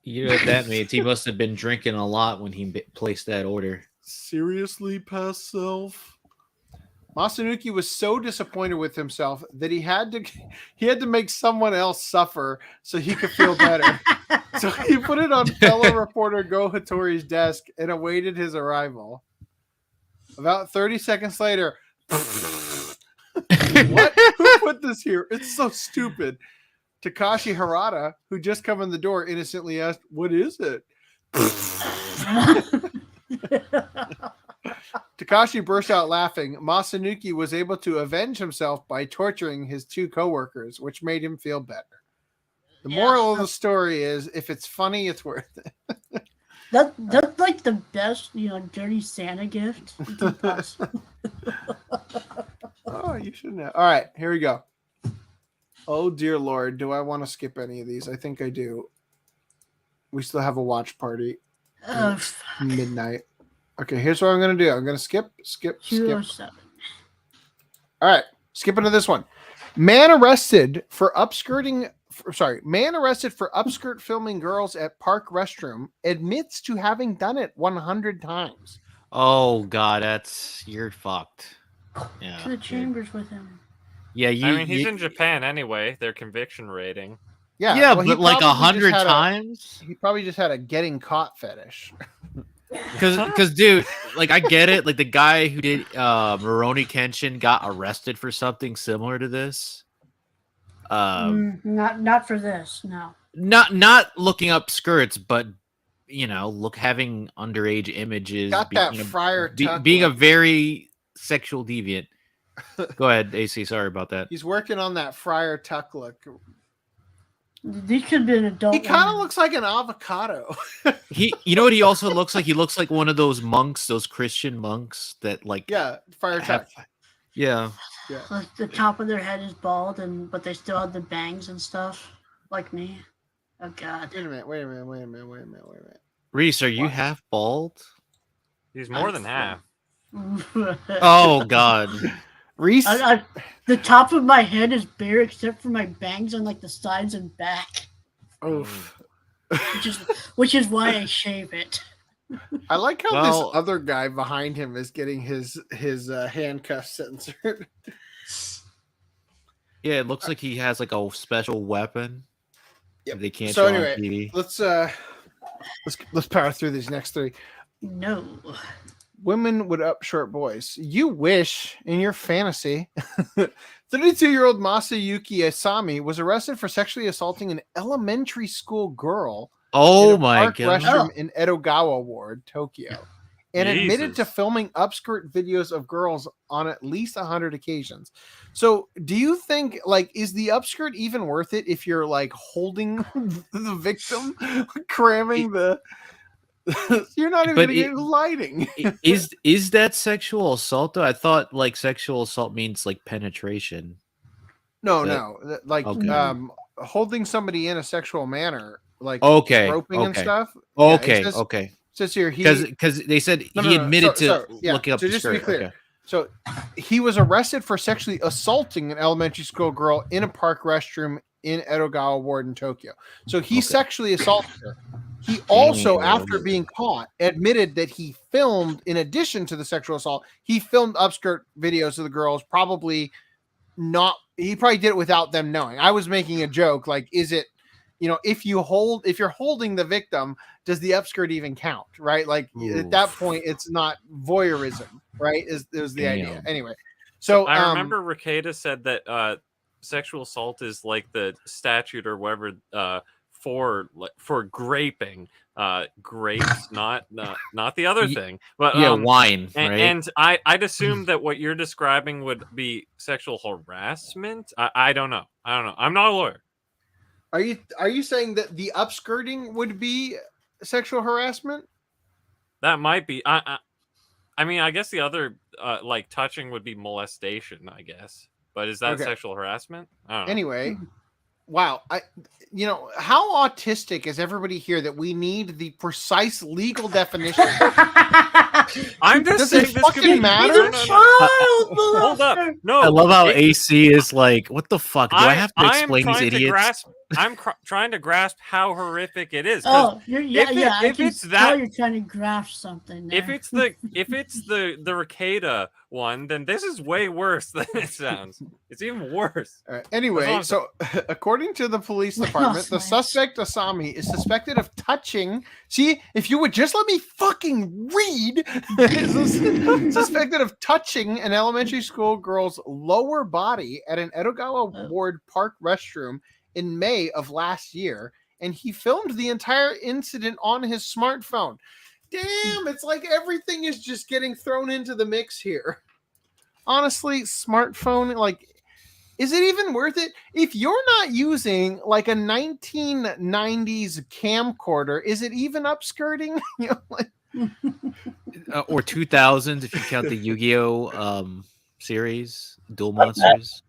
Speaker 14: You know what that means? He must have been drinking a lot when he placed that order.
Speaker 8: Seriously, past self? Masanuki was so disappointed with himself that he had to make someone else suffer so he could feel better. So he put it on fellow reporter Go Hattori's desk and awaited his arrival. About 30 seconds later, what? Who put this here? It's so stupid. Takashi Harada, who just come in the door, innocently asked, "What is it?" Takashi burst out laughing. Masanuki was able to avenge himself by torturing his two coworkers, which made him feel better. The moral of the story is, if it's funny, it's worth it.
Speaker 9: That's like the best, dirty Santa gift.
Speaker 8: Oh, you shouldn't have. All right, here we go. Oh, dear Lord. Do I want to skip any of these? I think I do. We still have a watch party. Midnight. Okay, here's what I'm going to do. I'm going to skip.
Speaker 9: 207.
Speaker 8: All right, skip into this one. Man arrested for upskirt filming girls at park restroom admits to having done it 100 times.
Speaker 14: Oh God, you're fucked. Yeah.
Speaker 9: To the chambers with him.
Speaker 14: Yeah,
Speaker 15: he's in Japan anyway. Their conviction rating.
Speaker 8: Yeah, well,
Speaker 14: but like 100 times.
Speaker 8: He probably just had a getting caught fetish.
Speaker 14: Because, dude, like I get it. Like the guy who did Rurouni Kenshin got arrested for something similar to this.
Speaker 9: Not for this, no.
Speaker 14: Not looking up skirts, but having underage images.
Speaker 8: Got that friar tuck
Speaker 14: being a very sexual deviant. Go ahead, AC. Sorry about that.
Speaker 8: He's working on that friar tuck look.
Speaker 9: These could be an adult.
Speaker 8: He kind of looks like an avocado.
Speaker 14: You know what he also looks like? He looks like one of those monks, those Christian monks that
Speaker 8: friar tuck.
Speaker 14: Yeah.
Speaker 9: Like the top of their head is bald, but they still have the bangs and stuff, like me. Oh God.
Speaker 8: Wait a minute.
Speaker 14: Reese, are you half bald?
Speaker 15: He's more than half.
Speaker 14: Oh God.
Speaker 8: Reese,
Speaker 9: the top of my head is bare except for my bangs on like the sides and back.
Speaker 8: Oof.
Speaker 9: Which is why I shave it.
Speaker 8: I like how this other guy behind him is getting his handcuffs censored.
Speaker 14: Yeah, it looks like he has like a special weapon.
Speaker 8: Yep.
Speaker 14: They can't
Speaker 8: So
Speaker 14: show
Speaker 8: anyway,
Speaker 14: on TV.
Speaker 8: let's power through these next three.
Speaker 9: No.
Speaker 8: Women would up short boys. You wish in your fantasy. 32-year-old Masayuki Asami was arrested for sexually assaulting an elementary school girl.
Speaker 14: Oh
Speaker 8: in a
Speaker 14: my
Speaker 8: park
Speaker 14: God.
Speaker 8: restroom in Edogawa Ward, Tokyo. And admitted to filming upskirt videos of girls on at least 100 occasions. So do you think, is the upskirt even worth it if you're, holding the victim, cramming the... You're not even going to get lighting.
Speaker 14: Is that sexual assault, though? I thought, sexual assault means, penetration.
Speaker 8: No. Holding somebody in a sexual manner, roping and stuff.
Speaker 14: Okay.
Speaker 8: It says here
Speaker 14: because they said he admitted to looking up the
Speaker 8: just
Speaker 14: skirt.
Speaker 8: To be clear,
Speaker 14: okay.
Speaker 8: So he was arrested for sexually assaulting an elementary school girl in a park restroom in Edogawa Ward in Tokyo. So he sexually assaulted her. He also, after being caught, admitted that he filmed, in addition to the sexual assault, he filmed upskirt videos of the girls. He probably did it without them knowing. I was making a joke, is it if you're holding the victim, does the upskirt even count? Right? Like at that point, it's not voyeurism, right? Is the idea anyway? So
Speaker 15: I remember Ricada said that sexual assault is like the statute or whatever for graping. Grapes, not the other thing, but
Speaker 14: wine,
Speaker 15: and,
Speaker 14: right?
Speaker 15: And I'd assume that what you're describing would be sexual harassment. I don't know. I'm not a lawyer.
Speaker 8: Are you saying that the upskirting would be sexual harassment?
Speaker 15: That might be. I mean, I guess the other like touching would be molestation, I guess. But is that sexual harassment? I don't know.
Speaker 8: Anyway, wow. How autistic is everybody here that we need the precise legal definition?
Speaker 15: I'm just
Speaker 8: Does
Speaker 15: saying
Speaker 8: it
Speaker 15: this could
Speaker 8: fucking
Speaker 15: be
Speaker 8: matter?
Speaker 15: Hold up. No.
Speaker 14: I love how AC is like, what the fuck? Do I have to explain these idiots?
Speaker 15: I'm trying to grasp how horrific it is.
Speaker 9: Oh,
Speaker 15: If it's that,
Speaker 9: you're trying to grasp something. There.
Speaker 15: if it's the Ricada one, then this is way worse than it sounds. It's even worse.
Speaker 8: Anyway, so according to the police department, the suspect Asami is suspected of touching. See, if you would just let me fucking read, suspected of touching an elementary school girl's lower body at an Edogawa Ward Park restroom in May of last year, and he filmed the entire incident on his smartphone. Damn, it's like everything is just getting thrown into the mix here. Honestly, smartphone, like, is it even worth it? If you're not using like a 1990s camcorder, is it even upskirting?
Speaker 14: Or 2000s if you count the Yu-Gi-Oh series, Duel Monsters.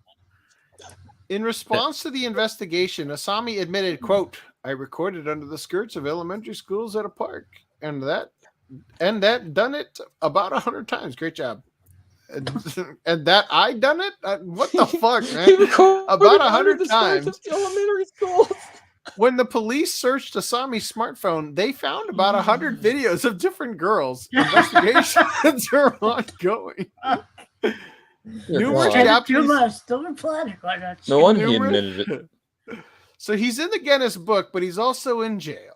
Speaker 8: In response to the investigation, Asami admitted, quote, "I recorded under the skirts of elementary schools at a park, and that done it about 100 times. Great job." And that I done it? What the fuck, man? About 100 times.
Speaker 12: Elementary schools.
Speaker 8: When the police searched Asami's smartphone, they found about 100 videos of different girls. Investigations are ongoing. Numerous Japanese.
Speaker 12: No wonder he admitted it.
Speaker 8: So he's in the Guinness Book, but he's also in jail.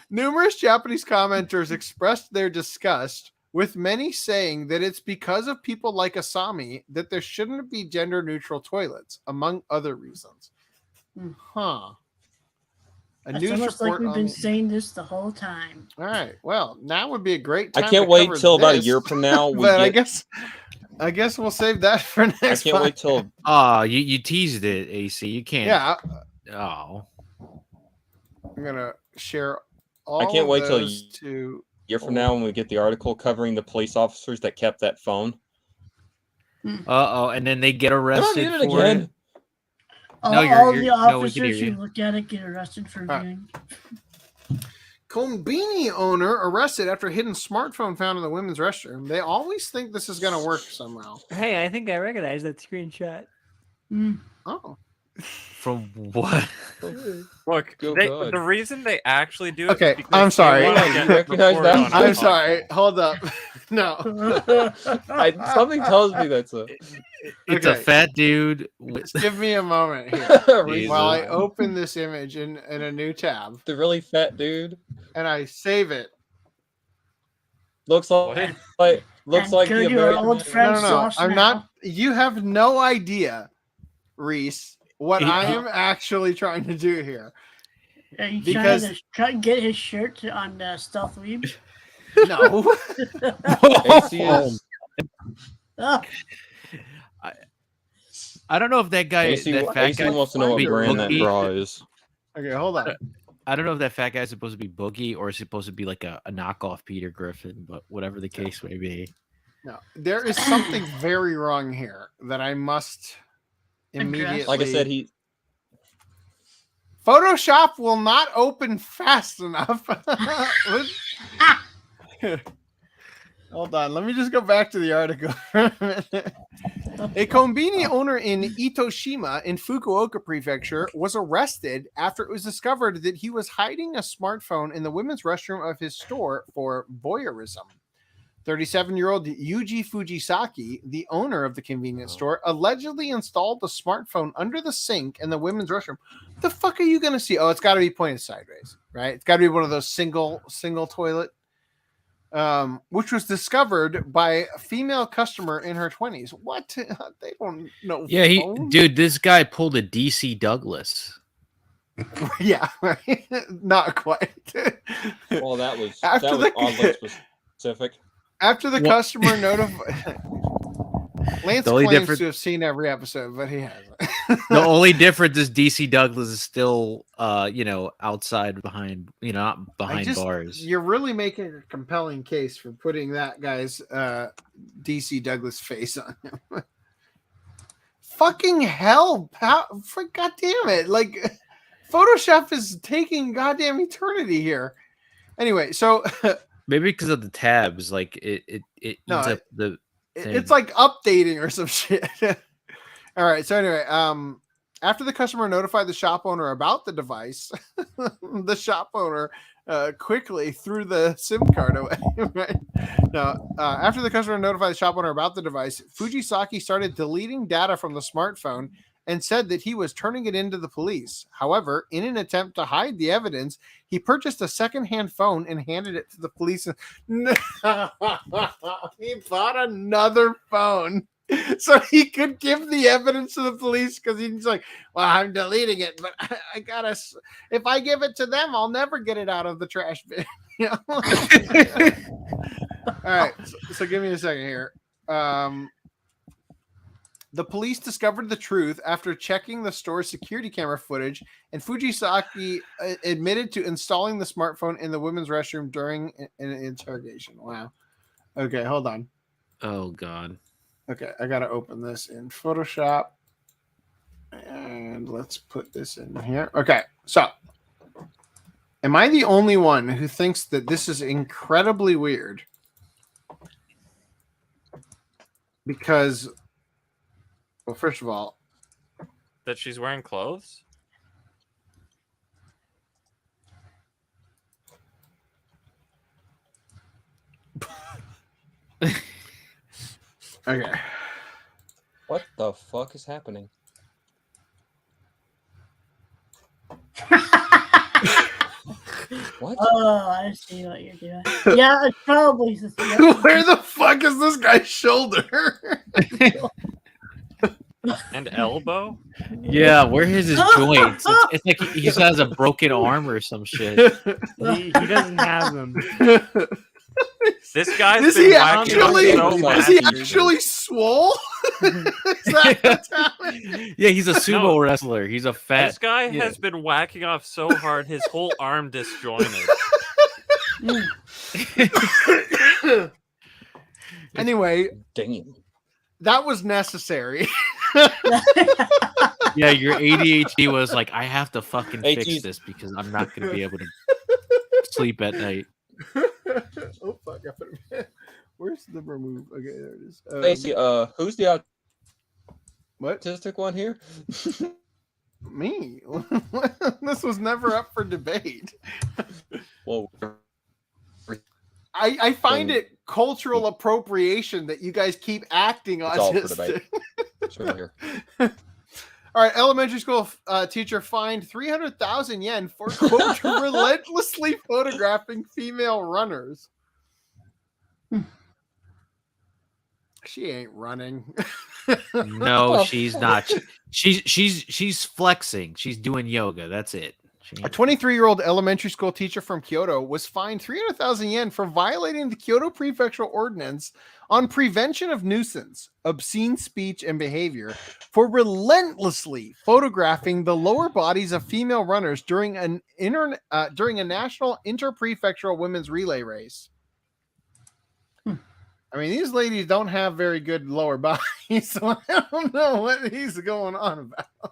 Speaker 8: Numerous Japanese commenters expressed their disgust, with many saying that it's because of people like Asami that there shouldn't be gender-neutral toilets, among other reasons. Huh.
Speaker 9: It's almost like we've been saying this the whole time.
Speaker 8: All right. Well, now would be a great time.
Speaker 12: I can't wait till about a year from now.
Speaker 8: But I guess we'll save that for next.
Speaker 12: I can't wait till.
Speaker 14: You teased it, AC. You can't.
Speaker 8: Yeah.
Speaker 14: Oh.
Speaker 8: I'm gonna share all.
Speaker 12: I can't wait till
Speaker 8: to
Speaker 12: year from now when we get the article covering the police officers that kept that phone.
Speaker 14: And then they get arrested
Speaker 12: for
Speaker 14: again.
Speaker 12: it.
Speaker 9: All the officers who look at it get arrested for viewing.
Speaker 8: Konbini owner arrested after hidden smartphone found in the women's restroom. They always think this is going to work somehow.
Speaker 17: Hey, I think I recognize that screenshot.
Speaker 8: Oh.
Speaker 14: From what?
Speaker 15: Look, the reason they actually do it.
Speaker 8: Okay,
Speaker 15: is because
Speaker 8: I'm sorry.
Speaker 15: I'm
Speaker 8: sorry. Hold up. No.
Speaker 12: Something tells me that's a.
Speaker 14: It's a fat dude.
Speaker 8: Just give me a moment here while I open this image in a new tab.
Speaker 12: The really fat dude.
Speaker 8: And I save it.
Speaker 12: Looks like the American
Speaker 9: old friend.
Speaker 8: No. I'm not. You have no idea, Reese, what I am actually trying to do here.
Speaker 9: Are you trying to get his shirt on Stealth Weeb?
Speaker 8: No.
Speaker 14: I don't know if that guy. That fat guy
Speaker 12: wants to know what brand that bra is.
Speaker 8: Okay, hold on.
Speaker 14: I don't know if that fat guy is supposed to be Boogie or is supposed to be like a knockoff Peter Griffin, but whatever the case may be.
Speaker 8: No, there is something very wrong here that I must immediately.
Speaker 12: Like I said,
Speaker 8: Photoshop will not open fast enough. Hold on, let me just go back to the article for a minute. A konbini owner in Itoshima in Fukuoka Prefecture was arrested after it was discovered that he was hiding a smartphone in the women's restroom of his store for voyeurism. 37-year-old Yuji Fujisaki, the owner of the convenience store, allegedly installed the smartphone under the sink in the women's restroom. The fuck are you going to see? Oh, it's got to be pointed sideways, right? It's got to be one of those single toilet, which was discovered by a female customer in her 20s. What? They don't know.
Speaker 14: Yeah, dude, this guy pulled a DC Douglas.
Speaker 8: Yeah, right. Not quite.
Speaker 12: Well, that was oddly specific.
Speaker 8: After the customer notified, Lance claims to have seen every episode, but he hasn't.
Speaker 14: The only difference is DC Douglas is still, outside behind, not behind bars.
Speaker 8: You're really making a compelling case for putting that guy's DC Douglas face on him. Fucking hell, for goddamn it! Like, Photoshop is taking goddamn eternity here. Anyway, so.
Speaker 14: Maybe because of the tabs, like it eats up the thing.
Speaker 8: It's like updating or some shit. All right. So anyway, after the customer notified the shop owner about the device, the shop owner quickly threw the SIM card away. Right? Now, after the customer notified the shop owner about the device, Fujisaki started deleting data from the smartphone and said that he was turning it into the police. However, in an attempt to hide the evidence, he purchased a secondhand phone and handed it to the police. He bought another phone so he could give the evidence to the police because he's like, well, I'm deleting it, but I gotta, if I give it to them, I'll never get it out of the trash bin. All right, so give me a second here. The police discovered the truth after checking the store's security camera footage, and Fujisaki admitted to installing the smartphone in the women's restroom during an interrogation. Wow. Okay, hold on.
Speaker 14: Oh, God.
Speaker 8: Okay, I got to open this in Photoshop. And let's put this in here. Okay, so am I the only one who thinks that this is incredibly weird? Because... Well, first of all,
Speaker 15: that she's wearing clothes.
Speaker 8: Okay.
Speaker 12: What the fuck is happening? What?
Speaker 9: Oh, I see what you're doing. Yeah, it's probably.
Speaker 8: Where the fuck is this guy's shoulder?
Speaker 15: And elbow?
Speaker 14: Yeah, where is his joints? It's like he just has a broken arm or some shit.
Speaker 17: He doesn't have them.
Speaker 15: This guy's
Speaker 8: Is
Speaker 15: been
Speaker 8: he
Speaker 15: whacking
Speaker 8: actually?
Speaker 15: up so
Speaker 8: Is he
Speaker 15: bad.
Speaker 8: actually swole? Is that what's happening?
Speaker 14: Yeah, he's a sumo wrestler. He's a fat.
Speaker 15: This guy has been whacking off so hard, his whole arm disjointed.
Speaker 8: Anyway,
Speaker 12: damn,
Speaker 8: that was necessary.
Speaker 14: Yeah, your ADHD was like, I have to fucking fix this because I'm not going to be able to sleep at night.
Speaker 8: Oh fuck! I put it. Where's the remove? Okay, there it is.
Speaker 12: Stacey, who's the
Speaker 8: what
Speaker 12: autistic one here?
Speaker 8: Me. This was never up for debate.
Speaker 12: Well,
Speaker 8: I find it cultural appropriation that you guys keep acting
Speaker 12: it's all for
Speaker 8: autistic.
Speaker 12: debate. It's right here.
Speaker 8: All right, elementary school teacher fined 300,000 yen for quote relentlessly photographing female runners. She ain't running.
Speaker 14: No, she's not. She's flexing. She's doing yoga. That's it.
Speaker 8: A 23-year-old elementary school teacher from Kyoto was fined 300,000 yen for violating the Kyoto Prefectural Ordinance on prevention of nuisance, obscene speech, and behavior for relentlessly photographing the lower bodies of female runners during a national interprefectural women's relay race. I mean, these ladies don't have very good lower bodies, so I don't know what he's going on about.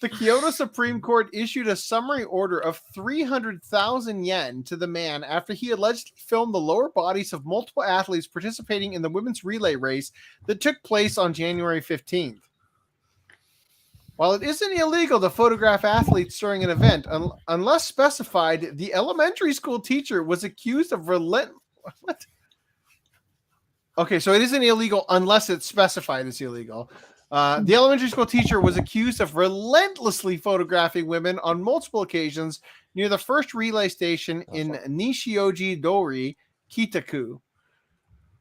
Speaker 8: The Kyoto Supreme Court issued a summary order of 300,000 yen to the man after he allegedly filmed the lower bodies of multiple athletes participating in the women's relay race that took place on January 15th. While it isn't illegal to photograph athletes during an event, unless specified, the elementary school teacher was accused of What? Okay, so it isn't illegal unless it's specified it's illegal. The elementary school teacher was accused of relentlessly photographing women on multiple occasions near the first relay station in Nishioji Dori, Kitaku.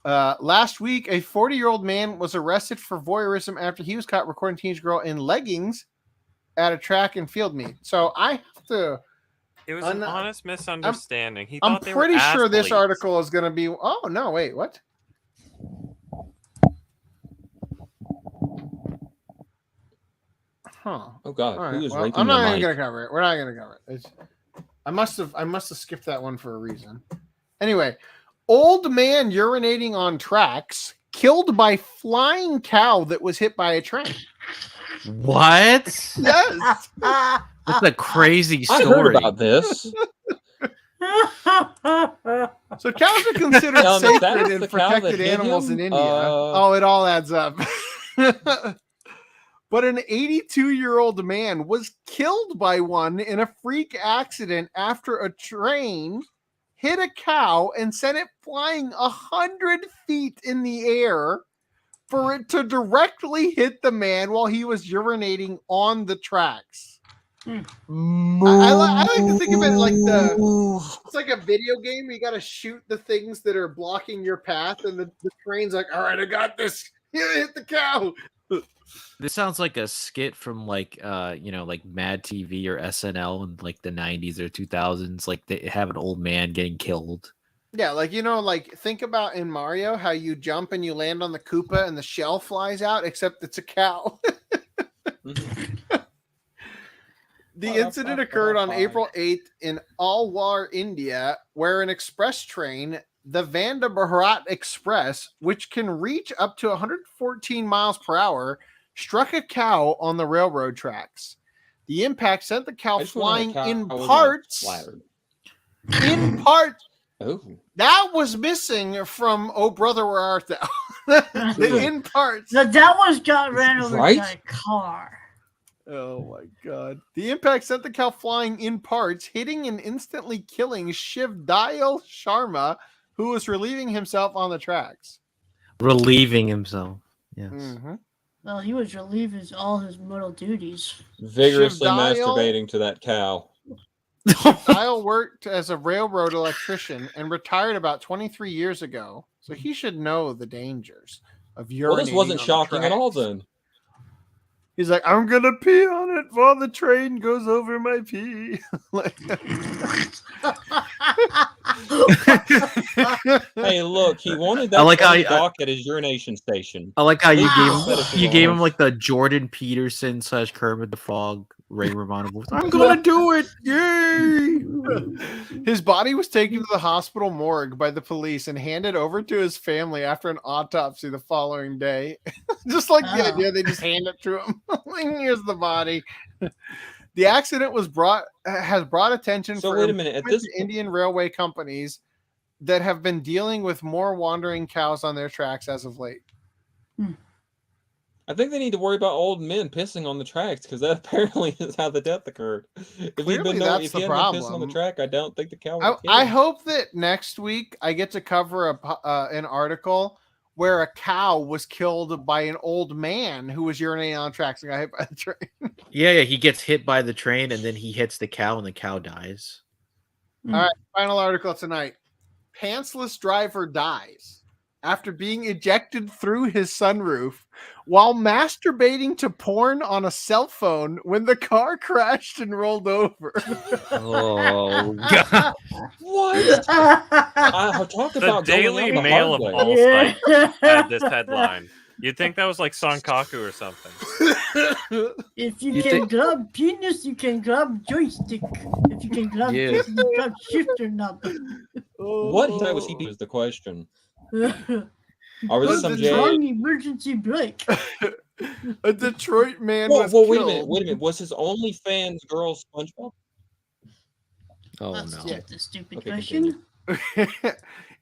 Speaker 8: Last week, a 40-year-old man was arrested for voyeurism after he was caught recording a teenage girl in leggings at a track and field meet. So I have to...
Speaker 15: It was an honest misunderstanding.
Speaker 8: I'm pretty sure this article is going to be... Oh, no, wait, what? Huh.
Speaker 12: Oh God.
Speaker 8: All right.
Speaker 12: Who is
Speaker 8: Well,
Speaker 12: ranking
Speaker 8: I'm not
Speaker 12: the
Speaker 8: even
Speaker 12: mic?
Speaker 8: going to cover it. We're not going to cover it. I must have skipped that one for a reason. Anyway, old man urinating on tracks killed by flying cow that was hit by a train.
Speaker 14: What?
Speaker 8: Yes.
Speaker 14: That's a crazy story.
Speaker 12: I heard about this.
Speaker 8: So cows are considered
Speaker 12: That's
Speaker 8: sacred
Speaker 12: the
Speaker 8: and
Speaker 12: cow that
Speaker 8: protected
Speaker 12: hit
Speaker 8: animals
Speaker 12: him?
Speaker 8: in India. Oh, it all adds up. But an 82-year-old man was killed by one in a freak accident after a train hit a cow and sent it flying 100 feet in the air for it to directly hit the man while he was urinating on the tracks. I like to think of it like it's like a video game. You got to shoot the things that are blocking your path, and the train's like, all right, I got this. Yeah, hit the cow.
Speaker 14: This sounds like a skit from like like Mad TV or SNL in like the 90s or 2000s. Like they have an old man getting killed.
Speaker 8: Yeah, like think about in Mario how you jump and you land on the Koopa and the shell flies out, except it's a cow. The incident occurred on April 8th in Alwar, India, where an express train, the Vande Bharat Express, which can reach up to 114 miles per hour, struck a cow on the railroad tracks. The impact sent the cow flying in parts. In parts.
Speaker 12: Oh.
Speaker 8: That was missing from Oh Brother Where Art Thou? In parts.
Speaker 9: That was got ran over by a car.
Speaker 8: Oh my God. The impact sent the cow flying in parts, hitting and instantly killing Shiv Dayal Sharma, who was relieving himself on the tracks.
Speaker 14: Relieving himself. Yes.
Speaker 8: Mm-hmm.
Speaker 9: Well, he was relieving all his mortal duties.
Speaker 12: Vigorously
Speaker 8: Shiv Dayal-
Speaker 12: masturbating to that cow.
Speaker 8: Kyle worked as a railroad electrician and retired about 23 years ago, so he should know the dangers of urinating.
Speaker 12: Well, this wasn't
Speaker 8: on the
Speaker 12: shocking at all
Speaker 8: tracks.
Speaker 12: then.
Speaker 8: He's like, I'm gonna pee on it while the train goes over my pee.
Speaker 12: Hey, look, he wanted that
Speaker 14: I like how
Speaker 12: dock at his urination station.
Speaker 14: I like how you
Speaker 12: Wow.
Speaker 14: gave him like the Jordan Peterson / Kermit the Frog Ray Romano voice. I'm gonna do it! Yay!
Speaker 8: His body was taken to the hospital morgue by the police and handed over to his family after an autopsy the following day. Just like the idea, they just hand it to him. Here's the body. The accident has brought attention
Speaker 12: So
Speaker 8: for
Speaker 12: wait a minute, at this
Speaker 8: Indian railway companies that have been dealing with more wandering cows on their tracks as of late.
Speaker 12: I think they need to worry about old men pissing on the tracks because that apparently is how the death occurred. If he
Speaker 8: Clearly,
Speaker 12: hadn't
Speaker 8: that's the
Speaker 12: been pissing on the
Speaker 8: problem.
Speaker 12: track, I don't think the cow would
Speaker 8: I hope that next week I get to cover an article where a cow was killed by an old man who was urinating on tracks and got hit by the train.
Speaker 14: Yeah, he gets hit by the train and then he hits the cow and the cow dies.
Speaker 8: All right, final article tonight. Pantsless driver dies after being ejected through his sunroof while masturbating to porn on a cell phone when the car crashed and rolled over.
Speaker 14: Oh, God.
Speaker 12: What? Talk
Speaker 15: The
Speaker 12: about going
Speaker 15: Daily
Speaker 12: out the
Speaker 15: Mail
Speaker 12: hard
Speaker 15: of
Speaker 12: way.
Speaker 15: all sites had this headline. You'd think that was like Sankaku or something.
Speaker 9: If you can grab penis, you can grab joystick. If you can grab penis, you can grab shifter knob.
Speaker 12: What was he is the question. Or was it some
Speaker 9: Strong emergency brake.
Speaker 8: A Detroit man
Speaker 12: Whoa,
Speaker 8: was
Speaker 12: wait a
Speaker 8: killed.
Speaker 12: minute. Was his OnlyFans girl SpongeBob?
Speaker 14: Oh,
Speaker 9: Let's
Speaker 14: no.
Speaker 9: get the stupid
Speaker 12: Okay,
Speaker 9: question.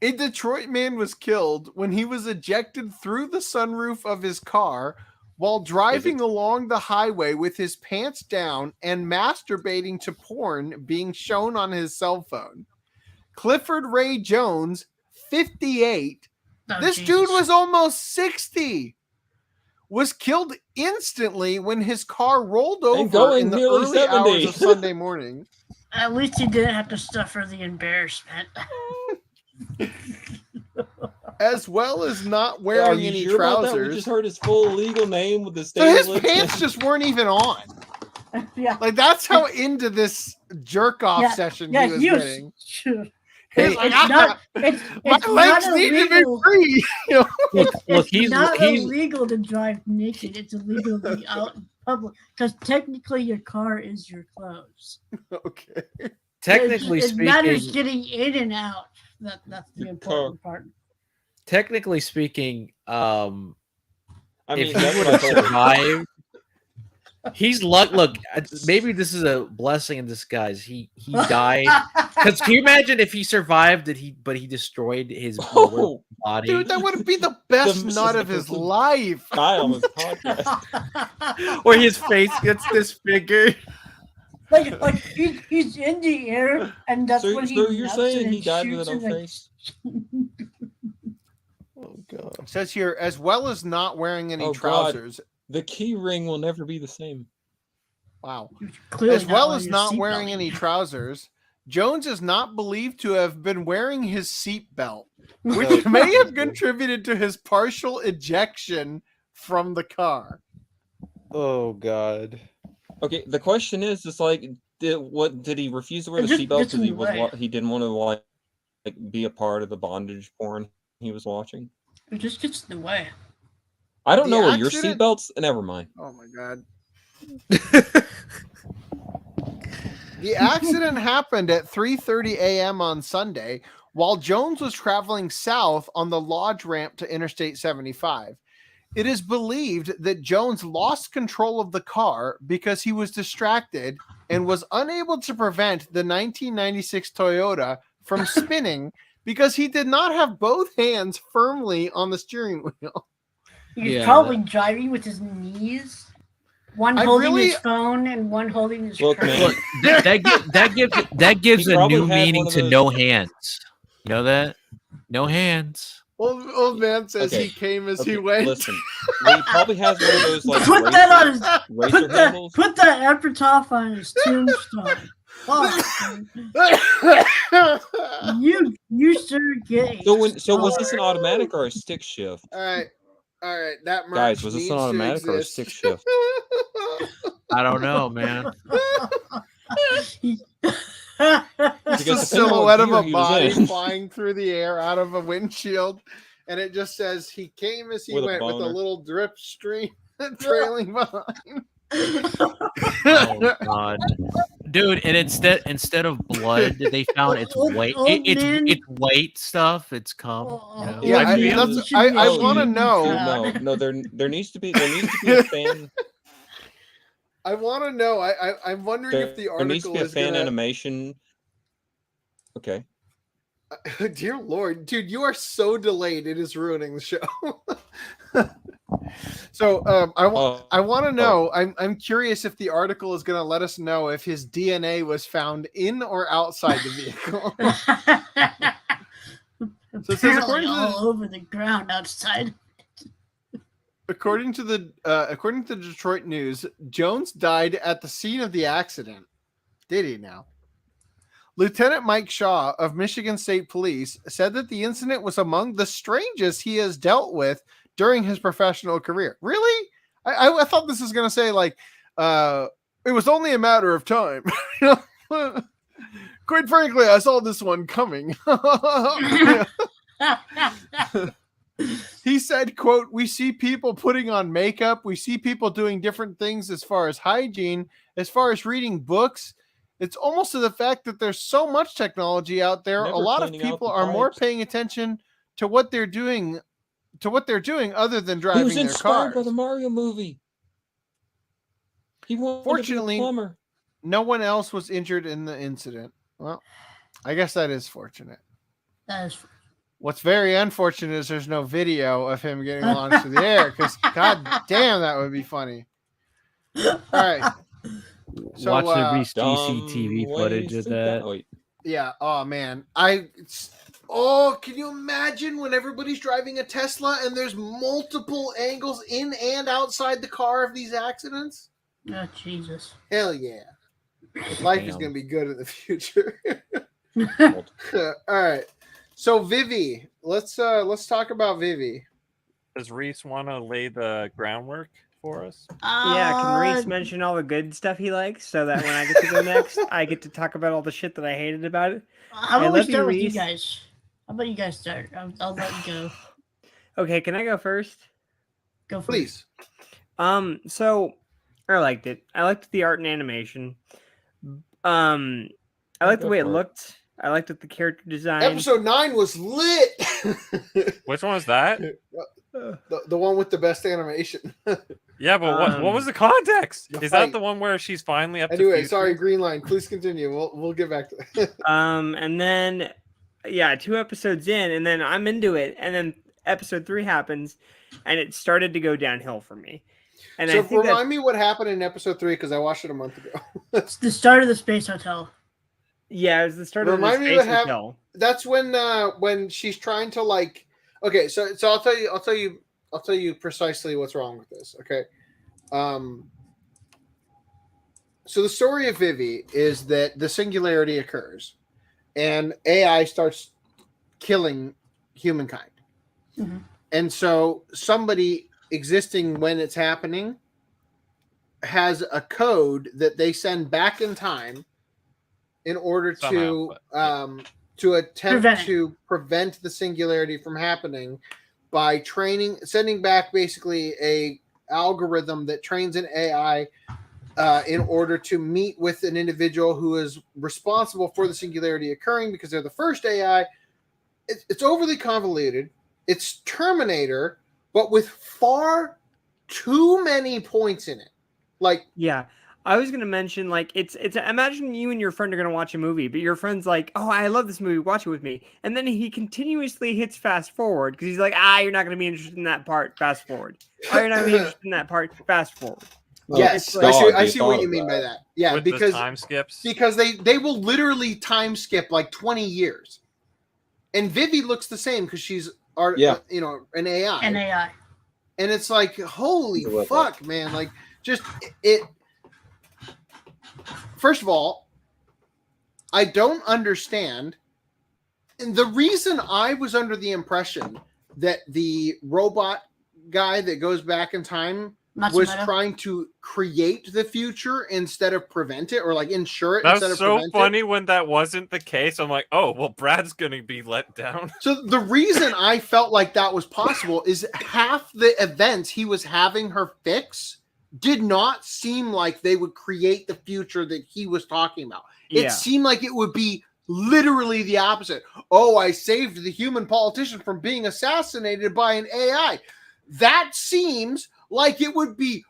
Speaker 8: A Detroit man was killed when he was ejected through the sunroof of his car while driving along the highway with his pants down and masturbating to porn being shown on his cell phone. Clifford Ray Jones, 58.
Speaker 9: Oh,
Speaker 8: This
Speaker 9: Jesus.
Speaker 8: dude was almost 60. Was killed instantly when his car rolled over
Speaker 12: going
Speaker 8: in the
Speaker 12: nearly
Speaker 8: early
Speaker 12: 70.
Speaker 8: hours of Sunday morning.
Speaker 9: At least he didn't have to suffer the embarrassment.
Speaker 8: As well as not
Speaker 12: Are
Speaker 8: wearing
Speaker 12: you
Speaker 8: any
Speaker 12: sure about that? We
Speaker 8: trousers.
Speaker 12: just heard his full legal name with the
Speaker 8: So his
Speaker 12: stainless.
Speaker 8: pants just weren't even on.
Speaker 9: Yeah.
Speaker 8: Like that's how into this jerk off session he was getting. He's like, my legs need to be free. You know?
Speaker 9: It's not illegal to drive naked. It's illegal to be out in public because technically your car is your clothes.
Speaker 8: Okay.
Speaker 14: Technically
Speaker 9: it matters
Speaker 14: speaking,
Speaker 9: getting in and out. That's the important part.
Speaker 14: technically speaking,
Speaker 12: I mean,
Speaker 14: if he
Speaker 12: that's
Speaker 14: would
Speaker 12: my
Speaker 14: have
Speaker 12: whole-
Speaker 14: survived, he's luck. Look, maybe this is a blessing in disguise. He died because can you imagine if he survived? But he destroyed his lower body.
Speaker 8: Dude, that would be the best nut of his life.
Speaker 12: on his podcast.
Speaker 14: Or his face gets disfigured.
Speaker 9: Like he's in the air, and that's
Speaker 12: So,
Speaker 9: when he.
Speaker 12: so you're
Speaker 9: nuts
Speaker 12: saying
Speaker 9: and
Speaker 12: he died with
Speaker 9: shoots
Speaker 12: no
Speaker 9: and,
Speaker 12: face?
Speaker 8: Oh god. It says here, as well as not wearing any
Speaker 12: Oh,
Speaker 8: trousers.
Speaker 12: God. The key ring will never be the same.
Speaker 8: Wow.
Speaker 9: Clearly
Speaker 8: As well
Speaker 9: not
Speaker 8: as
Speaker 9: wearing
Speaker 8: not
Speaker 9: your
Speaker 8: wearing
Speaker 9: seatbelt.
Speaker 8: any trousers, Jones is not believed to have been wearing his seatbelt, which may have contributed to his partial ejection from the car.
Speaker 14: Oh god.
Speaker 12: Okay, the question is, it's like, did he refuse to wear
Speaker 9: It
Speaker 12: the
Speaker 9: just
Speaker 12: seatbelt
Speaker 9: gets
Speaker 12: because
Speaker 9: in the way.
Speaker 12: he didn't want to like be a part of the bondage porn he was watching?
Speaker 9: It just gets in the way.
Speaker 12: I don't
Speaker 8: The
Speaker 12: know. Are your
Speaker 8: accident-
Speaker 12: seatbelts? Never mind.
Speaker 8: Oh my god. The accident happened at 3:30 a.m. on Sunday while Jones was traveling south on the lodge ramp to Interstate 75. It is believed that Jones lost control of the car because he was distracted and was unable to prevent the 1996 Toyota from spinning because he did not have both hands firmly on the steering wheel.
Speaker 9: He's probably driving with his knees, one
Speaker 8: I
Speaker 9: holding
Speaker 8: really-
Speaker 9: his phone and one holding his.
Speaker 12: Look,
Speaker 9: crank.
Speaker 12: man.
Speaker 14: That gives
Speaker 12: He
Speaker 14: a
Speaker 12: probably
Speaker 14: new
Speaker 12: had
Speaker 14: meaning
Speaker 12: one of
Speaker 14: to
Speaker 12: those-
Speaker 14: no hands. You know that? No hands.
Speaker 8: Old man says
Speaker 12: Okay.
Speaker 8: he came as he
Speaker 12: Okay,
Speaker 8: went.
Speaker 12: Listen, he probably has one of those like
Speaker 9: Put that on his.
Speaker 12: razor handles.
Speaker 9: Put that epitaph on his tombstone. Oh, you sir get.
Speaker 12: So was this an automatic or a stick shift?
Speaker 8: All right. That merch
Speaker 12: Guys, was this
Speaker 8: needs
Speaker 12: an
Speaker 8: to
Speaker 12: automatic or a
Speaker 8: exist.
Speaker 12: stick shift?
Speaker 14: I don't know, man.
Speaker 8: It's
Speaker 12: Because
Speaker 8: the
Speaker 12: depending on
Speaker 8: silhouette
Speaker 12: what
Speaker 8: of
Speaker 12: gear
Speaker 8: a
Speaker 12: he was
Speaker 8: body
Speaker 12: in.
Speaker 8: flying through the air out of a windshield, and it just says he came as he
Speaker 12: With a
Speaker 8: went with a
Speaker 12: boner.
Speaker 8: little drip stream trailing behind.
Speaker 14: Oh god, dude! And instead of blood, they found it's white. It's white stuff. It's cum. You know?
Speaker 8: Yeah,
Speaker 14: I feel-
Speaker 8: I want to know.
Speaker 12: No, there needs to be a fan.
Speaker 8: I want to know. I'm wondering if the
Speaker 12: There needs to
Speaker 8: article
Speaker 12: be a
Speaker 8: is
Speaker 12: fan
Speaker 8: gonna.
Speaker 12: animation. Okay.
Speaker 8: Dear Lord, dude, you are so delayed. It is ruining the show. So I want to know. I'm curious if the article is going to let us know if his DNA was found in or outside the vehicle. So it says
Speaker 9: Apparently all over the ground outside.
Speaker 8: according to the Detroit News, Jones died at the scene of the accident. Did he now? Lieutenant Mike Shaw of Michigan State Police said that the incident was among the strangest he has dealt with during his professional career. Really? I thought this was going to say like, it was only a matter of time. You know? Quite frankly, I saw this one coming. He said, quote, "We see people putting on makeup. We see people doing different things as far as hygiene, as far as reading books. It's almost to the fact that there's so much technology out there.
Speaker 12: Never
Speaker 8: a lot of
Speaker 12: cleaning out
Speaker 8: people
Speaker 12: the
Speaker 8: are more
Speaker 12: pipes.
Speaker 8: paying attention to what they're doing, other than
Speaker 12: He
Speaker 8: driving
Speaker 12: was
Speaker 8: their
Speaker 12: inspired
Speaker 8: cars.
Speaker 12: by the Mario movie. He wanted
Speaker 8: Fortunately,
Speaker 12: to be a plumber.
Speaker 8: no one else was injured in the incident. Well, I guess that is fortunate.
Speaker 9: That is.
Speaker 8: What's very unfortunate is there's no video of him getting launched through the air because, god damn, that would be funny. All right. So,
Speaker 14: Watch the CCTV footage of that.
Speaker 12: Wait.
Speaker 8: Yeah. Oh man, Oh, can you imagine when everybody's driving a Tesla and there's multiple angles in and outside the car of these accidents?
Speaker 9: Oh, Jesus.
Speaker 8: Hell yeah. Life is going to be good in the future. All right. So Vivy, let's talk about Vivy.
Speaker 15: Does Reese want to lay the groundwork for us?
Speaker 17: Yeah, can Reese mention all the good stuff he likes so that when I get to go next, I get to talk about all the shit that I hated about it?
Speaker 9: How about we start with you guys? How about you guys start? I'll let you go.
Speaker 17: Okay, can I go first?
Speaker 9: Go for
Speaker 8: Please.
Speaker 17: So I liked it. I liked the art and animation. I liked the way it looked. I liked the character design.
Speaker 8: Episode 9 was lit.
Speaker 15: Which one was that?
Speaker 8: The one with the best animation.
Speaker 15: Yeah, but what was the context? Is that the one where she's finally up to
Speaker 8: Anyway,
Speaker 15: future?
Speaker 8: sorry, Green Line. Please continue. We'll get back to that.
Speaker 17: And then 2 episodes in, and then I'm into it, and then episode 3 happens, and it started to go downhill for me. And
Speaker 8: So
Speaker 17: I think
Speaker 8: remind me what happened in episode 3 because I watched it a month ago.
Speaker 9: It's the start of the space hotel.
Speaker 17: Yeah, it was the start
Speaker 8: Remind
Speaker 17: of the
Speaker 8: me
Speaker 17: space
Speaker 8: what happened.
Speaker 17: hotel.
Speaker 8: That's when she's trying to like. Okay, so I'll tell you precisely what's wrong with this. Okay, so the story of Vivy is that the singularity occurs, and AI starts killing humankind, and so somebody existing when it's happening has a code that they send back in time in order to attempt to prevent the singularity from happening by sending back basically a algorithm that trains an AI in order to meet with an individual who is responsible for the singularity occurring because they're the first AI. It's overly convoluted. It's Terminator, but with far too many points in it. Like,
Speaker 17: yeah, I was gonna mention like it's imagine you and your friend are gonna watch a movie, but your friend's like, "Oh, I love this movie, watch it with me," and then he continuously hits fast forward because he's like, "You're not gonna be interested in that part. Fast forward. You're not gonna be interested in that part. Fast forward."
Speaker 8: Yes, I see what you mean by that. Yeah,
Speaker 15: With
Speaker 8: because
Speaker 15: the time skips.
Speaker 8: Because they will literally time skip like 20 years, and Vivy looks the same because she's an AI.
Speaker 9: An AI.
Speaker 8: And it's like, holy fuck, man! Like, just it. First of all, I don't understand. And the reason I was under the impression that the robot guy that goes back in time was trying to create the future instead of prevent it, or like ensure it instead of
Speaker 15: That's so
Speaker 8: prevent
Speaker 15: funny
Speaker 8: it.
Speaker 15: when that wasn't the case. I'm like, oh, well, Brad's going to be let down.
Speaker 8: So the reason I felt like that was possible is half the events he was having her fix did not seem like they would create the future that he was talking about.
Speaker 17: Yeah.
Speaker 8: It seemed like it would be literally the opposite. Oh, I saved the human politician from being assassinated by an AI. That seems like it would be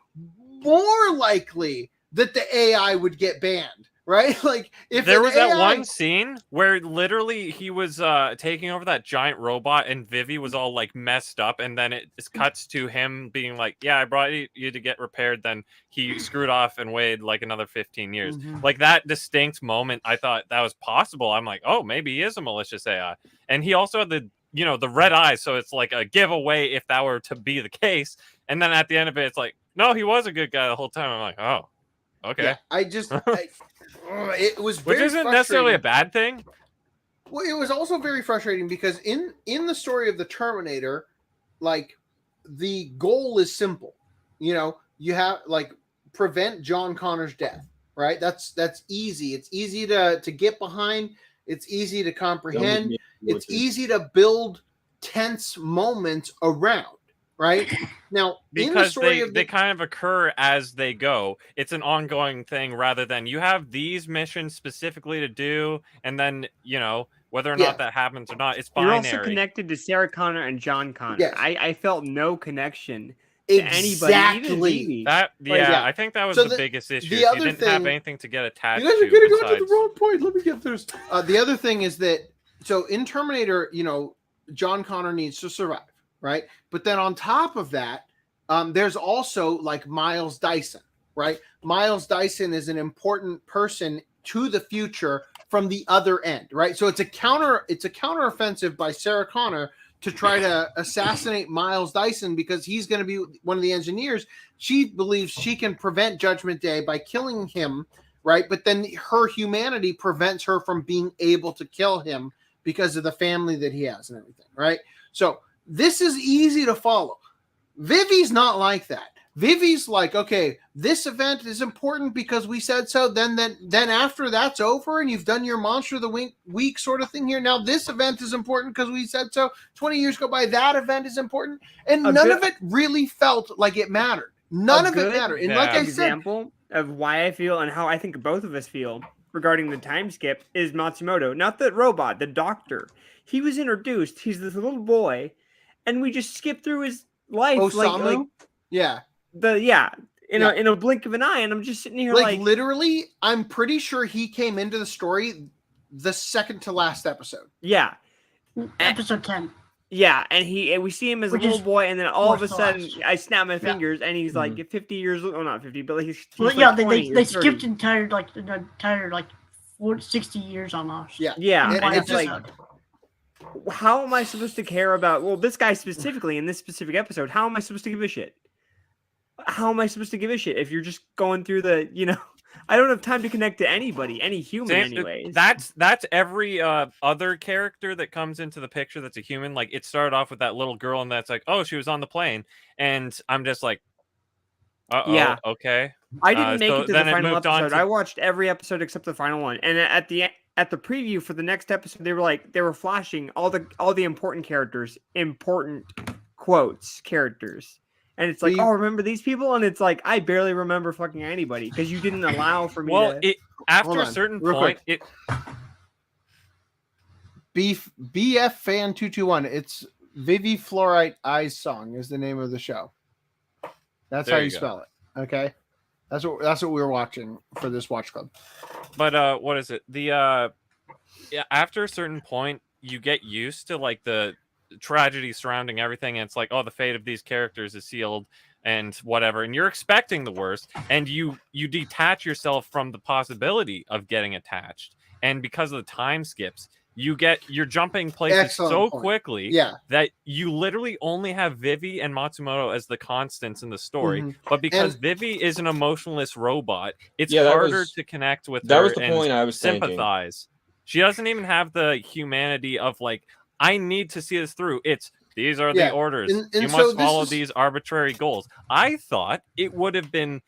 Speaker 8: more likely that the AI would get banned, right? Like if
Speaker 15: There was that
Speaker 8: AI
Speaker 15: one scene where literally he was taking over that giant robot and Vivy was all like messed up, and then it just cuts to him being like, yeah, I brought you to get repaired, then he screwed off and waited like another 15 years. Like that distinct moment, I thought that was possible. I'm like, oh, maybe he is a malicious AI. And he also had the red eyes, so it's like a giveaway if that were to be the case. And then at the end of it, it's like, no, he was a good guy the whole time. I'm like, oh, okay.
Speaker 8: Yeah, it was
Speaker 15: Which
Speaker 8: very
Speaker 15: isn't necessarily a bad thing.
Speaker 8: Well, it was also very frustrating because in the story of the Terminator, like the goal is simple. You know, you have like prevent John Connor's death, right? That's easy. It's easy to get behind. It's easy to comprehend. It's easy to build tense moments around, right? Now, in the
Speaker 15: Because
Speaker 8: story
Speaker 15: they kind of occur as they go. It's an ongoing thing rather than you have these missions specifically to do, and then, whether or not that happens or not, it's binary.
Speaker 17: You're also connected to Sarah Connor and John Connor.
Speaker 8: Yes.
Speaker 17: I felt no connection to anybody. Even Vivy.
Speaker 15: I think that was
Speaker 8: So
Speaker 15: the biggest issue.
Speaker 8: the
Speaker 15: You
Speaker 8: other
Speaker 15: didn't have
Speaker 8: thing-
Speaker 15: anything to get attached
Speaker 8: You guys are
Speaker 15: to.
Speaker 8: getting onto
Speaker 15: besides-
Speaker 8: the wrong point. Let me get this. The other thing is that, so in Terminator, John Connor needs to survive, right? But then on top of that, there's also like Miles Dyson, right? Miles Dyson is an important person to the future
Speaker 3: from the other end, right? So it's a counteroffensive by Sarah Connor to try to assassinate Miles Dyson because he's going to be one of the engineers. She believes she can prevent Judgment Day by killing him, right? But then her humanity prevents her from being able to kill him because of the family that he has and everything, right? So this is easy to follow. Vivy's not like that. Vivy's like, okay, this event is important because we said so. Then after that's over and you've done your Monster of the Week sort of thing here. Now this event is important because we said so. 20 years go by, that event is important, and none of it really felt like it mattered. None of it mattered. And like I said,
Speaker 17: example of why I feel and how I think both of us feel regarding the time skip is Matsumoto, not the robot, the doctor. He was introduced. He's this little boy, and we just skipped through his life.
Speaker 3: Osamu?
Speaker 17: In a blink of an eye, and I'm just sitting here like
Speaker 3: literally, I'm pretty sure he came into the story the second to last episode.
Speaker 17: Yeah.
Speaker 9: Episode 10.
Speaker 17: Yeah, and we see him as a little boy, and then all of a sudden I snap my fingers, and he's like 50 years old. Oh, not 50, but he's
Speaker 9: well,
Speaker 17: like 20
Speaker 9: they skipped entire 60 years almost.
Speaker 17: Yeah. And it's like, how am I supposed to care about this guy specifically in this specific episode? How am I supposed to give a shit? How am I supposed to give a shit if you're just going through I don't have time to connect to anybody, any human anyways.
Speaker 15: That's every other character that comes into the picture that's a human. Like, it started off with that little girl, and that's like, oh, she was on the plane, and I'm just like,
Speaker 17: yeah,
Speaker 15: okay.
Speaker 17: I didn't make it to the final episode. I watched every episode except the final one, and at the preview for the next episode, they were flashing all the important characters, important quotes characters. And it's like, remember these people? And it's like, I barely remember fucking anybody because you didn't allow for me to...
Speaker 15: after a certain point...
Speaker 3: BF Fan 221. It's Vivy Fluorite Eyes Song is the name of the show. That's how you spell it. Okay? That's what we were watching for this watch club.
Speaker 15: But what is it? After a certain point, you get used to the tragedy surrounding everything, and it's like, oh, the fate of these characters is sealed and whatever, and you're expecting the worst, and you detach yourself from the possibility of getting attached, and because of the time skips, you're jumping places quickly that you literally only have Vivy and Matsumoto as the constants in the story. But because Vivy is an emotionless robot, it's harder to connect with her.
Speaker 12: That was the point I was
Speaker 15: sympathize. She doesn't even have the humanity of I need to see this through. These are the orders. You must follow these arbitrary goals. I thought it would have been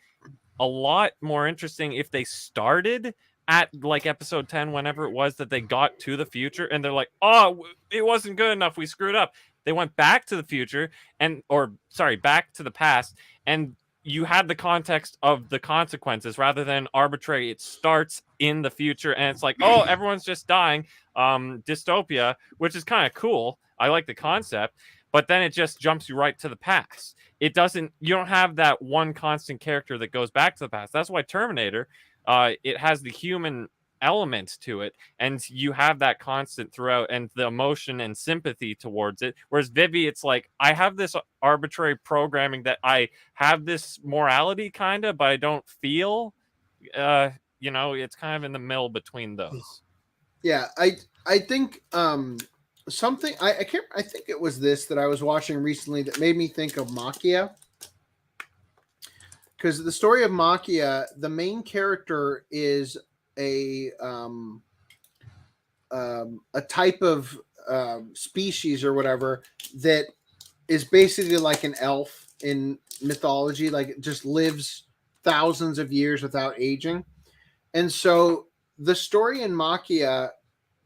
Speaker 15: a lot more interesting if they started at episode 10, whenever it was that they got to the future, and they're like, oh, it wasn't good enough. We screwed up. They went back to the future back to the past, and you had the context of the consequences rather than arbitrary. It starts in the future, and it's like, oh, everyone's just dying. Dystopia, which is kind of cool. I like the concept, but then it just jumps you right to the past. You don't have that one constant character that goes back to the past. That's why Terminator, it has the human element to it, and you have that constant throughout, and the emotion and sympathy towards it. Whereas Vivy, it's like, I have this arbitrary programming that I have this morality kind of, but I don't feel, it's kind of in the middle between those.
Speaker 3: Yeah, I think something I think it was this that I was watching recently that made me think of Makia. Because the story of Makia, the main character is a type of species or whatever that is basically like an elf in mythology, it just lives thousands of years without aging. And so the story in Makia,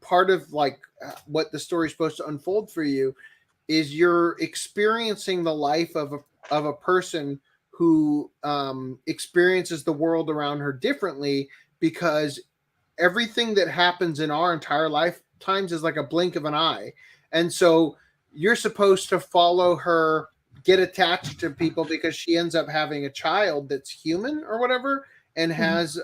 Speaker 3: part of what the story is supposed to unfold for you is you're experiencing the life of a person who experiences the world around her differently, because everything that happens in our entire lifetimes is like a blink of an eye. And so you're supposed to follow her, get attached to people because she ends up having a child that's human or whatever, and has,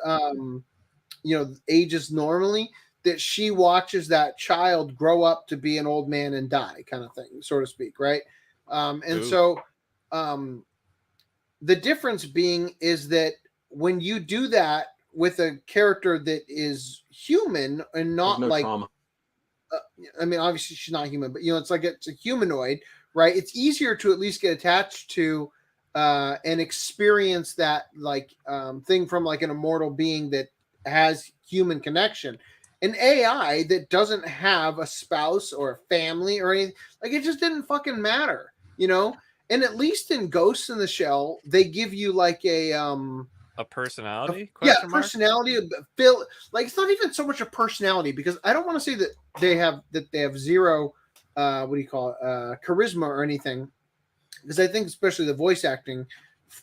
Speaker 3: ages normally, that she watches that child grow up to be an old man and die, kind of thing, so to speak. Right. So the difference being is that when you do that with a character that is human and not
Speaker 12: no
Speaker 3: like
Speaker 12: trauma.
Speaker 3: I mean, obviously she's not human, but it's like it's a humanoid, right? It's easier to at least get attached to and experience that like thing from like an immortal being that has human connection. An AI that doesn't have a spouse or a family or anything, like it just didn't fucking matter, And at least in Ghost in the Shell, they give you like a
Speaker 15: personality.
Speaker 3: Personality. Feel like it's not even so much a personality, because I don't want to say that they have zero charisma or anything, because I think especially the voice acting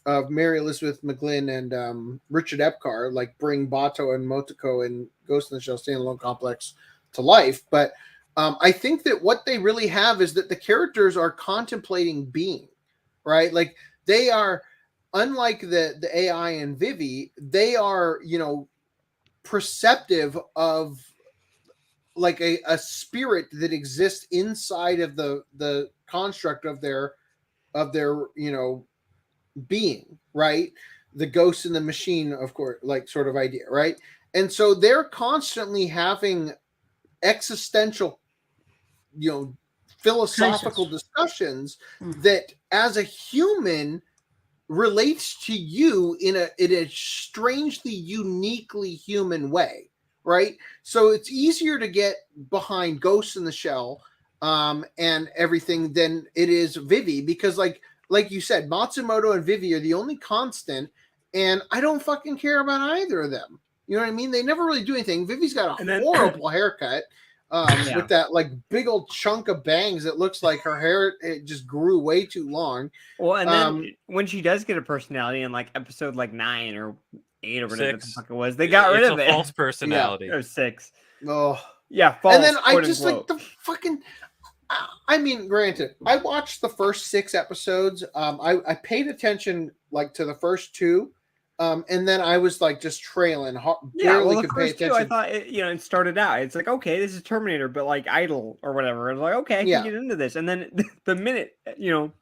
Speaker 3: of Mary Elizabeth McGlynn and Richard Epcar like bring Bato and Motoko and Ghost in the Shell standalone complex to life. But I think that what they really have is that the characters are contemplating being, right? Like they are, unlike the AI and Vivy, they are, perceptive of like a spirit that exists inside of the construct of their being, right? The ghost in the machine, of course, like sort of idea, right? And so they're constantly having existential, philosophical discussions that as a human relates to you in a strangely, uniquely human way, right? So it's easier to get behind Ghost in the Shell and everything than it is Vivy, because like you said, Matsumoto and Vivy are the only constant, and I don't fucking care about either of them. You know what I mean? They never really do anything. Vivy's got a horrible haircut with that like big old chunk of bangs. It looks like her hair it just grew way too long.
Speaker 17: Well, and then when she does get a personality in like episode like 9 or 8 or whatever the fuck it was, they got rid of it.
Speaker 15: False personality.
Speaker 17: Or 6.
Speaker 3: Oh,
Speaker 17: yeah, false.
Speaker 3: And then I just like the fucking. I mean, granted, I watched the first 6 episodes. I paid attention like to the first 2, and then I was like just trailing.
Speaker 17: The first 2, I thought it started out. It's like, okay, this is Terminator, but like idle or whatever. I was like, okay, I can get into this. And then the minute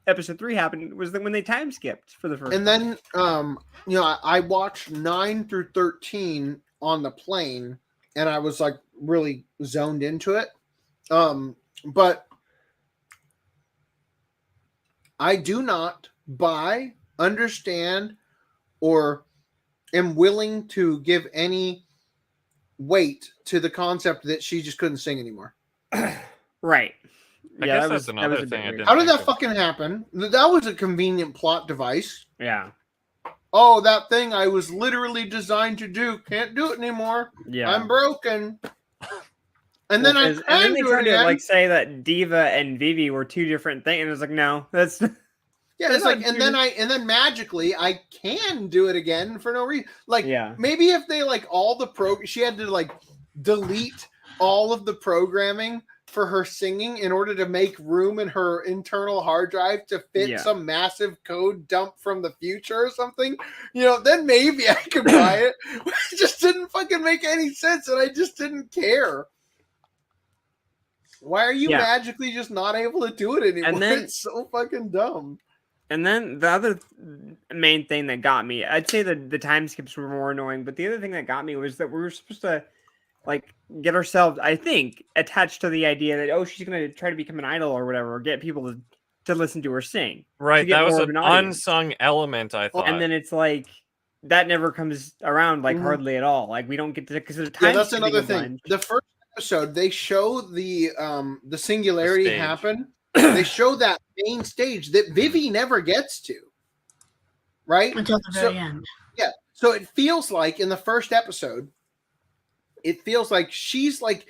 Speaker 17: episode 3 happened was when they time skipped for the first.
Speaker 3: And then I watched 9 through 13 on the plane, and I was like really zoned into it. But I do not buy, understand, or am willing to give any weight to the concept that she just couldn't sing anymore.
Speaker 17: Right.
Speaker 15: I guess that's another thing.
Speaker 3: How did that fucking happen? That was a convenient plot device.
Speaker 17: Yeah.
Speaker 3: Oh, that thing I was literally designed to do. Can't do it anymore.
Speaker 17: Yeah.
Speaker 3: I'm broken. And then
Speaker 17: they tried to like say that Diva and Vivy were 2 different things, and it was like, no, that's
Speaker 3: it's like, and then magically I can do it again for no reason. Like, maybe if they like all the she had to like delete all of the programming for her singing in order to make room in her internal hard drive to fit some massive code dump from the future or something, then maybe I could buy it. It just didn't fucking make any sense, and I just didn't care. Why are you magically just not able to do it anymore?
Speaker 17: And then,
Speaker 3: it's so fucking dumb.
Speaker 17: And then the other main thing that got me, I'd say the time skips were more annoying, but the other thing that got me was that we were supposed to like get ourselves, I think, attached to the idea that, she's going to try to become an idol or whatever, or get people to listen to her sing.
Speaker 15: Right. That was an unsung element, I thought.
Speaker 17: And then it's like, that never comes around like hardly at all. Like we don't get to, because there's time.
Speaker 3: Yeah, that's another thing. The first episode, they show the singularity happen. They show that main stage that Vivy never gets to, right?
Speaker 9: Until the very end.
Speaker 3: Yeah. So it feels like in the first episode, it feels like she's like,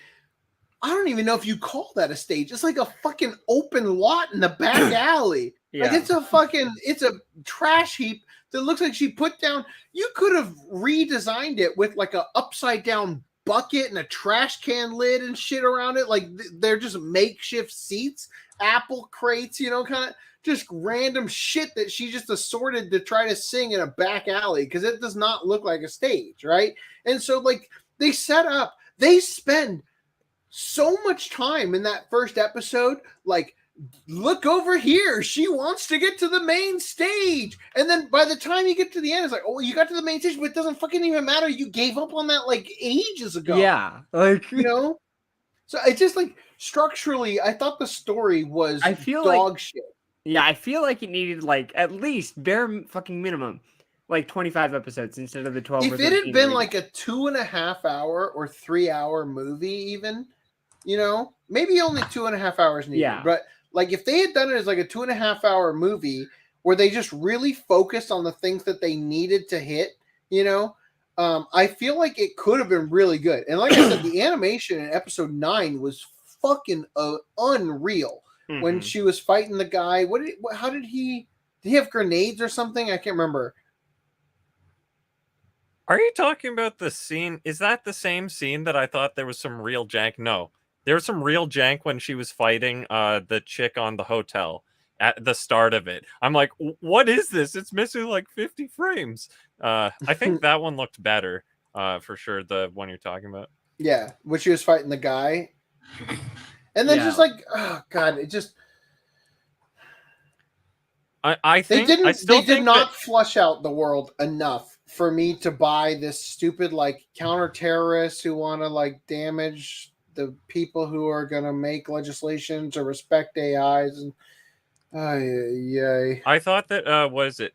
Speaker 3: I don't even know if you call that a stage. It's like a fucking open lot in the back alley. Like it's a trash heap that looks like she put down. You could have redesigned it with like a upside down bucket and a trash can lid and shit around it. Like they're just makeshift seats, apple crates, kind of just random shit that she just assorted to try to sing in a back alley, because it does not look like a stage, right? And so like they spend so much time in that first episode like look over here. She wants to get to the main stage. And then by the time you get to the end, it's like, oh, you got to the main stage, but it doesn't fucking even matter. You gave up on that like ages ago.
Speaker 17: Yeah. Like,
Speaker 3: you know? So it just like structurally, I thought the story was dog shit.
Speaker 17: Yeah, I feel like it needed like at least bare fucking minimum like 25 episodes instead of the 12.
Speaker 3: If it had been like a 2.5 hour or 3 hour movie, even, you know, maybe only 2.5 hours needed.
Speaker 17: Yeah.
Speaker 3: But like if they had done it as like a 2.5 hour movie where they just really focused on the things that they needed to hit, you know, I feel like it could have been really good. And like I said, the animation in episode 9 was fucking unreal. When she was fighting the guy. How did he have grenades or something? I can't remember.
Speaker 15: Are you talking about the scene? Is that the same scene that I thought there was some real jank? No, there was some real jank when she was fighting the chick on the hotel at the start of it. I'm like, what is this? It's missing like 50 frames. I think that one looked better for sure. The one you're talking about.
Speaker 3: Yeah, when she was fighting the guy. And then just like, oh god, it just.
Speaker 15: I think
Speaker 3: they did not flush out the world enough for me to buy this stupid like counter-terrorists who want to like damage the people who are going to make legislation to respect AIs and. Yay!
Speaker 15: I thought that was it.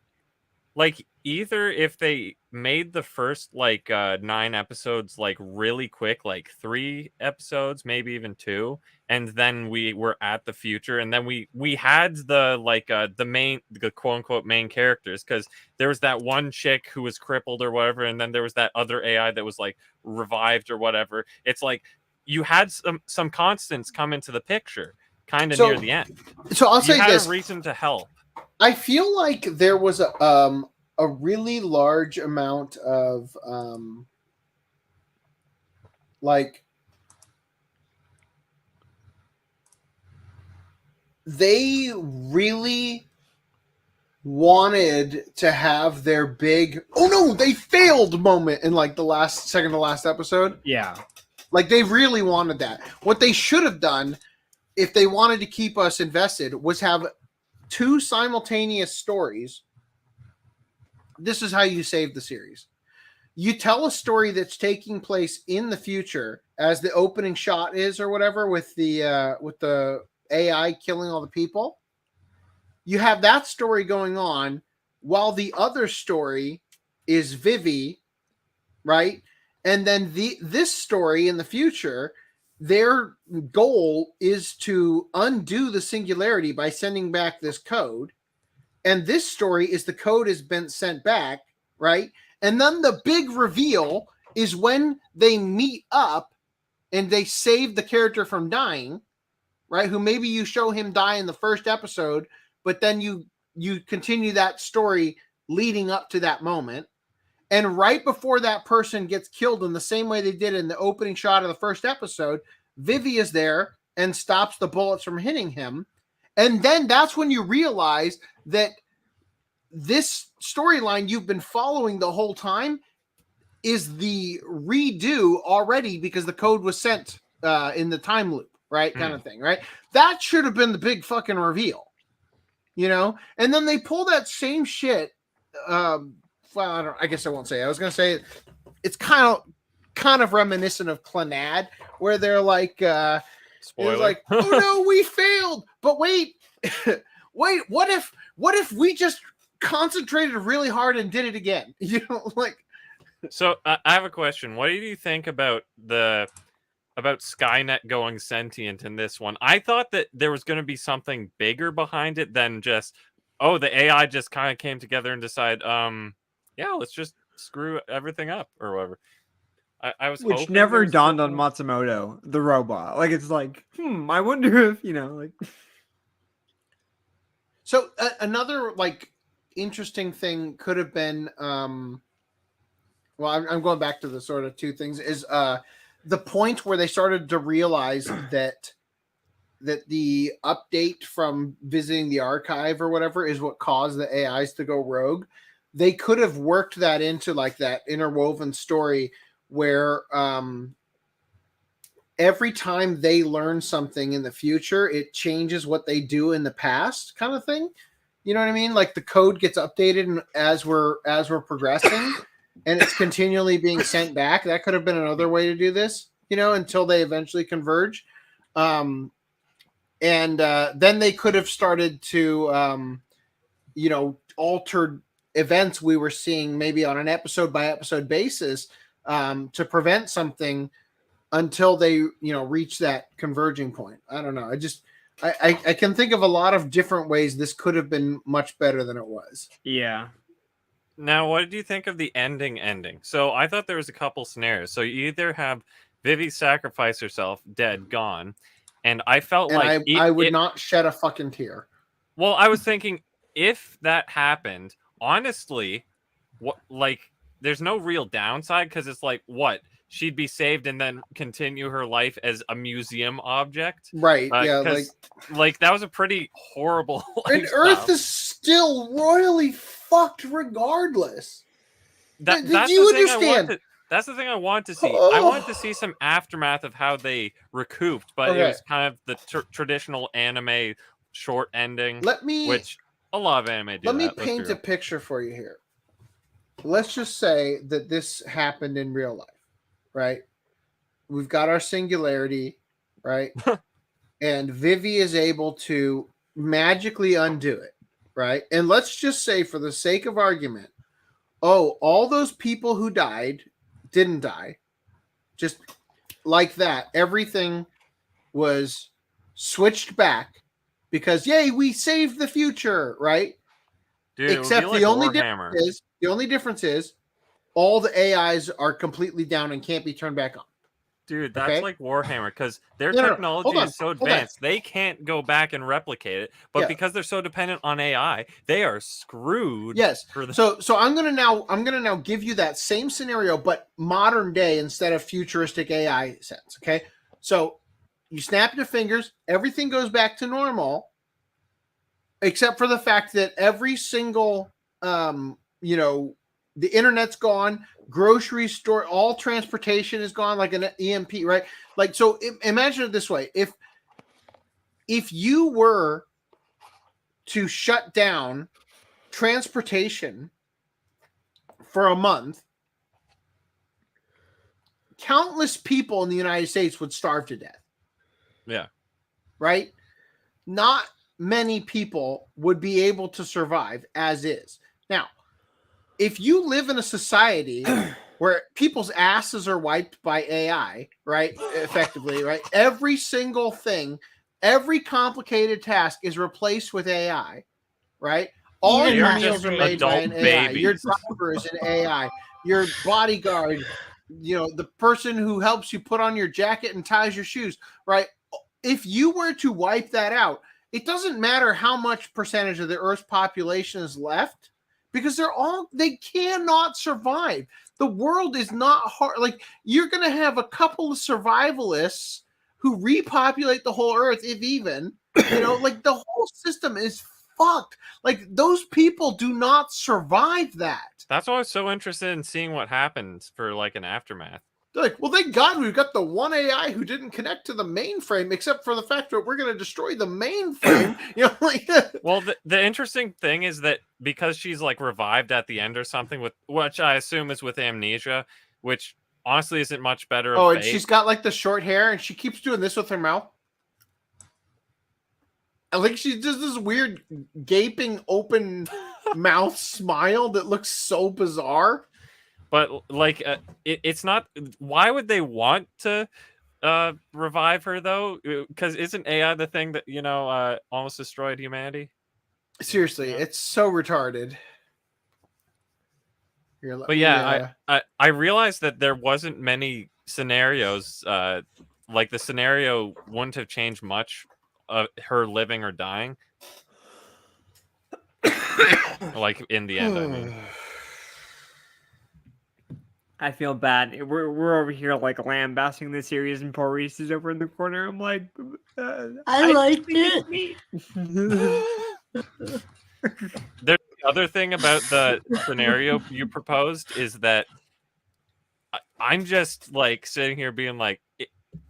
Speaker 15: Like either if they made the first like 9 episodes like really quick, like 3 episodes, maybe even 2, and then we were at the future, and then we had the like the quote unquote main characters, because there was that one chick who was crippled or whatever, and then there was that other AI that was like revived or whatever. It's like you had some constants come into the picture kind of near the end.
Speaker 3: So I'll say this:
Speaker 15: a reason to help.
Speaker 3: I feel like there was a really large amount of like they really wanted to have their big oh no they failed moment in like the second to last episode.
Speaker 17: Yeah,
Speaker 3: like they really wanted that. What they should have done if they wanted to keep us invested was have 2 simultaneous stories. This is how you save the series. You tell a story that's taking place in the future, as the opening shot is or whatever, with the AI killing all the people. You have that story going on while the other story is Vivy, right? And then this story in the future, their goal is to undo the singularity by sending back this code. And this story is the code has been sent back, right? And then the big reveal is when they meet up and they save the character from dying, right? Who maybe you show him die in the first episode, but then you continue that story leading up to that moment. And right before that person gets killed in the same way they did in the opening shot of the first episode, Vivy is there and stops the bullets from hitting him. And then that's when you realize that this storyline you've been following the whole time is the redo already because the code was sent in the time loop, right? Kind of thing, right? That should have been the big fucking reveal, you know? And then they pull that same shit. Well, I guess I won't say. I was going to say it's kind of reminiscent of Clannad, where they're like, it's like, oh no, we failed. But wait, what if we just concentrated really hard and did it again? You know, like.
Speaker 15: So I have a question. What do you think about Skynet going sentient in this one? I thought that there was going to be something bigger behind it than just, the AI just kind of came together and decided, let's just screw everything up or whatever. I was
Speaker 17: which never dawned on Matsumoto, the robot. Like, it's like, I wonder if, like.
Speaker 3: So another like interesting thing could have been, I'm going back to the sort of 2 things, is the point where they started to realize that the update from visiting the archive or whatever is what caused the AIs to go rogue. They could have worked that into like that interwoven story where every time they learn something in the future, it changes what they do in the past, kind of thing. You know what I mean? Like the code gets updated as we're progressing, and it's continually being sent back. That could have been another way to do this, until they eventually converge. And then they could have started to, alter events we were seeing maybe on an episode by episode basis to prevent something until they, reach that converging point. I don't know. I can think of a lot of different ways this could have been much better than it was.
Speaker 17: Yeah.
Speaker 15: Now, what did you think of the ending? So I thought there was a couple scenarios. So you either have Vivy sacrifice herself, dead, gone. And I felt like
Speaker 3: I would not shed a fucking tear.
Speaker 15: Well, I was thinking if that happened, honestly, there's no real downside because it's like, what? She'd be saved and then continue her life as a museum object.
Speaker 3: Right. Yeah.
Speaker 15: Like that was a pretty horrible
Speaker 3: And
Speaker 15: lifestyle.
Speaker 3: Earth is still royally fucked regardless.
Speaker 15: That's
Speaker 3: Did you
Speaker 15: the thing
Speaker 3: understand?
Speaker 15: That's the thing I want to see. I want to see some aftermath of how they recouped, but it was kind of the traditional anime short ending. Which a lot of anime do.
Speaker 3: Let me paint a picture for you here. Let's just say that this happened in real life, right? We've got our singularity, right? And Vivy is able to magically undo it, right? And let's just say, for the sake of argument, all those people who died didn't die. Just like that. Everything was switched back because, yay, we saved the future, right?
Speaker 15: Dude,
Speaker 3: except the only difference is all the AIs are completely down and can't be turned back on.
Speaker 15: Dude, that's like Warhammer because their
Speaker 3: No.
Speaker 15: technology
Speaker 3: Hold on,
Speaker 15: is so
Speaker 3: hold on.
Speaker 15: advanced they can't go back and replicate it. But
Speaker 3: Yeah.
Speaker 15: because they're so dependent on AI, they are screwed.
Speaker 3: Yes.
Speaker 15: For the-
Speaker 3: So I'm gonna now give you that same scenario, but modern day instead of futuristic AI sense. Okay. So you snap your fingers, everything goes back to normal, except for the fact that every single the internet's gone, grocery store, all transportation is gone, like an EMP, right? Like, so imagine it this way. If you were to shut down transportation for a month, countless people in the United States would starve to death.
Speaker 15: Yeah.
Speaker 3: Right? Not many people would be able to survive as is. Now, if you live in a society where people's asses are wiped by AI, right? Effectively, right? Every single thing, every complicated task is replaced with AI, right? All your meals are made by an AI. Your driver is an AI. Your bodyguard, the person who helps you put on your jacket and ties your shoes, right? If you were to wipe that out, it doesn't matter how much percentage of the Earth's population is left, because they cannot survive. The world is not hard. Like, you're going to have a couple of survivalists who repopulate the whole Earth, if even, like the whole system is fucked. Like, those people do not survive that.
Speaker 15: That's why I was so interested in seeing what happens for like an aftermath.
Speaker 3: They're like, well, thank God we've got the one AI who didn't connect to the mainframe, except for the fact that we're going to destroy the mainframe.
Speaker 15: Well, the interesting thing is that because she's like revived at the end or something, with which I assume is with amnesia, which honestly isn't much better.
Speaker 3: And she's got like the short hair, and she keeps doing this with her mouth. I think she does this weird gaping open mouth smile that looks so bizarre.
Speaker 15: But like, it's not. Why would they want to revive her though? Because isn't AI the thing that almost destroyed humanity?
Speaker 3: Seriously, it's so retarded.
Speaker 15: But yeah, I realized that there wasn't many scenarios. Like the scenario wouldn't have changed much of her living or dying. Like in the end, I mean.
Speaker 17: I feel bad. We're over here like lambasting the series, and poor Reese is over in the corner. I'm like,
Speaker 9: I like it.
Speaker 15: The other thing about the scenario you proposed is that I'm just like sitting here being like,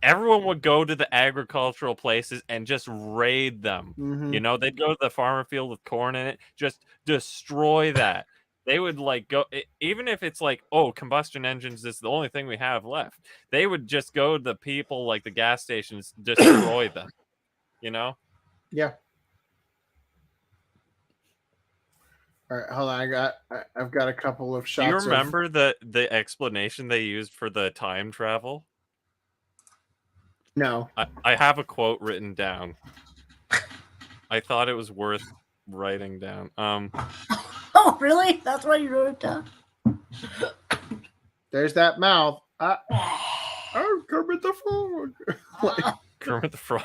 Speaker 15: everyone would go to the agricultural places and just raid them.
Speaker 3: Mhm.
Speaker 15: You know, they'd go to the farmer field with corn in it, just destroy that. They would like go, even if it's like, oh, combustion engines is the only thing we have left. They would just go to the people like the gas stations, destroy them. You know?
Speaker 3: Yeah. All right, hold on. I've got a couple of shots.
Speaker 15: Do you remember the explanation they used for the time travel?
Speaker 3: No.
Speaker 15: I have a quote written down. I thought it was worth writing down.
Speaker 9: Oh, really? That's why you wrote it down?
Speaker 3: There's that mouth. I'm Kermit the Frog.
Speaker 15: Kermit the Frog.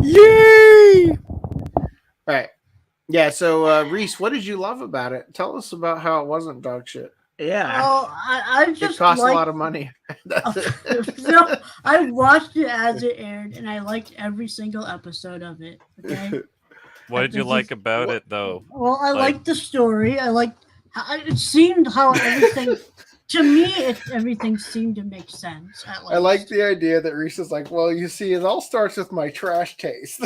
Speaker 3: Yay! All right. Yeah, so Reese, what did you love about it? Tell us about how it wasn't dog shit.
Speaker 17: Yeah.
Speaker 9: Oh, I just
Speaker 3: it cost a lot of money.
Speaker 9: No, I watched it as it aired, and I liked every single episode of it. Okay.
Speaker 15: What did you like about it, though?
Speaker 9: Well, I liked the story. I liked how it seemed how everything. To me, everything seemed to make sense.
Speaker 3: I like the idea that Reese is like, well, you see, it all starts with my trash taste.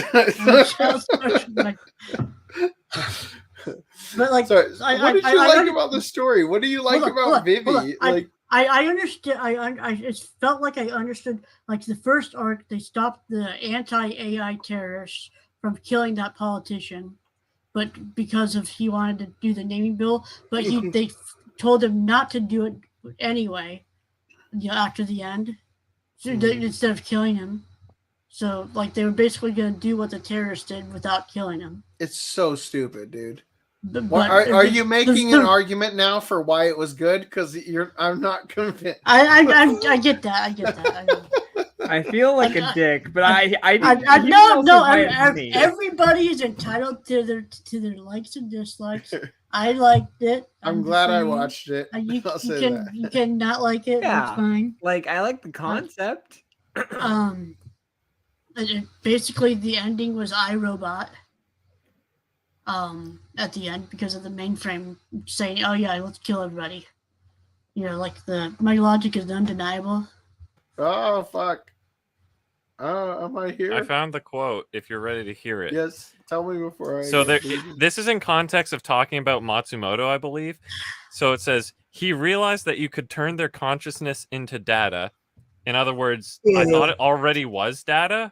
Speaker 9: But like,
Speaker 3: sorry, what did you like about the story? What do you like about Vivy? Like,
Speaker 9: I understood. I it felt like I understood. Like the first arc, they stopped the anti-AI terrorists from killing that politician, but because of he wanted to do the naming bill, but they told him not to do it anyway. You know, after the end, so instead of killing him. So like they were basically going to do what the terrorists did without killing him.
Speaker 3: it's so stupid, dude.
Speaker 9: But
Speaker 3: Are you making an argument now for why it was good? Because I'm not convinced.
Speaker 9: I get that. I get that.
Speaker 17: I feel like a dick, but
Speaker 9: everybody is entitled to their likes and dislikes. I liked it.
Speaker 3: I'm glad I watched it.
Speaker 9: You can not like it.
Speaker 17: Yeah.
Speaker 9: That's fine.
Speaker 17: Like I like the concept.
Speaker 9: Basically the ending was iRobot. At the end, because of the mainframe saying, "Oh yeah, let's kill everybody." You know, like my logic is undeniable.
Speaker 3: Oh fuck! Am I here?
Speaker 15: I found the quote. If you're ready to hear it,
Speaker 3: yes. Tell me before I.
Speaker 15: So this is in context of talking about Matsumoto, I believe. So it says he realized that you could turn their consciousness into data. In other words, I thought it already was data,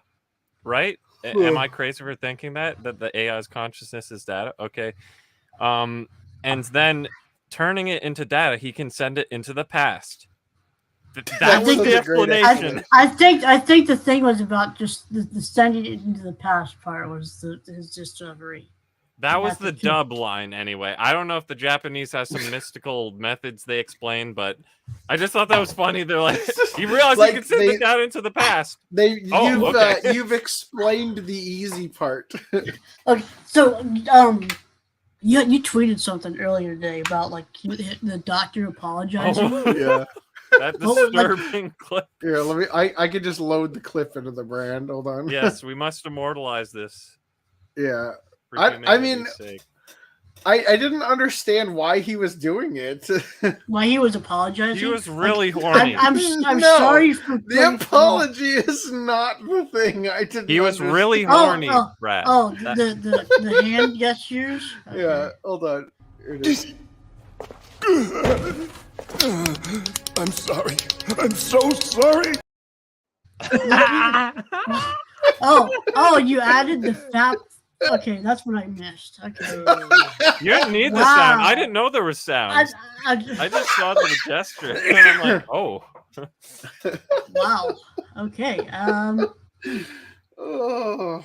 Speaker 15: right? Am I crazy for thinking that the AI's consciousness is data? Okay. And then turning it into data, he can send it into the past. That was the explanation.
Speaker 9: I think the thing was about just the sending it into the past part was his discovery.
Speaker 15: That was the dub line anyway. I don't know if the Japanese has some mystical methods they explain, but I just thought that was funny. They're like, you realize you can send it down into the past.
Speaker 3: You've explained the easy part.
Speaker 9: Okay, so you tweeted something earlier today about like the doctor apologizing.
Speaker 3: Yeah.
Speaker 15: That disturbing clip.
Speaker 3: Here, let me. I could just load the clip into the brand. Hold on.
Speaker 15: Yes, we must immortalize this.
Speaker 3: Yeah. I mean, I didn't understand why he was doing it.
Speaker 9: Why he was apologizing?
Speaker 15: He was really horny.
Speaker 9: I'm
Speaker 3: No,
Speaker 9: sorry for
Speaker 3: the apology is not the thing. I didn't.
Speaker 15: He was really horny, Brad.
Speaker 9: Oh, the hand gestures. Okay.
Speaker 3: Yeah, hold on. Here it is.
Speaker 2: I'm sorry. I'm so sorry.
Speaker 9: Oh, you added the fat. Okay, that's what I missed. Okay.
Speaker 15: You didn't need the sound. I didn't know there was sounds. I just saw the gesture. And I'm like, oh.
Speaker 9: Wow. Okay.
Speaker 3: Oh.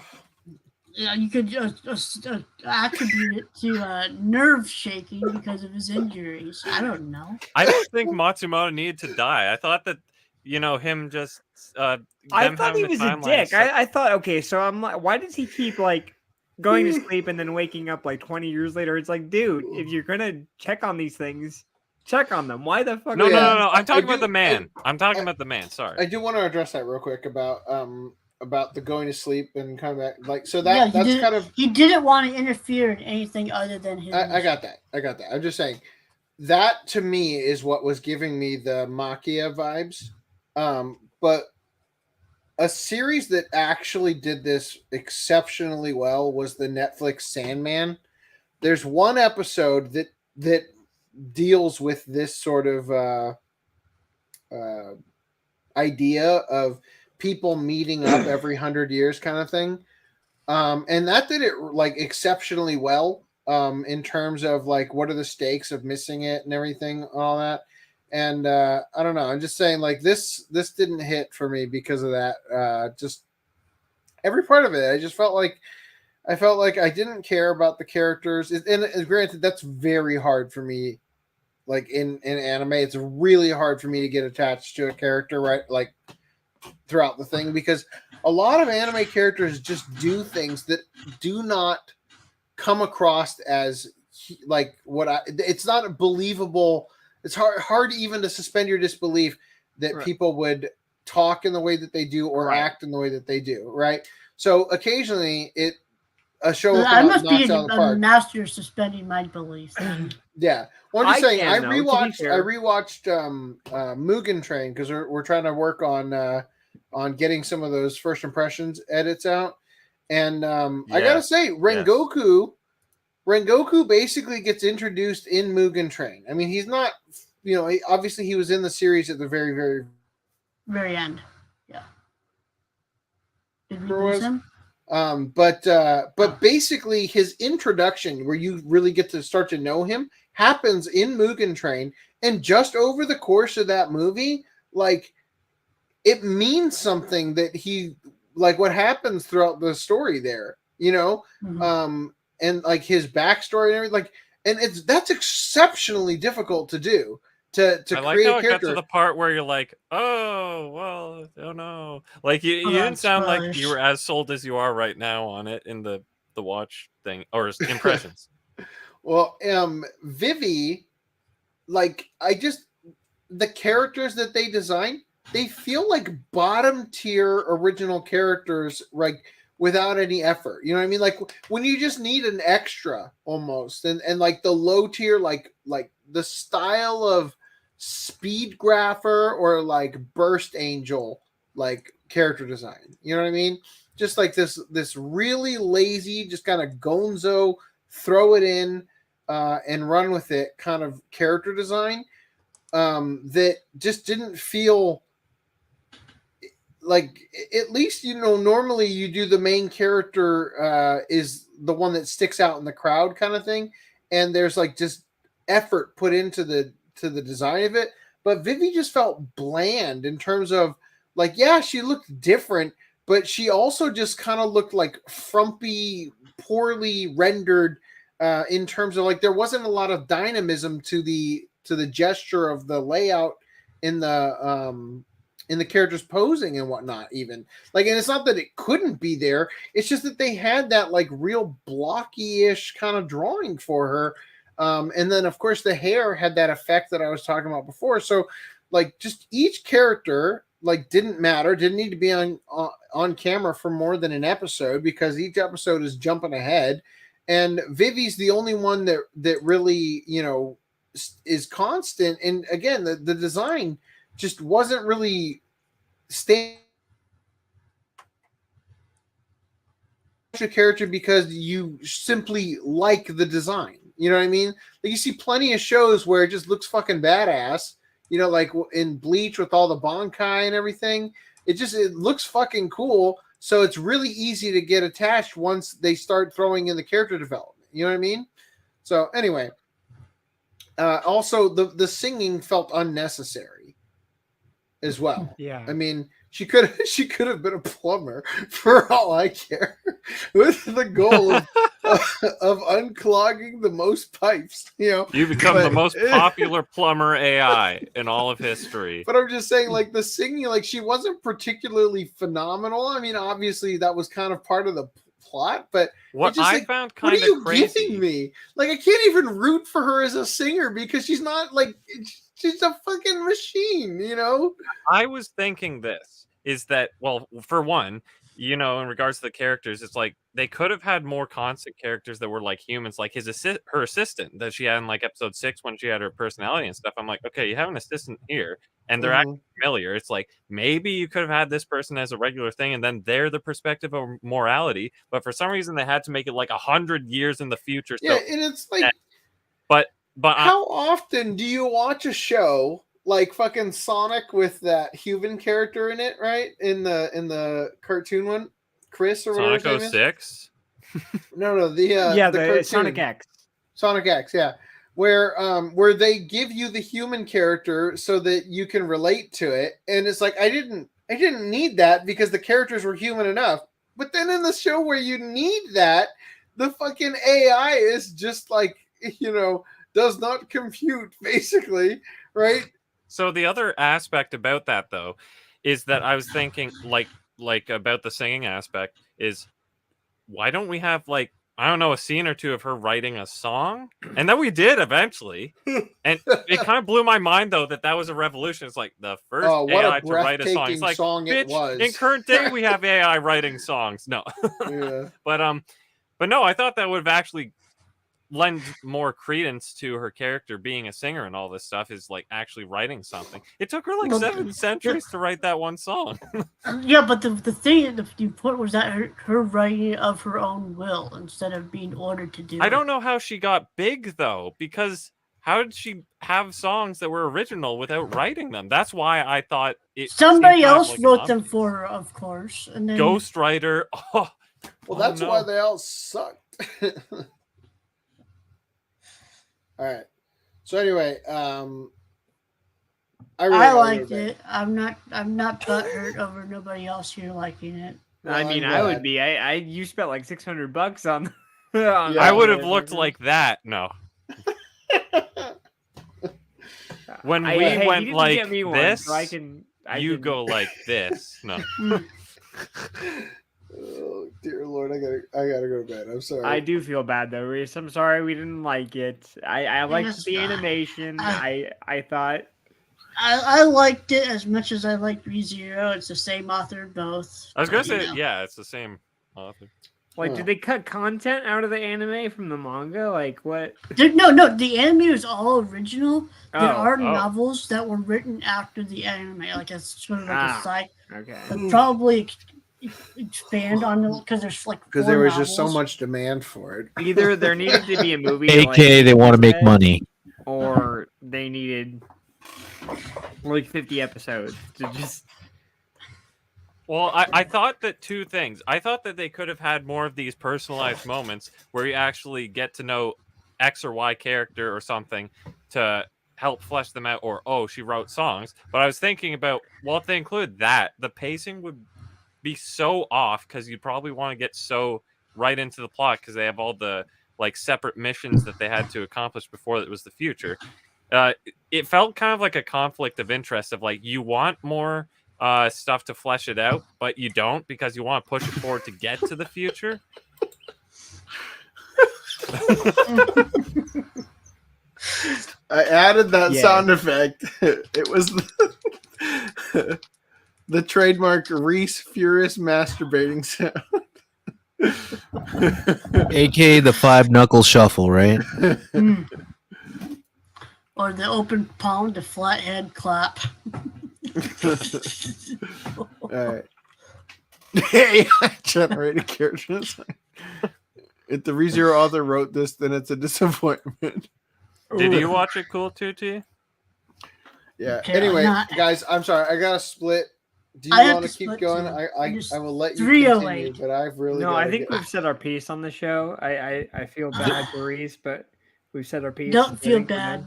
Speaker 9: Yeah, you could just attribute it to nerve shaking because of his injuries. I don't know.
Speaker 15: I don't think Matsumoto needed to die. I thought that, him just.
Speaker 17: I thought he was a dick. I thought, okay, so I'm like, why does he keep like going to sleep and then waking up like 20 years later? It's like, dude, if you're gonna check on these things, check on them. Why the fuck?
Speaker 15: No. I'm talking about the man. I'm talking about the man. Sorry.
Speaker 3: I do want to address that real quick about the going to sleep and coming back. Like, so that's kind of.
Speaker 9: He didn't want to interfere in anything other than his.
Speaker 3: I got that. I'm just saying. that to me is what was giving me the Makia vibes. But a series that actually did this exceptionally well was the Netflix Sandman. There's one episode that deals with this sort of idea of people meeting up every 100 years kind of thing. And that did it like exceptionally well in terms of like what are the stakes of missing it and everything, all that. And I don't know. I'm just saying, like this didn't hit for me because of that. Just every part of it, I just felt like I didn't care about the characters. And granted, that's very hard for me. Like in anime, it's really hard for me to get attached to a character, right? Like throughout the thing, because a lot of anime characters just do things that do not come across as like it's not believable. It's hard even to suspend your disbelief that people would talk in the way that they do or act in the way that they do, right? So occasionally a show will
Speaker 9: I must
Speaker 3: knocks
Speaker 9: be
Speaker 3: out of the
Speaker 9: a
Speaker 3: park.
Speaker 9: master of suspending my beliefs.
Speaker 3: Yeah. Well, I'm just saying, I
Speaker 17: to be
Speaker 3: rewatched
Speaker 17: fair.
Speaker 3: Mugen Train because we're trying to work on getting some of those first impressions edits out. And I gotta say, Rengoku basically gets introduced in Mugen Train. I mean, he's not, obviously he was in the series at the very, very,
Speaker 9: very end. Yeah. Did we lose him?
Speaker 3: But basically his introduction where you really get to start to know him happens in Mugen Train, and just over the course of that movie, like it means something that he like what happens throughout the story there, and like his backstory and everything, like, and that's exceptionally difficult to do. To
Speaker 15: I like
Speaker 3: create
Speaker 15: how
Speaker 3: a
Speaker 15: it got
Speaker 3: character.
Speaker 15: to the part where you're like, oh well, oh no, like you didn't sound like you were as sold as you are right now on it in the watch thing or impressions.
Speaker 3: Well, Vivy, like the characters that they design, they feel like bottom tier original characters, like without any effort. You know what I mean? Like when you just need an extra almost, and like the low tier, like the style of Speed Grapher or like Burst Angel, like character design. You know what I mean? Just like this really lazy, just kind of gonzo, throw it in and run with it kind of character design that just didn't feel like, at least normally you do the main character is the one that sticks out in the crowd kind of thing, and there's like just effort put into the design of it. But Vivy just felt bland in terms of like, yeah, she looked different, but she also just kind of looked like frumpy, poorly rendered in terms of like there wasn't a lot of dynamism to the gesture of the layout in the characters posing and whatnot, even like, and it's not that it couldn't be there, it's just that they had that like real blocky-ish kind of drawing for her. And then of course the hair had that effect that I was talking about before. So like just each character like didn't matter, didn't need to be on camera for more than an episode because each episode is jumping ahead. And Vivy's the only one that really, is constant. And again, the design just wasn't really a character because you simply like the design. You know what I mean? Like you see plenty of shows where it just looks fucking badass. Like in Bleach with all the Bankai and everything. It looks fucking cool. So it's really easy to get attached once they start throwing in the character development. You know what I mean? So anyway, also the singing felt unnecessary as well.
Speaker 17: Yeah.
Speaker 3: I mean, she could have been a plumber for all I care, with the goal of unclogging the most pipes. You
Speaker 15: become the most popular plumber AI in all of history.
Speaker 3: But I'm just saying, like the singing, like she wasn't particularly phenomenal. I mean, obviously that was kind of part of the plot, but
Speaker 15: what
Speaker 3: just,
Speaker 15: I
Speaker 3: like,
Speaker 15: found kind
Speaker 3: of crazy.
Speaker 15: What are you
Speaker 3: giving me? Like I can't even root for her as a singer because she's not like she's a fucking machine.
Speaker 15: I was thinking this is that, well, for one, you know, in regards to the characters, it's like they could have had more constant characters that were like humans, like her assistant that she had in like episode 6 when she had her personality and stuff. I'm like, okay, you have an assistant here, and they're actually familiar. It's like maybe you could have had this person as a regular thing, and then they're the perspective of morality. But for some reason, they had to make it like 100 years in the future.
Speaker 3: Yeah,
Speaker 15: so,
Speaker 3: and it's like,
Speaker 15: but
Speaker 3: how often do you watch a show like fucking Sonic with that human character in it, right? In the cartoon one, Chris or whatever.
Speaker 15: Sonic 06?
Speaker 3: No, the cartoon.
Speaker 17: Sonic X.
Speaker 3: Sonic X, yeah. Where they give you the human character so that you can relate to it, and it's like I didn't need that because the characters were human enough. But then in the show where you need that, the fucking AI is just like, you know, does not compute basically, right?
Speaker 15: So the other aspect about that, though, is that I was thinking, like about the singing aspect, is why don't we have, like, I don't know, a scene or two of her writing a song? And then we did eventually. And it kind of blew my mind, though, that was a revolution. It's like the first AI to write a song. It's like, bitch,
Speaker 3: was.
Speaker 15: In current day, we have AI writing songs. No.
Speaker 3: Yeah.
Speaker 15: But no, I thought that would have actually lend more credence to her character being a singer and all this stuff, is like actually writing something. It took her like 7 centuries to write that one song.
Speaker 9: Yeah, but the thing, the important was that her writing of her own will instead of being ordered to do
Speaker 15: I don't know how she got big, though, because how did she have songs that were original without writing them? That's why I thought
Speaker 9: somebody else wrote them for her, of course. And then
Speaker 15: Ghostwriter.
Speaker 3: Well, that's why they all sucked. All right. So anyway,
Speaker 9: I liked it. I'm not butthurt over nobody else here liking it.
Speaker 17: I mean, I would be. You spent like $600 on.
Speaker 15: I would have looked like that. No. When we went like this, you go like this. No.
Speaker 3: Oh dear Lord, I gotta go to bed. I'm sorry.
Speaker 17: I do feel bad though, Reese. I'm sorry we didn't like it. I liked the animation. I thought
Speaker 9: I liked it as much as I liked ReZero. It's the same author both.
Speaker 15: I was gonna say, yeah, it's the same author.
Speaker 17: Like, did they cut content out of the anime from the manga? Like, what?
Speaker 9: No, the anime is all original. There are novels that were written after the anime. Like, it's sort of like a site.
Speaker 17: Okay.
Speaker 9: But probably expand on it because there's like
Speaker 3: because there was just so much demand for it.
Speaker 17: Either there needed to be a movie,
Speaker 14: aka they want to make money,
Speaker 17: or they needed like 50 episodes to just.
Speaker 15: Well, I thought that two things. I thought that they could have had more of these personalized moments where you actually get to know X or Y character or something to help flesh them out, or, oh, she wrote songs. But I was thinking about, well, if they include that, the pacing would be so off because you'd probably want to get so right into the plot because they have all the like separate missions that they had to accomplish before it was the future. It felt kind of like a conflict of interest of like you want more stuff to flesh it out, but you don't because you want to push it forward to get to the future.
Speaker 3: I added that sound effect. It was the trademark Reese Furious masturbating sound.
Speaker 14: aka the 5-knuckle shuffle, right?
Speaker 9: Or the open palm to flat head clap.
Speaker 3: All right. Hey, generated characters. If the ReZero author wrote this, then it's a disappointment.
Speaker 15: Did you watch it, Cool Tutti?
Speaker 3: Yeah.
Speaker 9: Okay,
Speaker 3: anyway, guys, I'm sorry. I got to split. Do you want to keep going? I will let you continue, but I've really
Speaker 17: I think we've said our piece on the show. I feel bad for Reese, but we've said our piece.
Speaker 9: Don't feel bad.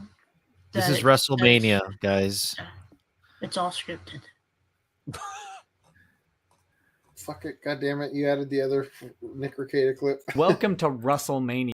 Speaker 14: This is WrestleMania, guys.
Speaker 9: It's all scripted.
Speaker 3: Fuck it. God damn it. You added the other Nick Rekieta clip.
Speaker 5: Welcome to WrestleMania.